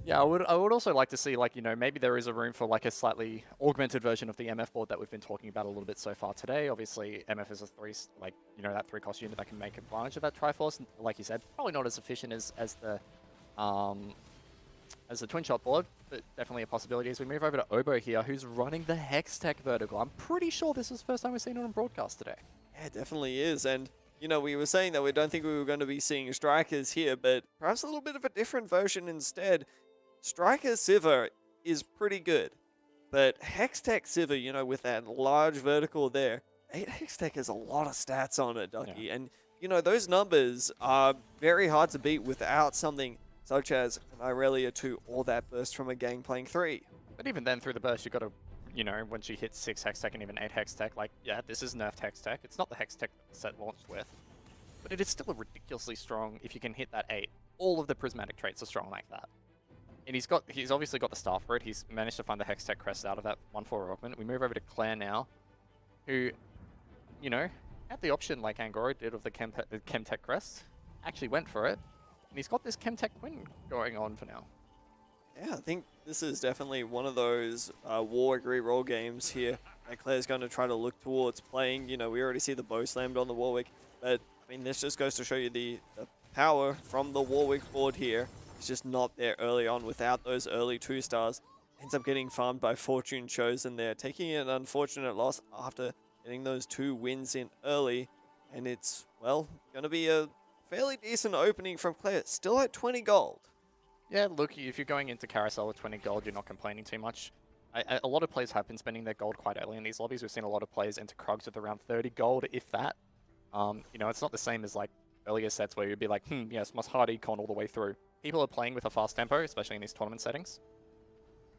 Yeah, I would also like to see, like, you know, maybe there is a room for like a slightly augmented version of the MF board that we've been talking about a little bit so far today. Obviously, MF is a 3, like, you know, that 3-cost unit that can make advantage of that Triforce. Like you said, probably not as efficient as the twin shot board, but definitely a possibility as we move over to Obo here, who's running the Hextech vertical. I'm pretty sure this is the first time we've seen it on broadcast today. Yeah, it definitely is. And, you know, we were saying that we don't think we were going to be seeing strikers here, but perhaps a little bit of a different version instead. Striker Sivir is pretty good, but Hextech Sivir, you know, with that large vertical there, 8 Hextech has a lot of stats on it, Ducky. Yeah. And, you know, those numbers are very hard to beat without something such as an Irelia 2 or that burst from a Gangplank 3. But even then, through the burst, you've got to, you know, once you hit 6 Hextech and even 8 Hextech, like, yeah, this is nerfed Hextech. It's not the Hextech that the set launched with, but it is still ridiculously strong if you can hit that 8. All of the prismatic traits are strong like that. And he's obviously got the staff for it. He's managed to find the Hextech crest out of that 1-4 augment. We move over to Claire now, who, you know, had the option like Angora did of the Chemtech crest. Actually went for it. And he's got this Chemtech win going on for now. Yeah, I think this is definitely one of those Warwick reroll games here that Claire's going to try to look towards playing. You know, we already see the bow slammed on the Warwick, but I mean, this just goes to show you the power from the Warwick board here. It's just not there early on without those early 2-stars. Ends up getting farmed by Fortune Chosen there, taking an unfortunate loss after getting those 2 wins in early. And it's, well, going to be a fairly decent opening from Claire. Still at 20 gold. Yeah, look, if you're going into Carousel with 20 gold, you're not complaining too much. A lot of players have been spending their gold quite early in these lobbies. We've seen a lot of players enter Krugs with around 30 gold, if that. You know, it's not the same as like earlier sets where you'd be like, yes, must hard econ all the way through. People are playing with a fast tempo, especially in these tournament settings.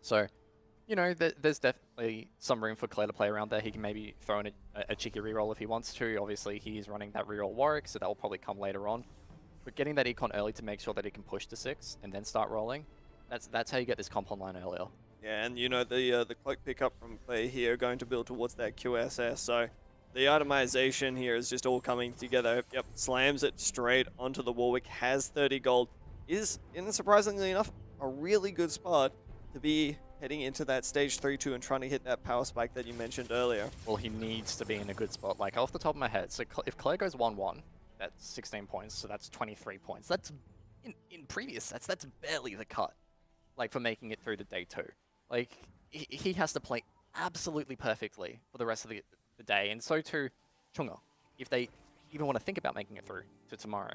So, you know, there's definitely some room for Claire to play around there. He can maybe throw in a cheeky reroll if he wants to. Obviously, he's running that reroll Warwick, so that will probably come later on. But getting that econ early to make sure that he can push to 6 and then start rolling, that's how you get this comp online earlier. Yeah, and you know, the cloak pickup from Claire here going to build towards that QSS, so the itemization here is just all coming together. Yep, slams it straight onto the Warwick, has 30 gold. Is, surprisingly enough, a really good spot to be heading into that stage 3-2 and trying to hit that power spike that you mentioned earlier. Well, he needs to be in a good spot. Like, off the top of my head, so if Claire goes 1-1, that's 16 points, so that's 23 points. That's in previous sets, that's barely the cut, like for making it through to day 2. Like he has to play absolutely perfectly for the rest of the day, and so too Chunga, if they even want to think about making it through to tomorrow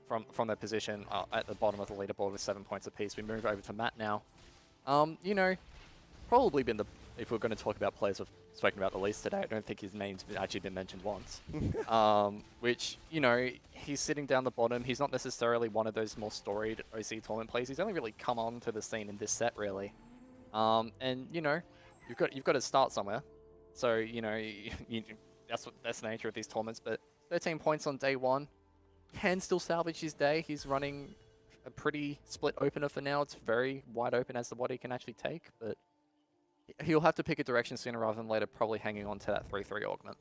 from their position at the bottom of the leaderboard with 7 points apiece. We move over to Matt now. You know, probably been the, if we're going to talk about players we've spoken about the least today, I don't think his name's actually been mentioned once. Which, you know, he's sitting down the bottom. He's not necessarily one of those more storied OC tournament players. He's only really come onto the scene in this set, really. And, you know, you've got to start somewhere. So, you know, that's the nature of these tournaments. But 13 points on day 1. Can still salvage his day. He's running a pretty split opener for now. It's very wide open as to what he can actually take, but he'll have to pick a direction sooner rather than later, probably hanging on to that 3-3 augment.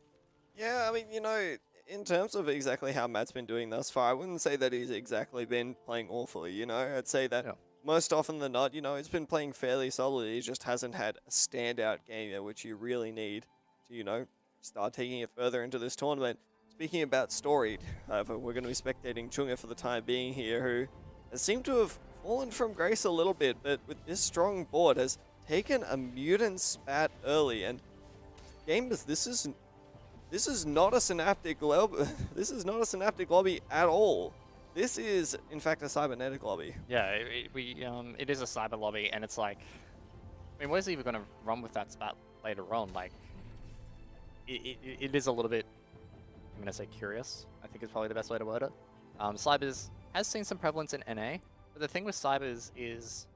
Yeah, I mean, you know, in terms of exactly how Matt's been doing thus far, I wouldn't say that he's exactly been playing awfully, you know? I'd say that most often than not, you know, he's been playing fairly solidly. He just hasn't had a standout game yet, which you really need to, you know, start taking it further into this tournament. Speaking about storied, however, we're going to be spectating Chunga for the time being here, who has seemed to have fallen from grace a little bit, but with this strong board has taken a mutant spat early. And gamers, this is not a synaptic lobby. This is not a synaptic lobby at all. This is, in fact, a cybernetic lobby. Yeah, it is a cyber lobby, and it's like, I mean, where's he even going to run with that spat later on? Like, it is a little bit, I'm going to say curious, I think is probably the best way to word it. Cybers has seen some prevalence in NA, but the thing with Cybers is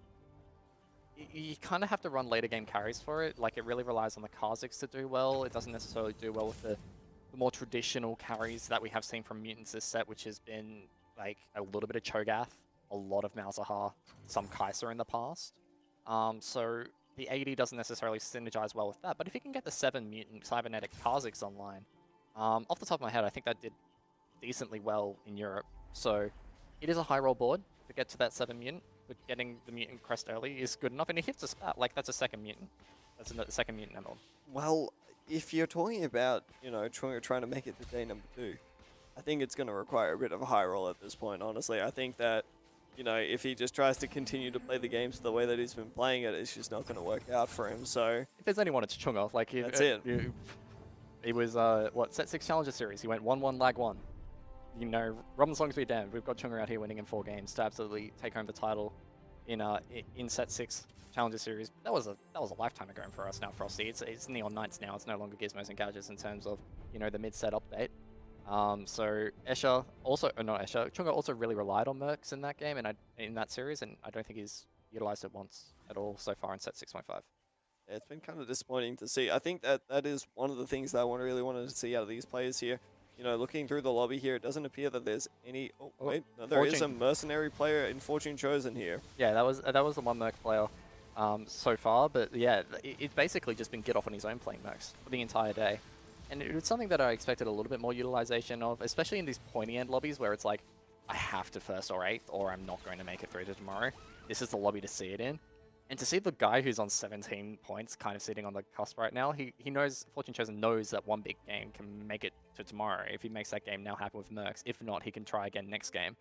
you kind of have to run later game carries for it. Like, it really relies on the Kha'Zix to do well. It doesn't necessarily do well with the more traditional carries that we have seen from Mutants this set, which has been like a little bit of Cho'Gath, a lot of Malzahar, some Kai'Sa in the past. So the AD doesn't necessarily synergize well with that, but if you can get the 7 Mutant Cybernetic Kha'Zix online, off the top of my head, I think that did decently well in Europe. So it is a high roll board to get to that 7 Mutant, but getting the Mutant crest early is good enough, and it hits a spat, like that's a second Mutant. That's a second Mutant emerald. Well, if you're talking about, you know, trying to make it to day number 2, I think it's going to require a bit of a high roll at this point, honestly. I think that, you know, if he just tries to continue to play the games the way that he's been playing it, it's just not going to work out for him, so... If there's anyone, it's Chunga. Like, that's it. He was, what, set 6 Challenger Series. He went 1-1 lag 1. You know, Robin's Songs be damned. We've got Chunga out here winning in 4 games to absolutely take home the title in set 6 Challenger Series. That was a lifetime ago for us now, Frosty. It's Neon Knights now. It's no longer Gizmos and Gadgets in terms of, you know, the mid-set update. So Escher also, not Escher, Chunga also really relied on Mercs in that game and in that series, and I don't think he's utilized it once at all so far in set 6.5. Yeah, it's been kind of disappointing to see. I think that is one of the things that I really wanted to see out of these players here. You know, looking through the lobby here, it doesn't appear that there's any... Oh, wait, no, there is a mercenary player in Fortune Chosen here. Yeah, that was the one Merc player so far, but yeah, it's basically just been get off on his own playing Mercs for the entire day. And it's something that I expected a little bit more utilization of, especially in these pointy end lobbies where it's like, I have to 1st or 8th or I'm not going to make it through to tomorrow. This is the lobby to see it in. And to see the guy who's on 17 points kind of sitting on the cusp right now, he knows, Fortune Chosen knows that one big game can make it to tomorrow if he makes that game now happen with Mercs. If not, he can try again next game.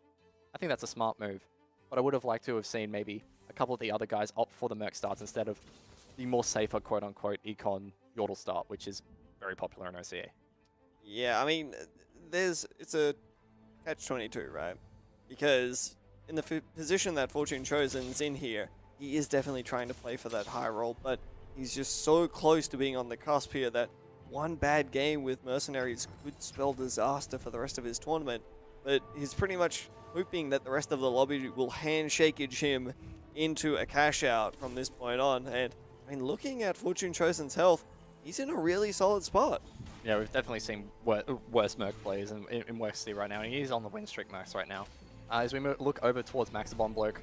I think that's a smart move. But I would have liked to have seen maybe a couple of the other guys opt for the Merc starts instead of the more safer quote-unquote Econ Yordle start, which is very popular in OCE. Yeah, I mean, it's a catch-22, right? Because in the position that Fortune Chosen's in here, he is definitely trying to play for that high roll, but he's just so close to being on the cusp here that one bad game with Mercenaries could spell disaster for the rest of his tournament. But he's pretty much hoping that the rest of the lobby will handshakage him into a cash out from this point on. And I mean, looking at Fortune Chosen's health, he's in a really solid spot. Yeah, we've definitely seen worse Merc plays in West C right now, and he's on the win streak Mercs right now. As we look over towards Maxibon Bloke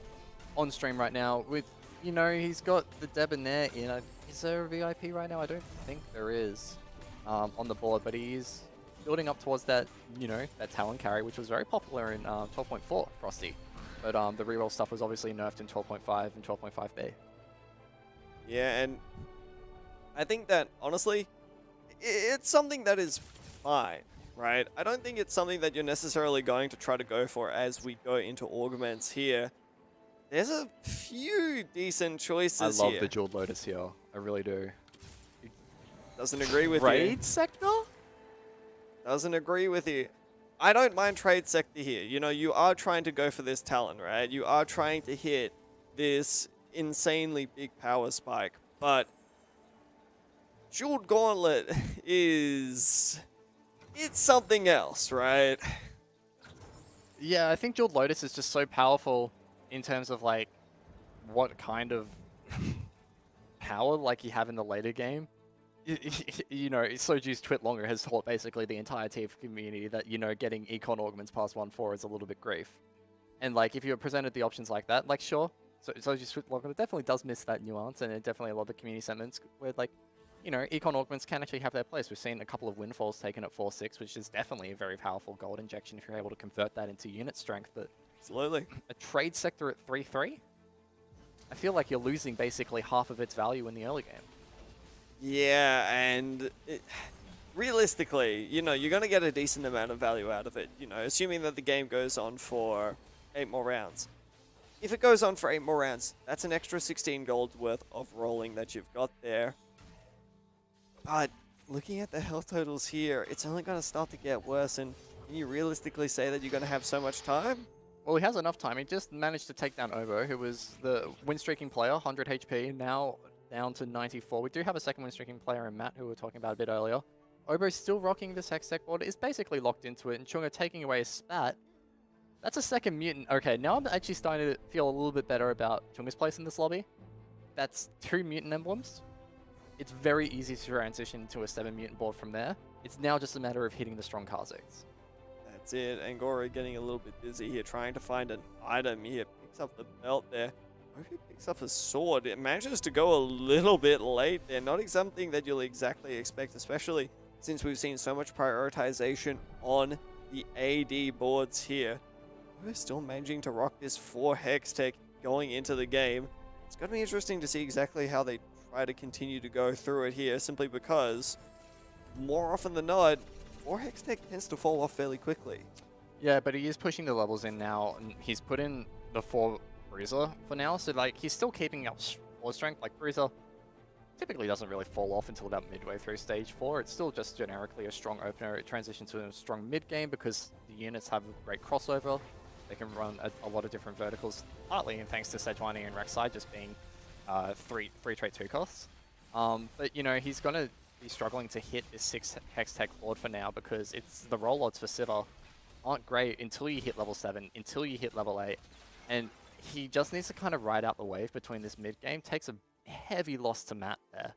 on stream right now, with, you know, he's got the Debonair in. Is there a VIP right now? I don't think there is on the board, but he's building up towards that, you know, that Talon carry, which was very popular in 12.4 Frosty. But the reroll stuff was obviously nerfed in 12.5 and 12.5B. Yeah, and I think that, honestly, it's something that is fine. right? I don't think it's something that you're necessarily going to try to go for as we go into augments here. There's a few decent choices I love here. the Jeweled Lotus here. I really do. Doesn't agree with you. Raid sector? Doesn't agree with you. I don't mind trade sector here. You know, you are trying to go for this talent, right? You are trying to hit this insanely big power spike, but Jeweled Gauntlet is... it's something else, right? Yeah, I think Jeweled Lotus is just so powerful in terms of like what kind of power like you have in the later game. You know, Soju's Twit Longer has taught basically the entire TF community that, you know, getting Econ Augments past 1-4 is a little bit grief. And like if you're presented the options like that, like sure, Soju's Twit Longer definitely does miss that nuance, and it definitely a lot of the community sentiments where like, you know, Econ Augments can actually have their place. We've seen a couple of Windfalls taken at 4-6, which is definitely a very powerful gold injection if you're able to convert that into unit strength. But absolutely. A trade sector at 3-3? I feel like you're losing basically half of its value in the early game. Yeah, and realistically, you know, you're going to get a decent amount of value out of it, you know, assuming that the game goes on for 8 more rounds. If it goes on for 8 more rounds, that's an extra 16 gold worth of rolling that you've got there. But looking at the health totals here, it's only going to start to get worse, and can you realistically say that you're going to have so much time? Well, he has enough time. He just managed to take down Obo, who was the win-streaking player, 100 HP, now down to 94. We do have a second win-streaking player in Matt, who we were talking about a bit earlier. Obo's still rocking this Hex Tech board, is basically locked into it, and Chunga taking away his spat. That's a second mutant. Okay, now I'm actually starting to feel a little bit better about Chunga's place in this lobby. That's 2 mutant emblems. It's very easy to transition to a 7 mutant board from there. It's now just a matter of hitting the strong Kha'Zix. That's it. Angora getting a little bit busy here, trying to find an item here. Picks up the belt there. He picks up a sword. It manages to go a little bit late there. Not something that you'll exactly expect, especially since we've seen so much prioritization on the AD boards here. We're still managing to rock this 4 Hex Tech going into the game. It's going to be interesting to see exactly how they try to continue to go through it here, simply because more often than not, 4 Hex Tech tends to fall off fairly quickly. Yeah, but he is pushing the levels in now, and he's put in the 4 Bruiser for now, so like he's still keeping up sword strength. Like Bruiser typically doesn't really fall off until about midway through stage 4. It's still just generically a strong opener. It transitions to a strong mid game because the units have a great crossover. They can run a lot of different verticals, partly and thanks to Sejuani and Rek'Sai just being 3 trait 2 costs. But you know, he's gonna be struggling to hit this 6 Hex Tech board for now because it's the roll odds for Sivir aren't great until you hit level 7, until you hit level 8, and he just needs to kind of ride out the wave between this mid game. Takes a heavy loss to Matt there,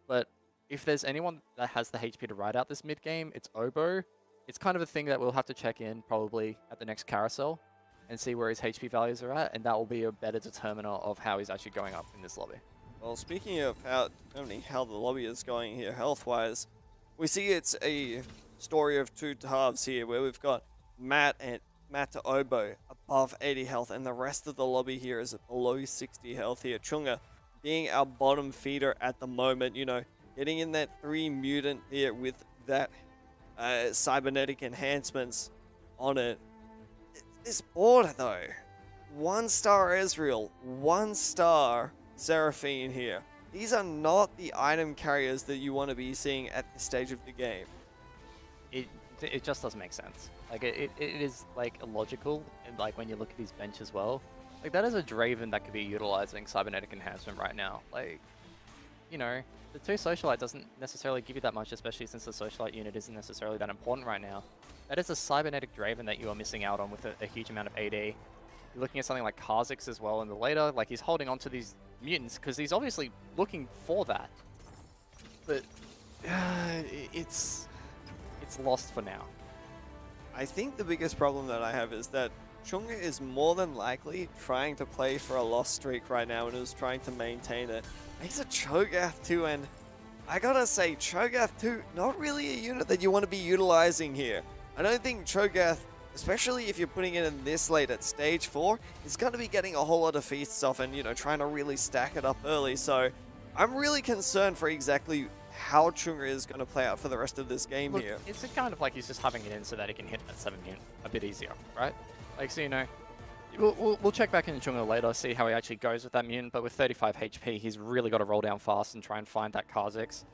but if there's anyone that has the HP to ride out this mid game, it's Obo. It's kind of a thing that we'll have to check in probably at the next carousel and see where his HP values are at, and that will be a better determiner of how he's actually going up in this lobby. Well, speaking of determining how the lobby is going here health-wise, we see it's a story of 2 halves here, where we've got Matt to Obo above 80 health, and the rest of the lobby here is below 60 health here. Chunga being our bottom feeder at the moment, you know, getting in that 3 mutant here with that cybernetic enhancements on it. This board though, 1-star Ezreal, 1-star Seraphine here. These are not the item carriers that you want to be seeing at this stage of the game. It just doesn't make sense. Like it is like illogical, and like when you look at his bench as well, like that is a Draven that could be utilizing cybernetic enhancement right now. Like, you know, the 2 Socialite doesn't necessarily give you that much, especially since the Socialite unit isn't necessarily that important right now. That is a cybernetic Draven that you are missing out on with a huge amount of AD. You're looking at something like Kha'Zix as well in the later, like he's holding on to these mutants because he's obviously looking for that. But it's lost for now. I think the biggest problem that I have is that Chunga is more than likely trying to play for a lost streak right now and is trying to maintain it. He's a Cho'Gath too, and I gotta say, Cho'Gath too, not really a unit that you want to be utilizing here. I don't think Cho'Gath, especially if you're putting it in this late at stage 4, is going to be getting a whole lot of feasts off and, you know, trying to really stack it up early. So I'm really concerned for exactly how Chunga is going to play out for the rest of this game Look, here. it's kind of like he's just having it in so that he can hit that 7 unit a bit easier, right? Like, so, you know, we'll check back in Chunga later, see how he actually goes with that mutant, but with 35 HP, he's really got to roll down fast and try and find that Kha'Zix.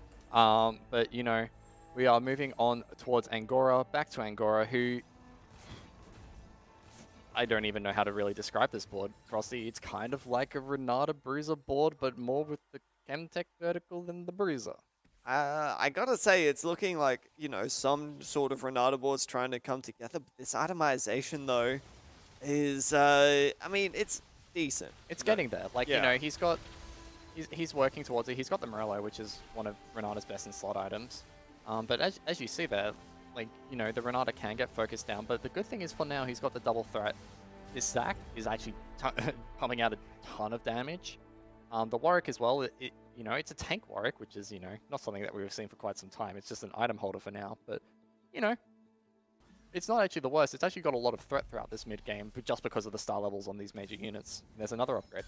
But, you know, we are moving on towards Angora, back to Angora, who... I don't even know how to really describe this board, Frosty. It's kind of like a Renata Bruiser board, but more with the Chemtech vertical than the Bruiser. I gotta say, it's looking like, you know, some sort of Renata boards trying to come together. But this itemization, though, is, I mean, it's decent. It's getting there. Like, Yeah. you know, he's working towards it. He's got the Morello, which is one of Renata's best in slot items. But as you see there, like, you know, the Renata can get focused down. But the good thing is for now, he's got the double threat. This Zac is actually pumping out a ton of damage. The Warwick as well, you know, it's a tank Warwick, which is, you know, not something that we've seen for quite some time. It's just an item holder for now. But, you know, it's not actually the worst. It's actually got a lot of threat throughout this mid-game, but just because of the star levels on these major units. There's another upgrade.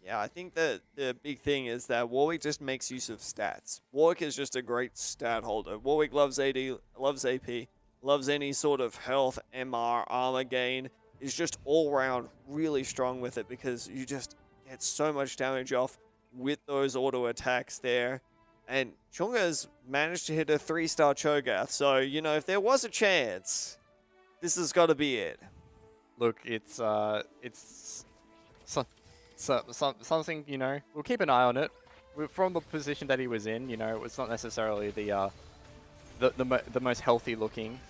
Yeah, I think that the big thing is that Warwick just makes use of stats. Warwick is just a great stat holder. Warwick loves AD, loves AP, loves any sort of health, MR, armor gain. Is just all around really strong with it because you just get so much damage off with those auto attacks there. And Chunga's managed to hit a 3-star Cho'Gath. So, you know, if there was a chance, this has got to be it. Look, it's something, you know, we'll keep an eye on it. From the position that he was in, you know, it's not necessarily the most healthy looking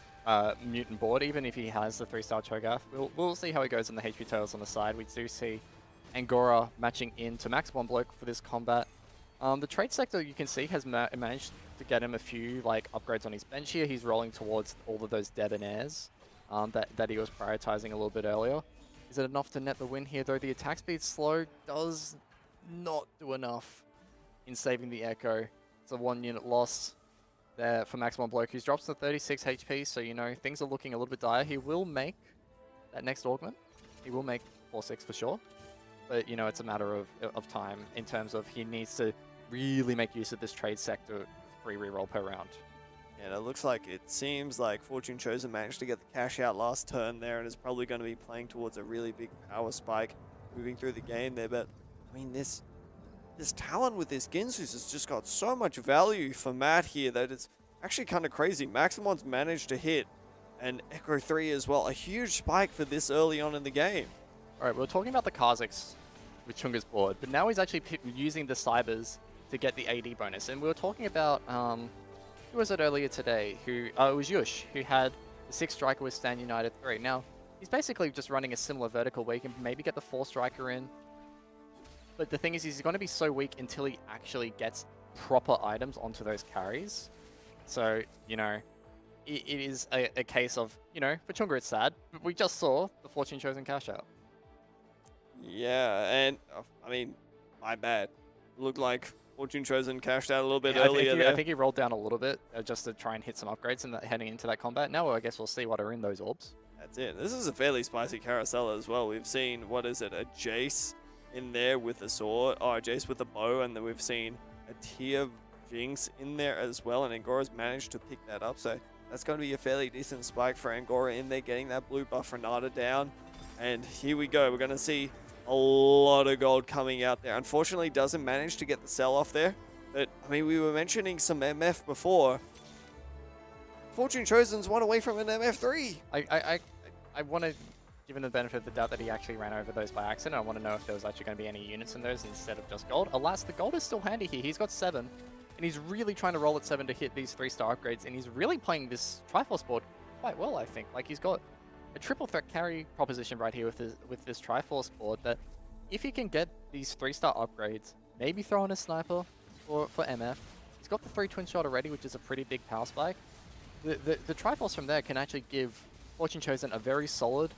mutant board, even if he has the 3-star Cho'Gath. We'll see how he goes on the HP totals on the side. We do see Angora matching into Max Block for this combat. The trade sector, you can see, has managed to get him a few like upgrades on his bench here. He's rolling towards all of those Debonaires that he was prioritizing a little bit earlier. Is it enough to net the win here, though? The attack speed slow does not do enough in saving the Echo. It's a 1-unit loss there for Maximum Bloke, who drops to 36 HP, so, you know, things are looking a little bit dire. He will make that next augment. He will make 4-6 for sure. But, you know, it's a matter of time in terms of he needs to really make use of this trade sector free reroll per round. And it looks like it seems like Fortune Chosen managed to get the cash out last turn there and is probably going to be playing towards a really big power spike moving through the game there. But, I mean, this Talon with this Gizmos has just got so much value for Matt here that it's actually kind of crazy. Maximon's managed to hit an Echo 3 as well. A huge spike for this early on in the game. Alright, we were talking about the Kha'Zix with Chunga's board, but now he's actually using the Cybers to get the AD bonus. And we were talking about, who was it earlier today? It was Yush, who had the 6 striker with Stand United 3. Now, he's basically just running a similar vertical where he can maybe get the 4 striker in. But the thing is, he's going to be so weak until he actually gets proper items onto those carries. So, you know, it is a case of, you know, for Chunga it's sad, but we just saw the Fortune Chosen cash out. Yeah, and I mean, my bad. Looked like Fortune Chosen cashed out a little bit Yeah, earlier there. I think he rolled down a little bit just to try and hit some upgrades and heading into that combat. Now I guess we'll see what are in those orbs. That's it. This is a fairly spicy carousel as well. We've seen, what is it, a Jace in there with a sword, a Jace with a bow, and then we've seen a Tia Jinx in there as well, and Angora's managed to pick that up. So that's going to be a fairly decent spike for Angora in there, getting that blue buff Renata down. And here we go. We're going to see a lot of gold coming out there. Unfortunately, doesn't manage to get the sell off there. But, I mean, we were mentioning some MF before. Fortune Chosen's one away from an MF3. I want to give him the benefit of the doubt that he actually ran over those by accident. I want to know if there was actually going to be any units in those instead of just gold. Alas, the gold is still handy here. He's got 7, and he's really trying to roll at 7 to hit these 3-star upgrades, and he's really playing this Triforce board quite well, I think. Like, he's got a triple threat carry proposition right here with this Triforce board that if he can get these 3-star upgrades, maybe throw in a sniper for MF. He's got the 3 twin shot already, which is a pretty big power spike. The Triforce from there can actually give Fortune Chosen a very solid,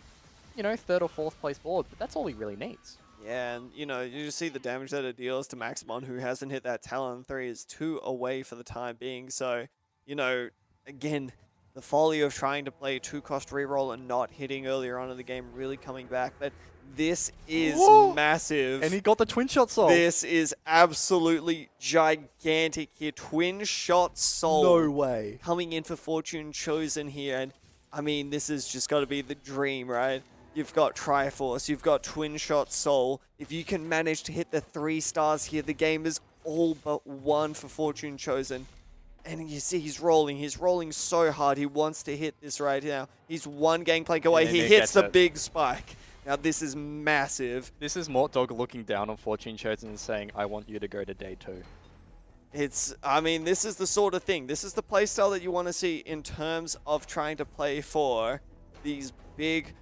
you know, 3rd or 4th place board, but that's all he really needs. Yeah, and, you know, you just see the damage that it deals to Maximon, who hasn't hit that Talon 3, is 2 away for the time being. So, you know, again, the folly of trying to play 2-cost reroll and not hitting earlier on in the game really coming back. But this is massive. And he got the twin shot soul. This is absolutely gigantic here. Twin shot soul. No way. Coming in for Fortune Chosen here. And I mean, this has just got to be the dream, right? You've got Triforce, you've got Twin Shot Soul. If you can manage to hit the 3 stars here, the game is all but won for Fortune Chosen. And you see he's rolling so hard. He wants to hit this right now. He's one Gangplank away. And He he hits gets the it. big spike. Now this is massive. This is Mort Dog looking down on Fortune Chosen and saying, I want you to go to day 2. I mean, this is the sort of thing. This is the playstyle that you want to see in terms of trying to play for these big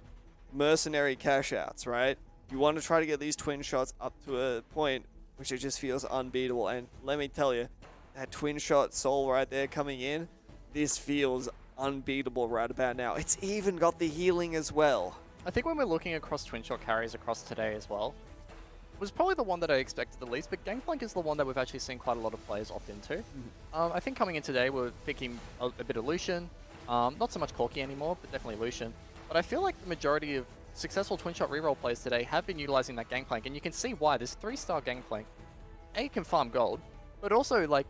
mercenary cash outs, right? You want to try to get these twin shots up to a point which it just feels unbeatable. And let me tell you, that twin shot soul right there coming in, this feels unbeatable right about now. It's even got the healing as well. I think when we're looking across twin shot carries across today as well, was probably the one that I expected the least, but Gangplank is the one that we've actually seen quite a lot of players opt into. I think coming in today, we're thinking a bit of Lucian, not so much Corki anymore, but definitely Lucian. But I feel like the majority of successful twin shot reroll players today have been utilizing that Gangplank, and you can see why. This 3-star Gangplank, A, can farm gold, but also, like,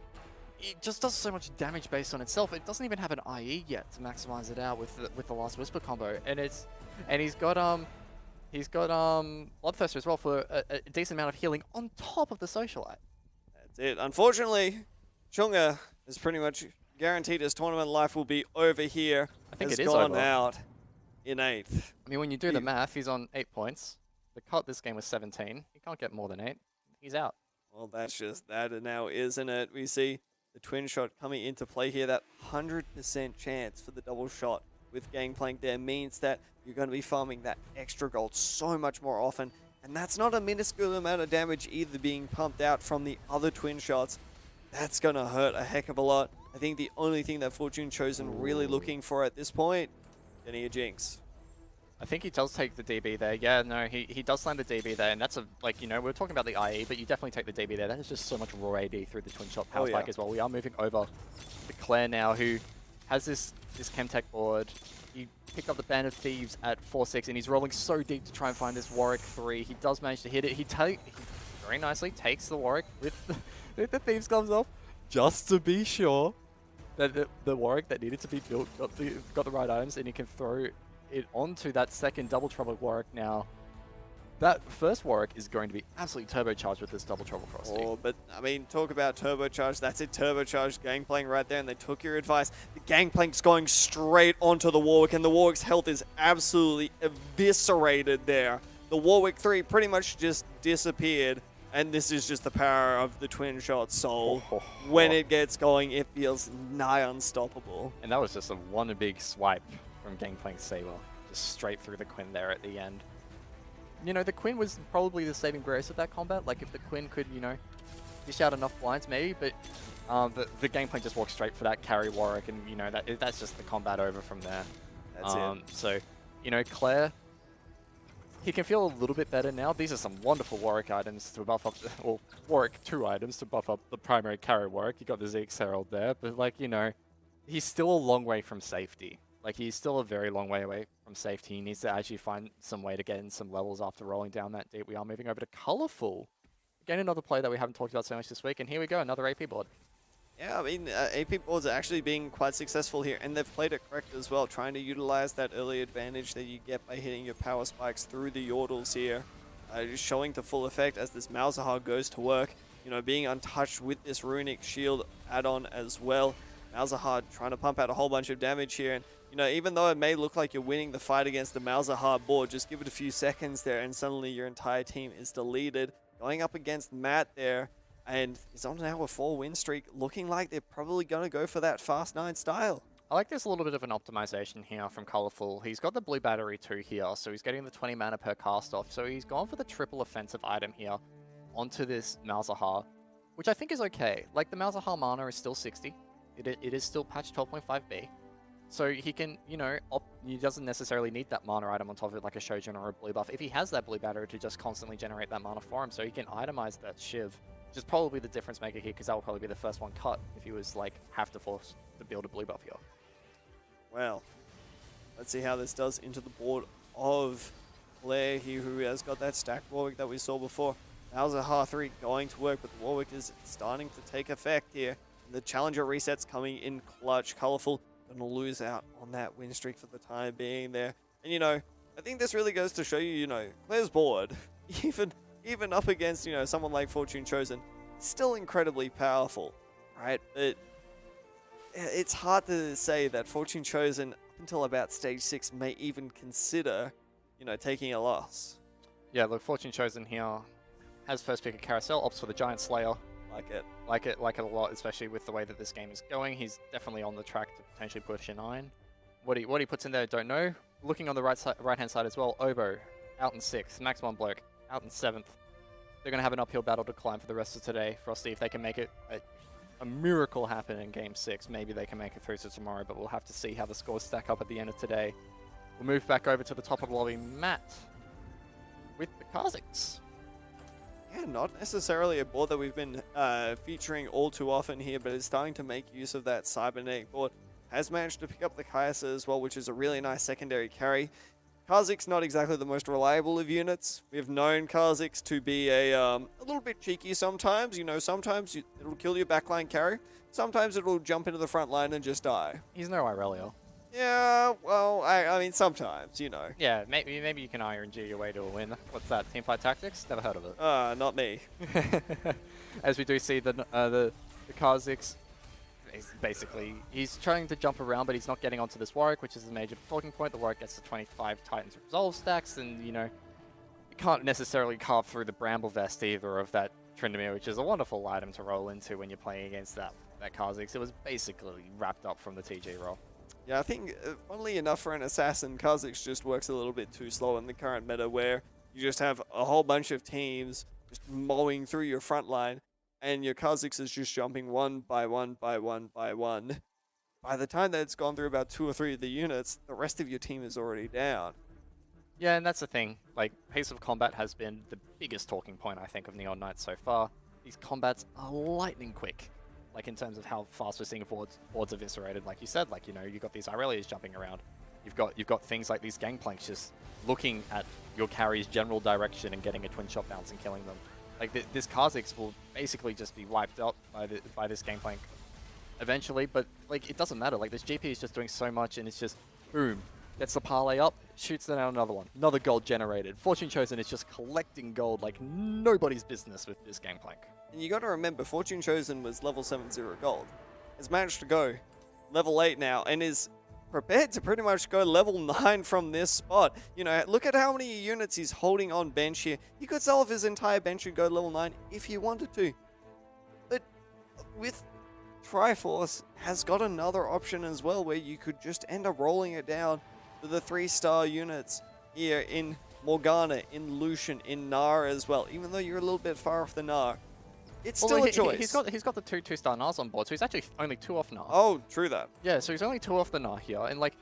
it just does so much damage based on itself. It doesn't even have an IE yet to maximize it out with the Last Whisper combo, and he's got Bloodthirster as well for a decent amount of healing on top of the Socialite. That's it. Unfortunately, Chunga is pretty much guaranteed his tournament life will be over here. I think Has it is gone over. out in 8th. I mean, when you do the math, he's on 8 points. The cut this game was 17. He can't get more than 8. He's out. Well, that's just that now, isn't it? We see the twin shot coming into play here. That 100% chance for the double shot with Gangplank there means that you're going to be farming that extra gold so much more often. And that's not a minuscule amount of damage either being pumped out from the other twin shots. That's going to hurt a heck of a lot. I think the only thing that Fortune Chosen really looking for at this point, getting a Jinx. I think he does take the DB there. Yeah, no, he does land the DB there, and that's we're talking about the IE, but you definitely take the DB there. That is just so much raw AD through the twin shot power spike as well. We are moving over to Claire now, who has this Chemtech board. He picked up the Band of Thieves at 4-6, and he's rolling so deep to try and find this Warwick 3. He does manage to hit it. He very nicely takes the Warwick with the Thieves Gloves off, just to be sure that the Warwick that needed to be built got the right items, and he can throw it onto that second Double Trouble Warwick now. That first Warwick is going to be absolutely turbocharged with this Double Trouble Cross. Oh, but I mean, talk about turbocharged. That's it, turbocharged Gangplank right there, and they took your advice. The Gangplank's going straight onto the Warwick, and the Warwick's health is absolutely eviscerated there. The Warwick 3 pretty much just disappeared, and this is just the power of the twin shot soul. When it gets going, it feels nigh unstoppable. And that was just one big swipe from Gangplank's Saber, just straight through the Quinn there at the end. You know, the Quinn was probably the saving grace of that combat. Like, if the Quinn could, you know, dish out enough blinds maybe, but the Gangplank just walked straight for that carry Warwick, and, you know, that's just the combat over from there. That's it. So, you know, Claire, he can feel a little bit better now. These are some wonderful Warwick items to buff up, or Warwick 2 items to buff up the primary carry Warwick. You got the Zeke's Herald there, but, like, you know, he's still a long way from safety. Like, he's still a very long way away from safety. He needs to actually find some way to get in some levels after rolling down that deep. We are moving over to Colorful. Again, another player that we haven't talked about so much this week. And here we go, another AP board. Yeah, I mean, AP boards are actually being quite successful here, and they've played it correct as well, trying to utilize that early advantage that you get by hitting your power spikes through the Yordles here. Just showing to full effect as this Malzahar goes to work. You know, being untouched with this Runic Shield add-on as well. Malzahar trying to pump out a whole bunch of damage here, and you know, even though it may look like you're winning the fight against the Malzahar board, just give it a few seconds there and suddenly your entire team is deleted. Going up against Matt there, and he's on now a 4-win streak, looking like they're probably going to go for that Fast 9 style. I like this a little bit of an optimization here from Colorful. He's got the blue battery too here, so he's getting the 20 mana per cast off. So he's gone for the triple offensive item here onto this Malzahar, which I think is okay. Like, the Malzahar mana is still 60. It is still patch 12.5b. So he can, you know, he doesn't necessarily need that mana item on top of it like a Shojin or a blue buff. If he has that blue battery to just constantly generate that mana for him, so he can itemize that Shiv, which is probably the difference maker here, because that will probably be the first one cut if he was, like, have to force to build a blue buff here. well. Let's see how this does into the board of Claire here, who has got that stacked Warwick that we saw before. Malzahar 3 going to work, but the Warwick is starting to take effect here. The Challenger resets coming in clutch. Colorful going to lose out on that win streak for the time being there. And, you know, I think this really goes to show you, you know, Claire's board, even up against, you know, someone like Fortune Chosen, still incredibly powerful, right? But it's hard to say that Fortune Chosen, up until about stage 6, may even consider, you know, taking a loss. Yeah, look, Fortune Chosen here has first pick of Carousel, opts for the Giant Slayer. Like it a lot, especially with the way that this game is going. He's definitely on the track to potentially push a 9. What he puts in there, don't know. Looking on the right hand side as well, Obo out in 6th, Maximum Bloke out in 7th. They're going to have an uphill battle to climb for the rest of today. Frosty, if they can make it a miracle happen in Game 6, maybe they can make it through to tomorrow, but we'll have to see how the scores stack up at the end of today. We'll move back over to the top of the lobby, Matt, with the Kazakhs. Yeah, not necessarily a board that we've been featuring all too often here, but is starting to make use of that Cybernetic board. Has managed to pick up the Kai'Sa as well, which is a really nice secondary carry. Kazakhs not exactly the most reliable of units. We've known Kazakhs to be a little bit cheeky sometimes. You know, sometimes it'll kill your backline carry. Sometimes it'll jump into the front line and just die. He's no Irelia. Yeah, well, I mean, sometimes, you know. Yeah, maybe you can IRNG your way to a win. What's that, Teamfight Tactics? Never heard of it. Not me. As we do see the Kazakhs, basically, he's trying to jump around, but he's not getting onto this Warwick, which is a major talking point. The Warwick gets to 25 Titans Resolve stacks, and, you know, you can't necessarily carve through the Bramble Vest either of that Tryndamere, which is a wonderful item to roll into when you're playing against that Kazakhs. It was basically wrapped up from the TG roll. Yeah, I think, funnily enough, for an assassin, Kazakhs just works a little bit too slow in the current meta, where you just have a whole bunch of teams just mowing through your front line, and your Kazakhs is just jumping one by one by one by one. By the time that it's gone through about 2 or 3 of the units, the rest of your team is already down. Yeah, and that's the thing. Like, pace of combat has been the biggest talking point, I think, of Neon Knights so far. These combats are lightning quick. Like, in terms of how fast we're seeing boards eviscerated, like you said, like, you know, you've got these Irelias jumping around. You've got things like these Gangplanks just looking at your carry's general direction and getting a twin shot bounce and killing them. Like, this Kazakhs will basically just be wiped out by this Gangplank eventually, but, like, it doesn't matter. Like, this GP is just doing so much, and it's just, boom, gets the parlay up, shoots then out another one. Another gold generated. Fortune Chosen is just collecting gold like nobody's business with this Gangplank. And you got to remember, Fortune Chosen was level 70 gold. Has managed to go level 8 now, and is prepared to pretty much go level 9 from this spot. You know, look at how many units he's holding on bench here. He could sell off his entire bench and go level 9 if he wanted to. But with Triforce, has got another option as well, where you could just end up rolling it down to the 3-star units here in Morgana, in Lucian, in Gnar as well. Even though you're a little bit far off the Gnar, it's still a choice. He's got the 2-star Gnars on board, so he's actually only 2 off Gnar. Oh, true that. Yeah, so he's only 2 off the Gnar here, and like,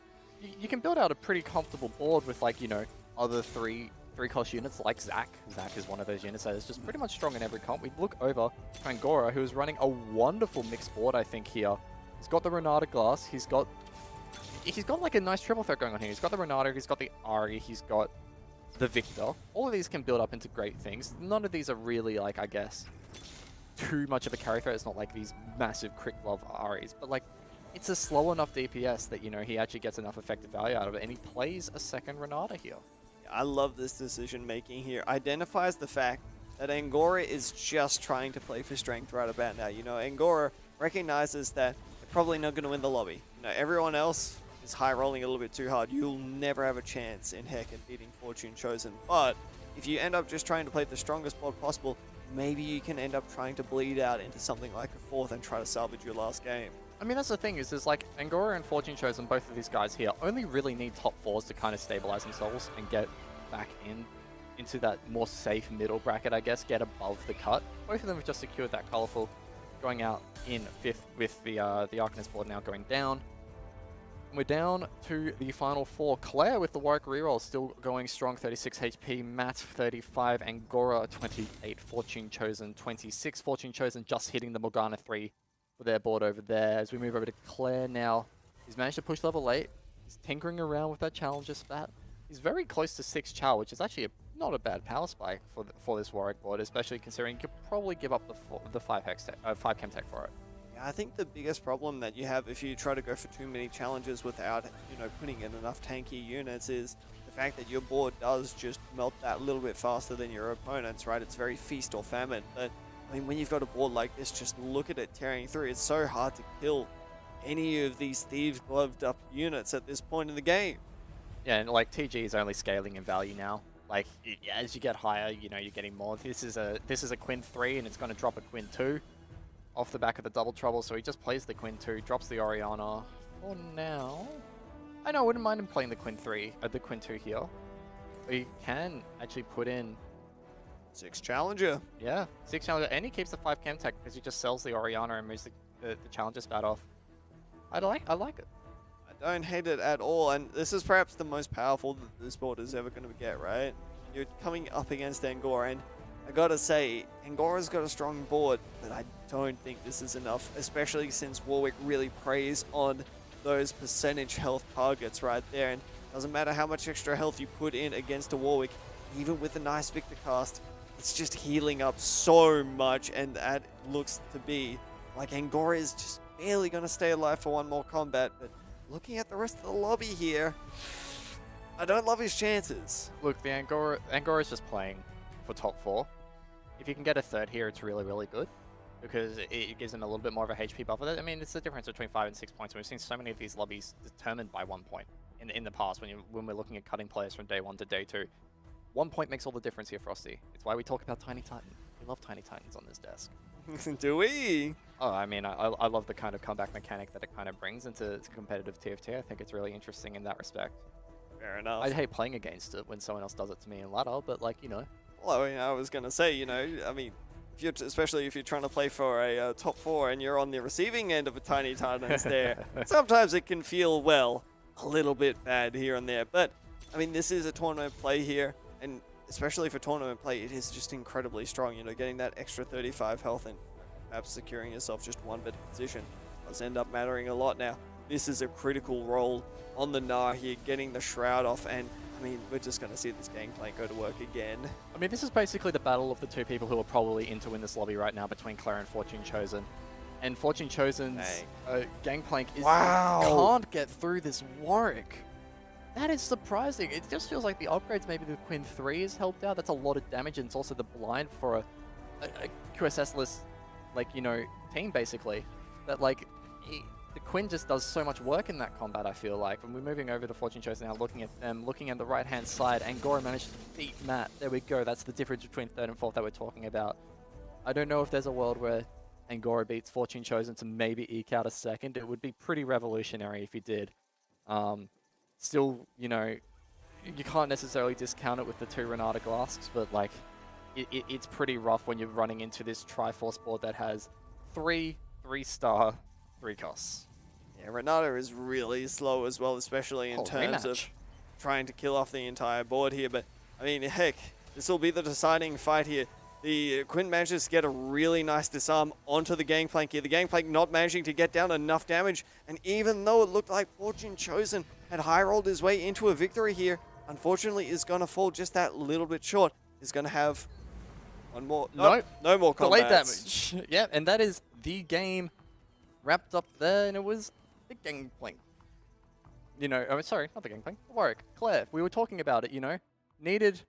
you can build out a pretty comfortable board with, like, you know, other 3-cost units like Zac. Zac is one of those units that is just pretty much strong in every comp. We look over to Angora, who is running a wonderful mixed board, I think, here. He's got the Renata Glass, he's got like a nice triple threat going on here. He's got the Renata, he's got the Ari, he's got the Victor. All of these can build up into great things. None of these are really, like, I guess, too much of a carry threat. It's not like these massive crit glove Aries, but like, it's a slow enough DPS that, you know, he actually gets enough effective value out of it, and he plays a second Renata here. I love this decision making here. Identifies the fact that Angora is just trying to play for strength right about now. You know, Angora recognizes that they're probably not going to win the lobby. You know, everyone else is high rolling a little bit too hard. You'll never have a chance in heck at beating Fortune Chosen. But if you end up just trying to play the strongest board possible, maybe you can end up trying to bleed out into something like a 4th and try to salvage your last game. I mean, that's the thing, is like, Angora and Fortune Chosen, both of these guys here, only really need top 4s to kind of stabilize themselves and get back into that more safe middle bracket, I guess, get above the cut. Both of them have just secured that colorful, going out in 5th with the Arcanist board now going down. We're down to the final 4. Claire with the Warwick reroll still going strong, 36 HP. Matt 35, Angora 28, Fortune Chosen 26. Fortune Chosen just hitting the Morgana 3 for their board over there. As we move over to Claire now, he's managed to push level 8. He's tinkering around with that challenger spat. He's very close to 6 chow, which is actually not a bad power spike for this Warwick board, especially considering you could probably give up the 5 chem tech for it. Yeah, I think the biggest problem that you have if you try to go for too many challenges without, putting in enough tanky units is the fact that your board does just melt that little bit faster than your opponent's, right? It's very feast or famine. But, I mean, when you've got a board like this, just look at it tearing through. It's so hard to kill any of these Thieves gloved up units at this point in the game. Yeah, and like TG is only scaling in value now. Like as you get higher, you're getting more. This is a Quinn 3 and it's going to drop a Quinn 2 off the back of the double trouble. So he just plays the Quinn 2, drops the Oriana for now. I know, I wouldn't mind him playing the Quinn 3, the Quinn 2 here. But he can actually put in 6 challenger. Yeah, 6 challenger, and he keeps the 5 chem tech because he just sells the Oriana and moves the challenger spat off. I like it. I don't hate it at all, and this is perhaps the most powerful that this board is ever going to get, right? You're coming up against Angora, and I gotta say, Angora's got a strong board, but I don't think this is enough, especially since Warwick really preys on those percentage health targets right there, and doesn't matter how much extra health you put in against a Warwick, even with a nice Victor cast, it's just healing up so much, and that looks to be like Angora is just barely going to stay alive for one more combat, but looking at the rest of the lobby here, I don't love his chances. Look, the Angora's just playing for top 4. If you can get a 3rd here, it's really, really good because it gives him a little bit more of a HP buffer. I mean, it's the difference between 5 and 6 points. We've seen so many of these lobbies determined by 1 point in the past when we're looking at cutting players from day 1 to day 2. 1 point makes all the difference here, Frosty. It's why we talk about Tiny Titan. We love Tiny Titans on this desk. Do we? Oh, I mean, I love the kind of comeback mechanic that it kind of brings into competitive TFT. I think it's really interesting in that respect. Fair enough. I hate playing against it when someone else does it to me in ladder, but like, Well, I mean, I was going to say, especially if you're trying to play for a top 4 and you're on the receiving end of a Tiny Titans there, sometimes it can feel, well, a little bit bad here and there. But, I mean, this is a tournament play here, and especially for tournament play, it is just incredibly strong. Getting that extra 35 health and perhaps securing yourself just one better position does end up mattering a lot now. This is a critical role on the Gnar here, getting the Shroud off, and I mean, we're just going to see this gangplank go to work again. I mean, this is basically the battle of the 2 people who are probably in to win this lobby right now between Claire and Fortune Chosen. And Fortune Chosen's gangplank can't get through this Warwick. That is surprising. It just feels like the upgrades, maybe the Quinn 3 has helped out. That's a lot of damage, and it's also the blind for a QSS-less, team, basically. That, the Quinn just does so much work in that combat, I feel like. When we're moving over to Fortune Chosen now, looking at them, looking at the right-hand side, Angora managed to beat Matt. There we go. That's the difference between 3rd and 4th that we're talking about. I don't know if there's a world where Angora beats Fortune Chosen to maybe eke out a 2nd. It would be pretty revolutionary if he did. Still, you can't necessarily discount it with the 2 Renata Glasks, but it's pretty rough when you're running into this Triforce board that has 3 3-star 3 costs. Yeah, Renata is really slow as well, especially in terms of trying to kill off the entire board here. But, I mean, heck, this will be the deciding fight here. The Quinn manages to get a really nice disarm onto the gangplank here. The gangplank not managing to get down enough damage. And even though it looked like Fortune Chosen had high-rolled his way into a victory here, unfortunately is going to fall just that little bit short. Is going to have one more. No more delayed combats. damage. Yeah, and that is the game wrapped up there, and it was the gangplank. Sorry, not the gangplank. Warwick, Claire, we were talking about it, needed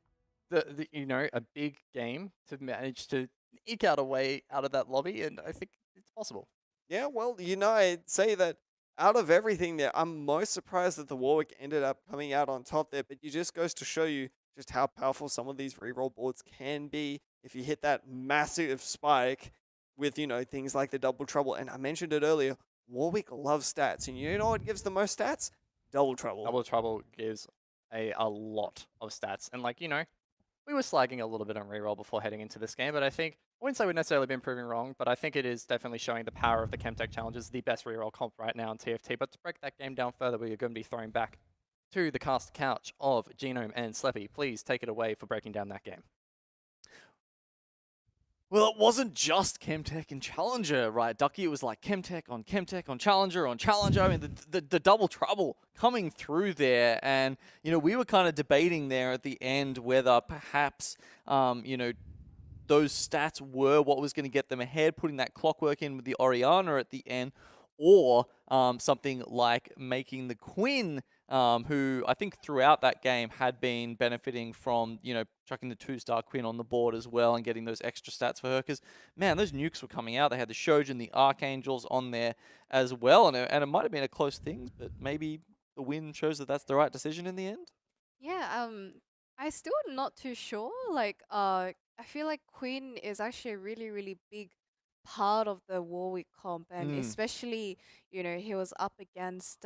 a big game to manage to eke out a way out of that lobby, and I think it's possible. Yeah, well, I'd say that out of everything there, I'm most surprised that the Warwick ended up coming out on top there, but it just goes to show you just how powerful some of these reroll boards can be if you hit that massive spike with, things like the double trouble. And I mentioned it earlier, Warwick loves stats, and you know what gives the most stats? Double trouble. Double trouble gives a lot of stats, and we were slagging a little bit on reroll before heading into this game, but I wouldn't say we've necessarily been proving wrong, but I think it is definitely showing the power of the Chemtech Challenges, the best reroll comp right now in TFT. But to break that game down further, we're going to be throwing back to the cast couch of Genome and Sleppy. Please take it away for breaking down that game. Well, it wasn't just Chemtech and Challenger, right, Ducky? It was like Chemtech on Challenger on Challenger. I mean, the double trouble coming through there. And, you know, we were kind of debating there at the end whether perhaps, you know, those stats were what was going to get them ahead, putting that clockwork in with the Oriana at the end, or something like making the Quinn, who I think throughout that game had been benefiting from, you know, chucking the 2-star Quinn on the board as well and getting those extra stats for her. Because, man, those nukes were coming out. They had the Shojin, the Archangels on there as well. And it might have been a close thing, but maybe the win shows that that's the right decision in the end. Yeah, I still not too sure. Like, I feel like Queen is actually a really, really big part of the Warwick comp, and especially, you know, he was up against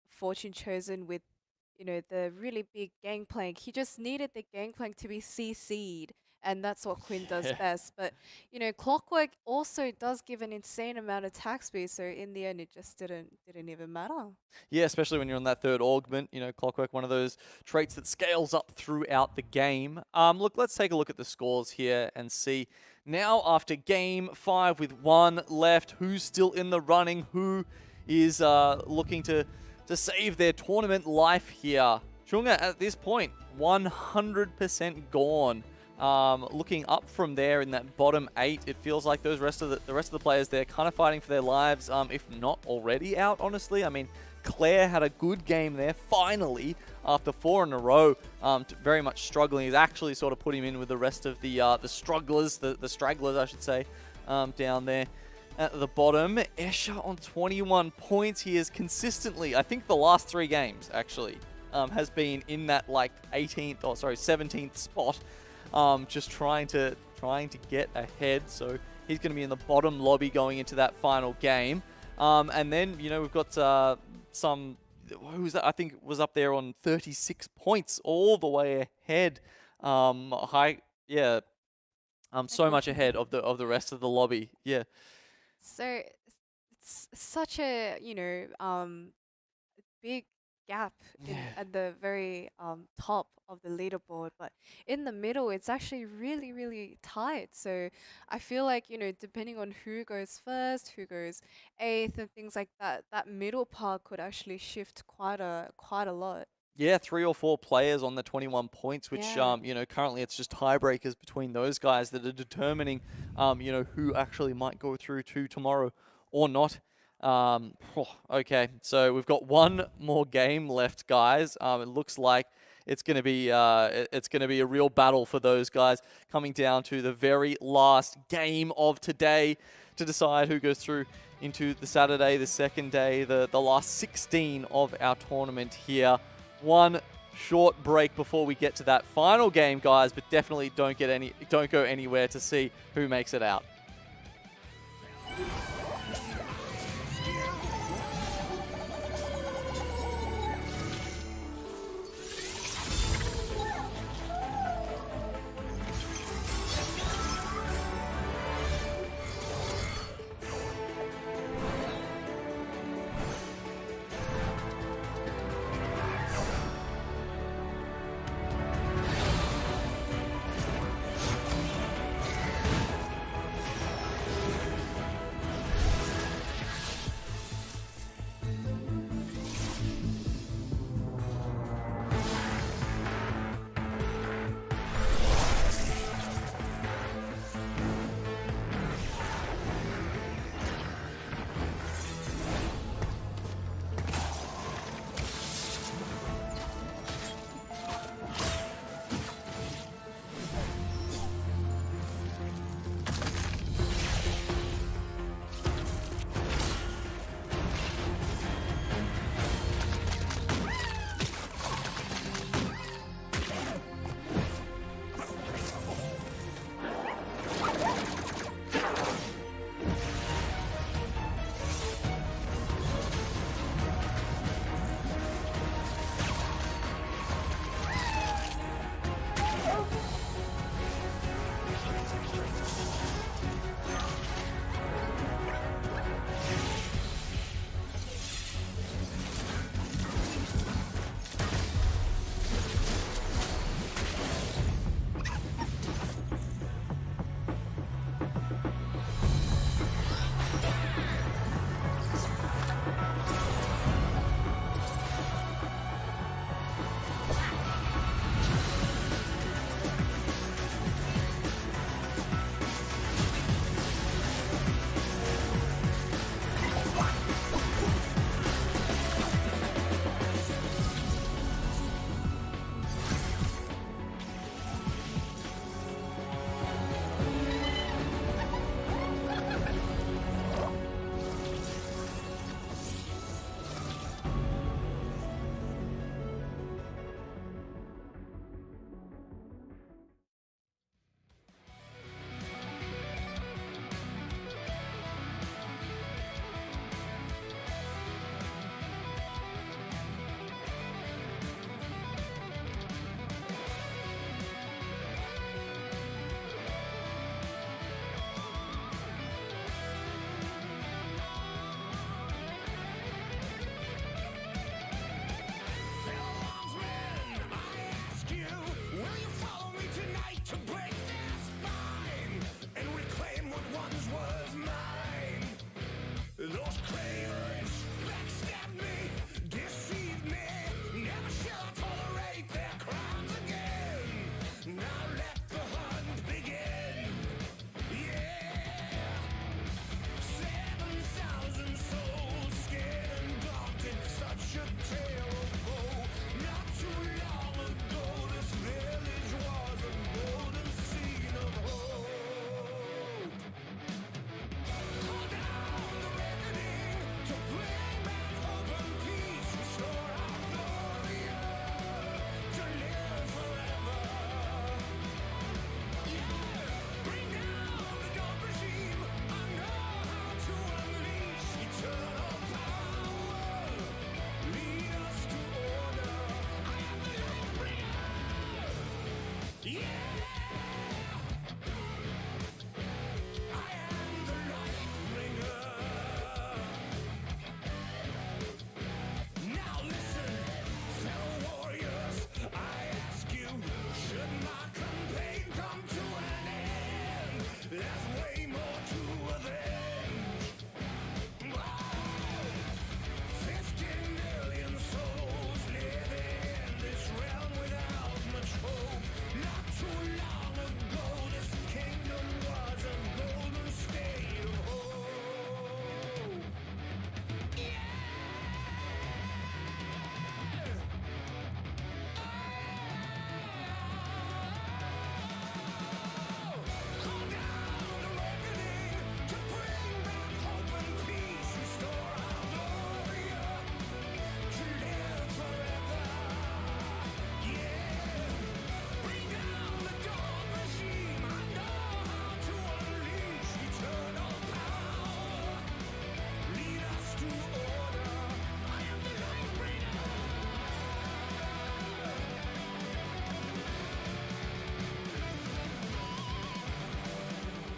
Fortune Chosen with, you know, the really big gangplank. He just needed the gangplank to be CC'd, and that's what Quinn does best. But, you know, Clockwork also does give an insane amount of attack speed, so in the end, it just didn't even matter. Yeah, especially when you're on that third augment, you know, Clockwork, one of those traits that scales up throughout the game. Look, let's take a look at the scores here and see now after game 5 with 1 left, who's still in the running, who is looking to save their tournament life here. Chunga at this point, 100% gone. Looking up from there in that bottom 8, it feels like the rest of the players there kind of fighting for their lives, if not already out, honestly. I mean, Claire had a good game there, finally, after 4 in a row, very much struggling. He's actually sort of put him in with the rest of the strugglers, the stragglers, I should say, down there at the bottom. Escher on 21 points. He is consistently, I think the last 3 games, actually, has been in that, like, 17th spot. Just trying to get ahead. So he's going to be in the bottom lobby going into that final game. And then, you know, we've got who's that? I think was up there on 36 points all the way ahead. So much ahead of the rest of the lobby. Yeah. So it's such a, you know, big gap at the very top of the leaderboard, but in the middle it's actually really, really tight. So I feel like, you know, depending on who goes first, who goes 8th and things like that, that middle part could actually shift quite a lot. Yeah, 3 or 4 players on the 21 points, which, Yeah. you know, currently it's just tiebreakers between those guys that are determining, you know, who actually might go through to tomorrow or not. Okay, so we've got 1 more game left, guys. It looks like it's going to be a real battle for those guys, coming down to the very last game of today to decide who goes through into the Saturday, the second day, the last 16 of our tournament here. 1 short break before we get to that final game, guys, but definitely don't go anywhere to see who makes it out.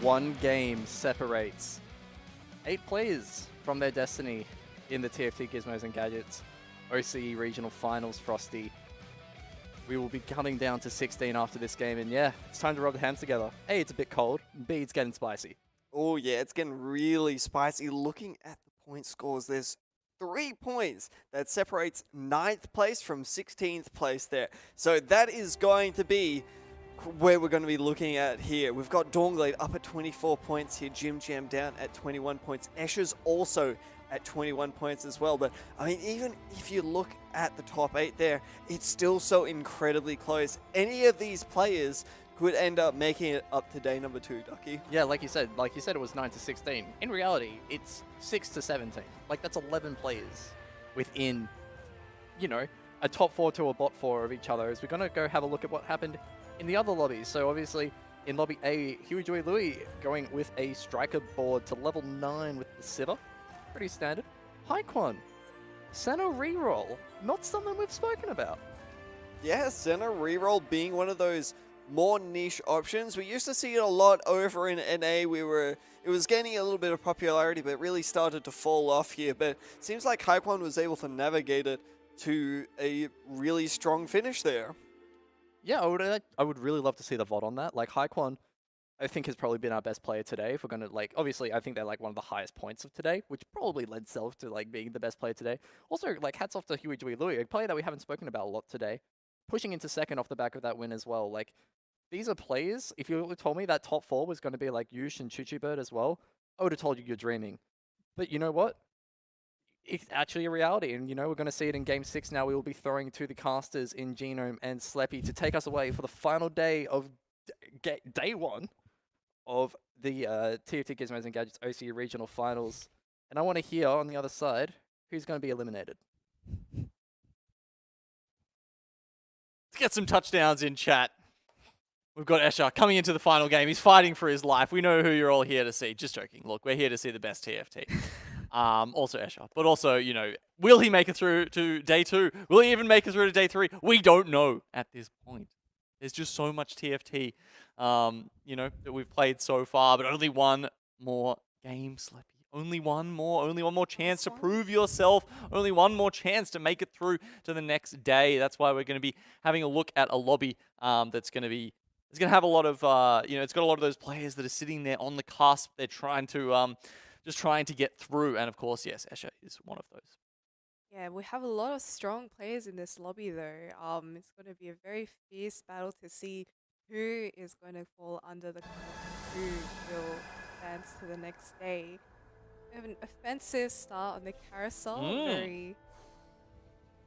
one game separates 8 players from their destiny in the TFT Gizmos and Gadgets OCE Regional Finals, Frosty. We will be cutting down to 16 after this game, and yeah, it's time to rub the hands together. A, it's a bit cold, B, it's getting spicy. Oh yeah, it's getting really spicy. Looking at the point scores, there's 3 points that separates 9th place from 16th place there. So that is going to be where we're going to be looking at here. We've got Dawnglade up at 24 points here, Jim Jam down at 21 points. Escher's also at 21 points as well. But I mean, even if you look at the top 8 there, it's still so incredibly close. Any of these players could end up making it up to day number 2, Ducky. Yeah, like you said it was 9 to 16. In reality, it's 6 to 17. Like, that's 11 players within, you know, a top 4 to a bot 4 of each other. As we're going to go have a look at what happened in the other lobbies. So obviously, in lobby A, Huey Dewey Louie going with a striker board to level 9 with the Sivir. Pretty standard. Haikwan, Senna reroll. Not something we've spoken about. Yeah, Senna reroll being one of those more niche options. We used to see it a lot over in NA. It was gaining a little bit of popularity, but it really started to fall off here. But it seems like Haikwan was able to navigate it to a really strong finish there. Yeah, I would really love to see the VOD on that. Like, Haikwan, I think, has probably been our best player today. If we're going to, like, obviously, I think they're, like, one of the highest points of today, which probably led itself to, like, being the best player today. Also, like, hats off to Huey Dewey Louie, a player that we haven't spoken about a lot today, pushing into second off the back of that win as well. Like, these are players, if you told me that top 4 was going to be, like, Yush and Chuchu Bird as well, I would have told you you're dreaming. But you know what? It's actually a reality, and, you know, we're going to see it in Game 6 now. We will be throwing to the casters in Genome and Sleppy to take us away for the final day of day 1 of the TFT Gizmos and Gadgets OCE Regional Finals. And I want to hear on the other side who's going to be eliminated. Let's get some touchdowns in chat. We've got Escher coming into the final game. He's fighting for his life. We know who you're all here to see. Just joking. Look, we're here to see the best TFT. Also Escher. But also, you know, will he make it through to day 2? Will he even make it through to day 3? We don't know at this point. There's just so much TFT, you know, that we've played so far, but only one more game, Sleppy. Only one more chance to prove yourself. Only one more chance to make it through to the next day. That's why we're going to be having a look at a lobby that's going to be, it's going to have a lot of, you know, it's got a lot of those players that are sitting there on the cusp. They're trying to, just trying to get through. And of course, yes, Escher is one of those. Yeah, we have a lot of strong players in this lobby though. It's going to be a very fierce battle to see who is going to fall under the cover, who will advance to the next day. We have an offensive start on the carousel.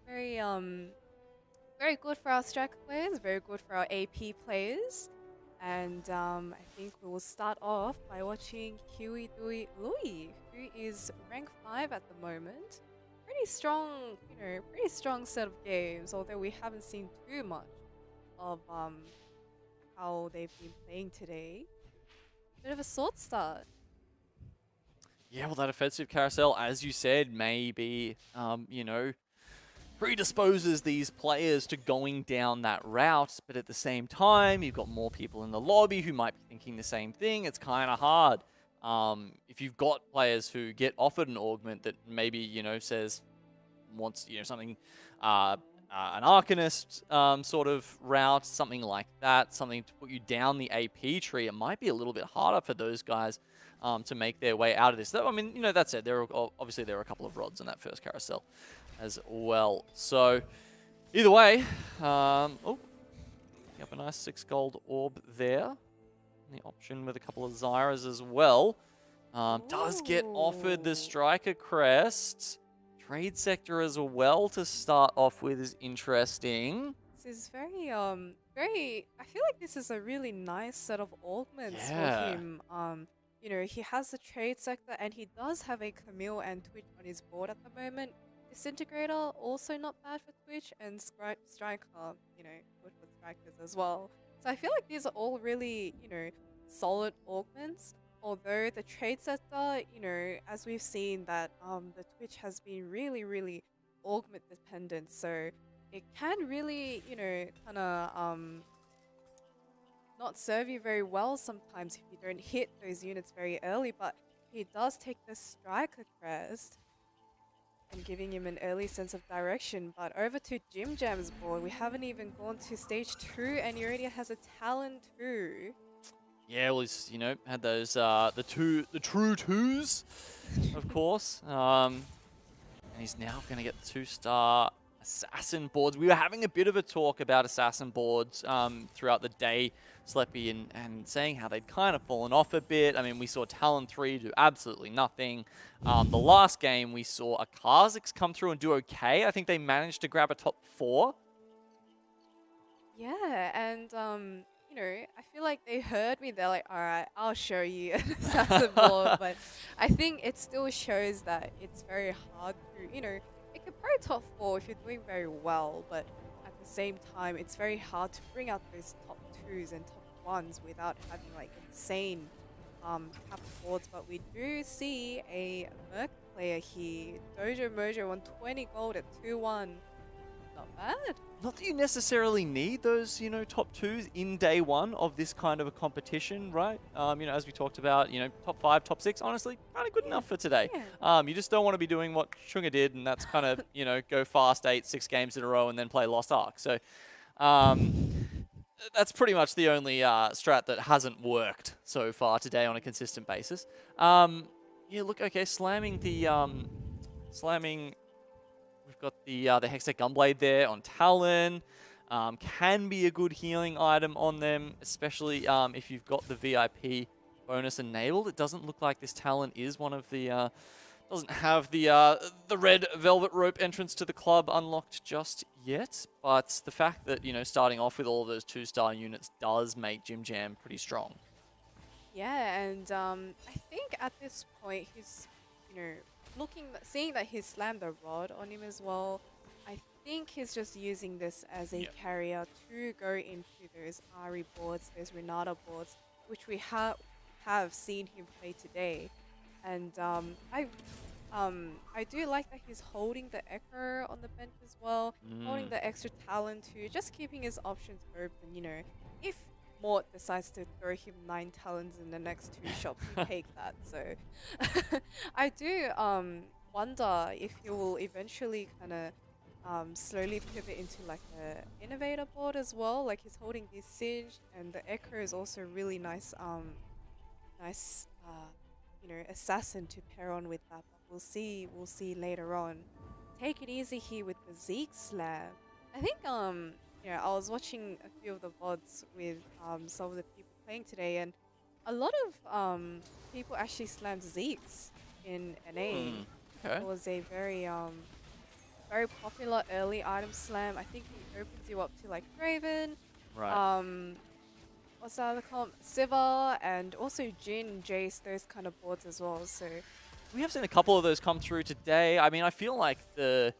Very good for our striker players, very good for our AP players. And I think we will start off by watching Huey Dewey Louie, who is rank 5 at the moment. Pretty strong, you know, pretty strong set of games, although we haven't seen too much of how they've been playing today. Bit of a sword start. Yeah, well, that offensive carousel, as you said, may be, you know, predisposes these players to going down that route, but at the same time, you've got more people in the lobby who might be thinking the same thing. It's kind of hard. If you've got players who get offered an augment that maybe, you know, wants, you know, something, an Arcanist sort of route, something like that, something to put you down the AP tree, it might be a little bit harder for those guys to make their way out of this. I mean, you know, that said, obviously there are a couple of rods in that first carousel as well. So either way, oh, you have a nice 6 gold orb there. The option with a couple of Zyras as well. Does get offered the striker crest. Trade sector as well to start off with is interesting. This is very, I feel like this is a really nice set of augments for him. You know, he has the trade sector and he does have a Camille and Twitch on his board at the moment. Disintegrator, also not bad for Twitch, and Striker, you know, good for strikers as well. So I feel like these are all really, you know, solid augments. Although the trade sector, you know, as we've seen that the Twitch has been really, really augment dependent. So it can really, you know, kind of not serve you very well sometimes if you don't hit those units very early, but he does take the striker crest and giving him an early sense of direction. But over to Jim Jam's board, we haven't even gone to stage 2 and he already has a Talon 2. Yeah, well, he's, you know, had those, the true twos, of course. And he's now going to get the 2-star assassin boards. We were having a bit of a talk about assassin boards throughout the day, Sleppy, and saying how they'd kind of fallen off a bit. I mean, we saw Talon 3 do absolutely nothing. The last game, we saw a Kha'Zix come through and do okay. I think they managed to grab a top 4. Yeah, and you know, I feel like they heard me. They're like, all right, I'll show you an assassin board. But I think it still shows that it's very hard to, you know, it could probably top 4 if you're doing very well. But at the same time, it's very hard to bring out those top 2s and top 1s without having like insane cap boards. But we do see a Merc player here, Dojo Mojo on 20 gold at 2-1. Not bad. Not that you necessarily need those, you know, top 2s in day 1 of this kind of a competition, right? You know, as we talked about, you know, top 5, top 6, honestly, probably good enough for today. Yeah. You just don't want to be doing what Chunga did, and that's kind of, you know, go fast 8-6 games in a row and then play Lost Ark. So that's pretty much the only strat that hasn't worked so far today on a consistent basis. Yeah, look, okay, slamming the we've got the Hextech Gunblade there on Talon. Can be a good healing item on them, especially if you've got the VIP bonus enabled. It doesn't look like this Talon is one of the doesn't have the red velvet rope entrance to the club unlocked just yet. But the fact that, you know, starting off with all of those 2-star units does make Jim Jam pretty strong. Yeah, and I think at this point he's, you know, seeing that he's slammed the rod on him as well. I think he's just using this as a carrier to go into those Ari boards, those Renata boards, which we have seen him play today. And I do like that he's holding the Echo on the bench as well, holding the extra Talon too, just keeping his options open. You know, if Mort decides to throw him 9 Talons in the next 2 shops, you take that. So I do wonder if he will eventually kind of slowly pivot into like the Innovator board as well. Like he's holding this Siege, and the Echo is also really nice, you know, assassin to pair on with that. But we'll see later on. Take it easy here with the Zeke slam. I think you know, I was watching a few of the VODs with some of the people playing today, and a lot of people actually slammed Zeke's in NA. Okay. It was a very very popular early item slam. I think it opens you up to like Raven, Right. what's the other comp? Siva, and also Jin, Jace, those kind of boards as well. So We have seen a couple of those come through today. I mean, I feel like the,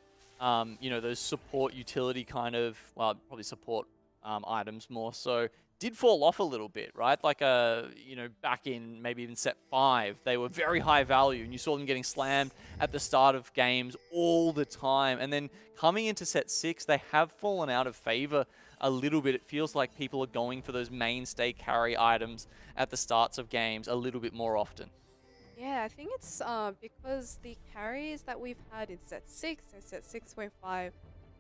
you know, those support utility kind of, well, probably support items more so, did fall off a little bit, right? Like, you know, back in maybe even set 5, they were very high value, and you saw them getting slammed at the start of games all the time. And then coming into set 6, they have fallen out of favor a little bit. It feels like people are going for those mainstay carry items at the starts of games a little bit more often. yeah, I think it's because the carries that we've had in set 6 and set 6.5,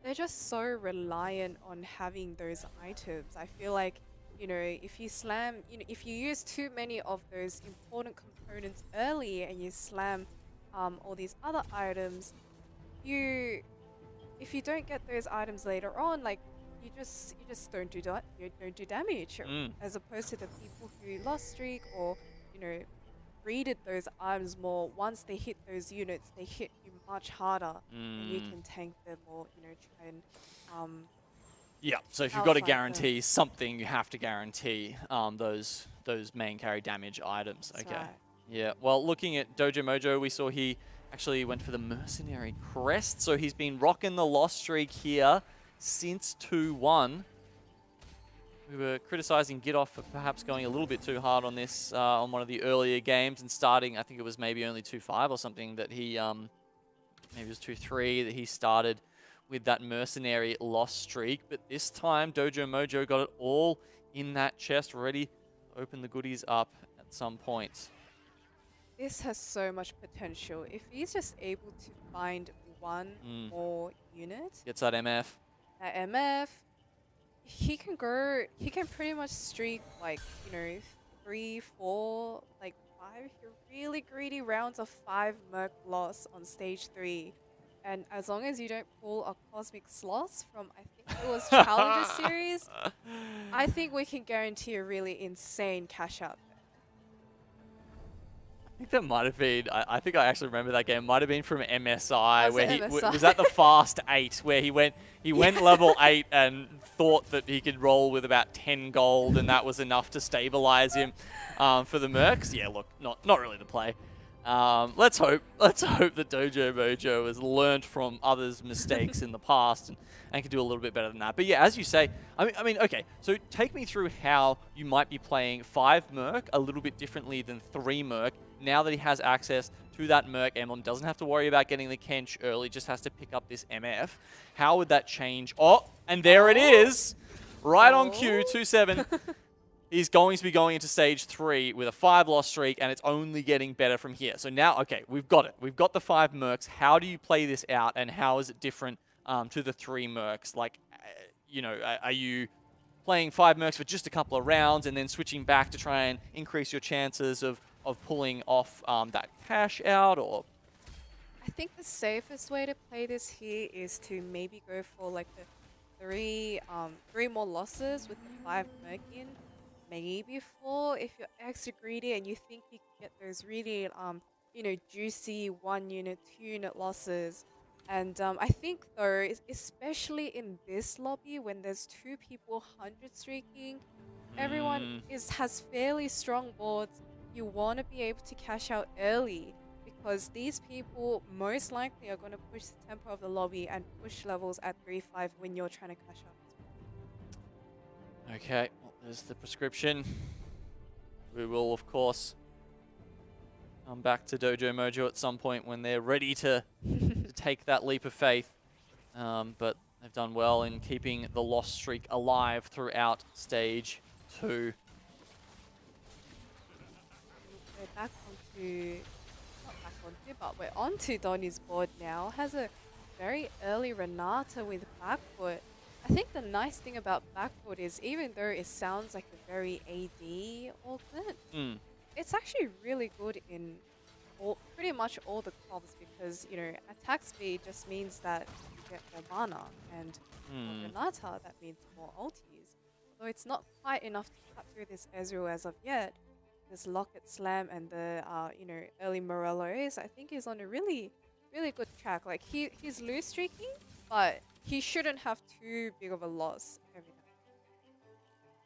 they're just so reliant on having those items. I feel like, you know, if you slam, you know, if you use too many of those important components early and you slam all these other items, if you don't get those items later on, like you just don't do that. You don't do damage, as opposed to the people who lost streak or, you know, greeded those items more. Once they hit those units, they hit you much harder, and you can tank them or, you know, try and Yeah, so if you've got to Alpha, guarantee something, you have to guarantee those main carry damage items. That's Okay. right. Yeah, well, looking at Dojo Mojo, we saw he actually went for the Mercenary Crest, so he's been rocking the loss streak here since 2-1. We were criticizing Gitoff for perhaps going a little bit too hard on this on one of the earlier games and starting, I think it was maybe only 2-5 or something that he, maybe it was 2-3 that he started with that mercenary loss streak, but this time Dojo Mojo got it all in that chest, ready to open the goodies up at some point. This has so much potential. If he's just able to find one more unit, Gets that MF. at MF, he can pretty much streak like, 3, 4, like 5, if you're really greedy, rounds of 5 Merc loss on stage 3. And as long as you don't pull a Cosmic Sloth from, I think it was Challenger Series, I think we can guarantee a really insane cash out. I think that might have been, I think I actually remember that game. Might have been from MSI, Was where it he MSI? was at the Fast 8, where he went level 8 and thought that he could roll with about 10 gold, and that was enough to stabilize him for the Mercs. Yeah, look, not really the play. Let's hope that Dojo Mojo has learned from others' mistakes in the past and can do a little bit better than that. But yeah, as you say, I mean, okay, so take me through how you might be playing 5 Merc a little bit differently than 3 Merc now that he has access to that Merc emblem, doesn't have to worry about getting the Kench early, just has to pick up this MF. How would that change? Oh, and there it is, right on cue, 2-7. He's going to be going into stage 3 with a 5 loss streak, and it's only getting better from here. So now, okay, we've got it. We've got the 5 Mercs. How do you play this out, and how is it different to the 3 Mercs? Like, are you playing 5 Mercs for just a couple of rounds and then switching back to try and increase your chances of pulling off that cash out, or? I think the safest way to play this here is to maybe go for like the 3 more losses with the 5 Merc in. Maybe 4 if you're extra greedy and you think you can get those really, juicy 1 unit, 2 unit losses. And I think though, especially in this lobby when there's 2 people 100 streaking, everyone has fairly strong boards. You want to be able to cash out early because these people most likely are going to push the tempo of the lobby and push levels at 3-5 when you're trying to cash out. Okay, well, there's the prescription. We will, of course, come back to Dojo Mojo at some point when they're ready to take that leap of faith. But they've done well in keeping the loss streak alive throughout stage 2. We're back onto, but we're onto Donnie's board now. Has a very early Renata with backfoot. I think the nice thing about backfoot is even though it sounds like a very AD augment, it's actually really good in pretty much all the comps because, attack speed just means that you get more mana, and for Renata, that means more ultis. Although it's not quite enough to cut through this Ezreal as of yet, this Locket Slam and the, early Morellos, I think he's on a really, really good track. Like, he's loose streaking, but he shouldn't have too big of a loss every time.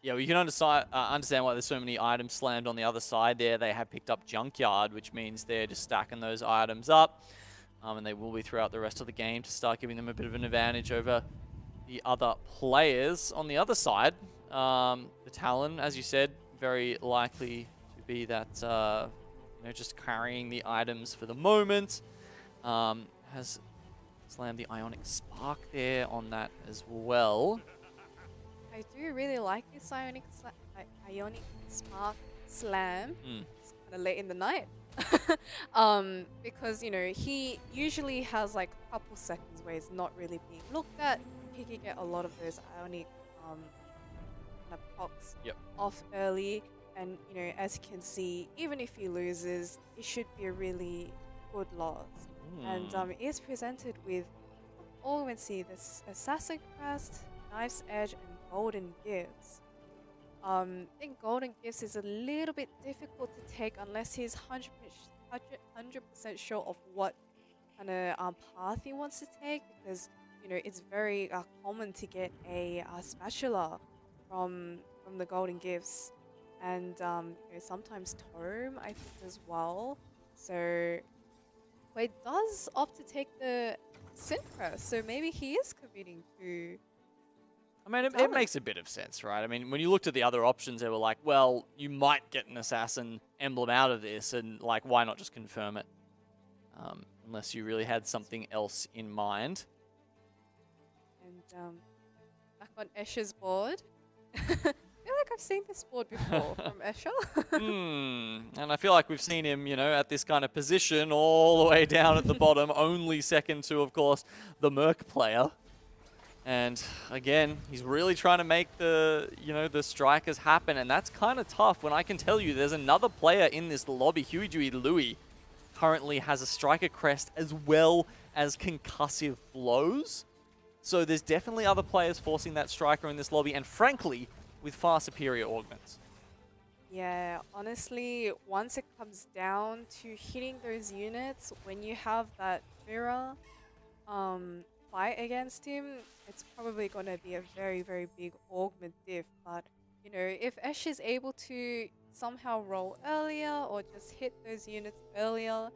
Yeah, well, you can understand why there's so many items slammed on the other side there. They have picked up Junkyard, which means they're just stacking those items up. And they will be throughout the rest of the game to start giving them a bit of an advantage over the other players. On the other side, the Talon, as you said, very likely to be that, just carrying the items for the moment. Has slammed the Ionic Spark there on that as well. I do really like this Ionic Spark slam. It's kind of late in the night. Because, he usually has like a couple seconds where he's not really being looked at. He could get a lot of those Ionic kind of procs off early. And, as you can see, even if he loses, it should be a really good loss. And it is presented with, let's see, this Assassin Crest, Knife's Edge, and Golden Gifts. I think Golden Gifts is a little bit difficult to take unless he's 100% sure of what kind of path he wants to take, because it's very common to get a spatula from the Golden Gifts, and sometimes Tome I think as well. So he does opt to take the Synchro, so maybe he is committing to. I mean, it makes a bit of sense, right? I mean, when you looked at the other options, they were like, well, you might get an Assassin emblem out of this, and like, why not just confirm it? Unless you really had something else in mind. back on Escher's board. I feel like I've seen this board before from Escher. And I feel like we've seen him, you know, at this kind of position all the way down at the bottom, only second to, of course, the Merc player. And again, he's really trying to make the, you know, the strikers happen, and that's kind of tough when I can tell you there's another player in this lobby. Huey Dewey Louie currently has a striker crest as well as concussive blows. So there's definitely other players forcing that striker in this lobby, and frankly, with far superior augments. Yeah, honestly, once it comes down to hitting those units, when you have that mirror fight against him, it's probably going to be a very, very big augment diff. But, you know, if Esh is able to somehow roll earlier or just hit those units earlier,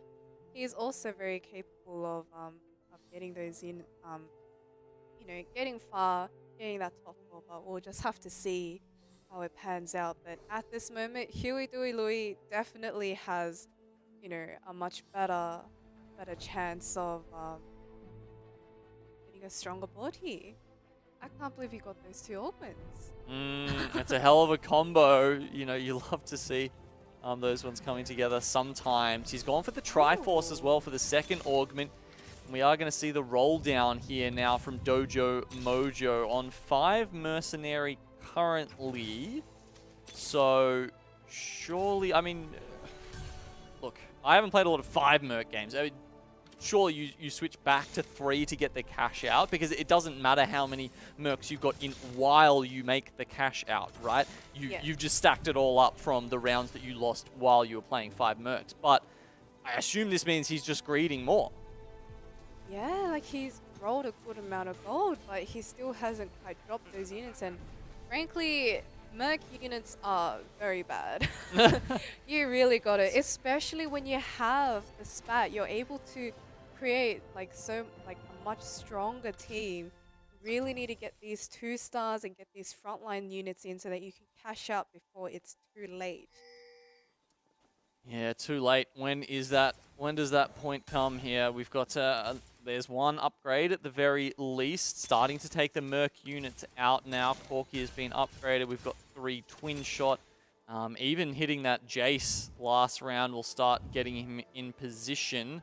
he's also very capable of getting those in, you know, getting far, getting that top four. But we'll just have to see how it pans out. But at this moment, Huey Dewey Louie definitely has, you know, a much better chance of getting a stronger board here. I can't believe he got those two augments. It's a hell of a combo. You know, you love to see those ones coming together sometimes. He's gone for the Triforce as well for the second augment. And we are going to see the roll down here now from Dojo Mojo on 5 Mercenary currently. So surely, I mean, look, I haven't played a lot of 5 Merc games. I mean, surely you switch back to 3 to get the cash out, because it doesn't matter how many Mercs you've got in while you make the cash out, right? You've just stacked it all up from the rounds that you lost while you were playing 5 Mercs. But I assume this means he's just greeding more. Yeah, like he's rolled a good amount of gold, but he still hasn't quite dropped those units. And frankly, Merc units are very bad. You really got it, especially when you have the spat. You're able to create like a much stronger team. Really need to get these 2 stars and get these frontline units in so that you can cash out before it's too late. Yeah, too late. When does that point come here? We've got there's one upgrade at the very least, starting to take the Merc units out now. Corky has been upgraded. We've got 3 twin shot. Even hitting that Jace last round will start getting him in position.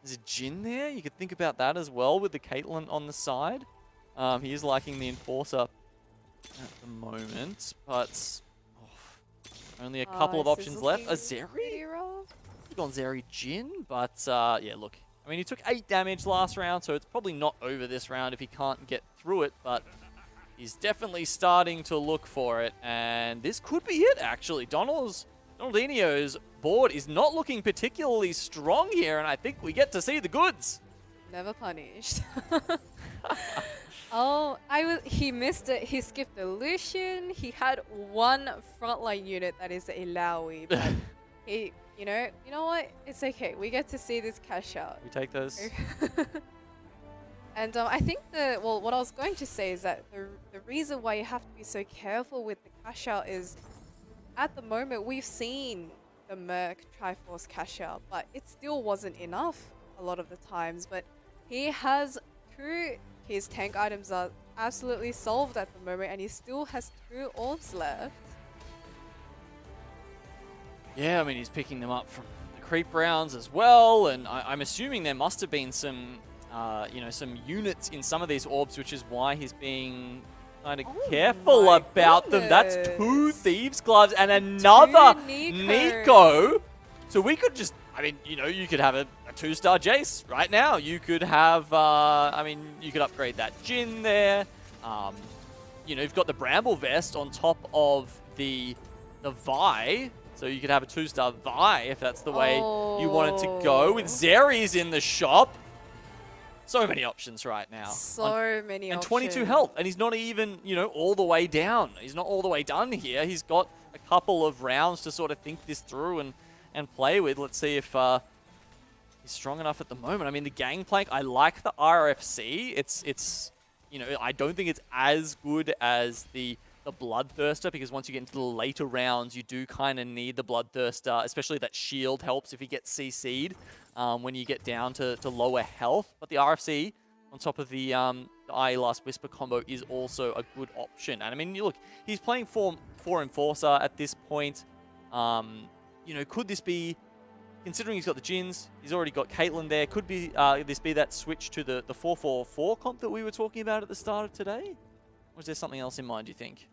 There's a Jhin there. You could think about that as well with the Caitlyn on the side. He is liking the Enforcer at the moment, but only a couple of options left. A Zeri? We've gone Zeri Jhin, but yeah, look. I mean, he took 8 damage last round, so it's probably not over this round if he can't get through it, but he's definitely starting to look for it, and this could be it, actually. Donaldinho's board is not looking particularly strong here, and I think we get to see the goods. Never punished. He missed it. He skipped the Lucian. He had 1 frontline unit that is a Laui, but he, you know what? It's okay. We get to see this cash out. We take those. And I think what I was going to say is that the reason why you have to be so careful with the cash out is, at the moment we've seen the Merc Triforce cash out, but it still wasn't enough a lot of the times. But he has 2. His tank items are absolutely solved at the moment, and he still has 2 orbs left. Yeah, I mean, he's picking them up from the creep rounds as well, and I'm assuming there must have been some, some units in some of these orbs, which is why he's being kind of careful about them. That's 2 Thieves' Gloves and another Nico. So we could just, I mean, you could have a 2-star Jace right now. You could have, you could upgrade that Jhin there. You've got the Bramble Vest on top of the Vi. So you could have a 2-star Vi if that's the way you want it to go. With Zeri's in the shop. So many options right now. So many options. And 22 health. And he's not even, all the way down. He's not all the way done here. He's got a couple of rounds to sort of think this through and play with. Let's see if he's strong enough at the moment. I mean, the Gangplank, I like the RFC. It's I don't think it's as good as the Bloodthirster, because once you get into the later rounds, you do kind of need the Bloodthirster, especially that shield helps if he gets CC'd when you get down to lower health. But the RFC, on top of the IE Last Whisper combo is also a good option. And I mean, look, he's playing for Enforcer at this point. You know, could this be, considering he's got the Jins, he's already got Caitlyn there, could be this be that switch to the 4-4-4 comp that we were talking about at the start of today? Or is there something else in mind, do you think?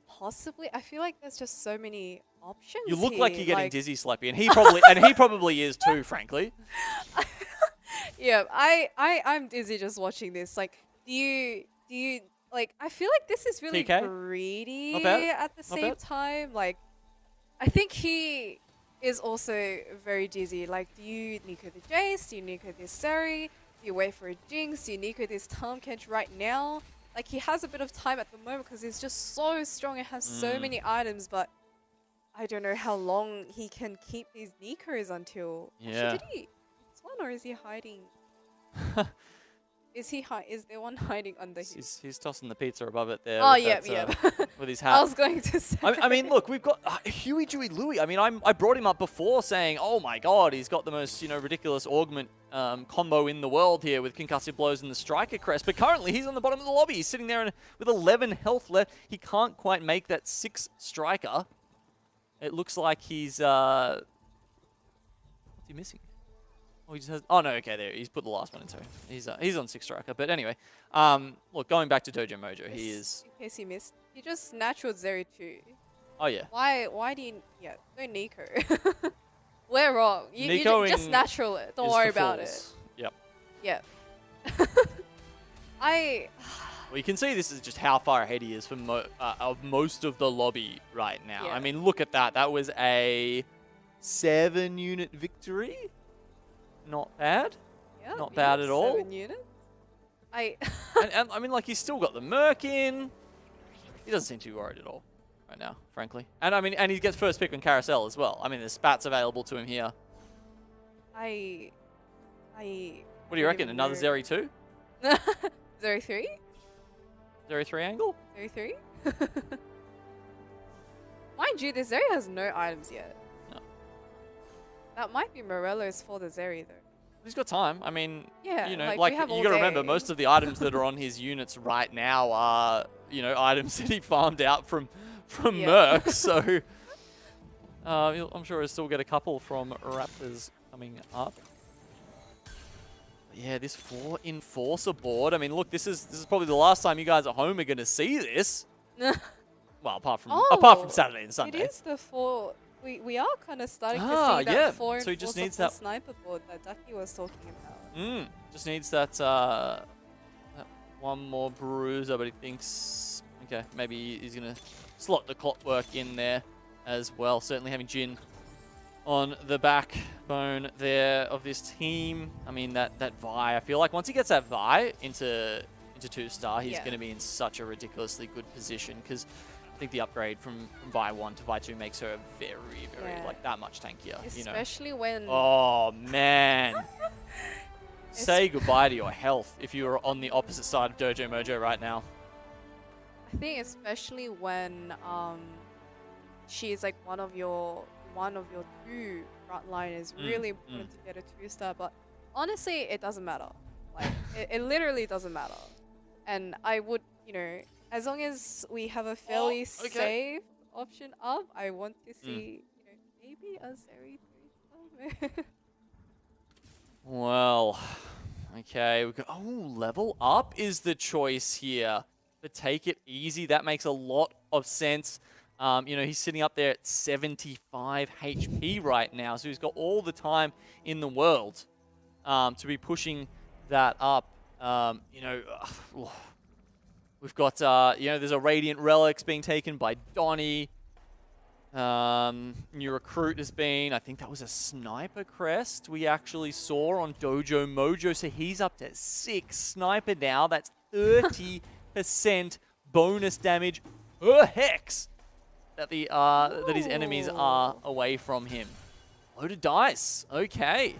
Possibly. I feel like there's just so many options. You look here. like you're getting like, dizzy, Slappy, and he probably is too, frankly. Yeah, I'm dizzy just watching this. Like, do you like? I feel like this is really TK? greedy Not bad. at the Not same bad. time. Like, I think he is also very dizzy. Like, do you Nico the Jace? Do you Nico this Seri? Do you wait for a Jinx? Do you Nico this Tahm Kench right now? Like, he has a bit of time at the moment because he's just so strong and has so many items, but I don't know how long he can keep these Nikos until. Yeah. Actually, did he this one or is he hiding? Is there one hiding under him? He's tossing the pizza above it there. Oh, with yeah, that, yeah. with his I hat. was going to say. I mean, look, we've got Huey, Dewey, Louie. I mean, I brought him up before saying, oh my god, he's got the most, you know, ridiculous augment combo in the world here with concussive blows and the striker crest. But currently, he's on the bottom of the lobby. He's sitting there with 11 health left. He can't quite make that 6 striker. It looks like he's what's he missing? Oh, he just has. Oh no, okay, there. He's put the last one into. He's on 6 striker. But anyway, look, going back to Dojo Mojo, he is. In case you missed, he just natural Zeri too. Oh yeah. Why do you? Yeah, go Nico. We're wrong. You just Nicoing natural it. Don't is worry for about it. fools. Yep. Yeah. Well, you can see this is just how far ahead he is from of most of the lobby right now. Yeah. I mean, look at that. That was a 7-unit victory. Not bad. Yeah, Not bad at all. 7 units. and I mean, like, he's still got the Merc in. He doesn't seem too worried at all right now, frankly. And I mean, and he gets first pick on Carousel as well. I mean, there's spats available to him here. What What do you reckon? Another Zeri 2? Zeri 3? Zeri 3 angle? Zeri 3? Mind you, the Zeri has no items yet. No. That might be Morello's for the Zeri though. He's got time. I mean, Yeah, you know, like, like we have you all got to remember, day. most of the items that are on his units right now are, you know, items that he farmed out from Yeah. Merc. So I'm sure he'll still get a couple from Raptors coming up. But yeah, this 4 Enforcer board. I mean, look, this is probably the last time you guys at home are going to see this. Well, apart from Saturday and Sunday. It is the 4. We are kind of starting to Ah, see that yeah. 4 So he just Enforcer needs for that- sniper board that Ducky was talking about. Just needs that one more bruiser, but he thinks, okay, maybe he's going to slot the clockwork in there as well. Certainly having Jin on the backbone there of this team. I mean, that Vi, I feel like once he gets that Vi into 2-star, he's Yeah. going to be in such a ridiculously good position, because I think the upgrade from Vi 1 to Vi 2 makes her very, Yeah. like, that much tankier, you know. Especially when Oh, man. Say goodbye to your health if you are on the opposite side of Dojo Mojo right now. I think especially when she's like one of your 2 frontliners, really important to get a 2-star. But honestly, it doesn't matter. Like it literally doesn't matter. And I would, you know, as long as we have a fairly safe option up, I want to see, you know, maybe a Zeri 3-star. Well, okay. We got, level up is the choice here. But take it easy. That makes a lot of sense. You know, he's sitting up there at 75 HP right now. So he's got all the time in the world to be pushing that up. You know, we've got, you know, there's a Radiant Relics being taken by Donnie. New recruit has been, I think that was a sniper crest we actually saw on Dojo Mojo. So he's up to 6 sniper now. That's 30% bonus damage per hex that that his enemies are away from him. Loaded dice. Okay.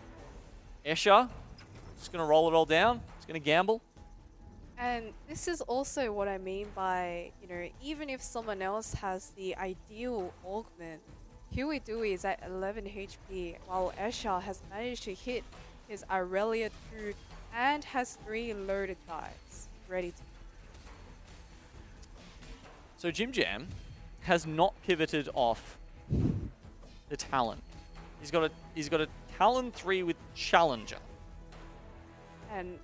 Escher, just gonna roll it all down. Just gonna gamble. And this is also what I mean by, you know, even if someone else has the ideal augment, Huey Dewey is at 11 HP, while Escher has managed to hit his Irelia 2 and has 3 loaded dice ready to. So Jim Jam has not pivoted off the Talon. He's got a Talon 3 with Challenger. And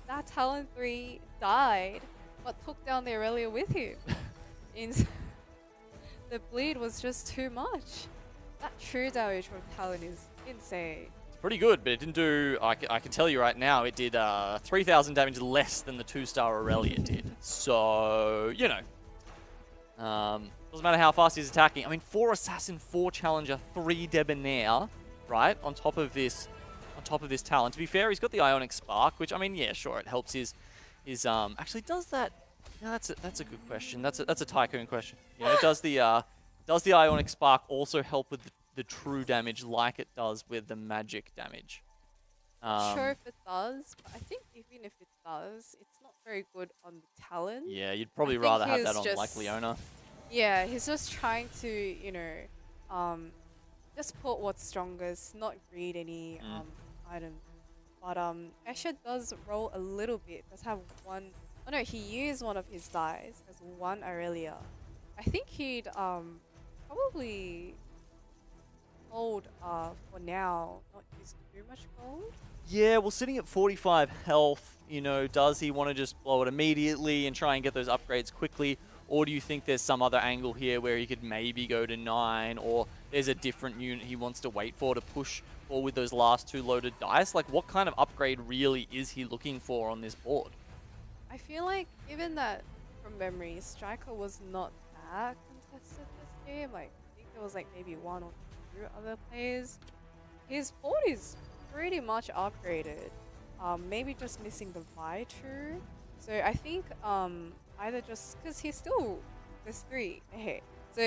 that Talon 3 died, but took down the Aurelia with him. The bleed was just too much. That true damage from Talon is insane. It's pretty good, but it didn't do, I can tell you right now, it did 3,000 damage less than the 2-star Aurelia did. So, you know. Doesn't matter how fast he's attacking. I mean, 4 Assassin, 4 Challenger, 3 Debonair, right? On top of this Talon. To be fair, he's got the Ionic Spark, which, I mean, yeah, sure, it helps his actually, does that... No, that's a good question. That's a Tycoon question. You know, does the Ionic Spark also help with the true damage like it does with the magic damage? Not sure if it does, but I think even if it does, it's not very good on the Talon. Yeah, you'd probably I think rather have he's that on like just- Leona. Yeah, he's just trying to, you know, just put what's strongest, not greed any item. But Escher does roll a little bit. Does have one. Oh no, he used one of his dice. There's 1 Aurelia. I think he'd probably hold for now, not use too much gold. Yeah, well, sitting at 45 health, you know, does he want to just blow it immediately and try and get those upgrades quickly? Or do you think there's some other angle here where he could maybe go to 9, or there's a different unit he wants to wait for to push for with those last 2 loaded dice? Like, what kind of upgrade really is he looking for on this board? I feel like, given that from memory, Striker was not that contested this game. Like, I think there was like maybe 1 or 2 other players. His board is pretty much upgraded. Maybe just missing the Vi true. So I think either just because there's 3 ahead. So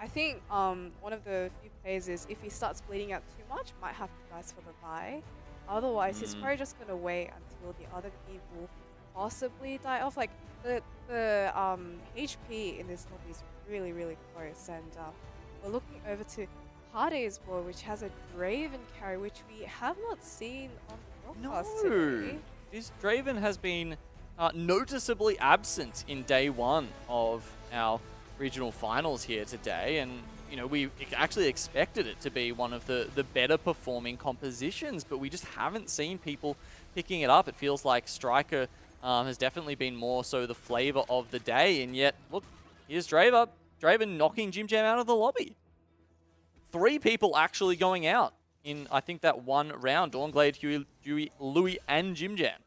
I think one of the few plays is if he starts bleeding out too much, might have to dice for the Vi. Otherwise, he's probably just gonna wait until the other people possibly die off. Like the HP in this lobby is really, really close, and we're looking over to Harday's board, which has a Draven carry, which we have not seen on the broadcast today. This Draven has been noticeably absent in day 1 of our regional finals here today, and you know, we actually expected it to be one of the better performing compositions, but we just haven't seen people picking it up. It feels like Striker has definitely been more so the flavor of the day, and yet, look, here's Draven knocking Jim Jam out of the lobby. 3 people actually going out in, I think, that 1 round. Dawnglade, Huey, Louis, and Jim Jam.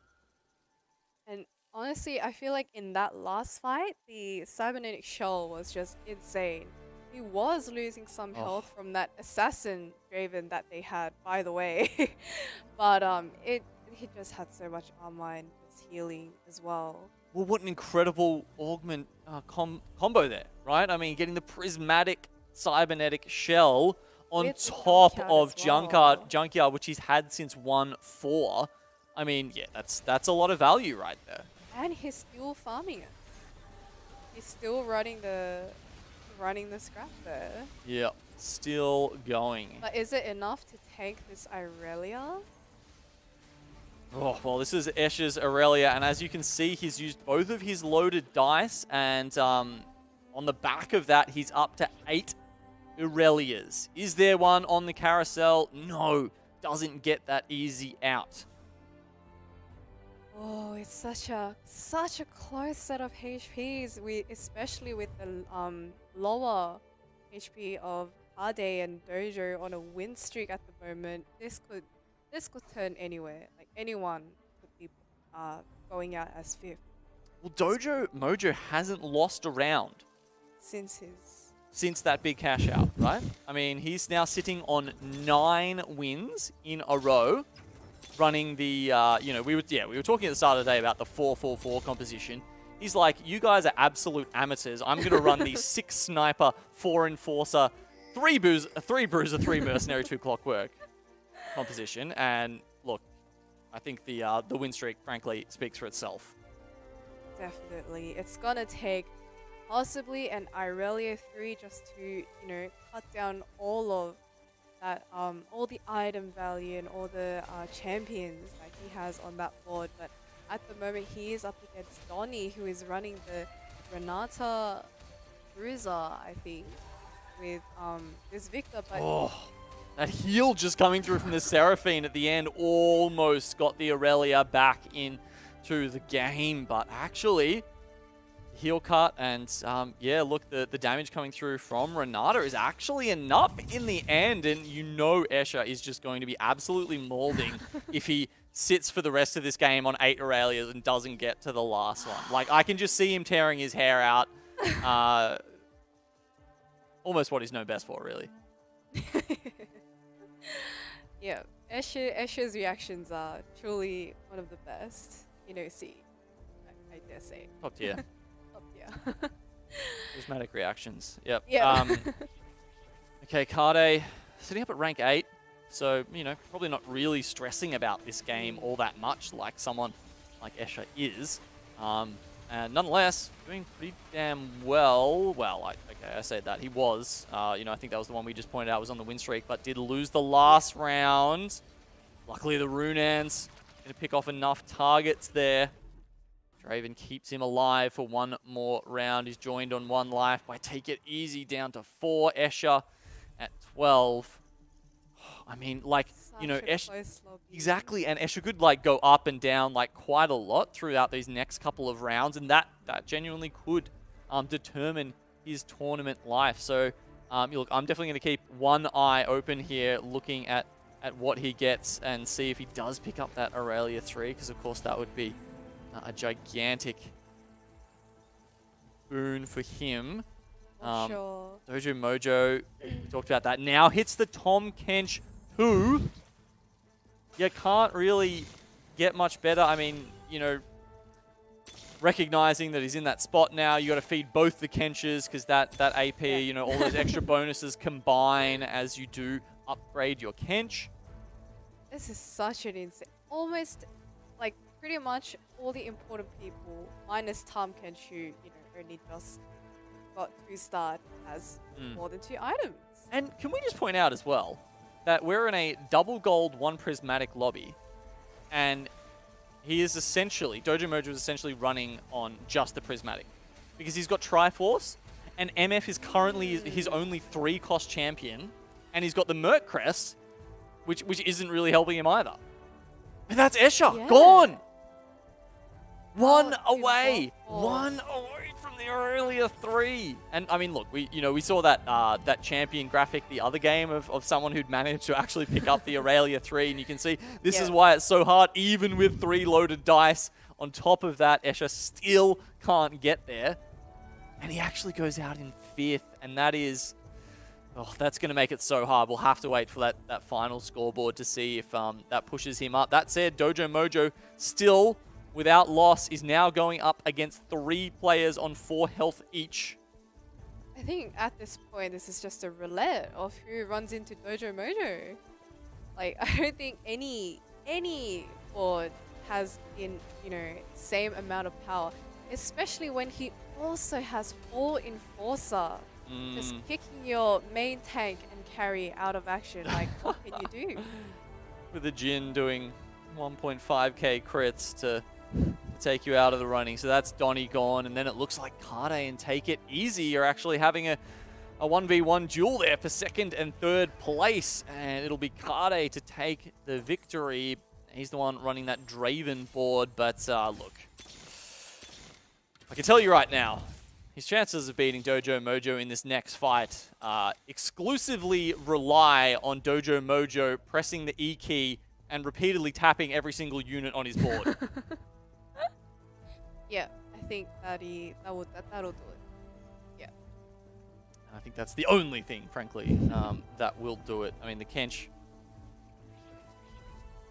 And honestly, I feel like in that last fight, the Cybernetic Shell was just insane. He was losing some health from that Assassin Draven that they had, by the way. But he just had so much armor and was healing as well. Well, what an incredible augment combo there, right? I mean, getting the prismatic cybernetic shell on With the top Junkyard of as well. Junkyard, which he's had since 1.4. I mean, yeah, that's a lot of value right there. And he's still farming it. He's still running the scrap there. Yeah, still going. But is it enough to tank this Aurelia? Oh, well, this is Escher's Aurelia, and as you can see, he's used both of his loaded dice, and on the back of that, he's up to 8 Aurelias. Is there one on the carousel? No, doesn't get that easy out. Oh, it's such a close set of HPs. Especially with the lower HP of Ade and Dojo on a win streak at the moment. This could turn anywhere. Like anyone could be going out as 5th Well, Mojo hasn't lost a round since that big cash out, right? I mean, he's now sitting on 9 wins in a row, running the, you know, we were talking at the start of the day about the 4-4-4 composition. He's like, you guys are absolute amateurs. I'm going to run the 6 sniper, 4 enforcer, 3 bruiser, 3 mercenary, 2 clockwork composition. And look, I think the win streak, frankly, speaks for itself. Definitely. It's gonna take possibly an Aurelia 3 just to, you know, cut down all of that all the item value and all the champions that he has on that board. But at the moment, he is up against Donny, who is running the Renata Cruiser, I think, with this Victor. But Oh, that heal just coming through from the Seraphine at the end almost got the Aurelia back into the game. But actually, heal cut and yeah, look, the damage coming through from Renata is actually enough in the end. And you know Escher is just going to be absolutely molding if he sits for the rest of this game on 8 Aurelias and doesn't get to the last one. Like, I can just see him tearing his hair out. Almost what he's known best for, really. yeah, Escher's reactions are truly one of the best in OC. I dare say. Top tier. Top tier. Charismatic reactions. Yep. Yeah. Okay, Kade sitting up at rank 8. So, you know, probably not really stressing about this game all that much like someone like Escher is. And nonetheless, doing pretty damn well. Well, okay, I said that. He was. You know, I think that was the one we just pointed out was on the win streak, but did lose the last round. Luckily, the Runans going to pick off enough targets there. Draven keeps him alive for one more round. He's joined on 1 life by Take It Easy down to 4. Escher at 12. I mean, like, you know, exactly, and Escher could like go up and down like quite a lot throughout these next couple of rounds, and that genuinely could determine his tournament life. So, look, I'm definitely going to keep one eye open here, looking at what he gets and see if he does pick up that Aurelia 3, because of course that would be a gigantic boon for him. Sure. Dojo Mojo, we talked about that. Now hits the Tom Kench, who you can't really get much better. I mean, you know, recognizing that he's in that spot now, you got to feed both the Kenches because that AP, you know, all those extra bonuses combine as you do upgrade your Kench. This is such an insane, almost like pretty much all the important people, minus Tom Kench, who, you know, only just got 2-starred, has more than 2 items. And can we just point out as well that we're in a double gold 1 prismatic lobby, and he is essentially, Dojo Mojo is essentially running on just the prismatic because he's got Triforce, and MF is currently his only 3-cost champion, and he's got the Merc Crest, which isn't really helping him either. And that's Escher, gone! One away from the Aurelia 3. And I mean, look, we saw that that champion graphic the other game of someone who'd managed to actually pick up the Aurelia 3, and you can see this is why it's so hard, even with 3 loaded dice. On top of that, Escher still can't get there, and he actually goes out in 5th, and that is, that's going to make it so hard. We'll have to wait for that final scoreboard to see if that pushes him up. That said, Dojo Mojo still, without loss, is now going up against 3 players on 4 health each. I think at this point, this is just a roulette of who runs into Dojo Mojo. Like, I don't think any board has in, you know, same amount of power, especially when he also has full Enforcer. Just picking your main tank and carry out of action. Like, what can you do? With the Jhin doing 1.5k crits to take you out of the running. So that's Donny gone, and then it looks like Kade and Take It Easy are actually having a 1v1 duel there for 2nd and 3rd place, and it'll be Kade to take the victory. He's the one running that Draven board, but look, I can tell you right now, his chances of beating Dojo Mojo in this next fight exclusively rely on Dojo Mojo pressing the E key and repeatedly tapping every single unit on his board. Yeah, I think that'll do it. Yeah. I think that's the only thing, frankly, that will do it. I mean, the Kench,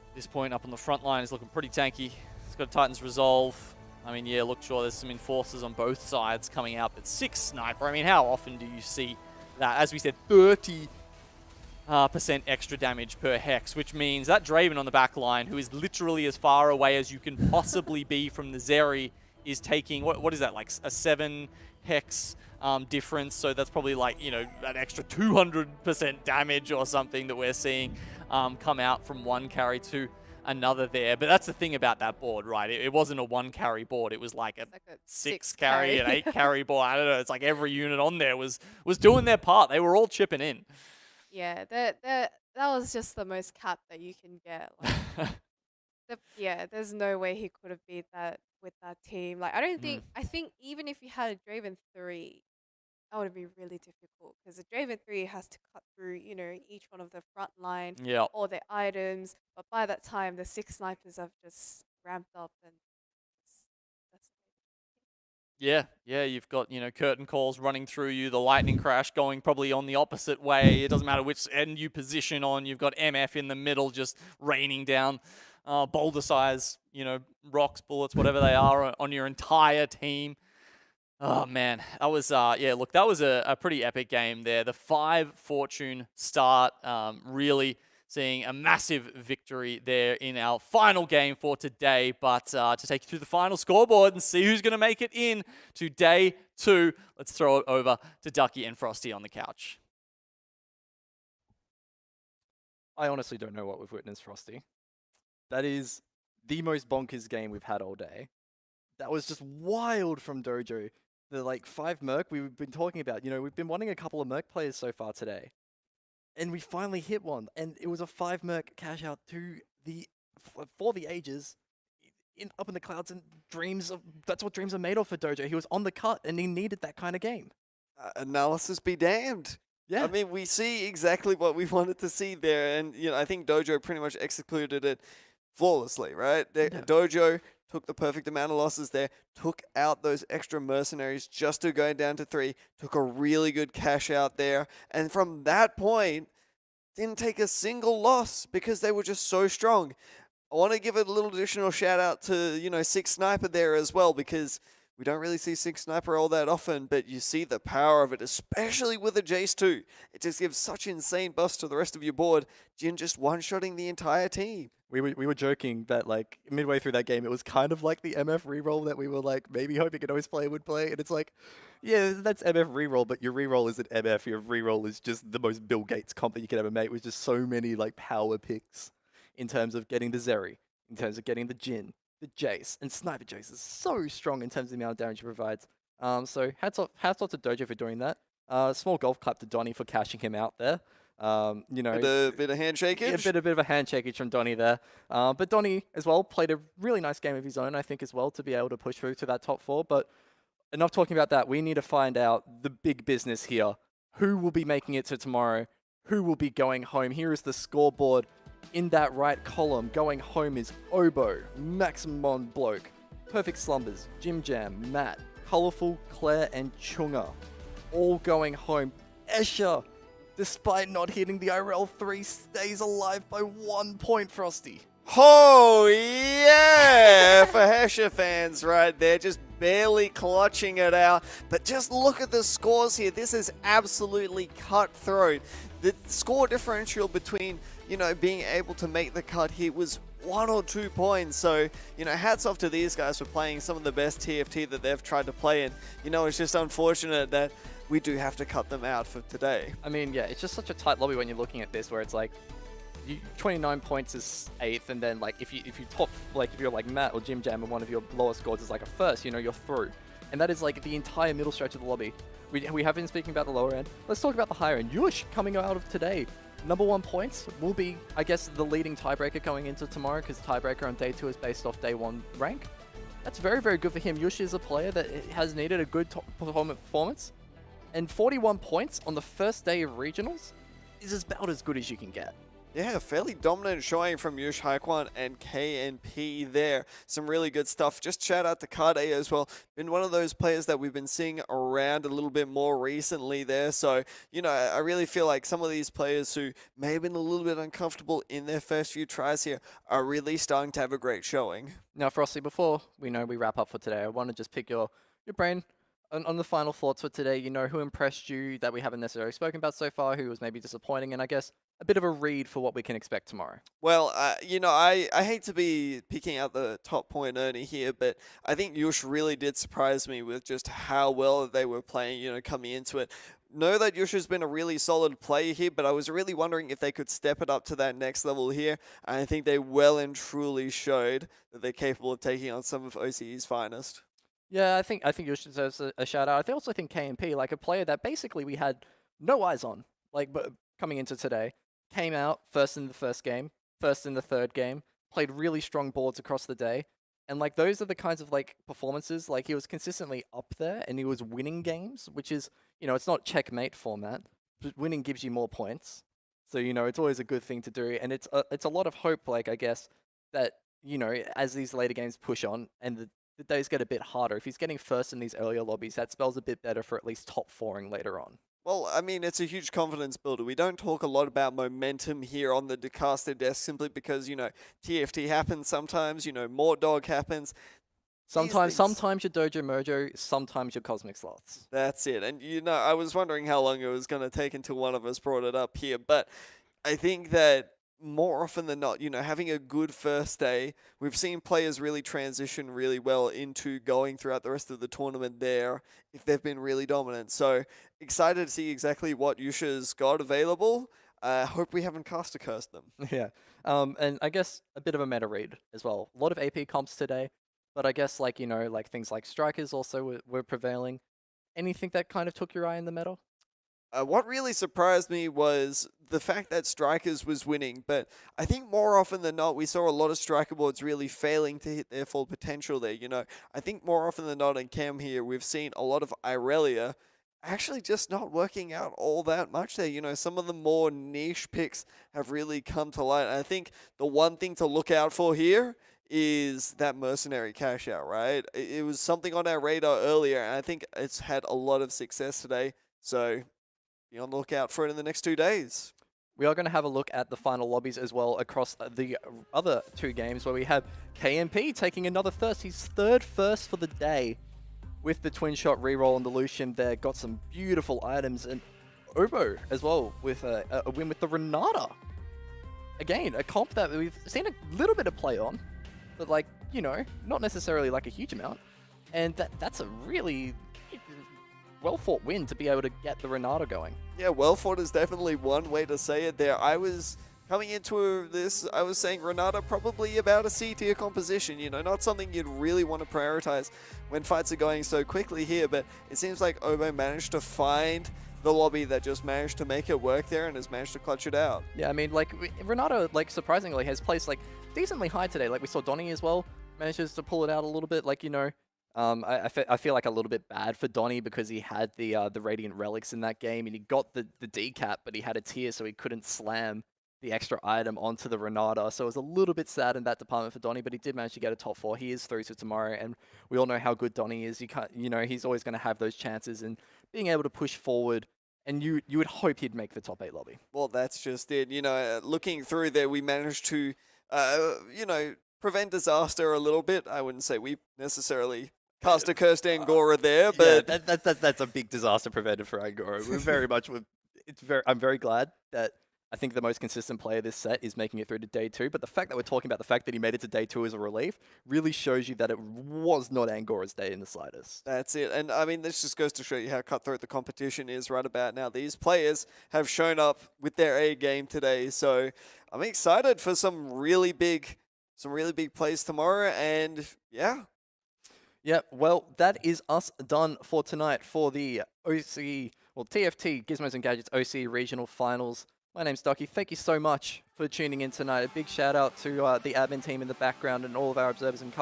at this point up on the front line, is looking pretty tanky. It's got a Titan's Resolve. I mean, yeah, look, sure, there's some Enforcers on both sides coming out, but 6 Sniper. I mean, how often do you see that? As we said, 30% extra damage per Hex, which means that Draven on the back line, who is literally as far away as you can possibly be from the Zeri, is taking, what is that, like a 7 hex difference, so that's probably like, you know, an extra 200% damage or something that we're seeing come out from one carry to another there. But that's the thing about that board, right? It wasn't a 1 carry board, it was like a It's like a 6 6 carry and carry. 8 carry board. I don't know, it's like every unit on there was doing their part. They were all chipping in. Yeah, that was just the most cap that you can get. Like, yeah, there's no way he could have beat that with that team. Like, I don't think. I think even if you had a Draven 3, that would be really difficult because the Draven 3 has to cut through, you know, each one of the front line, Yeah. all their items. But by that time, the 6 snipers have just ramped up, and that's Yeah, you've got, you know, curtain calls running through you, the lightning crash going probably on the opposite way. It doesn't matter which end you position on. You've got MF in the middle just raining down boulder size, you know, rocks, bullets, whatever they are on your entire team. Oh, man. That was, yeah, look, that was a pretty epic game there. The 5 Fortune start, really seeing a massive victory there in our final game for today. But to take you through the final scoreboard and see who's going to make it in to day 2, let's throw it over to Ducky and Frosty on the couch. I honestly don't know what we've witnessed, Frosty. That is the most bonkers game we've had all day. That was just wild from Dojo. The like 5 Merc we've been talking about. You know, we've been wanting a couple of Merc players so far today. And we finally hit one. And it was a 5 Merc cash out to for the ages up in the clouds, and that's what dreams are made of for Dojo. He was on the cut and he needed that kind of game. Analysis be damned. Yeah. I mean, we see exactly what we wanted to see there, and you know, I think Dojo pretty much executed it flawlessly, right? Dojo took the perfect amount of losses there, took out those extra mercenaries just to go down to 3, took a really good cash out there, and from that point, didn't take a single loss because they were just so strong. I want to give a little additional shout out to, you know, 6 Sniper there as well, because we don't really see 6 Sniper all that often, but you see the power of it, especially with a Jace 2. It just gives such insane buffs to the rest of your board. Jin just one-shotting the entire team. We were joking that like midway through that game, it was kind of like the MF reroll that we were like maybe hoping an OCE player would play, and it's like, yeah, that's MF reroll, but your reroll isn't MF. Your reroll is just the most Bill Gates comp that you could ever make, with just so many like power picks in terms of getting the Zeri, in terms of getting the Jin, the Jace, and Sniper Jace is so strong in terms of the amount of damage he provides. So hats off to Dojo for doing that. Small golf clap to Donnie for cashing him out there. You know, bit of handshakeage. Yeah, a bit of a handshakeage from Donnie there. But Donnie as well played a really nice game of his own, I think, as well, to be able to push through to that top 4. But enough talking about that. We need to find out the big business here. Who will be making it to tomorrow? Who will be going home? Here is the scoreboard. In that right column, going home is Obo, Maximon Bloke, Perfect Slumbers, Jim Jam, Matt, Colorful, Claire, and Chunga. All going home. Escher, despite not hitting the IRL 3, stays alive by 1 point, Frosty. Oh, yeah! For Hesher fans right there, just barely clutching it out. But just look at the scores here. This is absolutely cutthroat. The score differential between, you know, being able to make the cut here was 1 or 2 points. So, you know, hats off to these guys for playing some of the best TFT that they've tried to play. And, you know, it's just unfortunate that we do have to cut them out for today. I mean, yeah, it's just such a tight lobby when you're looking at this, where it's like, 29 points is 8th, and then like if you top, like if you're like Matt or Jim Jam and one of your lowest scores is like a 1st, you know, you're through. And that is like the entire middle stretch of the lobby. We have been speaking about the lower end. Let's talk about the higher end. Yush coming out of today. Number 1 points will be, I guess, the leading tiebreaker going into tomorrow, because tiebreaker on day 2 is based off day 1 rank. That's very, very good for him. Yush is a player that has needed a good performance. And 41 points on the first day of regionals is about as good as you can get. Yeah, fairly dominant showing from Yush Haikwan and KNP there. Some really good stuff. Just shout out to Kade as well. Been one of those players that we've been seeing around a little bit more recently there. So, you know, I really feel like some of these players who may have been a little bit uncomfortable in their first few tries here are really starting to have a great showing. Now, Frosty, before we wrap up for today, I want to just pick your brain on the final thoughts for today. You know, who impressed you that we haven't necessarily spoken about so far, who was maybe disappointing, and I guess a bit of a read for what we can expect tomorrow. Well, I hate to be picking out the top point earner here, but I think Yush really did surprise me with just how well they were playing, coming into it. Know that Yush has been a really solid player here, but I was really wondering if they could step it up to that next level here. And I think they well and truly showed that they're capable of taking on some of OCE's finest. Yeah, I think Yush deserves a shout out. I also think KMP, like a player that basically we had no eyes on, but coming into today, came out first in the first game, first in the third game, played really strong boards across the day. And like those are the kinds of like performances, like he was consistently up there and he was winning games, which is, it's not checkmate format, but winning gives you more points. So, it's always a good thing to do. And it's a lot of hope, like, I guess, that, as these later games push on and the days get a bit harder, if he's getting first in these earlier lobbies, that spells a bit better for at least top 4ing later on. Well, I mean, it's a huge confidence builder. We don't talk a lot about momentum here on the Decaster desk simply because, TFT happens sometimes, more dog happens. Sometimes your Dojo Mojo, sometimes your Cosmic Sloths. That's it. And, I was wondering how long it was going to take until one of us brought it up here. But I think that more often than not, having a good first day, we've seen players really transition really well into going throughout the rest of the tournament there if they've been really dominant. So excited to see exactly what Yusha's got available. Hope we haven't caster cursed them. Yeah. And I guess a bit of a meta read as well. A lot of AP comps today, but I guess like things like strikers also were prevailing. Anything that kind of took your eye in the meta? What really surprised me was the fact that Strikers was winning, but I think more often than not, we saw a lot of Striker boards really failing to hit their full potential there. I think more often than not in Cam here, we've seen a lot of Irelia actually just not working out all that much there. Some of the more niche picks have really come to light. And I think the one thing to look out for here is that mercenary cash out, right? It was something on our radar earlier, and I think it's had a lot of success today. So be on the lookout for it in the next 2 days. We are going to have a look at the final lobbies as well across the other 2 games where we have KMP taking another first. His third first for the day with the twin shot reroll on the Lucian there. Got some beautiful items, and Obo as well with a win with the Renata. Again, a comp that we've seen a little bit of play on, but not necessarily like a huge amount. And that's a really well-fought win to be able to get the Renata going. Yeah, well-fought is definitely one way to say it there. I was coming into this, I was saying Renata probably about a C-tier composition, not something you'd really want to prioritize when fights are going so quickly here, but it seems like Obo managed to find the lobby that just managed to make it work there and has managed to clutch it out. Yeah, I mean, Renata, surprisingly has placed, decently high today. We saw Donnie as well, manages to pull it out a little bit, I feel like a little bit bad for Donnie because he had the Radiant Relics in that game and he got the decap, but he had a tier, so he couldn't slam the extra item onto the Renata. So it was a little bit sad in that department for Donnie, but he did manage to get a top 4. He is through to tomorrow, and we all know how good Donnie is. You can't, he's always going to have those chances, and being able to push forward, and you would hope he'd make the top 8 lobby. Well, that's just it. Looking through there, we managed to, prevent disaster a little bit. I wouldn't say we necessarily cast a cursed Angora there, but yeah, that's a big disaster preventer for Angora. We're very much I'm very glad that I think the most consistent player this set is making it through to day 2, but the fact that we're talking about the fact that he made it to day 2 as a relief really shows you that it was not Angora's day in the slightest. That's it. And I mean, this just goes to show you how cutthroat the competition is right about now. These players have shown up with their A game today, so I'm excited for some really big plays tomorrow, and yeah. Yeah, well, that is us done for tonight for the TFT Gizmos and Gadgets OCE Regional Finals. My name's Ducky. Thank you so much for tuning in tonight. A big shout out to the admin team in the background and all of our observers and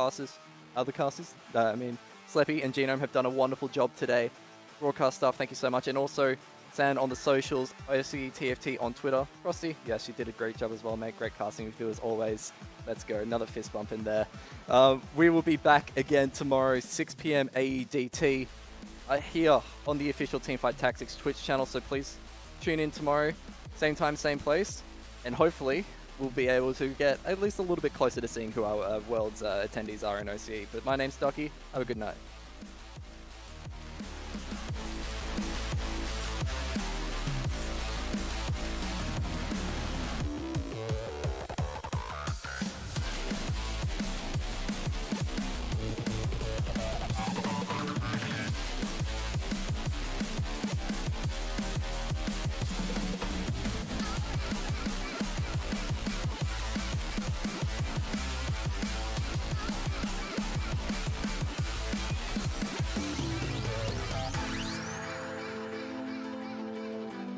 other casters. Sleppy and Genome have done a wonderful job today. Broadcast staff, thank you so much. And also, San on the socials, OCE TFT on Twitter. Frosty, yes, you did a great job as well, mate. Great casting with you as always. Let's go. Another fist bump in there. We will be back again tomorrow, 6 p.m. AEDT, here on the official Teamfight Tactics Twitch channel. So please tune in tomorrow. Same time, same place, and hopefully we'll be able to get at least a little bit closer to seeing who our world's attendees are in OCE. But my name's Ducky. Have a good night.